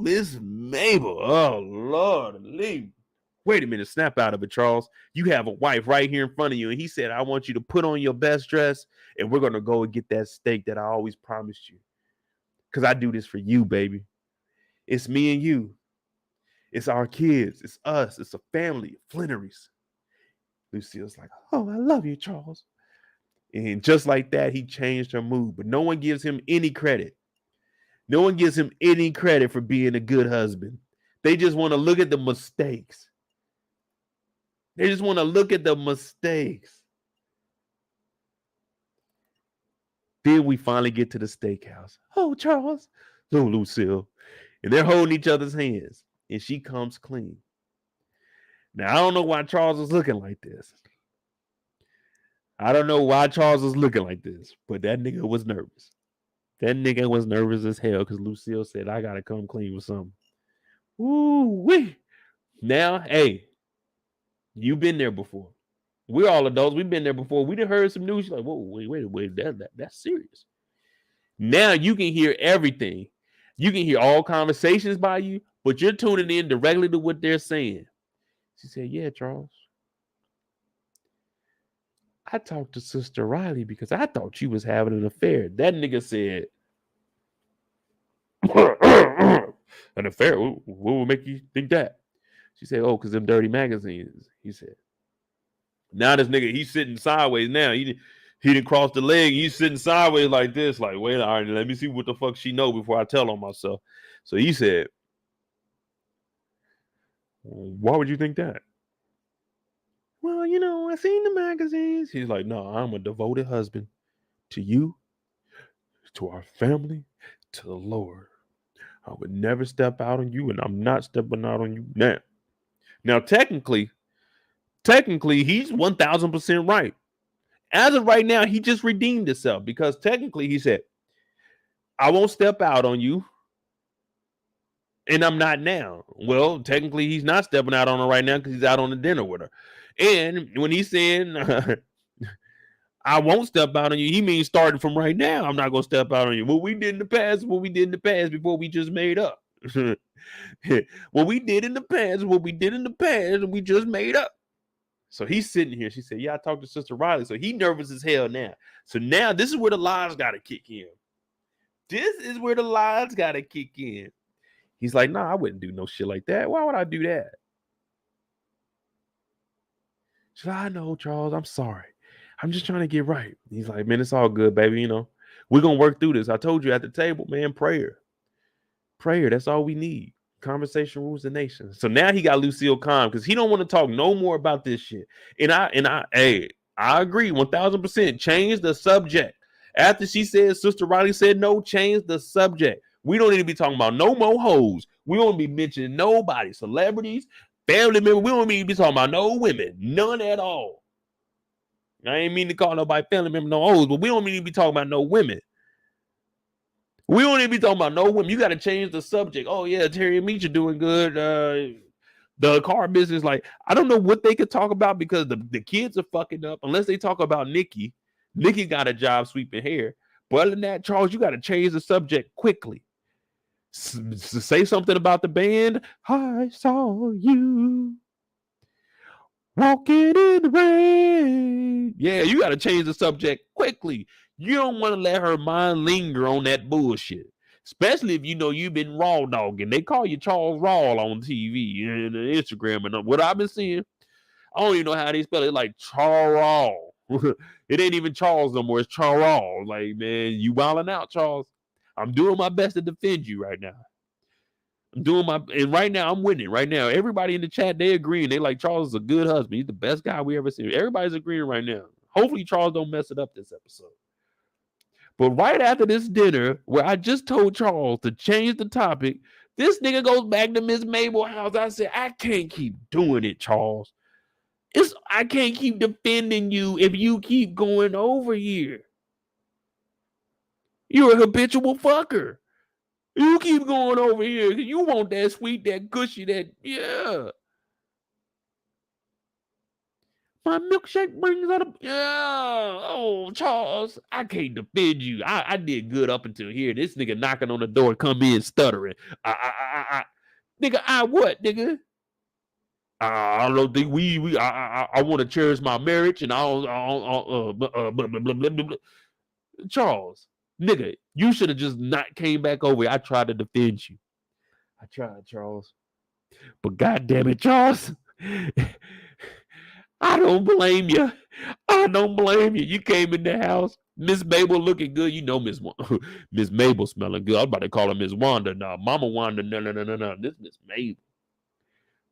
Lord. Wait a minute. Snap out of it, Charles. You have a wife right here in front of you. And he said, I want you to put on your best dress and we're going to go and get that steak that I always promised you. Because I do this for you, baby. It's me and you. It's our kids. It's us. It's a family. Flenory's. Lucille's like, oh, I love you, Charles. And just like that, he changed her mood. But no one gives him any credit. No one gives him any credit for being a good husband. They just want to look at the mistakes. Then we finally get to the steakhouse. Oh, Charles. Oh, Lucille. And they're holding each other's hands. And she comes clean. Now, I don't know why Charles was looking like this. But that nigga was nervous. That nigga was nervous as hell because Lucille said, I got to come clean with something. Ooh, wee. Now, hey, you've been there before. We're all adults. We've been there before. We done heard some news. You're like, whoa, wait, that's serious. Now you can hear everything. You can hear all conversations by you, but you're tuning in directly to what they're saying. She said, yeah, Charles. I talked to Sister Riley because I thought she was having an affair. That nigga said, an affair? What would make you think that? She said, oh, because them dirty magazines. He said, now this nigga, he's sitting sideways now. He didn't cross the leg. He's sitting sideways like this. Like, wait, all right, let me see what the fuck she know before I tell on myself. So he said, why would you think that? Well, you know, I seen the magazines. He's like, no, I'm a devoted husband to you, to our family, to the Lord. I would never step out on you, and I'm not stepping out on you now. Now, technically, he's 1,000% right. As of right now, he just redeemed himself because technically he said, I won't step out on you, and I'm not now. Well, technically, he's not stepping out on her right now because he's out on the dinner with her. And when he's saying, I won't step out on you, he means starting from right now. I'm not going to step out on you. What we did in the past, before we just made up. What we did in the past, and we just made up. So he's sitting here. She said, yeah, I talked to Sister Riley. So he nervous as hell now. So now this is where the lies got to kick in. He's like, nah, I wouldn't do no shit like that. Why would I do that? She's like, I know, Charles. I'm sorry. I'm just trying to get right. He's like, man, it's all good, baby. You know, we're going to work through this. I told you at the table, man, prayer. That's all we need. Conversation rules the nation. So now he got Lucille calm because he don't want to talk no more about this shit. And I agree 1,000%. Change the subject. After she said, Sister Riley said no, change the subject. We don't need to be talking about no more hoes. We don't be mentioning nobody, celebrities, family members. We don't need to be talking about no women, none at all. I ain't mean to call nobody family member no hoes, but we don't need to be talking about no women. We don't even be talking about no women. You got to change the subject. Oh, yeah, Terry and Meech are doing good. The car business, like, I don't know what they could talk about because the kids are fucking up unless they talk about Nikki. Nikki got a job sweeping hair. But other than that, Charles, you got to change the subject quickly. Say something about the band. I saw you walking in the rain. Yeah, you got to change the subject quickly. You don't want to let her mind linger on that bullshit. Especially if you know you've been raw dogging. They call you Charles Raw on TV and Instagram and what I've been seeing. I don't even know how they spell it. Like Charles. It ain't even Charles no more. It's Charles. Like, man, you wilding out, Charles. I'm doing my best to defend you right now. And right now I'm winning. Right now, everybody in the chat, they agreeing. They like Charles is a good husband. He's the best guy we ever seen. Everybody's agreeing right now. Hopefully Charles don't mess it up this episode. But right after this dinner, where I just told Charles to change the topic, this nigga goes back to Miss Mabel's house. I said, I can't keep doing it, Charles. I can't keep defending you if you keep going over here. You're a habitual fucker. You keep going over here. You want that sweet, that gushy, that, yeah. My milkshake brings out a, yeah. Oh, Charles, I can't defend you. I did good up until here. This nigga knocking on the door, come in stuttering. Nigga, I what, nigga? I don't think I want to cherish my marriage and Charles, nigga, you should have just not came back over here. I tried to defend you. I tried, Charles. But goddamn it, Charles. I don't blame you. You came in the house. Miss Mabel looking good. You know Miss Mabel smelling good. I was about to call her Miss Wanda. No, Mama Wanda. No. This Miss Mabel.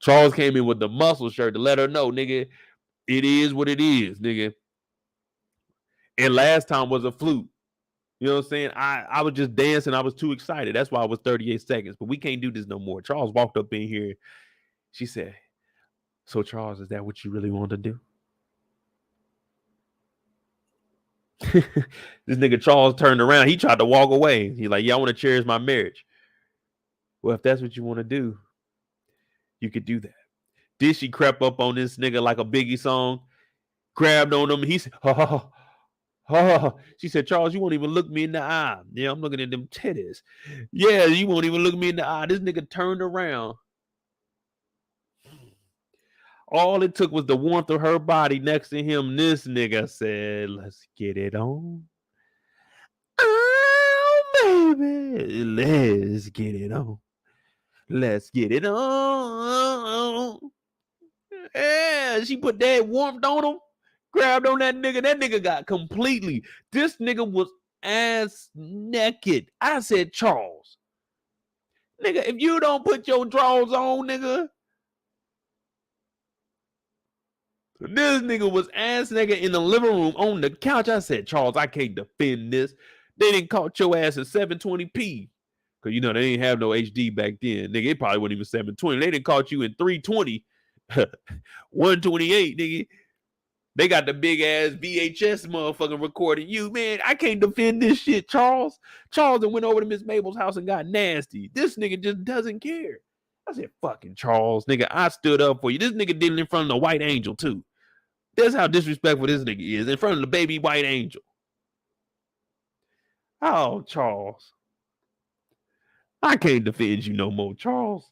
Charles came in with the muscle shirt to let her know, nigga, it is what it is, nigga. And last time was a fluke. You know what I'm saying? I was just dancing. I was too excited. That's why I was 38 seconds. But we can't do this no more. Charles walked up in here. She said, so Charles, is that what you really want to do? This nigga Charles turned around. He tried to walk away. He's like, yeah, I want to cherish my marriage. Well, if that's what you want to do, you could do that. Did she creep up on this nigga like a Biggie song? grabbed on him. He said, oh. She said, Charles, you won't even look me in the eye. Yeah, I'm looking at them titties. Yeah, you won't even look me in the eye. This nigga turned around. All it took was the warmth of her body next to him. This nigga said, let's get it on. Oh, baby, let's get it on. Let's get it on. Yeah, she put that warmth on him, grabbed on that nigga. That nigga got completely. This nigga was ass naked. I said, Charles, nigga, if you don't put your drawers on, nigga. This nigga was ass naked in the living room on the couch. I said, Charles, I can't defend this. They didn't caught your ass at 720p. Because, you know, they didn't have no HD back then. Nigga, it probably wasn't even 720. They didn't caught you in 320. 128, nigga. They got the big ass VHS motherfucking recording you, man. I can't defend this shit, Charles. Charles went over to Miss Mabel's house and got nasty. This nigga just doesn't care. I said, fucking Charles, nigga, I stood up for you. This nigga did it in front of the white angel, too. That's how disrespectful this nigga is. In front of the baby white angel. Oh, Charles. I can't defend you no more, Charles.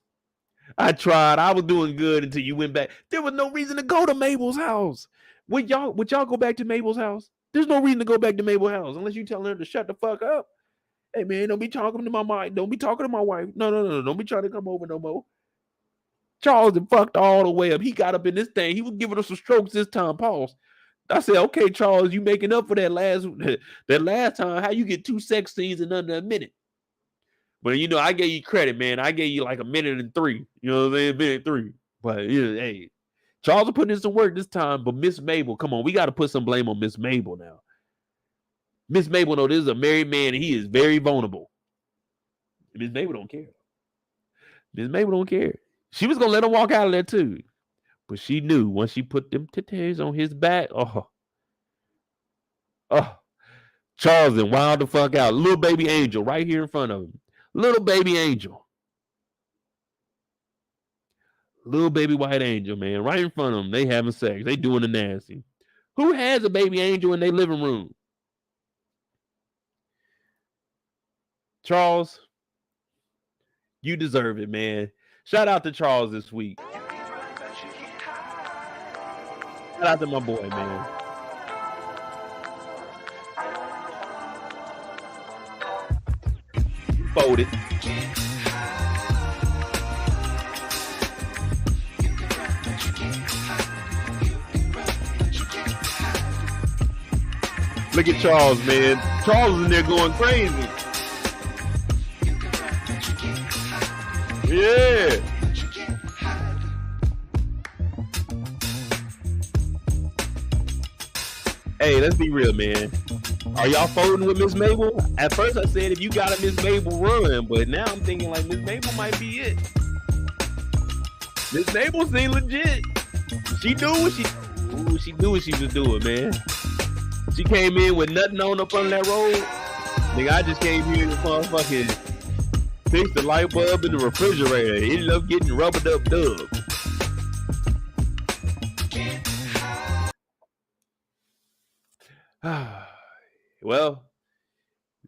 I tried. I was doing good until you went back. There was no reason to go to Mabel's house. Would y'all go back to Mabel's house? There's no reason to go back to Mabel's house unless you telling her to shut the fuck up. Hey, man, don't be talking to my mind. Don't be talking to my wife. No. Don't be trying to come over no more. Charles had fucked all the way up. He got up in this thing. He was giving us some strokes this time. Pause. I said, okay, Charles, you making up for that last time. How you get 2 sex scenes in under a minute? But, you know, I gave you credit, man. I gave you like 1:03. You know what I'm saying? 1:03. But, you know, hey, Charles will put in some work this time. But Miss Mabel, come on. We got to put some blame on Miss Mabel now. Miss Mabel, no, this is a married man, and he is very vulnerable. Miss Mabel don't care. Miss Mabel don't care. She was going to let him walk out of there, too. But she knew once she put them titties on his back, Charles then wild the fuck out. Little baby angel right here in front of him. Little baby angel. Little baby white angel, man. Right in front of them. They having sex. They doing the nasty. Who has a baby angel in their living room? Charles, you deserve it, man. Shout out to Charles this week. Shout out to my boy, man. Folded. Look at Charles, man. Charles is in there going crazy. Yeah. Hey, let's be real, man. Are y'all folding with Miss Mabel? At first I said if you got a Miss Mabel run, but now I'm thinking like Miss Mabel might be it. Miss Mabel seemed legit. She knew what she was doing, man. She came in with nothing on up on that road. Nigga, I just came here to motherfucking fix the light bulb in the refrigerator. It ended up getting rubbered up dub. Well,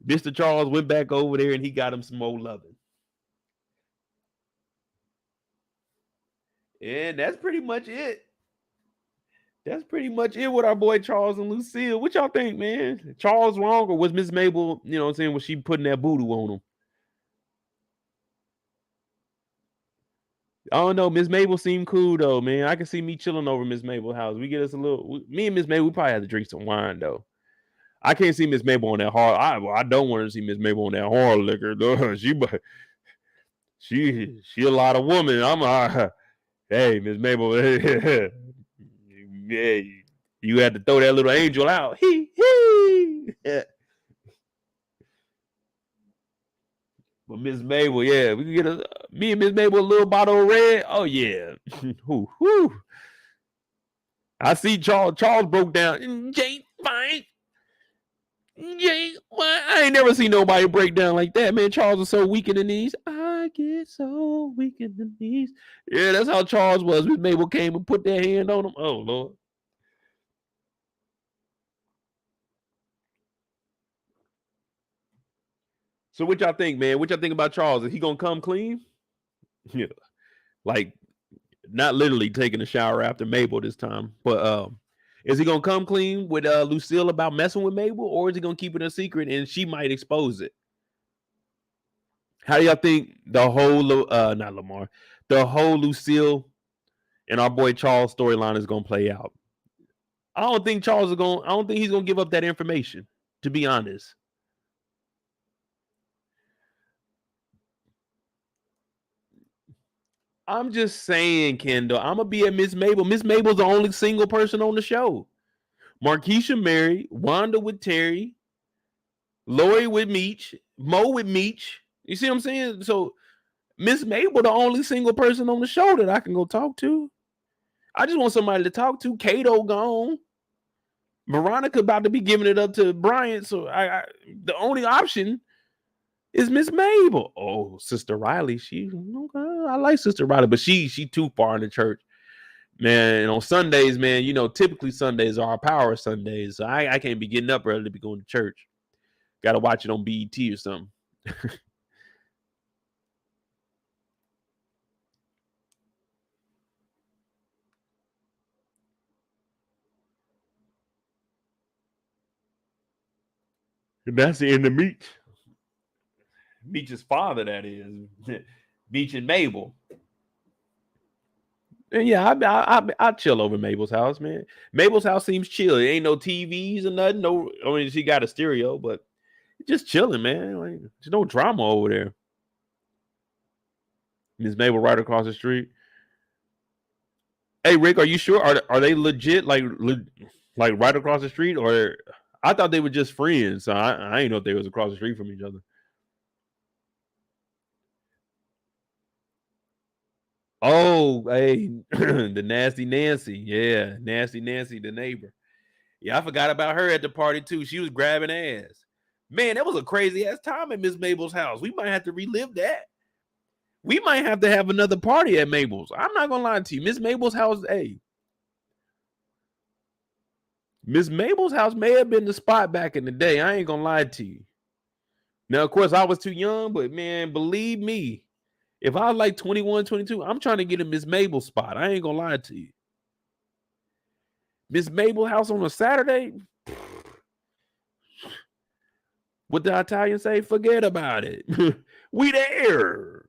Mr. Charles went back over there and he got him some more loving. And that's pretty much it. That's pretty much it with our boy Charles and Lucille. What y'all think, man? Charles wrong, or was Miss Mabel, you know what I'm saying, was she putting that voodoo on him? I don't know. Miss Mabel seemed cool though, man. I can see me chilling over Miss Mabel's house. We get us a little. Me and Miss Mabel, we probably have to drink some wine though. I can't see Miss Mabel on that hard. I don't want to see Miss Mabel on that hard liquor. Though. She a lot of woman. Hey, Miss Mabel. Yeah, you had to throw that little angel out. Yeah. But Miss Mabel, yeah, we can get me and Miss Mabel a little bottle of red. Oh yeah. I see Charles broke down. Jay, fine. Jay, why? I ain't never seen nobody break down like that, man. Charles is so weak in the knees. I get so weak in the knees. Yeah, that's how Charles was. Miss Mabel came and put that hand on him. Oh Lord. So what y'all think, man? What y'all think about Charles? Is he gonna come clean? Yeah, like not literally taking a shower after Mabel this time, but is he gonna come clean with Lucille about messing with Mabel, or is he gonna keep it a secret and she might expose it? How do y'all think the whole not Lamar, the whole Lucille and our boy Charles storyline is gonna play out? I don't think Charles is gonna. I don't think he's gonna give up that information. To be honest, I'm just saying, Kendall. I'm gonna be at Miss Mabel. Miss Mabel's the only single person on the show. Markeisha married, Wanda with Terry, Lori with Meech, Mo with Meech. You see what I'm saying? So Miss Mabel, the only single person on the show that I can go talk to. I just want somebody to talk to. Kato gone. Veronica about to be giving it up to Brian. So the only option is Miss Mabel. Oh, Sister Riley. I like Sister Riley, but she too far in the church. Man, and on Sundays, man, you know, typically Sundays are our power Sundays. So I can't be getting up early to be going to church. Got to watch it on BET or something. And that's the end of Meech. Meech's father, that is. Meech and Mabel. And yeah, I chill over Mabel's house, man. Mabel's house seems chill. There ain't no TVs or nothing. No, I mean, she got a stereo, but just chilling, man. Like, there's no drama over there. Miss Mabel right across the street. Hey, Rick, are you sure? Are they legit, like right across the street? Or I thought they were just friends. So I didn't know if they was across the street from each other. Oh, hey, the Nasty Nancy. Yeah, Nasty Nancy, the neighbor. Yeah, I forgot about her at the party too. She was grabbing ass. Man, that was a crazy ass time at Miss Mabel's house. We might have to relive that. We might have to have another party at Mabel's. I'm not gonna lie to you. Miss Mabel's house, hey. Miss Mabel's house may have been the spot back in the day. I ain't gonna lie to you. Now, of course, I was too young, but man, believe me, if I was like 21, 22, I'm trying to get a Miss Mabel spot. I ain't gonna lie to you. Miss Mabel house on a Saturday. What the Italians say? Forget about it. We there.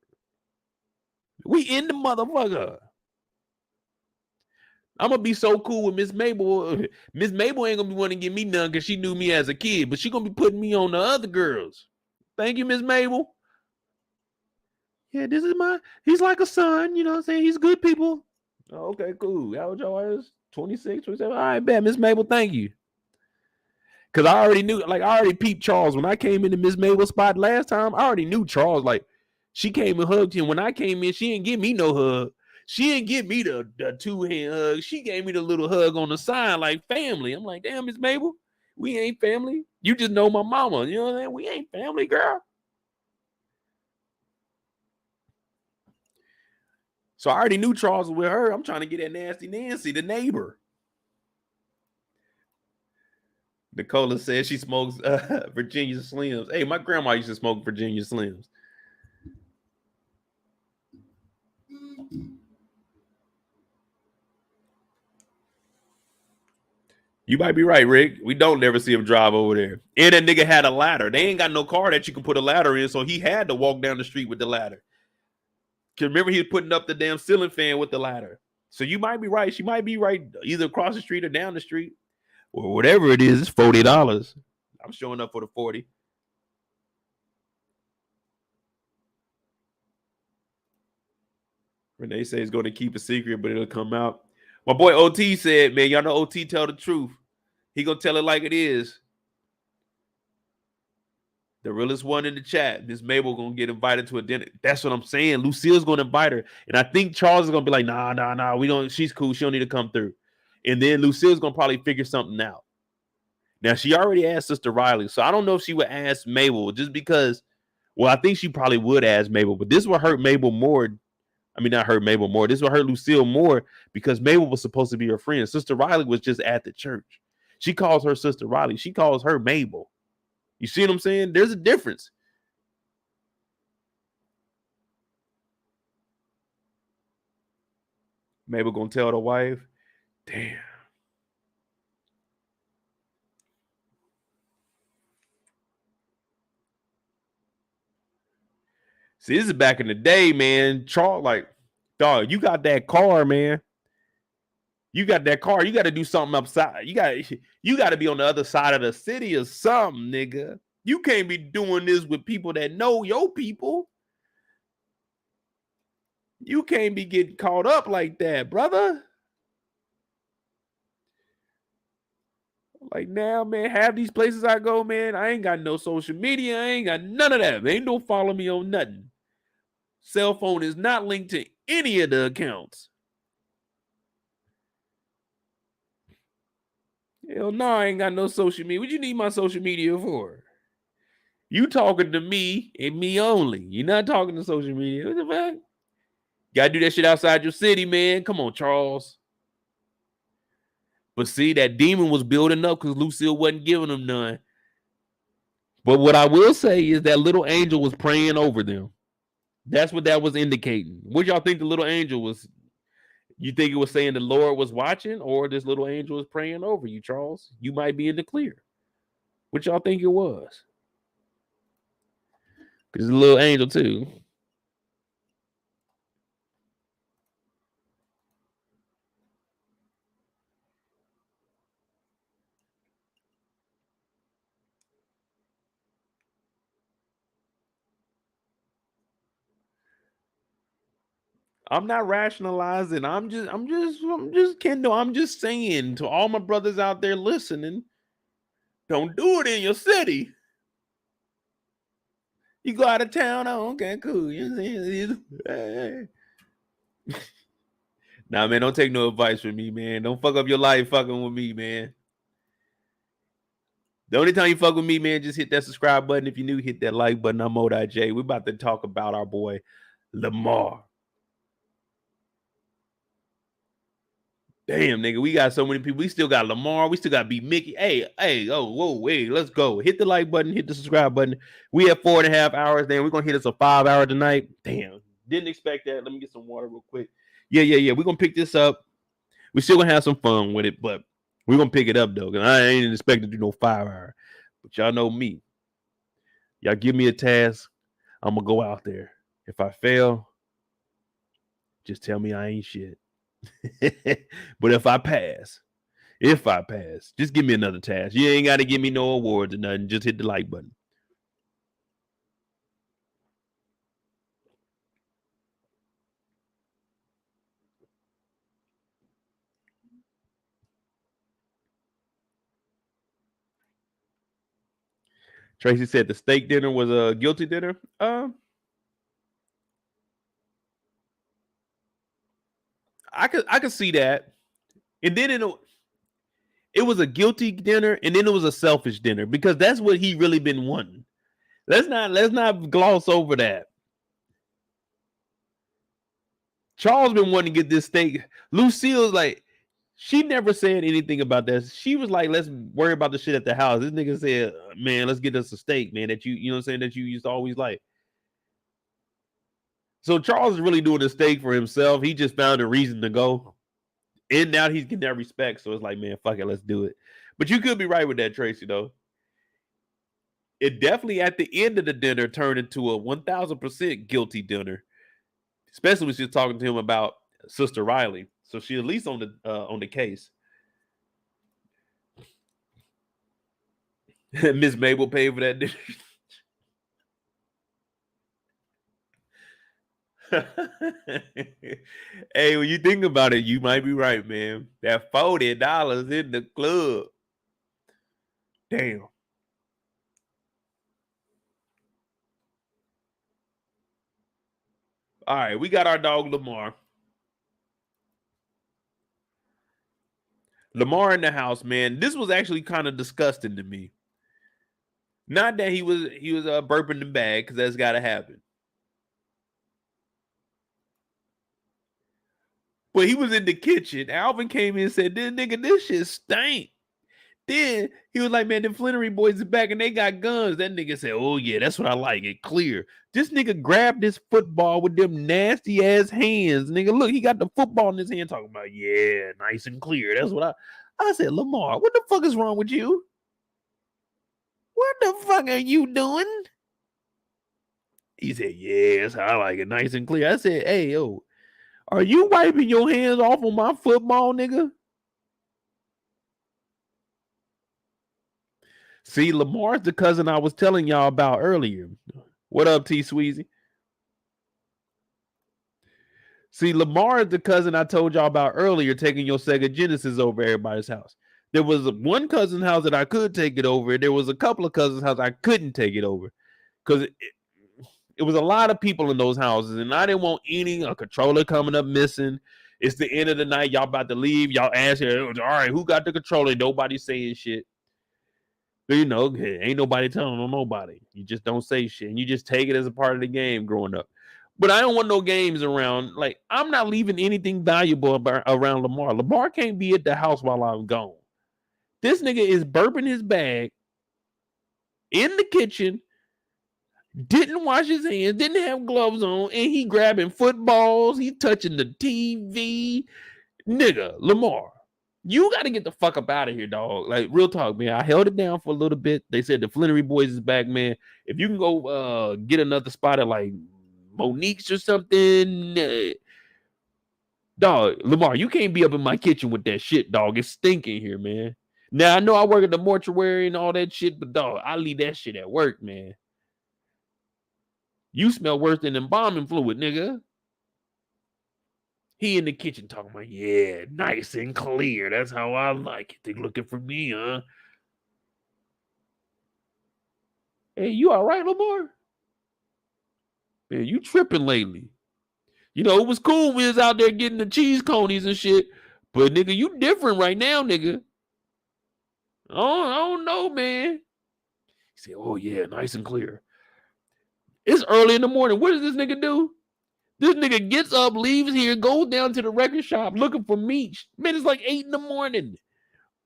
We in the motherfucker. I'm gonna be so cool with Miss Mabel. Miss Mabel ain't gonna be wanting to give me none because she knew me as a kid, but she gonna be putting me on the other girls. Thank you, Miss Mabel. Yeah, this is he's like a son, you know what I'm saying? He's good people. Oh, okay, cool. How old y'all is? 26, 27. All right, bet, Miss Mabel, thank you. Because I already knew, like, I already peeped Charles. When I came into Miss Mabel's spot last time, I already knew Charles. Like, she came and hugged him. When I came in, she didn't give me no hug. She didn't give me the two-hand hug. She gave me the little hug on the side, like family. I'm like, damn, Miss Mabel, we ain't family. You just know my mama. You know what I'm saying? We ain't family, girl. So I already knew Charles was with her. I'm trying to get that Nasty Nancy, the neighbor. Nicola says she smokes Virginia Slims. Hey, my grandma used to smoke Virginia Slims. You might be right, Rick. We don't never see him drive over there. And that nigga had a ladder. They ain't got no car that you can put a ladder in, so he had to walk down the street with the ladder. Because remember, he was putting up the damn ceiling fan with the ladder. So you might be right. She might be right, either across the street or down the street. Or whatever it is, it's $40. I'm showing up for the 40. Renee says he's going to keep a secret, but it'll come out. My boy OT said, man, y'all know OT tell the truth. He going to tell it like it is. The realest one in the chat, Miss Mabel going to get invited to a dinner. That's what I'm saying. Lucille's going to invite her. And I think Charles is going to be like, nah, we don't. She's cool. She don't need to come through. And then Lucille's going to probably figure something out. Now, she already asked Sister Riley, so I don't know if she would ask Mabel just because, well, I think she probably would ask Mabel, but this would hurt Mabel more. I mean, not hurt Mabel more. This would hurt Lucille more because Mabel was supposed to be her friend. Sister Riley was just at the church. She calls her Sister Riley. She calls her Mabel. You see what I'm saying? There's a difference. Mabel gonna tell the wife. Damn. See, this is back in the day, man. Charles, like, dog, you got that car, man. You got that car. You got to do something upside. You got to be on the other side of the city or something, nigga. You can't be doing this with people that know your people. You can't be getting caught up like that, brother. Like now, man, half these places I go, man, I ain't got no social media. I ain't got none of that. Ain't no follow me on nothing. Cell phone is not linked to any of the accounts. Hell no, I ain't got no social media. What you need my social media for? You talking to me and me only. You're not talking to social media. What the fuck? Gotta do that shit outside your city, man. Come on, Charles. But see, that demon was building up because Lucille wasn't giving them none. But what I will say is that little angel was praying over them. That's what that was indicating. What y'all think the little angel was? You think it was saying the Lord was watching, or this little angel was praying over you, Charles? You might be in the clear. What y'all think it was? Because it's a little angel too. I'm not rationalizing. I'm just Kendall. I'm just saying to all my brothers out there listening, don't do it in your city. You go out of town, oh, okay, cool. You know what I'm saying? Nah, man, don't take no advice from me, man. Don't fuck up your life fucking with me, man. The only time you fuck with me, man, just hit that subscribe button. If you're new, hit that like button. I'm Mo.J. We're about to talk about our boy Lamar. Damn, nigga, we got so many people. We still got Lamar. We still got B-Mickie. Hey, let's go. Hit the like button. Hit the subscribe button. We have 4.5 hours. Then we're going to hit us a 5 hour tonight. Damn, didn't expect that. Let me get some water real quick. Yeah. We're going to pick this up. We're still going to have some fun with it, but we're going to pick it up, though. Because I ain't expecting to do no 5 hour. But y'all know me. Y'all give me a task. I'm going to go out there. If I fail, just tell me I ain't shit. But if I pass, just give me another task. You ain't got to give me no awards or nothing. Just hit the like button. Tracy said the steak dinner was a guilty dinner. I could see that. And then it was a guilty dinner, and then it was a selfish dinner because that's what he really been wanting. Let's not gloss over that. Charles been wanting to get this steak. Lucille's like, she never said anything about that. She was like, let's worry about the shit at the house. This nigga said, man, let's get us a steak, man, that you know what I'm saying, that you used to always like. So Charles is really doing the steak for himself. He just found a reason to go. And now he's getting that respect. So it's like, man, fuck it, let's do it. But you could be right with that, Tracy, though. It definitely at the end of the dinner turned into a 1000% guilty dinner. Especially when she's talking to him about Sister Riley. So she at least on the case. Miss Mabel paid for that dinner. Hey, when you think about it, you might be right, man. That $40 in the club. Damn. All right, we got our dog Lamar. Lamar in the house, man. This was actually kind of disgusting to me. Not that he was burping the bag, because that's got to happen. But he was in the kitchen. Alvin came in and said, this nigga, this shit stink. Then he was like, man, the Flennory boys is back and they got guns. That nigga said, oh yeah, that's what I like. It clear. This nigga grabbed this football with them nasty ass hands. Nigga, look, he got the football in his hand talking about, yeah, nice and clear. That's what I said, Lamar, what the fuck is wrong with you? What the fuck are you doing? He said, yeah, that's how I like it, nice and clear. I said, hey, yo, are you wiping your hands off on my football, nigga? See, Lamar's the cousin I was telling y'all about earlier. What up, T Sweezy? See, Lamar is the cousin I told y'all about earlier, taking your Sega Genesis over everybody's house. There was one cousin's house that I could take it over. There was a couple of cousins' house I couldn't take it over. Because it was a lot of people in those houses, and I didn't want a controller coming up missing. It's the end of the night. Y'all about to leave. Y'all ask her, all right, who got the controller? Nobody saying shit. But you know, ain't nobody telling on nobody. You just don't say shit. And you just take it as a part of the game growing up. But I don't want no games around. Like, I'm not leaving anything valuable around Lamar. Lamar can't be at the house while I'm gone. This nigga is burping his bag in the kitchen, didn't wash his hands, didn't have gloves on, and he grabbing footballs, he touching the TV. Nigga, Lamar, you got to get the fuck up out of here, dog. Like, real talk, man. I held it down for a little bit. They said the Flennory boys is back, man. If you can go get another spot at like Monique's or something, dog, Lamar, you can't be up in my kitchen with that shit, dog. It's stinking here, man. Now, I know I work at the mortuary and all that shit, but dog, I leave that shit at work, man. You smell worse than embalming fluid, nigga. He in the kitchen talking about, yeah, nice and clear. That's how I like it. They looking for me, huh? Hey, you all right, Lamar? Man, you tripping lately. You know, it was cool when we was out there getting the cheese conies and shit. But, nigga, you different right now, nigga. I don't know, man. He said, oh, yeah, nice and clear. It's early in the morning. What does this nigga do? This nigga gets up, leaves here, goes down to the record shop looking for Meech. Man, it's like 8 in the morning.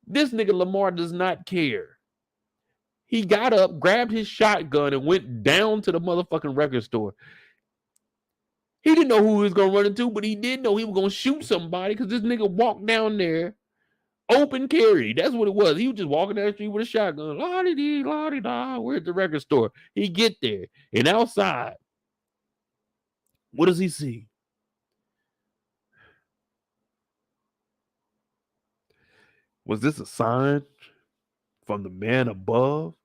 This nigga Lamar does not care. He got up, grabbed his shotgun, and went down to the motherfucking record store. He didn't know who he was going to run into, but he did know he was going to shoot somebody because this nigga walked down there, open carry. That's what it was. He was just walking down the street with a shotgun. La-di-dee, la-di-da. We're at the record store. He get there, and outside, what does he see? Was this a sign from the man above,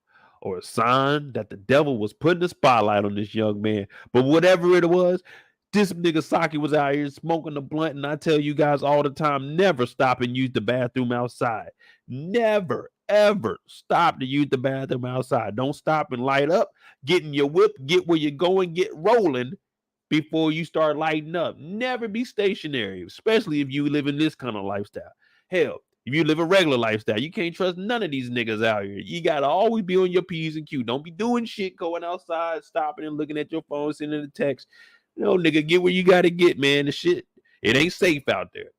or a sign that the devil was putting a spotlight on this young man? But whatever it was, this nigga Saki was out here smoking a blunt, and I tell you guys all the time, never stop and use the bathroom outside. Never, ever stop to use the bathroom outside. Don't stop and light up. Get in your whip, get where you're going, get rolling before you start lighting up. Never be stationary, especially if you live in this kind of lifestyle. Hell, if you live a regular lifestyle, you can't trust none of these niggas out here. You got to always be on your P's and Q's. Don't be doing shit, going outside, stopping and looking at your phone, sending a text. No, nigga, get where you got to get, man. The shit, it ain't safe out there.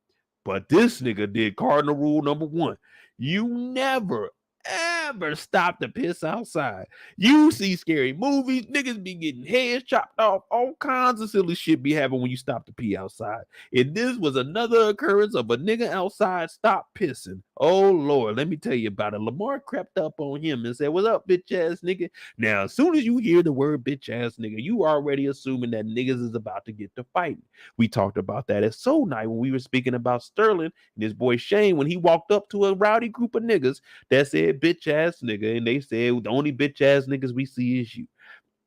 But this nigga did cardinal rule number 1. You never, ever stop to piss outside. You see scary movies, niggas be getting heads chopped off, all kinds of silly shit be happening when you stop to pee outside. And this was another occurrence of a nigga outside stop pissing. Oh Lord, let me tell you about it. Lamar crept up on him and said, "What's up, bitch ass nigga?" Now, as soon as you hear the word bitch ass nigga, you already assuming that niggas is about to get to fighting. We talked about that at Soul Night when we were speaking about Sterling and his boy Shane when he walked up to a rowdy group of niggas that said bitch ass nigga, and they said the only bitch ass niggas we see is you.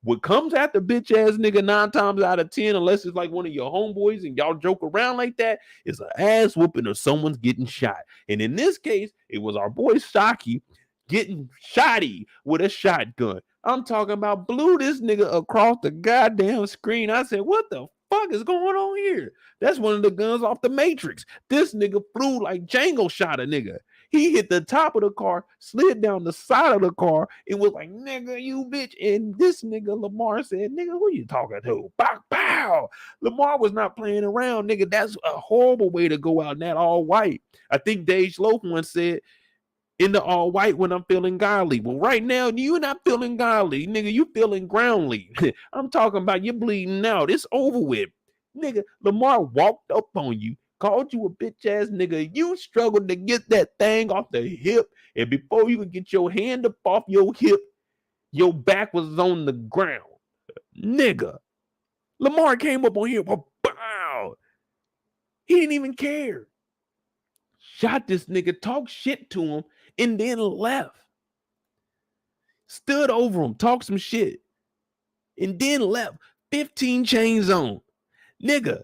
What comes after bitch ass nigga 9 times out of 10, unless it's like one of your homeboys and y'all joke around like that, is an ass whooping or someone's getting shot. And in this case, it was our boy Shocky getting shotty with a shotgun. I'm talking about blew this nigga across the goddamn screen. I said, what the fuck is going on here? That's one of the guns off the Matrix. This nigga flew like Django shot a nigga. He hit the top of the car, slid down the side of the car, and was like, nigga, you bitch. And this nigga, Lamar, said, nigga, who you talking to? Bow, bow. Lamar was not playing around, nigga. That's a horrible way to go out in that all white. I think Dave Slope once said, in the all white when I'm feeling godly. Well, right now, you're not feeling godly, nigga. You feeling groundly. I'm talking about you bleeding out. It's over with. Nigga, Lamar walked up on you, called you a bitch ass nigga. You struggled to get that thing off the hip. And before you could get your hand up off your hip, your back was on the ground. Nigga. Lamar came up on here. Bow. He didn't even care. Shot this nigga, talked shit to him, and then left. Stood over him, talked some shit, and then left. 15 chains on. Nigga.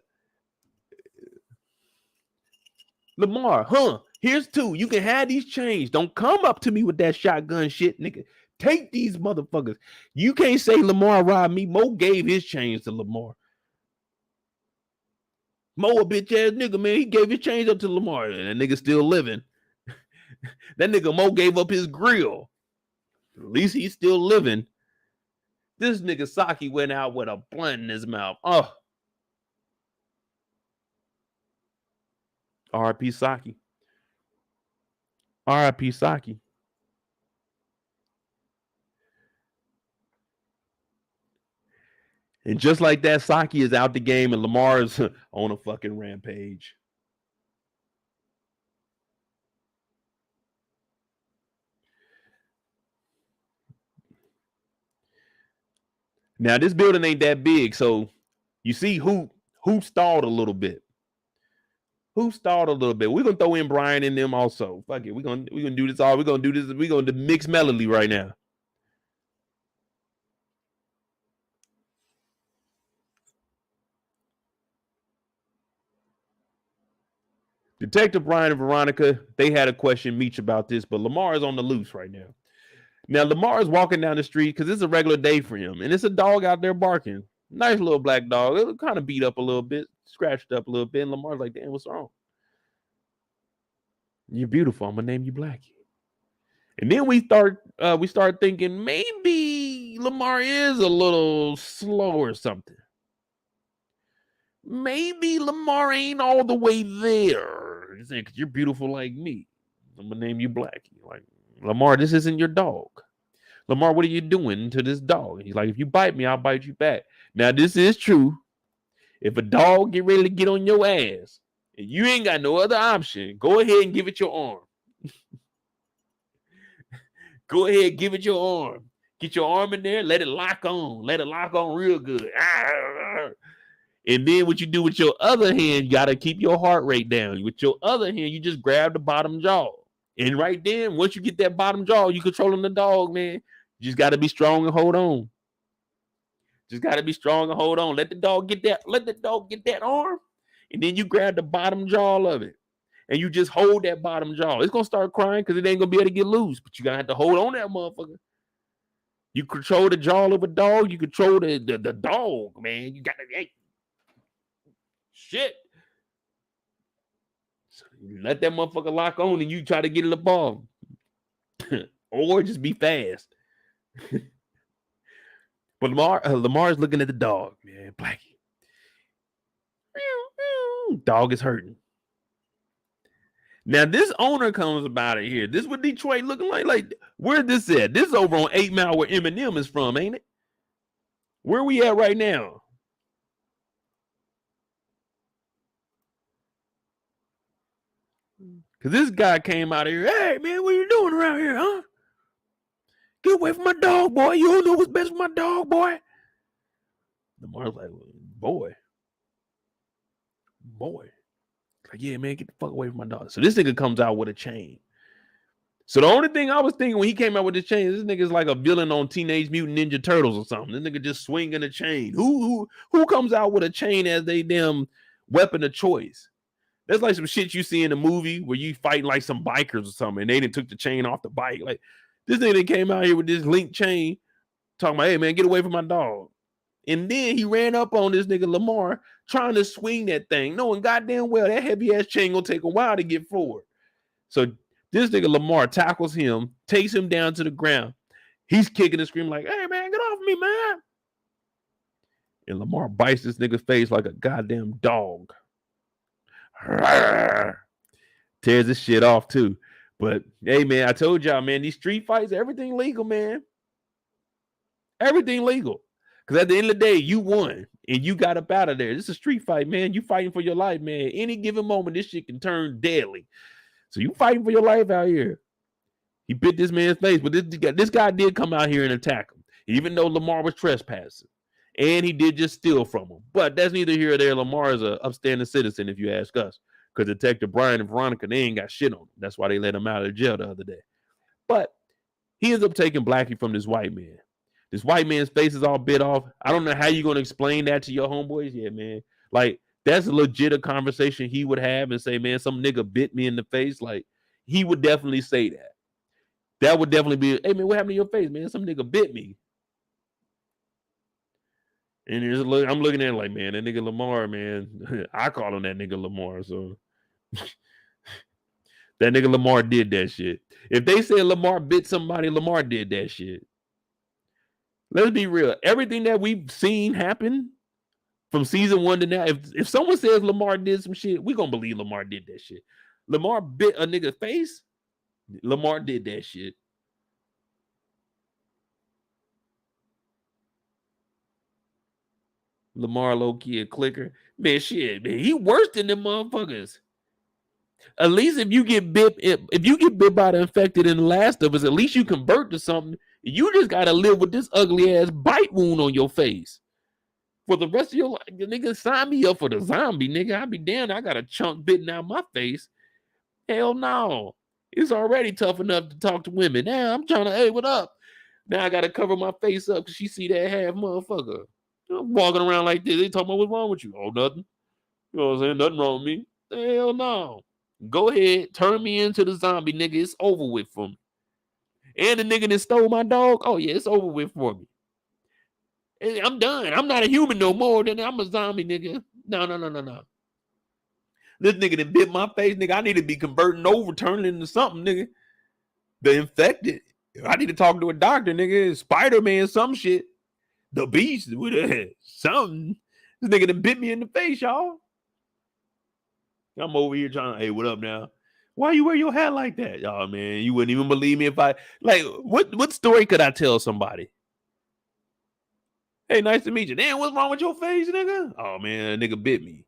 Lamar, here's 2. You can have these chains. Don't come up to me with that shotgun shit, nigga. Take these motherfuckers. You can't say Lamar robbed me. Mo gave his chains to Lamar. Mo a bitch ass nigga, man. He gave his chains up to Lamar. And that nigga still living. That nigga Mo gave up his grill. At least he's still living. This nigga Saki went out with a blunt in his mouth. Oh. R.I.P. Saki. R.I.P. Saki. And just like that, Saki is out the game and Lamar is on a fucking rampage. Now, this building ain't that big, so you see who stalled a little bit. Who stalled a little bit? We're gonna throw in Brian in them also. Fuck it. We're gonna do this all. We're gonna do this. We're gonna mix melody right now. Detective Brian and Veronica, they had a question Meech about this, but Lamar is on the loose right now. Now, Lamar is walking down the street because it's a regular day for him, and it's a dog out there barking. Nice little black dog. It was kind of beat up a little bit, scratched up a little bit, and Lamar's like, damn, what's wrong? You're beautiful. I'm going to name you Blackie. And then we start thinking maybe Lamar is a little slow or something. Maybe Lamar ain't all the way there. He's saying, 'cause you're beautiful like me. I'm going to name you Blackie. Like, Lamar, this isn't your dog. Lamar, what are you doing to this dog? And he's like, if you bite me, I'll bite you back. Now, this is true. If a dog get ready to get on your ass and you ain't got no other option, go ahead and give it your arm. Go ahead, give it your arm. Get your arm in there, let it lock on. Let it lock on real good. And then what you do with your other hand, you got to keep your heart rate down. With your other hand, you just grab the bottom jaw. And right then, once you get that bottom jaw, you controlling the dog, man. You just got to be strong and hold on. Just got to be strong and hold on. Let the dog get that arm. And then you grab the bottom jaw of it. And you just hold that bottom jaw. It's going to start crying because it ain't going to be able to get loose. But you got to have to hold on that motherfucker. You control the jaw of a dog. You control the dog, man. You got to, hey. Shit. So you let that motherfucker lock on and you try to get it above. Or just be fast. But Lamar's looking at the dog, man. Blackie. Dog is hurting. Now, this owner comes about it here. This is what Detroit looking like. Like, where this at? This is over on 8 Mile where Eminem is from, ain't it? Where we at right now? Because this guy came out of here. Hey, man, what you doing around here, huh? Get away from my dog, boy. You don't know what's best for my dog, boy. Lamar's like, boy. Like, yeah, man, get the fuck away from my dog. So this nigga comes out with a chain. So the only thing I was thinking when he came out with the chain, this nigga's like a villain on Teenage Mutant Ninja Turtles or something. This nigga just swinging a chain. Who comes out with a chain as they damn weapon of choice? That's like some shit you see in a movie where you fighting like some bikers or something, and they done took the chain off the bike. Like, this nigga came out here with this link chain, talking about, hey, man, get away from my dog. And then he ran up on this nigga Lamar trying to swing that thing, knowing goddamn well that heavy-ass chain gonna take a while to get forward. So this nigga Lamar tackles him, takes him down to the ground. He's kicking and screaming like, hey, man, get off me, man. And Lamar bites this nigga's face like a goddamn dog. Tears this shit off, too. But hey, man, I told y'all, man, these street fights, everything legal, man. Everything legal. Because at the end of the day, you won and you got up out of there. This is a street fight, man. You fighting for your life, man. Any given moment, this shit can turn deadly. So you fighting for your life out here. He bit this man's face, but this guy did come out here and attack him, even though Lamar was trespassing. And he did just steal from him. But that's neither here or there. Lamar is an upstanding citizen, if you ask us. Because Detective Brian and Veronica, they ain't got shit on him. That's why they let him out of jail the other day. But he ends up taking Blackie from this white man. This white man's face is all bit off. I don't know how you're going to explain that to your homeboys. Yeah, man. Like, that's a legit conversation he would have and say, man, some nigga bit me in the face. Like, he would definitely say that. That would definitely be, hey, man, what happened to your face, man? Some nigga bit me. And I'm looking at it like, man, that nigga Lamar, man. I call him that nigga Lamar, so. That nigga Lamar did that shit. If they said Lamar bit somebody, Lamar did that shit. Let's be real. Everything that we've seen happen from season 1 to now, if someone says Lamar did some shit, we gonna believe Lamar did that shit. Lamar bit a nigga's face. Lamar did that shit. Lamar low-key a clicker. Man, shit, man. He worse than them motherfuckers. At least if you get bit by the infected in The Last of Us, at least you convert to something. You just gotta live with this ugly ass bite wound on your face for the rest of your life. Nigga, sign me up for the zombie, nigga. I'll be damned. I got a chunk bitten out my face. Hell no. It's already tough enough to talk to women. Now I'm trying to, hey, what up? Now I gotta cover my face up because she see that half motherfucker. I'm walking around like this. They talking about what's wrong with you? Oh, nothing. You know what I'm saying? Nothing wrong with me. Hell no. Go ahead, turn me into the zombie, nigga. It's over with for me. And the nigga that stole my dog, oh yeah, it's over with for me. I'm done. I'm not a human no more. Then I'm a zombie, nigga. No. This nigga that bit my face, nigga. I need to be converting over, turning into something, nigga. The infected. I need to talk to a doctor, nigga. Spider-Man, some shit. The Beast with something. This nigga that bit me in the face, y'all. I'm over here trying to, hey, what up now? Why you wear your hat like that? Oh, man, you wouldn't even believe me if I, like, what story could I tell somebody? Hey, nice to meet you. Damn, what's wrong with your face, nigga? Oh, man, a nigga bit me.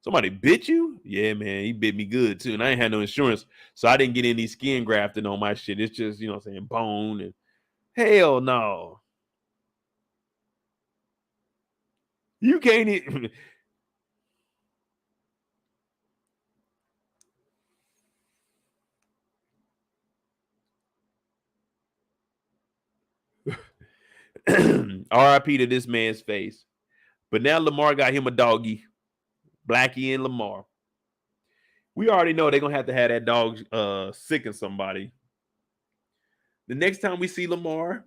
Somebody bit you? Yeah, man, he bit me good, too. And I ain't had no insurance, so I didn't get any skin grafting on my shit. It's just, you know what I'm saying, bone. And hell no. You can't even... RIP to this man's face. But now Lamar got him a doggy. Blackie and Lamar. We already know they're going to have that dog sicken somebody. The next time we see Lamar,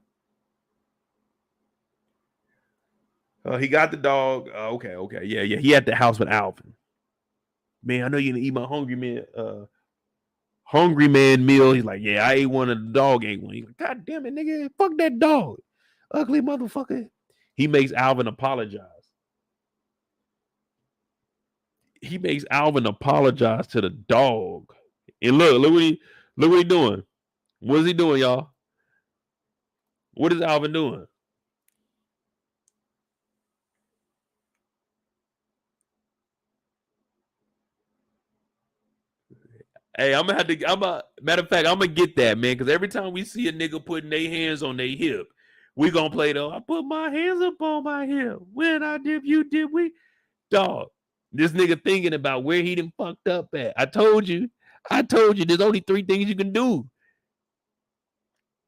he got the dog. Okay. Yeah. He at the house with Alvin. Man, I know you're going to eat my hungry man meal. He's like, yeah, I ate one and the dog ate one. He's like, God damn it, nigga. Fuck that dog. Ugly motherfucker. He makes Alvin apologize. He makes Alvin apologize to the dog. And look what he doing. What is he doing, y'all? What is Alvin doing? Hey, matter of fact, I'm gonna get that, man, because every time we see a nigga putting their hands on their hip, we gonna play though. I put my hands up on my hip. When I dip, you dip, we dog. This nigga thinking about where he done fucked up at. I told you, there's only 3 things you can do.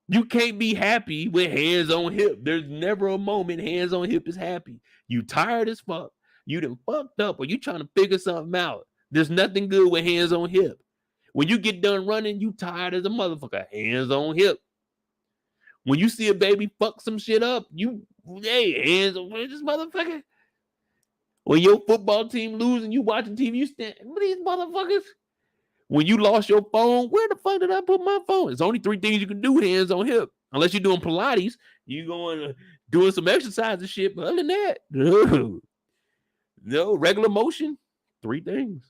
You can't be happy with hands on hip. There's never a moment hands on hip is happy. You tired as fuck. You done fucked up or you trying to figure something out. There's nothing good with hands on hip. When you get done running, you tired as a motherfucker. Hands on hip. When you see a baby fuck some shit up, hands on this motherfucker. When your football team losing, you watching TV, you stand, what these motherfuckers? When you lost your phone, where the fuck did I put my phone? It's only 3 things you can do, hands on hip. Unless you're doing Pilates, you going doing some exercise and shit. But other than that, no regular motion. 3 things.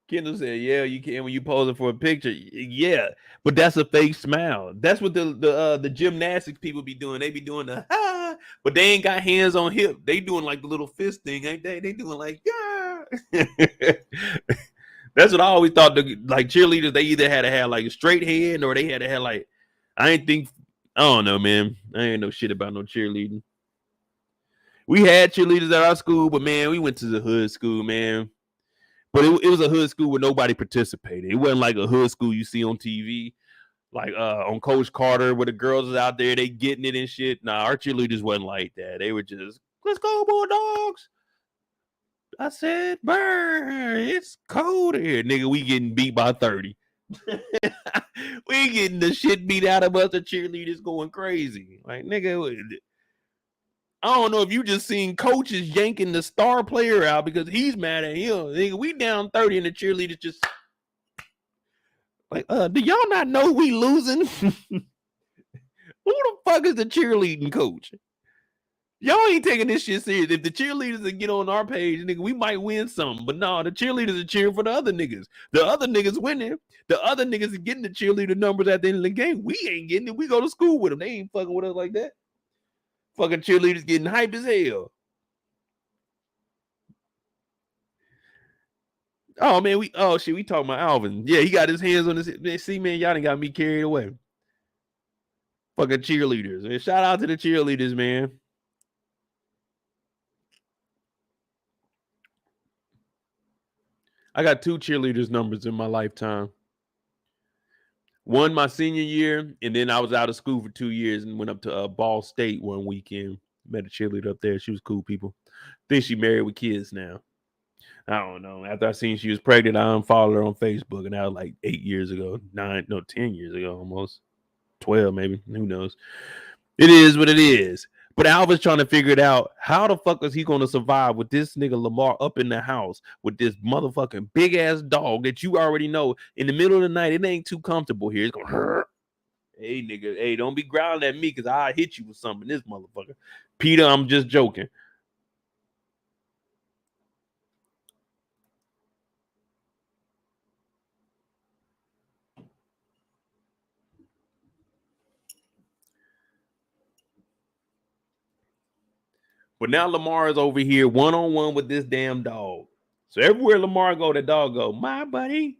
Kendall said, "Yeah, you can when you posing for a picture. Yeah, but that's a fake smile. That's what the gymnastics people be doing. They be doing the but they ain't got hands on hip. They doing like the little fist thing, ain't they? They doing like yeah." That's what I always thought. Like cheerleaders, they either had to have like a straight hand or they had to have like. I don't know, man. I ain't know shit about no cheerleading. We had cheerleaders at our school, but man, we went to the hood school, man. But it was a hood school where nobody participated. It wasn't like a hood school you see on TV, like on Coach Carter, where the girls is out there, they getting it and shit. Nah, our cheerleaders wasn't like that. They were just, let's go, Bulldogs. I said, burn, it's cold here. Nigga, we getting beat by 30. We getting the shit beat out of us. The cheerleaders going crazy. Like, nigga, I don't know if you just seen coaches yanking the star player out because he's mad at him. Nigga, we down 30 and the cheerleaders just like, do y'all not know we losing? Who the fuck is the cheerleading coach? Y'all ain't taking this shit serious. If the cheerleaders would get on our page, nigga, we might win something. But no, the cheerleaders are cheering for the other niggas. The other niggas winning. The other niggas are getting the cheerleader numbers at the end of the game. We ain't getting it. We go to school with them. They ain't fucking with us like that. Fucking cheerleaders getting hype as hell. Oh man, we talking about Alvin. Yeah, he got his hands on this. Man, see, man, y'all done got me carried away. Fucking cheerleaders. And shout out to the cheerleaders, man. I got 2 cheerleaders numbers in my lifetime. One my senior year, and then I was out of school for 2 years and went up to Ball State one weekend. Met a cheerleader up there. She was cool people. Think she married with kids now. I don't know. After I seen she was pregnant, I unfollowed her on Facebook, and that was like 8 years ago, 10 years ago, almost 12, maybe. Who knows? It is what it is. But Alvin's trying to figure it out. How the fuck is he going to survive with this nigga Lamar up in the house with this motherfucking big ass dog that you already know in the middle of the night? It ain't too comfortable here. It's going to hurt. Hey, nigga. Hey, don't be growling at me because I'll hit you with something, this motherfucker. Peter, I'm just joking. But now Lamar is over here one-on-one with this damn dog. So everywhere Lamar go, the dog go, my buddy,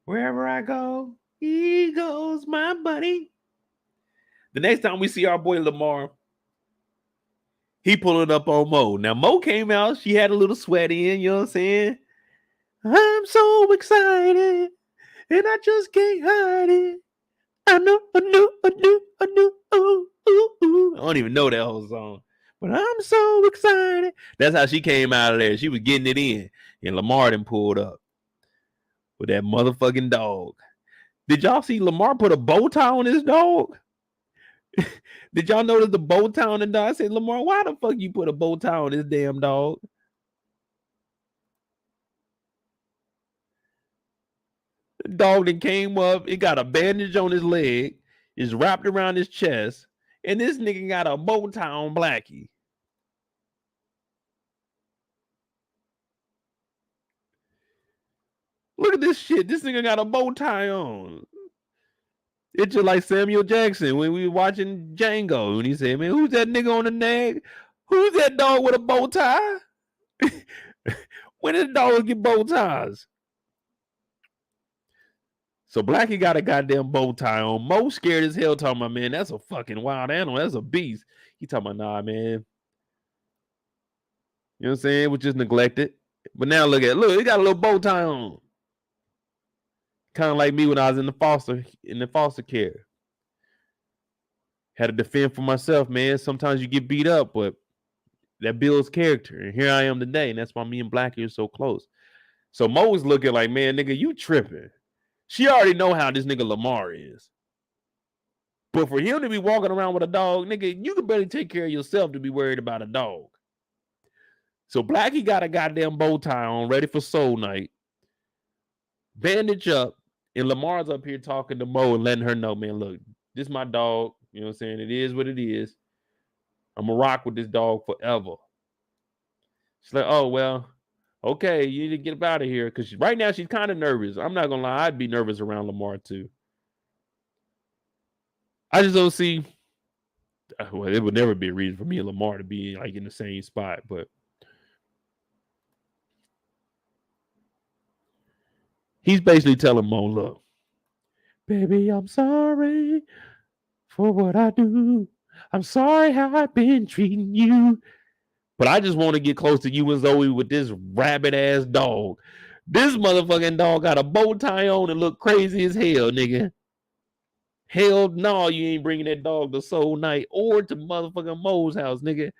wherever I go, he goes, my buddy. The next time we see our boy Lamar, he pulling up on Mo. Now Mo came out, she had a little sweat in, you know what I'm saying? I'm so excited, and I just can't hide it. I knew. I don't even know that whole song. But I'm so excited. That's how she came out of there. She was getting it in. And Lamar then pulled up with that motherfucking dog. Did y'all see Lamar put a bow tie on his dog? Did y'all notice the bow tie on the dog? I said, Lamar, why the fuck you put a bow tie on this damn dog? The dog that came up, it got a bandage on his leg, is wrapped around his chest, and this nigga got a bow tie on Blackie. Look at this shit. This nigga got a bow tie on. It's just like Samuel Jackson when we were watching Django. And he said, man, who's that nigga on the neck? Who's that dog with a bow tie? When did dogs get bow ties? So Blackie got a goddamn bow tie on. Mo scared as hell talking about, man, that's a fucking wild animal. That's a beast. He talking about, nah, man. You know what I'm saying? Which is neglected. But now look, he got a little bow tie on. Kind of like me when I was in the foster care. Had to defend for myself, man. Sometimes you get beat up, but that builds character. And here I am today, and that's why me and Blackie are so close. So Mo was looking like, man, nigga, you tripping. She already know how this nigga Lamar is. But for him to be walking around with a dog, nigga, you can barely take care of yourself to be worried about a dog. So Blackie got a goddamn bow tie on, ready for soul night. Bandage up. And Lamar's up here talking to Mo and letting her know, man, look, this is my dog. You know what I'm saying? It is what it is. I'm going to rock with this dog forever. She's like, oh, well, Okay, you need to get out of here because right now she's kind of nervous. I'm not gonna lie, I'd be nervous around Lamar too. I just don't see. Well, it would never be a reason for me and Lamar to be like in the same spot, but he's basically telling Mo, look, baby, I'm sorry for what I do. I'm sorry how I've been treating you. But I just want to get close to you and Zoe with this rabbit ass dog. This motherfucking dog got a bow tie on and look crazy as hell, nigga. Hell no, you ain't bringing that dog to Soul Night or to motherfucking Mo's house, nigga.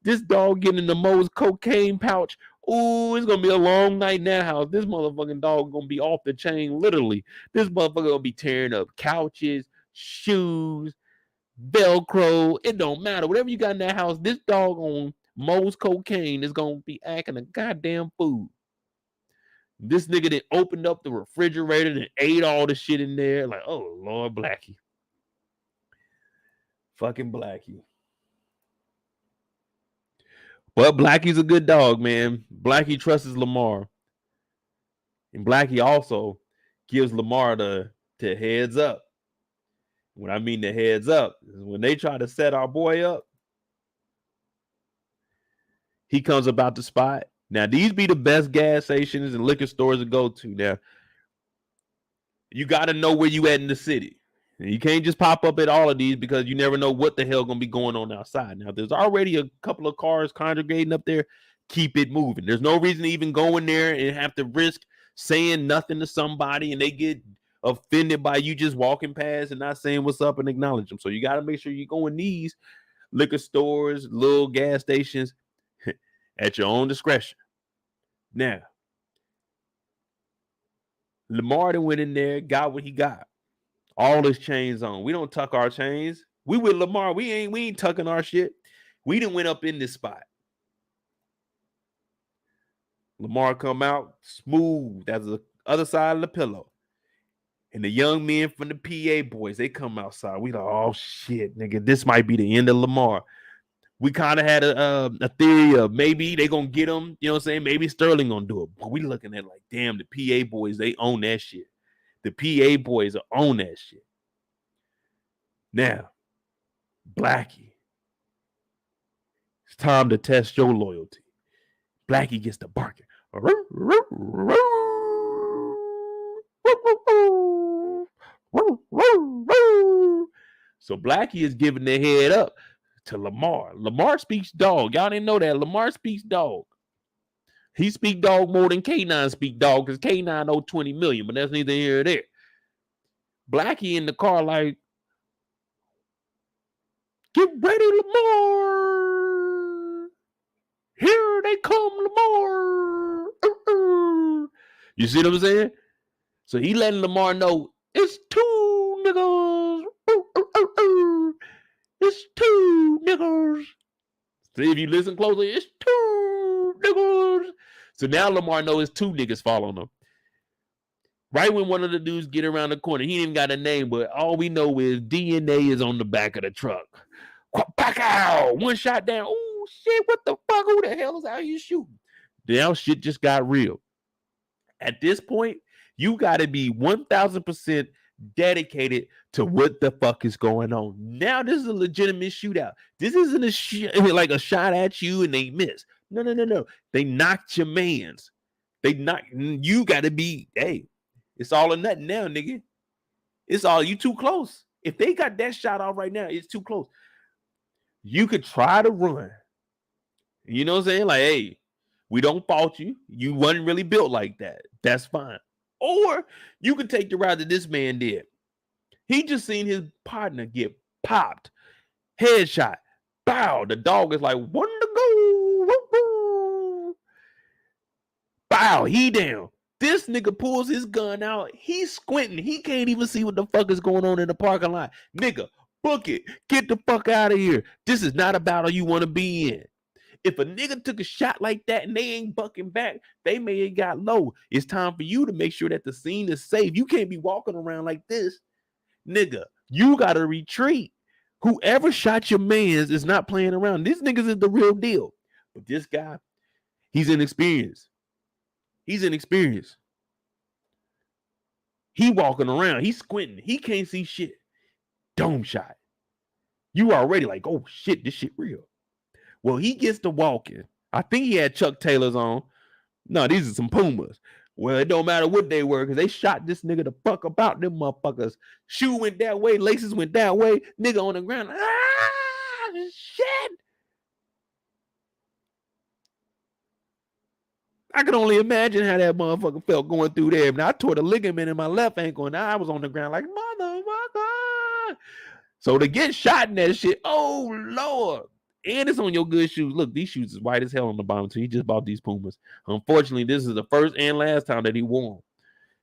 This dog getting in the Mo's cocaine pouch. Ooh, it's gonna be a long night in that house. This motherfucking dog gonna be off the chain, literally. This motherfucker gonna be tearing up couches, shoes, Velcro. It don't matter. Whatever you got in that house, this dog on Mo's cocaine is gonna be acting a goddamn fool. This nigga that opened up the refrigerator and ate all the shit in there. Like, oh Lord, Blackie. Fucking Blackie. But Blackie's a good dog, man. Blackie trusts Lamar. And Blackie also gives Lamar the heads up. When I mean the heads up, is when they try to set our boy up, he comes about the spot. Now, these be the best gas stations and liquor stores to go to. Now, you got to know where you at in the city. And you can't just pop up at all of these because you never know what the hell going to be going on outside. Now, there's already a couple of cars congregating up there. Keep it moving. There's no reason to even go in there and have to risk saying nothing to somebody and they get offended by you just walking past and not saying what's up and acknowledge them. So you got to make sure you go in these liquor stores, little gas stations at your own discretion. Now, Lamar done went in there, got what he got. All his chains on. We don't tuck our chains. We with Lamar. We ain't tucking our shit. We done went up in this spot. Lamar come out smooth as the other side of the pillow. And the young men from the PA boys, they come outside. We like, oh shit, nigga, this might be the end of Lamar. We kind of had a theory of maybe they gonna get him, you know what I'm saying? Maybe Sterling gonna do it. But we looking at like, damn, the PA boys, they own that shit. The PA boys own that shit. Now, Blackie, it's time to test your loyalty. Blackie gets to barking. So Blackie is giving the head up to Lamar. Lamar speaks dog. Y'all didn't know that. Lamar speaks dog. He speak dog more than K9 speak dog because K9 owe 20 million, but that's neither here or there. Blackie in the car like, get ready, Lamar. Here they come, Lamar. You see what I'm saying? So he letting Lamar know it's two niggas. It's two niggas. See, if you listen closely, it's two niggas. So now Lamar knows it's two niggas following him. Right when one of the dudes get around the corner, he ain't even got a name, but all we know is DNA is on the back of the truck. Back out. One shot down. Oh, shit, what the fuck? Who the hell is out here shooting? Now shit just got real. At this point, you got to be 1,000% dedicated to what the fuck is going on. Now this is a legitimate shootout. This isn't like a shot at you and they miss. No. They knocked your mans. You got to be, hey, it's all or nothing now, nigga. It's all, you too close. If they got that shot off right now, it's too close. You could try to run. You know what I'm saying? Like, hey, we don't fault you. You wasn't really built like that. That's fine. Or you could take the route that this man did. He just seen his partner get popped. Headshot. Bow. The dog is like, one to go. Woo-hoo. Bow. He down. This nigga pulls his gun out. He's squinting. He can't even see what the fuck is going on in the parking lot. Nigga, book it. Get the fuck out of here. This is not a battle you want to be in. If a nigga took a shot like that and they ain't bucking back, they may have got low. It's time for you to make sure that the scene is safe. You can't be walking around like this. Nigga, you got to retreat. Whoever shot your mans is not playing around. This niggas is the real deal. But this guy, he's inexperienced. He's inexperienced. He walking around. He's squinting. He can't see shit. Dome shot. You already like, oh shit, this shit real. Well, he gets to walking. I think he had Chuck Taylors on. No, these are some Pumas. Well, it don't matter what they were because they shot this nigga the fuck about them motherfuckers. Shoe went that way, laces went that way. Nigga on the ground. Ah, shit. I can only imagine how that motherfucker felt going through there. Now I tore the ligament in my left ankle and I was on the ground like, motherfucker. So to get shot in that shit, oh Lord. And it's on your good shoes. Look, these shoes is white as hell on the bottom too. He just bought these Pumas. Unfortunately, this is the first and last time that he wore them.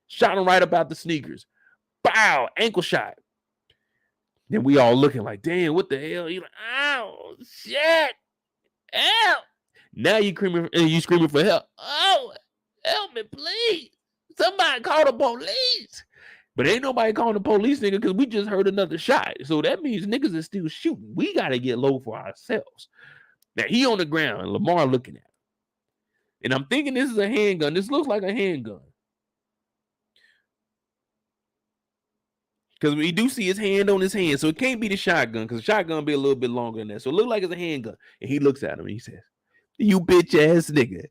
Shot him right about the sneakers. Bow, ankle shot. Then we all looking like, damn, what the hell? He like, ow, shit, help. Now you screaming for help. Oh, help me, please. Somebody call the police. But ain't nobody calling the police, nigga, because we just heard another shot. So that means niggas is still shooting. We got to get low for ourselves. Now, he on the ground, and Lamar looking at him. And I'm thinking this is a handgun. This looks like a handgun. Because we do see his hand on his hand. So it can't be the shotgun, because the shotgun be a little bit longer than that. So it looks like it's a handgun. And he looks at him and he says, you bitch ass nigga.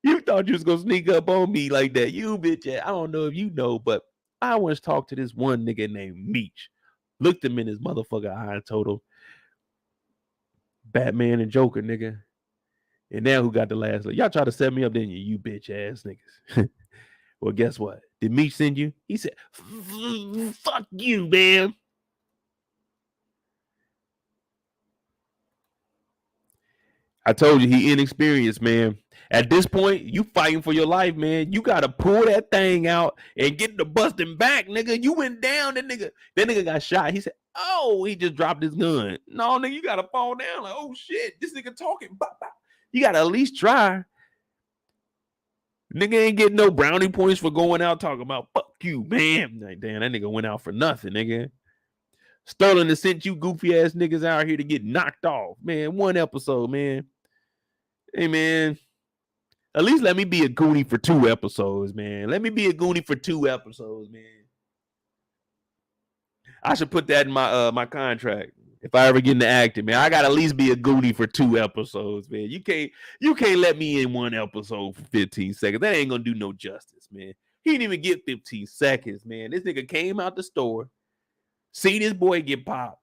You thought you was going to sneak up on me like that. You bitch ass. I don't know if you know, but I once talked to this one nigga named Meech. Looked him in his motherfucker eye and told him, Batman and Joker, nigga. And now who got the last look? Y'all try to set me up, didn't you? You bitch ass niggas. Well, guess what? Did Meech send you? He said, fuck you, man. I told you he inexperienced, man. At this point, you fighting for your life, man. You gotta pull that thing out and get the busting back, nigga. You went down, that nigga got shot. He said, oh, he just dropped his gun. No, nigga, you gotta fall down. Like, oh shit, this nigga talking. Bop, bop. You gotta at least try. Nigga ain't getting no brownie points for going out talking about fuck you, man. Like, damn, that nigga went out for nothing, nigga. Sterling has sent you goofy ass niggas out here to get knocked off, man. One episode, man. Hey, man. At least let me be a Goonie for 2 episodes, man. Let me be a Goonie for 2 episodes, man. I should put that in my contract. If I ever get into acting, man, I gotta at least be a Goonie for 2 episodes, man. You can't let me in 1 episode for 15 seconds. That ain't gonna do no justice, man. He didn't even get 15 seconds, man. This nigga came out the store, seen his boy get popped,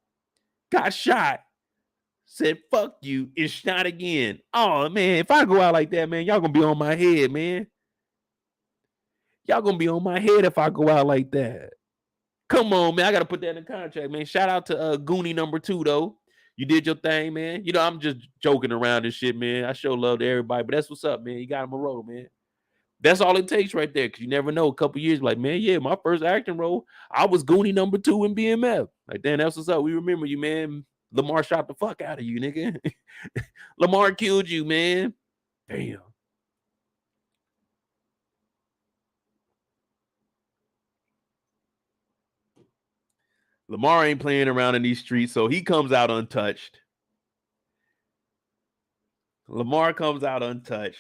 got shot, said fuck you, and shot again. Oh man, if I go out like that, man, y'all gonna be on my head, man. Y'all gonna be on my head if I go out like that. Come on, man. I gotta put that in the contract, man. Shout out to Goonie number 2, though. You did your thing, man. You know, I'm just joking around and shit, man. I show love to everybody, but that's what's up, man. You got him a role, man. That's all it takes right there, because you never know. A couple years, like, man, yeah, my first acting role, I was Goonie number 2 in BMF. Like, damn, that's what's up. We remember you, man. Lamar shot the fuck out of you, nigga. Lamar killed you, man. Damn. Lamar ain't playing around in these streets, so he comes out untouched. Lamar comes out untouched.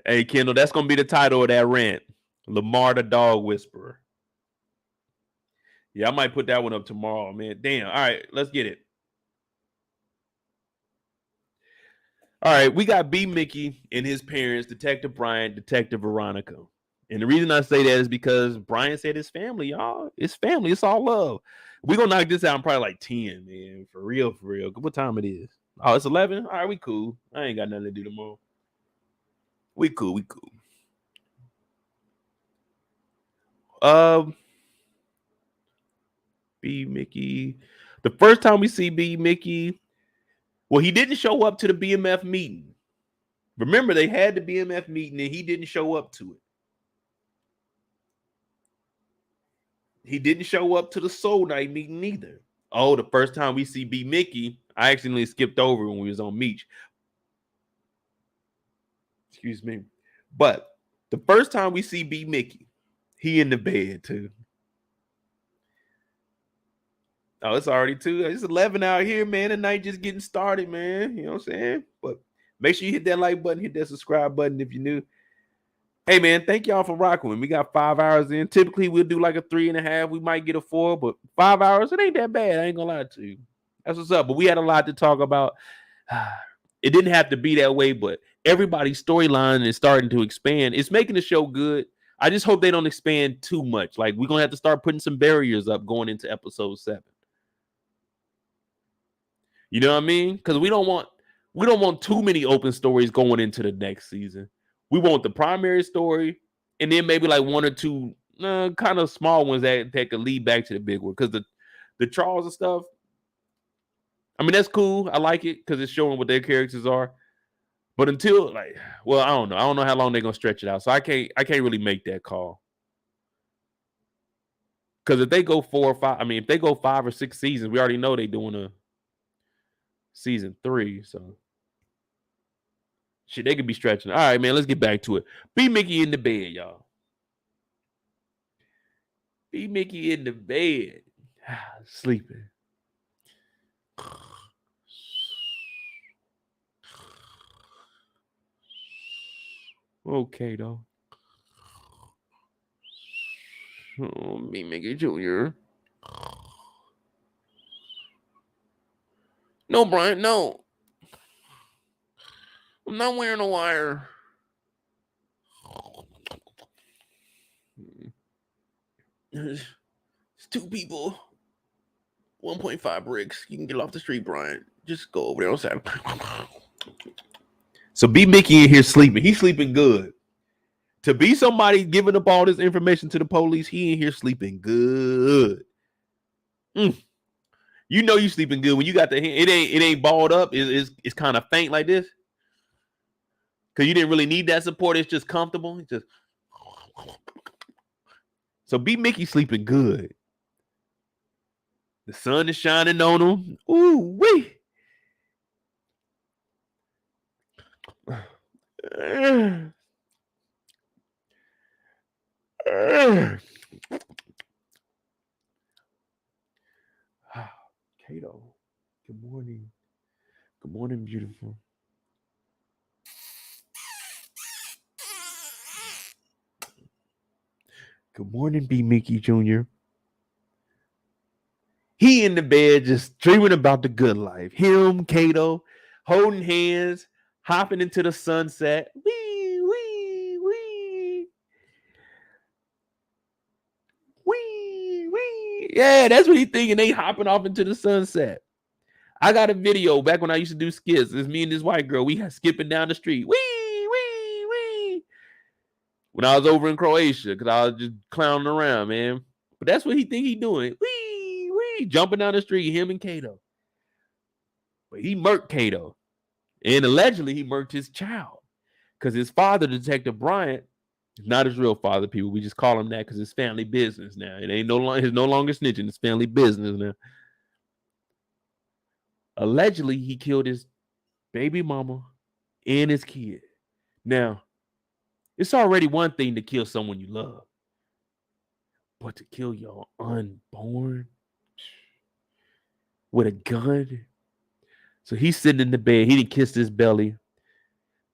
Hey, Kendall, that's going to be the title of that rant. Lamar the Dog Whisperer. Yeah, I might put that one up tomorrow, man. Damn. All right, let's get it. All right, we got B-Mickie and his parents, Detective Brian, Detective Veronica. And the reason I say that is because Brian said his family, y'all. It's family. It's all love. We're going to knock this out in probably like 10, man. For real, for real. What time it is? Oh, it's 11? All right, we cool. I ain't got nothing to do tomorrow. We cool. We cool. B-Mickie. The first time we see B-Mickie, well, he didn't show up to the BMF meeting. Remember, they had the BMF meeting and he didn't show up to it. He didn't show up to the Soul Night meeting either. Oh, the first time we see B-Mickie, I accidentally skipped over when we was on Meech. Excuse me. But the first time we see B-Mickie, he in the bed too. Oh, it's already 2. It's 11 out here, man. The night just getting started, man. You know what I'm saying? But make sure you hit that like button, hit that subscribe button if you're new. Hey, man, thank y'all for rocking with me. We got 5 hours in. Typically, we'll do like a 3.5. We might get a 4, but 5 hours, it ain't that bad. I ain't gonna lie to you. That's what's up. But we had a lot to talk about. It didn't have to be that way, but everybody's storyline is starting to expand. It's making the show good. I just hope they don't expand too much. Like, we're gonna have to start putting some barriers up going into episode 7. You know what I mean? Because we don't want too many open stories going into the next season. We want the primary story, and then maybe like 1 or 2 kind of small ones that could lead back to the big one. Because the Charles and stuff, I mean, that's cool. I like it because it's showing what their characters are. But until I don't know. I don't know how long they're gonna stretch it out. So I can't really make that call. Because if they go 4 or 5, I mean, if they go 5 or 6 seasons, we already know they're doing a season 3. So shit, they could be stretching. All right, man, let's get back to it. B-Mickie in the bed, y'all. B-Mickie in the bed. Sleeping. Okay, though. Oh, B-Mickie Jr. No, Brian, no. I'm not wearing a wire. It's 2 people. 1.5 bricks. You can get off the street, Brian. Just go over there on Saturday. So B-Mickie in here sleeping. He's sleeping good. To be somebody giving up all this information to the police, he in here sleeping good. You know you sleeping good when you got the hand. It ain't balled up. It's kind of faint like this. Because you didn't really need that support. It's just comfortable. It's just so B-Mickie sleeping good. The sun is shining on him. Ooh wee. Kato, good morning. Good morning, beautiful. Good morning, B-Mickie Jr. He in the bed just dreaming about the good life. Him, Kato, holding hands, hopping into the sunset. Wee, wee, wee. Wee, wee. Yeah, that's what he thinking. They hopping off into the sunset. I got a video back when I used to do skits. It's me and this white girl. We skipping down the street. Wee, wee, wee. When I was over in Croatia, because I was just clowning around, man. But that's what he think he doing. Wee, wee. Jumping down the street, him and Kato. But he murked Kato. And allegedly, he murked his child. Because his father, Detective Bryant, is not his real father, people. We just call him that because it's family business now. It ain't no longer snitching. It's family business now. Allegedly, he killed his baby mama and his kid. Now, it's already one thing to kill someone you love. But to kill your unborn with a gun? So he's sitting in the bed. He didn't kiss his belly.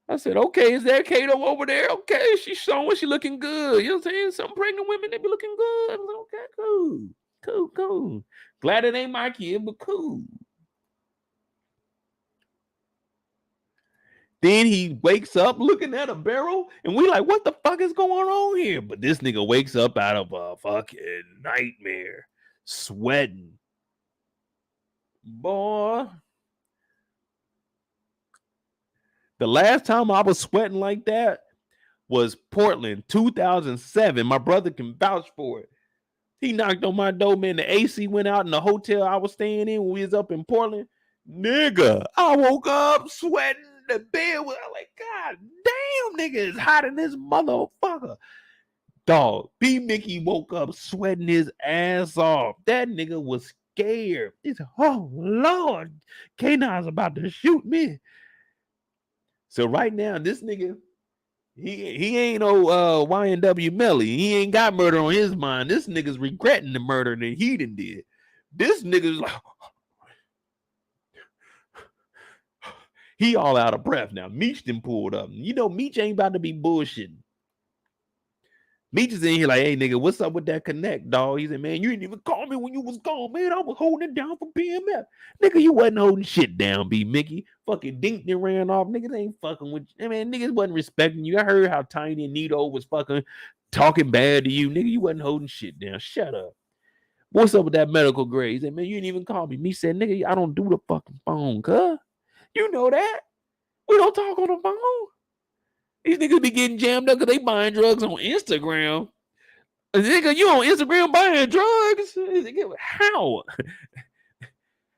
I said, okay, is that Kato over there? Okay, she's showing she looking good. You know what I'm saying? Some pregnant women, they be looking good. I'm like, okay, cool. Cool, cool. Glad it ain't my kid, but cool. Then he wakes up looking at a barrel, and we like, what the fuck is going on here? But this nigga wakes up out of a fucking nightmare, sweating. Boy. The last time I was sweating like that was Portland, 2007. My brother can vouch for it. He knocked on my door, man. The AC went out in the hotel I was staying in when we was up in Portland. Nigga, I woke up sweating. The bed was like, God damn, nigga, it's hot in this motherfucker. Dog, B-Mickie woke up sweating his ass off. That nigga was scared. He said, oh, Lord, K9's about to shoot me. So right now, this nigga, he ain't no YNW Melly. He ain't got murder on his mind. This nigga's regretting the murder that he done did. This nigga's like, he all out of breath now. Meech done pulled up. You know, Meech ain't about to be bullshitting. Meech is in here like, hey, nigga, what's up with that connect, dog? He said, man, you didn't even call me when you was gone, man. I was holding it down for BMF. Nigga, you wasn't holding shit down, B-Mickie. Fucking Dink done ran off. Niggas ain't fucking with you. Man, niggas wasn't respecting you. I heard how Tiny and Nito was fucking talking bad to you. Nigga, you wasn't holding shit down. Shut up. What's up with that medical grade? He said, man, you didn't even call me. Me said, nigga, I don't do the fucking phone, cuz. You know that. We don't talk on the phone. These niggas be getting jammed up because they buying drugs on Instagram. Nigga, you on Instagram buying drugs? How?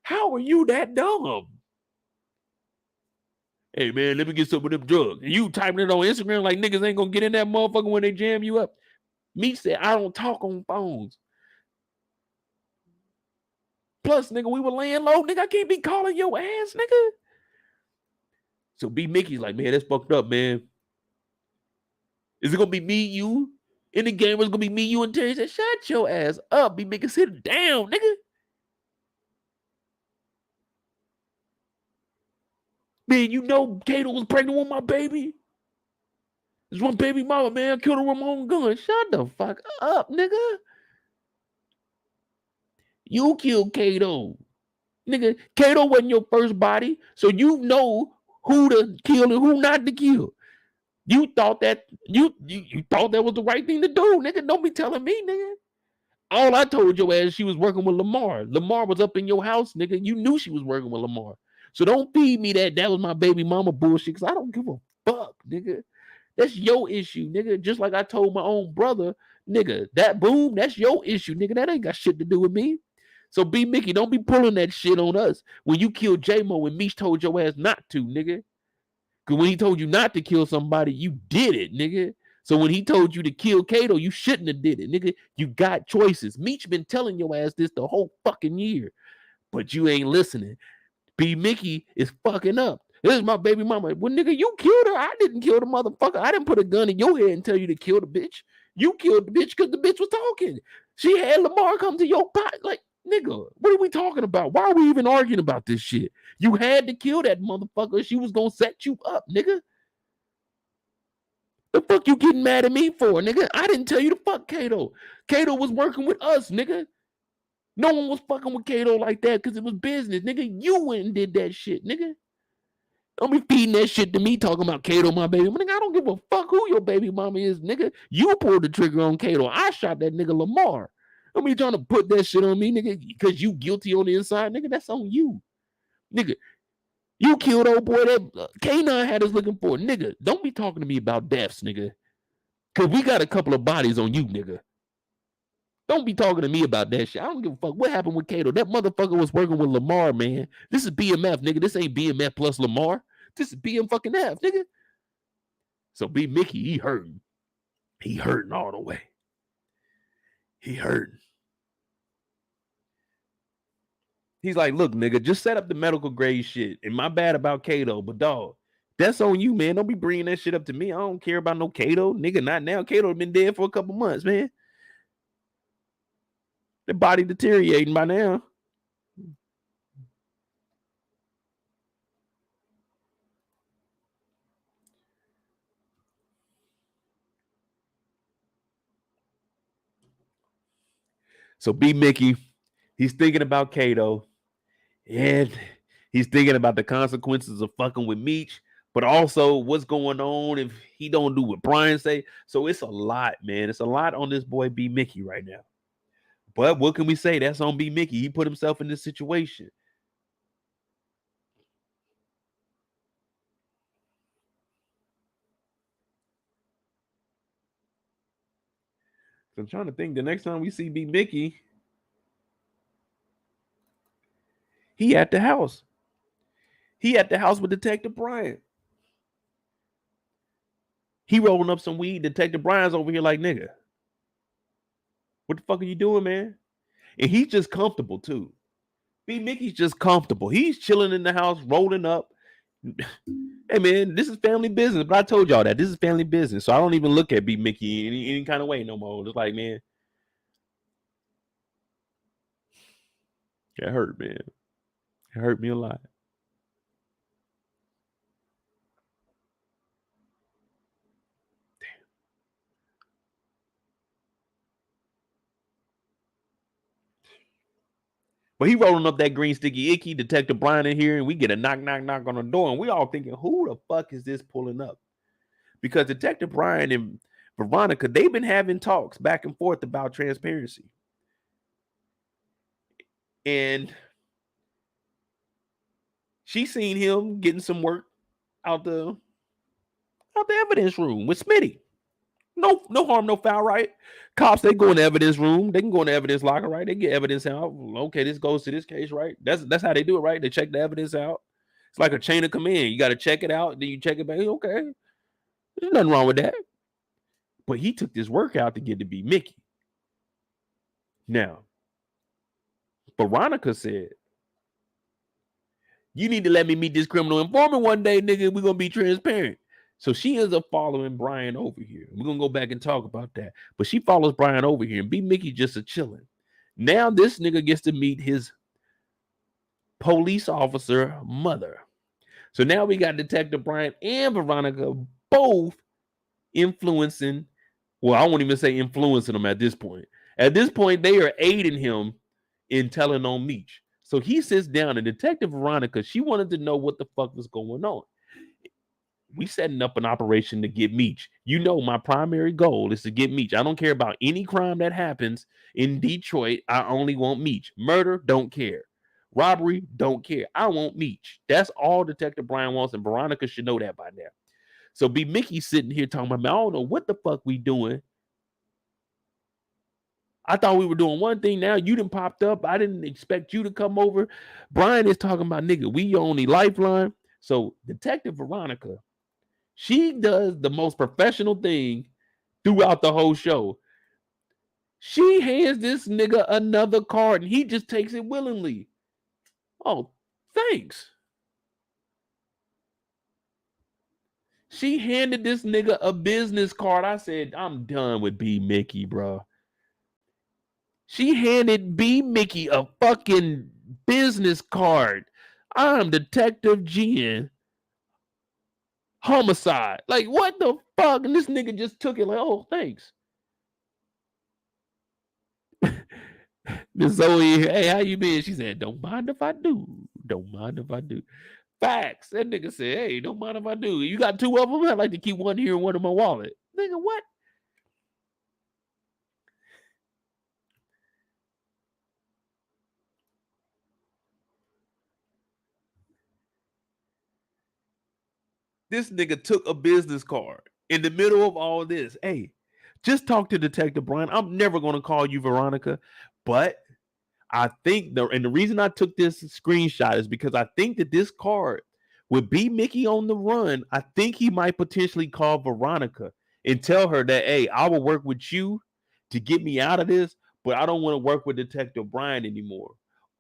How are you that dumb? Hey, man, let me get some of them drugs. And you typing it on Instagram like niggas ain't gonna get in that motherfucker when they jam you up. Meech said, I don't talk on phones. Plus, nigga, we were laying low. Nigga, I can't be calling your ass, nigga. So B-Mickie's like, man, that's fucked up, man. Is it gonna be me, you? In the game, it's gonna be me, you, and Terry. Said, shut your ass up, B-Mickie. Sit down, nigga. Man, you know Kato was pregnant with my baby. There's one baby mama, man. Killed her with my own gun. Shut the fuck up, nigga. You killed Kato. Nigga, Kato wasn't your first body, so you know who to kill and who not to kill. You thought that you thought that was the right thing to do, nigga. Don't be telling me, nigga. All I told your ass, she was working with Lamar. Lamar was up in your house, nigga. You knew she was working with Lamar. So don't feed me that was my baby mama bullshit, because I don't give a fuck, nigga. That's your issue, nigga. Just like I told my own brother, nigga, that boom, that's your issue, nigga. That ain't got shit to do with me. So B-Mickie, don't be pulling that shit on us when you killed J-Mo when Meech told your ass not to, nigga. Because when he told you not to kill somebody, you did it, nigga. So when he told you to kill Kato, you shouldn't have did it, nigga. You got choices. Meech been telling your ass this the whole fucking year, but you ain't listening. B-Mickie is fucking up. This is my baby mama. Well, nigga, you killed her. I didn't kill the motherfucker. I didn't put a gun in your head and tell you to kill the bitch. You killed the bitch because the bitch was talking. She had Lamar come to your pot. Like, nigga, what are we talking about? Why are we even arguing about this shit? You had to kill that motherfucker. She was gonna set you up, nigga. The fuck you getting mad at me for, nigga? I didn't tell you to fuck Kato. Kato was working with us, nigga. No one was fucking with Kato like that because it was business, nigga. You went and did that shit, nigga. Don't be feeding that shit to me talking about Kato, my baby. Nigga, I don't give a fuck who your baby mama is, nigga. You pulled the trigger on Kato. I shot that nigga Lamar. Don't be trying to put that shit on me, nigga, because you guilty on the inside, nigga. That's on you. Nigga, you killed old boy that K9 had us looking for. Nigga, don't be talking to me about deaths, nigga. Because we got a couple of bodies on you, nigga. Don't be talking to me about that shit. I don't give a fuck what happened with Kato. That motherfucker was working with Lamar, man. This is BMF, nigga. This ain't BMF plus Lamar. This is BM fucking F, nigga. So B-Mickie, he hurting. He hurting all the way. He hurting. He's like, look, nigga, just set up the medical grade shit. And my bad about Kato, but dog, that's on you, man. Don't be bringing that shit up to me. I don't care about no Kato, nigga. Not now. Kato been dead for a couple months, man. The body deteriorating by now. So B-Mickie, he's thinking about Kato, and he's thinking about the consequences of fucking with Meech, but also what's going on if he don't do what Brian say. So it's a lot, man. It's a lot on this boy B-Mickie right now. But what can we say? That's on B-Mickie. He put himself in this situation. I'm trying to think. The next time we see B-Mickie, he at the house. He at the house with Detective Brian. He rolling up some weed. Detective Brian's over here like, nigga, what the fuck are you doing, man? And he's just comfortable too. B-Mickie's just comfortable. He's chilling in the house, rolling up. Hey man, this is family business. But I told y'all that this is family business. So I don't even look at B-Mickie in any kind of way no more. It's like, man, It hurt, man. It hurt me a lot. But he rolling up that green sticky icky, Detective Brian in here, and we get a knock, knock, knock on the door, and we all thinking, who the fuck is this pulling up? Because Detective Brian and Veronica, they've been having talks back and forth about transparency. And she seen him getting some work out the evidence room with Smitty. No harm, no foul, right? Cops, they go in the evidence room. They can go in the evidence locker, right? They get evidence out. Okay, this goes to this case, right? That's how they do it, right? They check the evidence out. It's like a chain of command. You got to check it out, then you check it back. Okay, there's nothing wrong with that. But he took this workout to get to B-Mickie. Now, Veronica said, you need to let me meet this criminal informant one day, nigga. We're going to be transparent. So she ends up following Brian over here. We're going to go back and talk about that. But she follows Brian over here, and B-Mickie just a chilling. Now this nigga gets to meet his police officer mother. So now we got Detective Brian and Veronica both influencing. Well, I won't even say influencing them at this point. At this point, they are aiding him in telling on Meech. So he sits down, and Detective Veronica, she wanted to know what the fuck was going on. We setting up an operation to get Meech. You know, my primary goal is to get Meech. I don't care about any crime that happens in Detroit. I only want Meech. Murder, don't care. Robbery, don't care. I want Meech. That's all Detective Brian wants, and Veronica should know that by now. So B-Mickie sitting here talking about, I don't know what the fuck we doing. I thought we were doing one thing. Now you done popped up. I didn't expect you to come over. Brian is talking about, nigga, we your only lifeline. So Detective Veronica, she does the most professional thing throughout the whole show. She hands this nigga another card, and he just takes it willingly. Oh, thanks. She handed this nigga a business card. I said, I'm done with B-Mickie, bro. She handed B-Mickie a fucking business card. I'm Detective Jen. Homicide. Like, what the fuck? And this nigga just took it like, oh, thanks. Miss Zoe, hey, how you been? She said, don't mind if I do. Don't mind if I do. Facts. That nigga said, hey, don't mind if I do. You got two of them? I'd like to keep one here and one in my wallet. Nigga, what? This nigga took a business card in the middle of all this. Hey, just talk to Detective Brian. I'm never going to call you Veronica, but I think the reason I took this screenshot is because I think that this card with B-Mickie on the run, I think he might potentially call Veronica and tell her that, hey, I will work with you to get me out of this, but I don't want to work with Detective Brian anymore.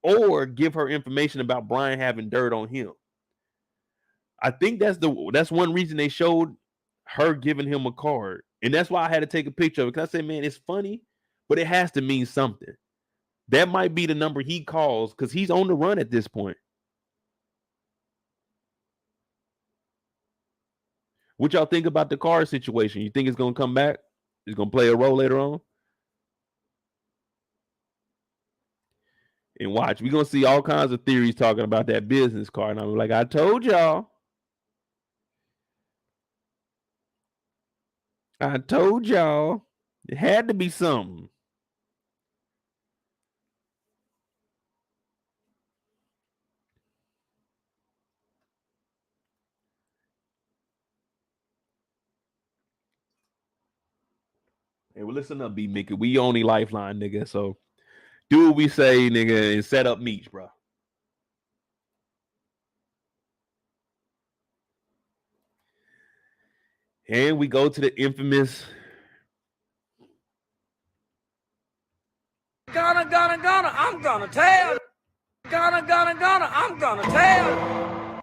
Or give her information about Brian having dirt on him. I think that's one reason they showed her giving him a card. And that's why I had to take a picture of it. Because I said, man, it's funny, but it has to mean something. That might be the number he calls because he's on the run at this point. What y'all think about the card situation? You think it's going to come back? It's going to play a role later on? And watch, we're going to see all kinds of theories talking about that business card. And I'm like, I told y'all. I told y'all. It had to be something. Hey, well, listen up, B-Mickie. We only lifeline, nigga. So do what we say, nigga, and set up Meech, bro. And we go to the infamous. Gonna, I'm gonna tell. Gonna, I'm gonna tell.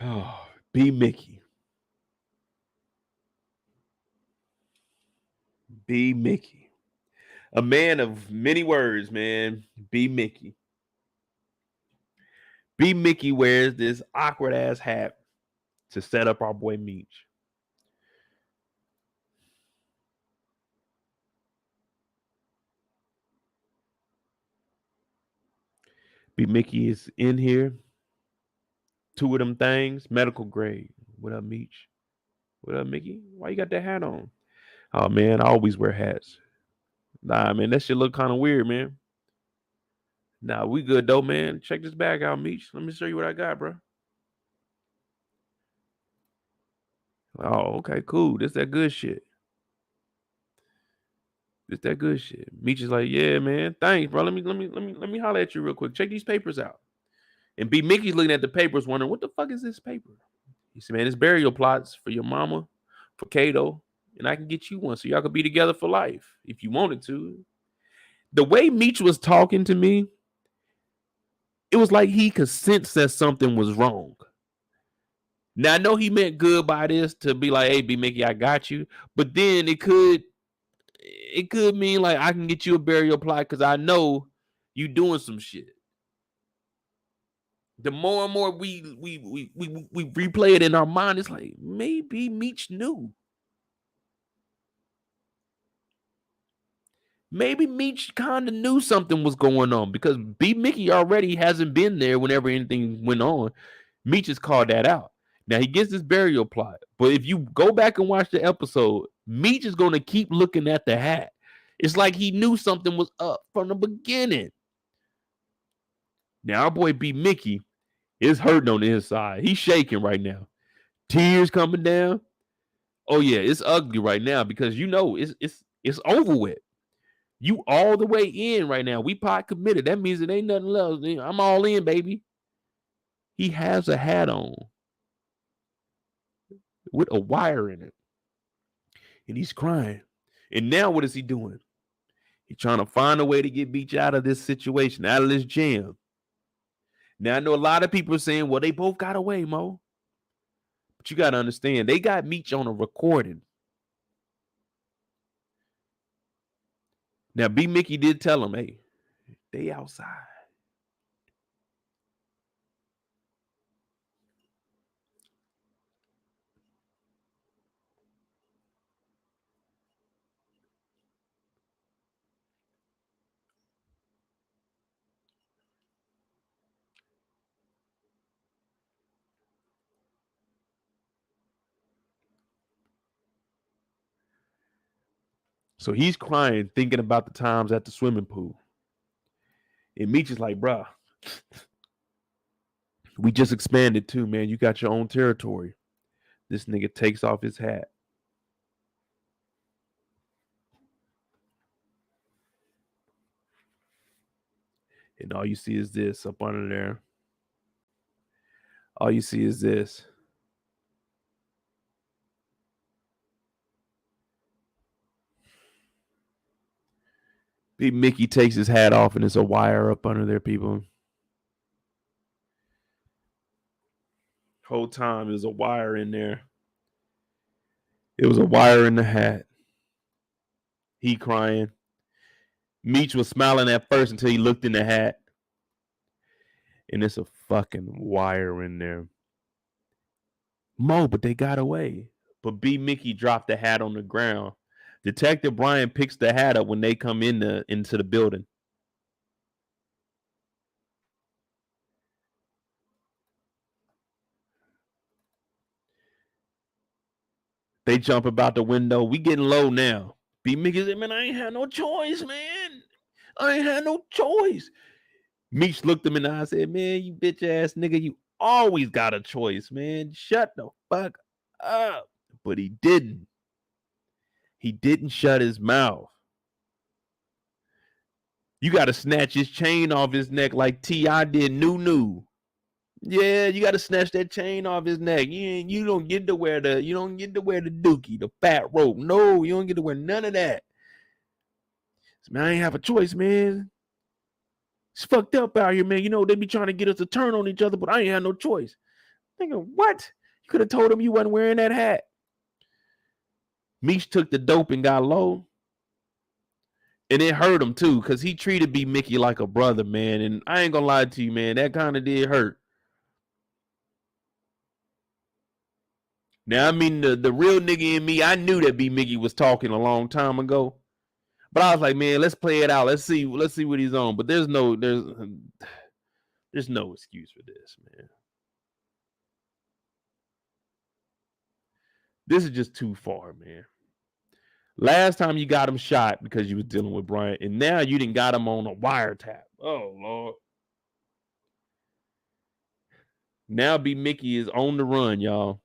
Oh, B-Mickie. B-Mickie. A man of many words, man. B-Mickie. B-Mickie wears this awkward ass hat to set up our boy Meech. B-Mickie is in here. Two of them things, medical grade. What up, Meech? What up, Mickey? Why you got that hat on? Oh man, I always wear hats. Nah, man, that shit look kind of weird, man. Nah, we good though, man. Check this bag out, Meech. Let me show you what I got, bro. Oh, okay, cool. This that good shit. This that good shit. Meech is like, yeah, man. Thanks, bro. Let me holler at you real quick. Check these papers out. And B-Mickey's looking at the papers, wondering what the fuck is this paper? He said, man, it's burial plots for your mama, for Kato, and I can get you one so y'all could be together for life if you wanted to. The way Meech was talking to me, it was like he could sense that something was wrong. Now I know he meant good by this to be like, hey, B-Mickie, I got you. But then it could mean like I can get you a burial plot because I know you doing some shit. The more and more we replay it in our mind, it's like maybe Meech knew. Maybe Meech kind of knew something was going on because B-Mickie already hasn't been there whenever anything went on. Meech has called that out. Now he gets this burial plot, but if you go back and watch the episode, Meech is going to keep looking at the hat. It's like he knew something was up from the beginning. Now our boy B-Mickie is hurting on the inside. He's shaking right now. Tears coming down. Oh yeah, it's ugly right now because you know it's over with. You all the way in right now. We pot committed. That means it ain't nothing else. I'm all in, baby. He has a hat on with a wire in it. And he's crying. And now what is he doing? He's trying to find a way to get Meech out of this situation, out of this jam. Now I know a lot of people are saying, well, they both got away, Mo. But you got to understand, they got Meech on a recording. Now, B-Mickie did tell him, hey, they outside. So he's crying, thinking about the times at the swimming pool. And Meech is like, bruh, we just expanded too, man. You got your own territory. This nigga takes off his hat. And all you see is this up under there. All you see is this. B-Mickie takes his hat off and there's a wire up under there, people. Whole time there's a wire in there. It was a wire in the hat. He crying. Meech was smiling at first until he looked in the hat. And it's a fucking wire in there. Mo, but they got away. But B-Mickie dropped the hat on the ground. Detective Brian picks the hat up when they come into the building. They jump about the window. We getting low now. B-Mickie said, man, I ain't had no choice, man. I ain't had no choice. Meech looked him in the eye and said, man, you bitch ass nigga, you always got a choice, man. Shut the fuck up. But he didn't. He didn't shut his mouth. You got to snatch his chain off his neck like T.I. did New. Yeah, you got to snatch that chain off his neck. You don't get to wear the dookie, the fat rope. No, you don't get to wear none of that. Man, I ain't have a choice, man. It's fucked up out here, man. You know, they be trying to get us to turn on each other, but I ain't had no choice. Thinking, what? You could have told him you wasn't wearing that hat. Meech took the dope and got low. And it hurt him too, because he treated B-Mickie like a brother, man. And I ain't gonna lie to you, man. That kind of did hurt. Now, I mean, the real nigga in me, I knew that B-Mickie was talking a long time ago. But I was like, man, let's play it out. Let's see what he's on. But there's no excuse for this, man. This is just too far, man. Last time you got him shot because you was dealing with Brian, and now you didn't got him on a wiretap. Oh, Lord. Now B-Mickie is on the run, y'all.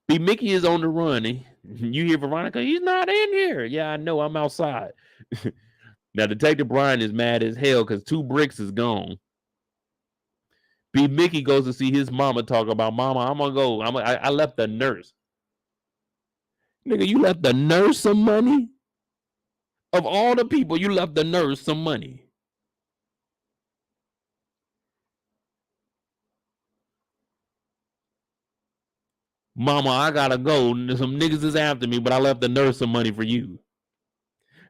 B-Mickie is on the run. You hear Veronica, he's not in here. Yeah, I know, I'm outside. Now, Detective Brian is mad as hell because 2 bricks is gone. B-Mickie goes to see his mama, talk about, mama, I'm going to go. I left the nurse. Nigga, you left the nurse some money? Of all the people, you left the nurse some money. Mama, I gotta go. Some niggas is after me, but I left the nurse some money for you.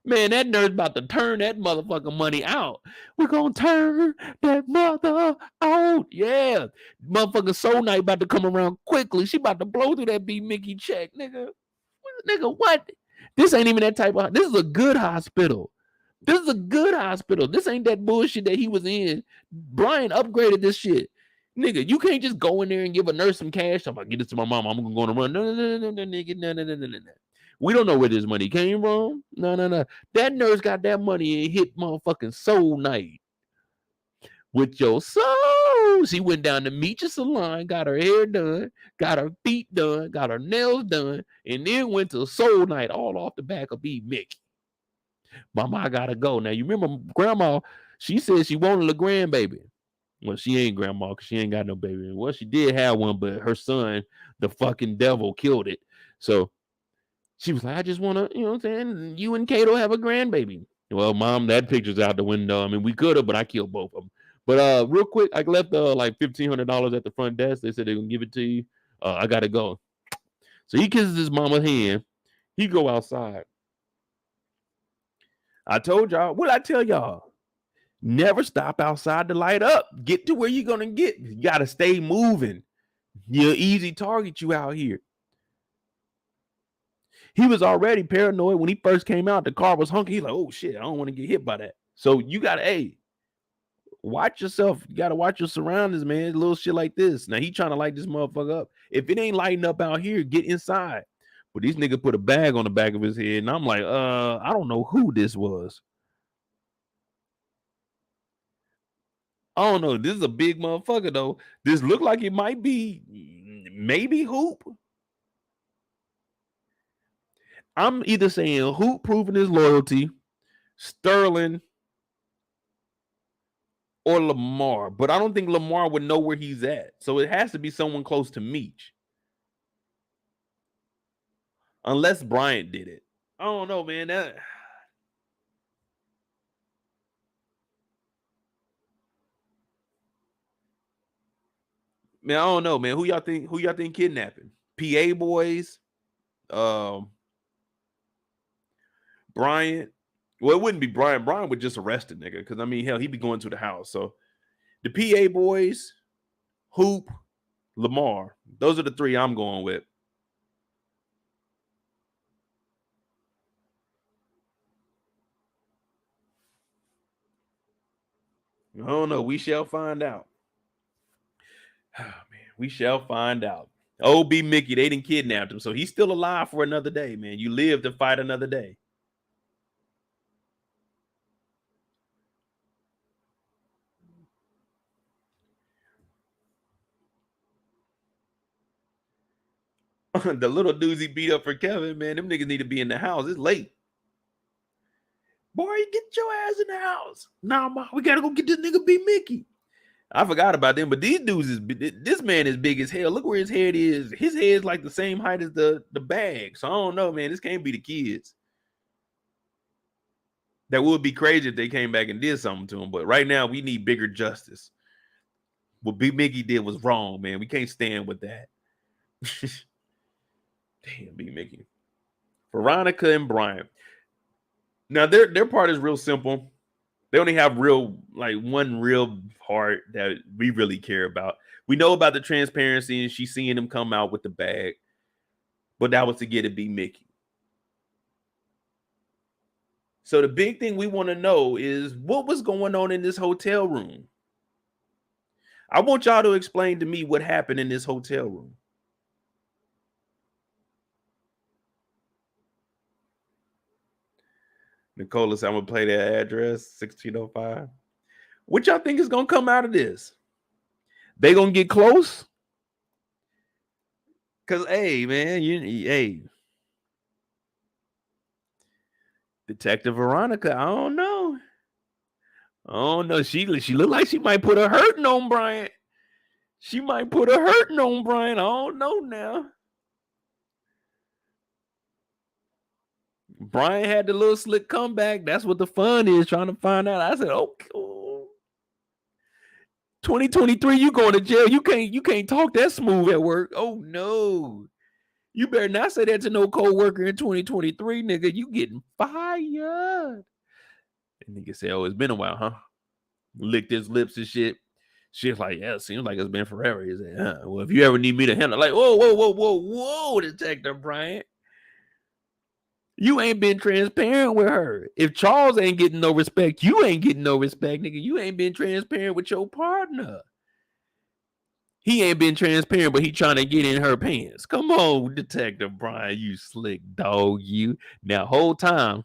Man, that nurse about to turn that motherfucking money out. We're gonna turn that mother out. Yeah. Motherfucking Soul Knight about to come around quickly. She about to blow through that B-Mickie check, nigga. Nigga, what? This ain't even that type of... This is a good hospital. This is a good hospital. This ain't that bullshit that he was in. Brian upgraded this shit. Nigga, you can't just go in there and give a nurse some cash. I'm gonna get this to my mom. I'm gonna go on a run. No, nigga. No. We don't know where this money came from. No. That nurse got that money and hit motherfucking Soul Knight with your soul. She went down to Meech's salon, got her hair done, got her feet done, got her nails done, and then went to Soul Knight all off the back of B-Mickie. Mama, I gotta go. Now, you remember Grandma, she said she wanted a grandbaby. Well, she ain't grandma because she ain't got no baby. Well, she did have one, but her son, the fucking devil, killed it. So she was like, I just want to, you know what I'm saying? You and Kato have a grandbaby. Well, Mom, that picture's out the window. I mean, we could have, but I killed both of them. But real quick, I left like $1,500 at the front desk. They said they're going to give it to you. I got to go. So he kisses his mama's hand. He go outside. I told y'all, what I tell y'all? Never stop outside to light up. Get to where you're going to get. You got to stay moving. You're easy target you out here. He was already paranoid when he first came out. The car was hunky. He's like, oh, shit, I don't want to get hit by that. So you got to, watch yourself. You got to watch your surroundings, man. Little shit like this. Now, he trying to light this motherfucker up. If it ain't lighting up out here, get inside. But these niggas put a bag on the back of his head. And I'm like, I don't know who this was. I don't know. This is a big motherfucker, though. This look like it might be maybe Hoop. I'm either saying Hoop proving his loyalty, Sterling, or Lamar. But I don't think Lamar would know where he's at. So it has to be someone close to Meech. Unless Bryant did it. I don't know, man. Man, I don't know, man. Who y'all think kidnapping? PA boys? Bryant? Well, it wouldn't be Bryant. Bryant would just arrest the nigga. Because, I mean, hell, he'd be going to the house. So, the PA boys, Hoop, Lamar. Those are the 3 I'm going with. I don't know. We shall find out. Oh, man. We shall find out. Oh, B-Mickie, they didn't kidnap him. So he's still alive for another day, man. You live to fight another day. The little doozy beat up for Kevin, man. Them niggas need to be in the house. It's late. Boy, get your ass in the house. Nah, ma, we gotta go get this nigga B-Mickie. I forgot about them, but these dudes this man is big as hell. Look where his head is. His head's like the same height as the bag. So I don't know, man. This can't be the kids. That would be crazy if they came back and did something to him. But right now, we need bigger justice. What B-Mickie did was wrong, man. We can't stand with that. Damn, B-Mickie. Veronica and Brian. Now their part is real simple. They only have one real part that we really care about. We know about the transparency and she's seeing him come out with the bag, but that was to get it B-Mickie. So the big thing we want to know is what was going on in this hotel room. I want y'all to explain to me what happened in this hotel room. Nicole said, I'm going to play that address, 1605. What y'all think is going to come out of this? They going to get close? Because, hey, man, hey. Detective Veronica, I don't know. She look like she might put a hurting on Brian. I don't know now. Brian had the little slick comeback. That's what the fun is, trying to find out. I said, okay. 2023, you going to jail. You can't talk that smooth at work. Oh no. You better not say that to no co-worker in 2023, nigga. You getting fired. And nigga said, oh, it's been a while, huh? Licked his lips and shit. Shit's like, yeah, it seems like it's been forever. He said, well, if you ever need me to handle, like, whoa, Detective Brian. You ain't been transparent with her. If Charles ain't getting no respect, you ain't getting no respect, nigga. You ain't been transparent with your partner. He ain't been transparent, but he trying to get in her pants. Come on, Detective Brian, you slick dog, you. Now, whole time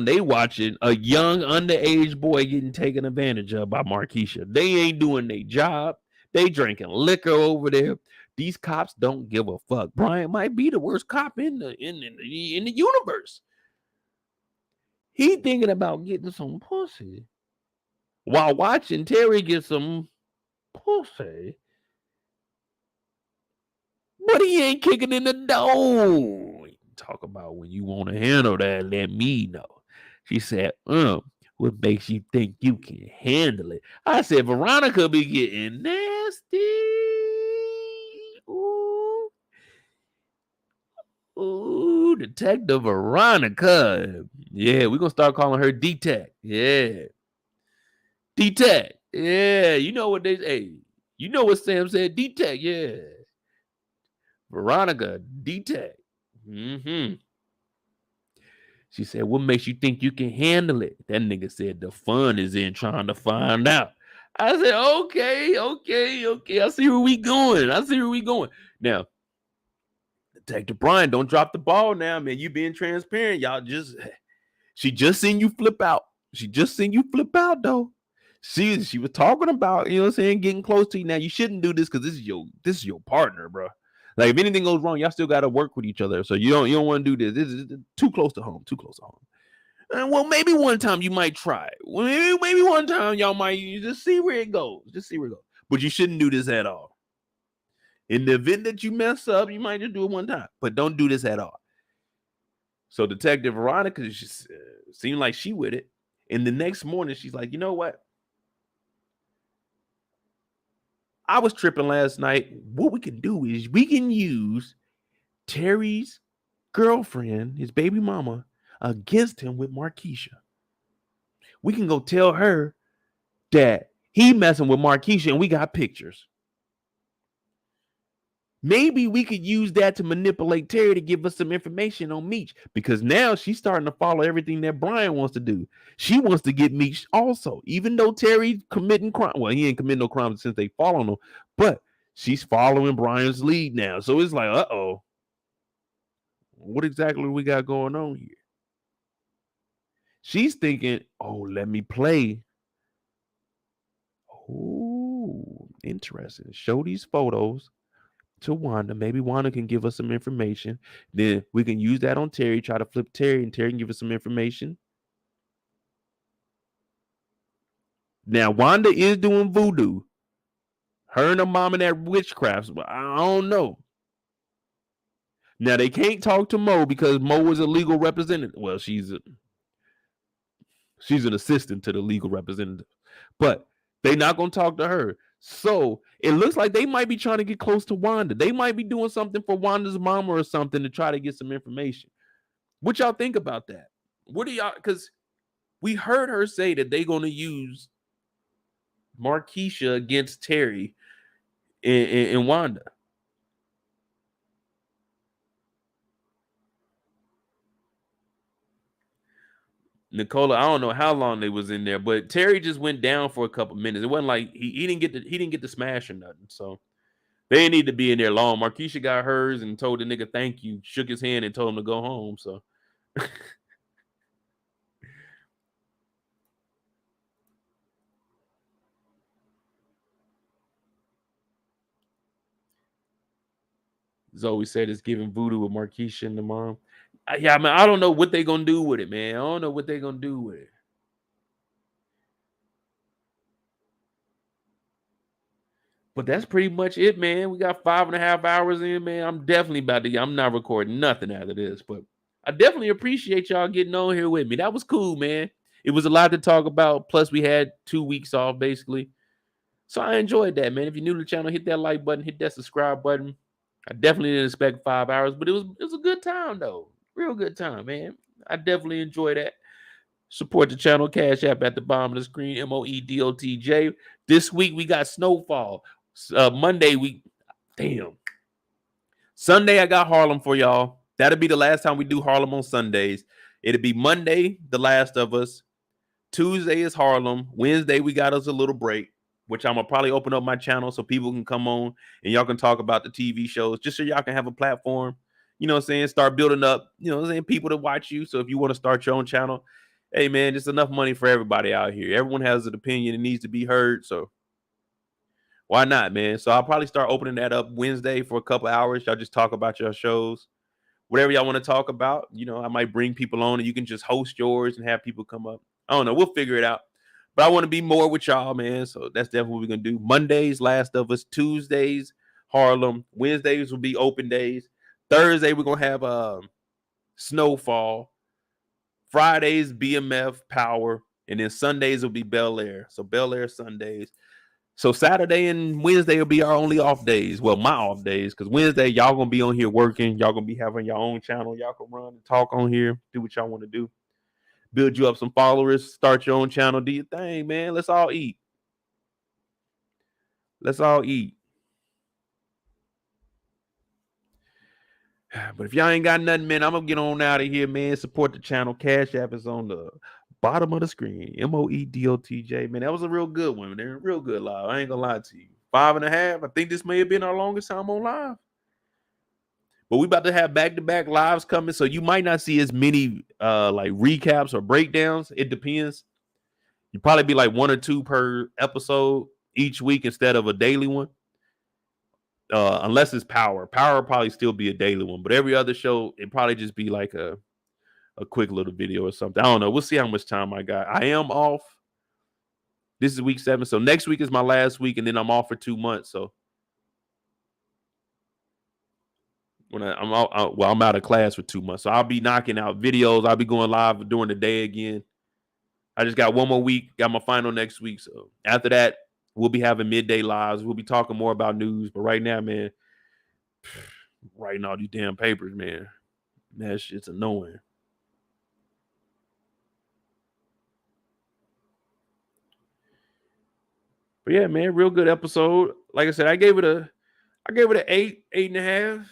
they watching a young underage boy getting taken advantage of by Markeisha. They ain't doing their job. They drinking liquor over there. These cops don't give a fuck. Brian might be the worst cop in the universe. He thinking about getting some pussy while watching Terry get some pussy, but he ain't kicking in the door. Talk about when you want to handle that, let me know. She said, what makes you think you can handle it? I said, Veronica be getting nasty. Ooh, Detective Veronica. Yeah, we're going to start calling her D-Tech. Yeah. D-Tech. Yeah, you know what you know what Sam said? D-Tech, yeah. Veronica, D-Tech. Mm-hmm. She said, what makes you think you can handle it? That nigga said, the fun is in trying to find out. I said, okay. I see where we going. Now, Detective Brian, don't drop the ball now, man. You being transparent. She just seen you flip out. Though. She was talking about, you know what I'm saying, getting close to you. Now, you shouldn't do this because this is your partner, bro. Like, if anything goes wrong, y'all still got to work with each other. So you don't want to do this. This is too close to home. And well, maybe one time you might try. Maybe one time y'all might just see where it goes. But you shouldn't do this at all. In the event that you mess up, you might just do it one time. But don't do this at all. So Detective Veronica just seemed like she with it. And the next morning, she's like, you know what? I was tripping last night. What we can do is we can use Terry's girlfriend, his baby mama, against him with Markeisha. We can go tell her that he messing with Markeisha and we got pictures. Maybe we could use that to manipulate Terry to give us some information on Meech, because now she's starting to follow everything that Brian wants to do. She wants to get Meech also, even though Terry's committing crime. Well, he ain't committing no crime since they following him, but she's following Brian's lead now. So it's like, uh-oh, what exactly we got going on here? She's thinking, oh, let me play. Oh, interesting. Show these photos to Wanda. Maybe Wanda can give us some information. Then we can use that on Terry, try to flip Terry, and Terry can give us some information. Now, Wanda is doing voodoo. Her and her mom and that witchcraft, but I don't know. Now, they can't talk to Mo because Mo is a legal representative. Well, she's an assistant to the legal representative. But They not gonna talk to her. So it looks like they might be trying to get close to Wanda. They might be doing something for Wanda's mama or something to try to get some information. What y'all think about that? What do y'all? Because we heard her say that they're gonna use Markeisha against Terry and Wanda. Nicola, I don't know how long they was in there, but Terry just went down for a couple minutes. It wasn't like he didn't get the smash or nothing. So they didn't need to be in there long. Markeisha got hers and told the nigga thank you, shook his hand and told him to go home. So Zoe said it's giving voodoo with Markeisha and the mom. Yeah, I mean, I don't know what they gonna do with it, man. I don't know what they gonna do with it. But that's pretty much it, man. We got 5.5 hours in, man. I'm definitely about to. I'm not recording nothing after this, but I definitely appreciate y'all getting on here with me. That was cool, man. It was a lot to talk about. Plus, we had 2 weeks off, basically. So I enjoyed that, man. If you're new to the channel, hit that like button, hit that subscribe button. I definitely didn't expect 5 hours, but it was a good time though. Real good time, man. I definitely enjoy that. Support the channel, Cash App at the bottom of the screen, MOEDOTJ. This week we got Snowfall. Monday Sunday I got Harlem for y'all. That'll be the last time we do Harlem on Sundays. It'll be Monday, The Last of Us. Tuesday is Harlem. Wednesday we got us a little break, which I'm gonna probably open up my channel so people can come on and y'all can talk about the TV shows, just so y'all can have a platform. You know what I'm saying? Start building up, you know what I'm saying, people to watch you. So if you want to start your own channel, hey man, just enough money for everybody out here. Everyone has an opinion, it needs to be heard. So why not, man? So I'll probably start opening that up Wednesday for a couple hours. Y'all just talk about your shows, whatever y'all want to talk about. You know, I might bring people on and you can just host yours and have people come up. I don't know. We'll figure it out. But I want to be more with y'all, man. So that's definitely what we're going to do. Mondays, Last of Us. Tuesdays, Harlem. Wednesdays will be open days. Thursday, we're going to have Snowfall. Fridays, BMF, Power. And then Sundays will be Bel Air. So Bel Air Sundays. So Saturday and Wednesday will be our only off days. Well, my off days, because Wednesday, y'all going to be on here working. Y'all going to be having your own channel. Y'all can run and talk on here. Do what y'all want to do. Build you up some followers. Start your own channel. Do your thing, man. Let's all eat. Let's all eat. But if y'all ain't got nothing, man, I'm going to get on out of here, man. Support the channel. Cash App is on the bottom of the screen. MOEDOTJ, man. That was a real good one, man. Real good live. I ain't gonna lie to you. 5.5. I think this may have been our longest time on live. But we about to have back-to-back lives coming, so you might not see as many like recaps or breakdowns. It depends. You probably be like 1 or 2 per episode each week instead of a daily one. Unless it's Power. Power will probably still be a daily one, but every other show, it probably just be like a quick little video or something. I don't know. We'll see how much time I got. I am off. This is week 7. So next week is my last week, and then I'm off for 2 months. So when I'm out of class for 2 months. So I'll be knocking out videos. I'll be going live during the day again. I just got 1 more week. Got my final next week. So after that, we'll be having midday lives. We'll be talking more about news. But right now, man, writing all these damn papers, man, that shit's annoying. But yeah, man, real good episode. Like I said, I gave it an 8.5.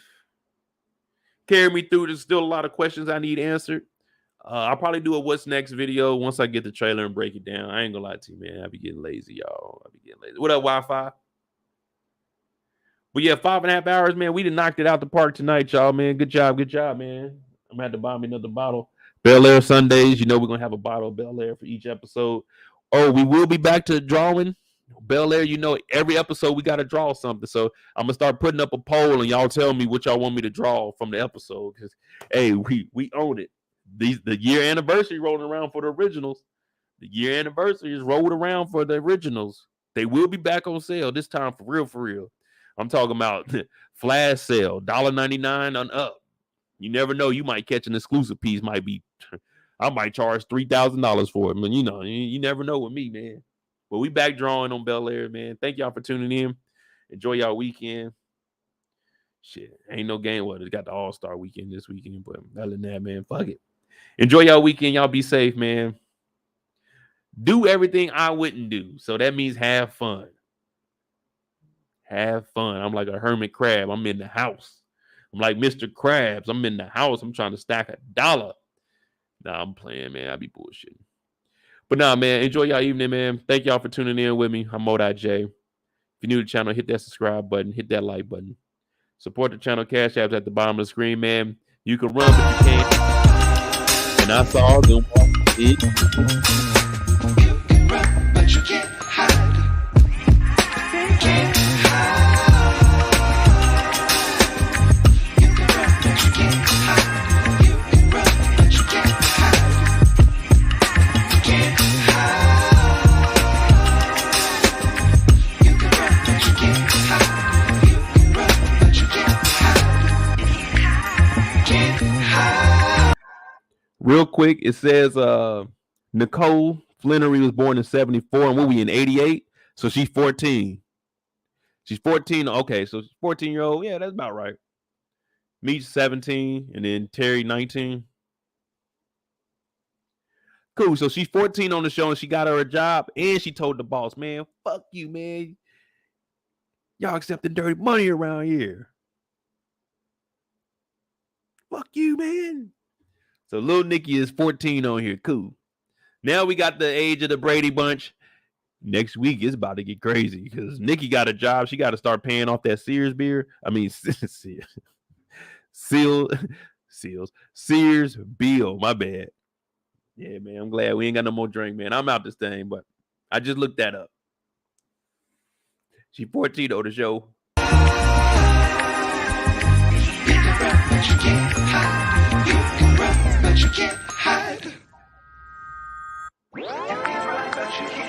Carry me through. There's still a lot of questions I need answered. I'll probably do a what's next video once I get the trailer and break it down. I ain't gonna lie to you, man. I be getting lazy, y'all. I be getting lazy. What up, Wi-Fi? But yeah, 5.5 hours, man. We done knocked it out the park tonight, y'all, man. Good job, man. I'm gonna have to buy me another bottle. Bel Air Sundays, you know we're gonna have a bottle of Bel Air for each episode. Oh, we will be back to drawing. Bel Air, you know, every episode we gotta draw something. So I'm gonna start putting up a poll and y'all tell me what y'all want me to draw from the episode. Because hey, we own it. The year anniversary rolling around for the originals. The year anniversary is rolled around for the originals. They will be back on sale this time for real. I'm talking about flash sale, $1.99 on up. You never know. You might catch an exclusive piece. I might charge $3,000 for it. Man, you know, you never know with me, man. But we back drawing on Bel Air, man. Thank y'all for tuning in. Enjoy y'all weekend. Shit, ain't no game. Well, it got the All-Star weekend this weekend, but other than that, man, fuck it. Enjoy y'all weekend. Y'all be safe, man. Do everything I wouldn't do. So that means have fun. Have fun. I'm like a hermit crab. I'm in the house. I'm like Mr. Krabs. I'm in the house. I'm trying to stack $1. Nah, I'm playing, man. I be bullshitting. But nah, man, enjoy y'all evening, man. Thank y'all for tuning in with me. I'm Mo.J. If you're new to the channel, hit that subscribe button. Hit that like button. Support the channel. Cash App's at the bottom of the screen, man. You can run, but you can't. And I saw them walk it. You can run, but you can't hide. Can't hide. You can run, but you can't hide. You can run, but you can't hide. Can't hide. You can run, but you can't hide. You can run, but you can't hide. Can't hide. Real quick, it says Nicole Flennory was born in 74, and what we in 88? So she's 14. She's 14. Okay, so 14-year-old. Yeah, that's about right. Meech 17, and then Terry 19. Cool. So she's 14 on the show, and she got her a job, and she told the boss, man, fuck you, man. Y'all accepting dirty money around here. Fuck you, man. So Lil Nicky is 14 on here. Cool. Now we got the age of the Brady Bunch. Next week it's about to get crazy because Nikki got a job. She got to start paying off that Sears beer. I mean, Sears bill. My bad. Yeah, man. I'm glad we ain't got no more drink, man. I'm out this thing, but I just looked that up. She 14 on the show. You can run, but you can't hide. You can run, but you can't hide. You can run, but you can't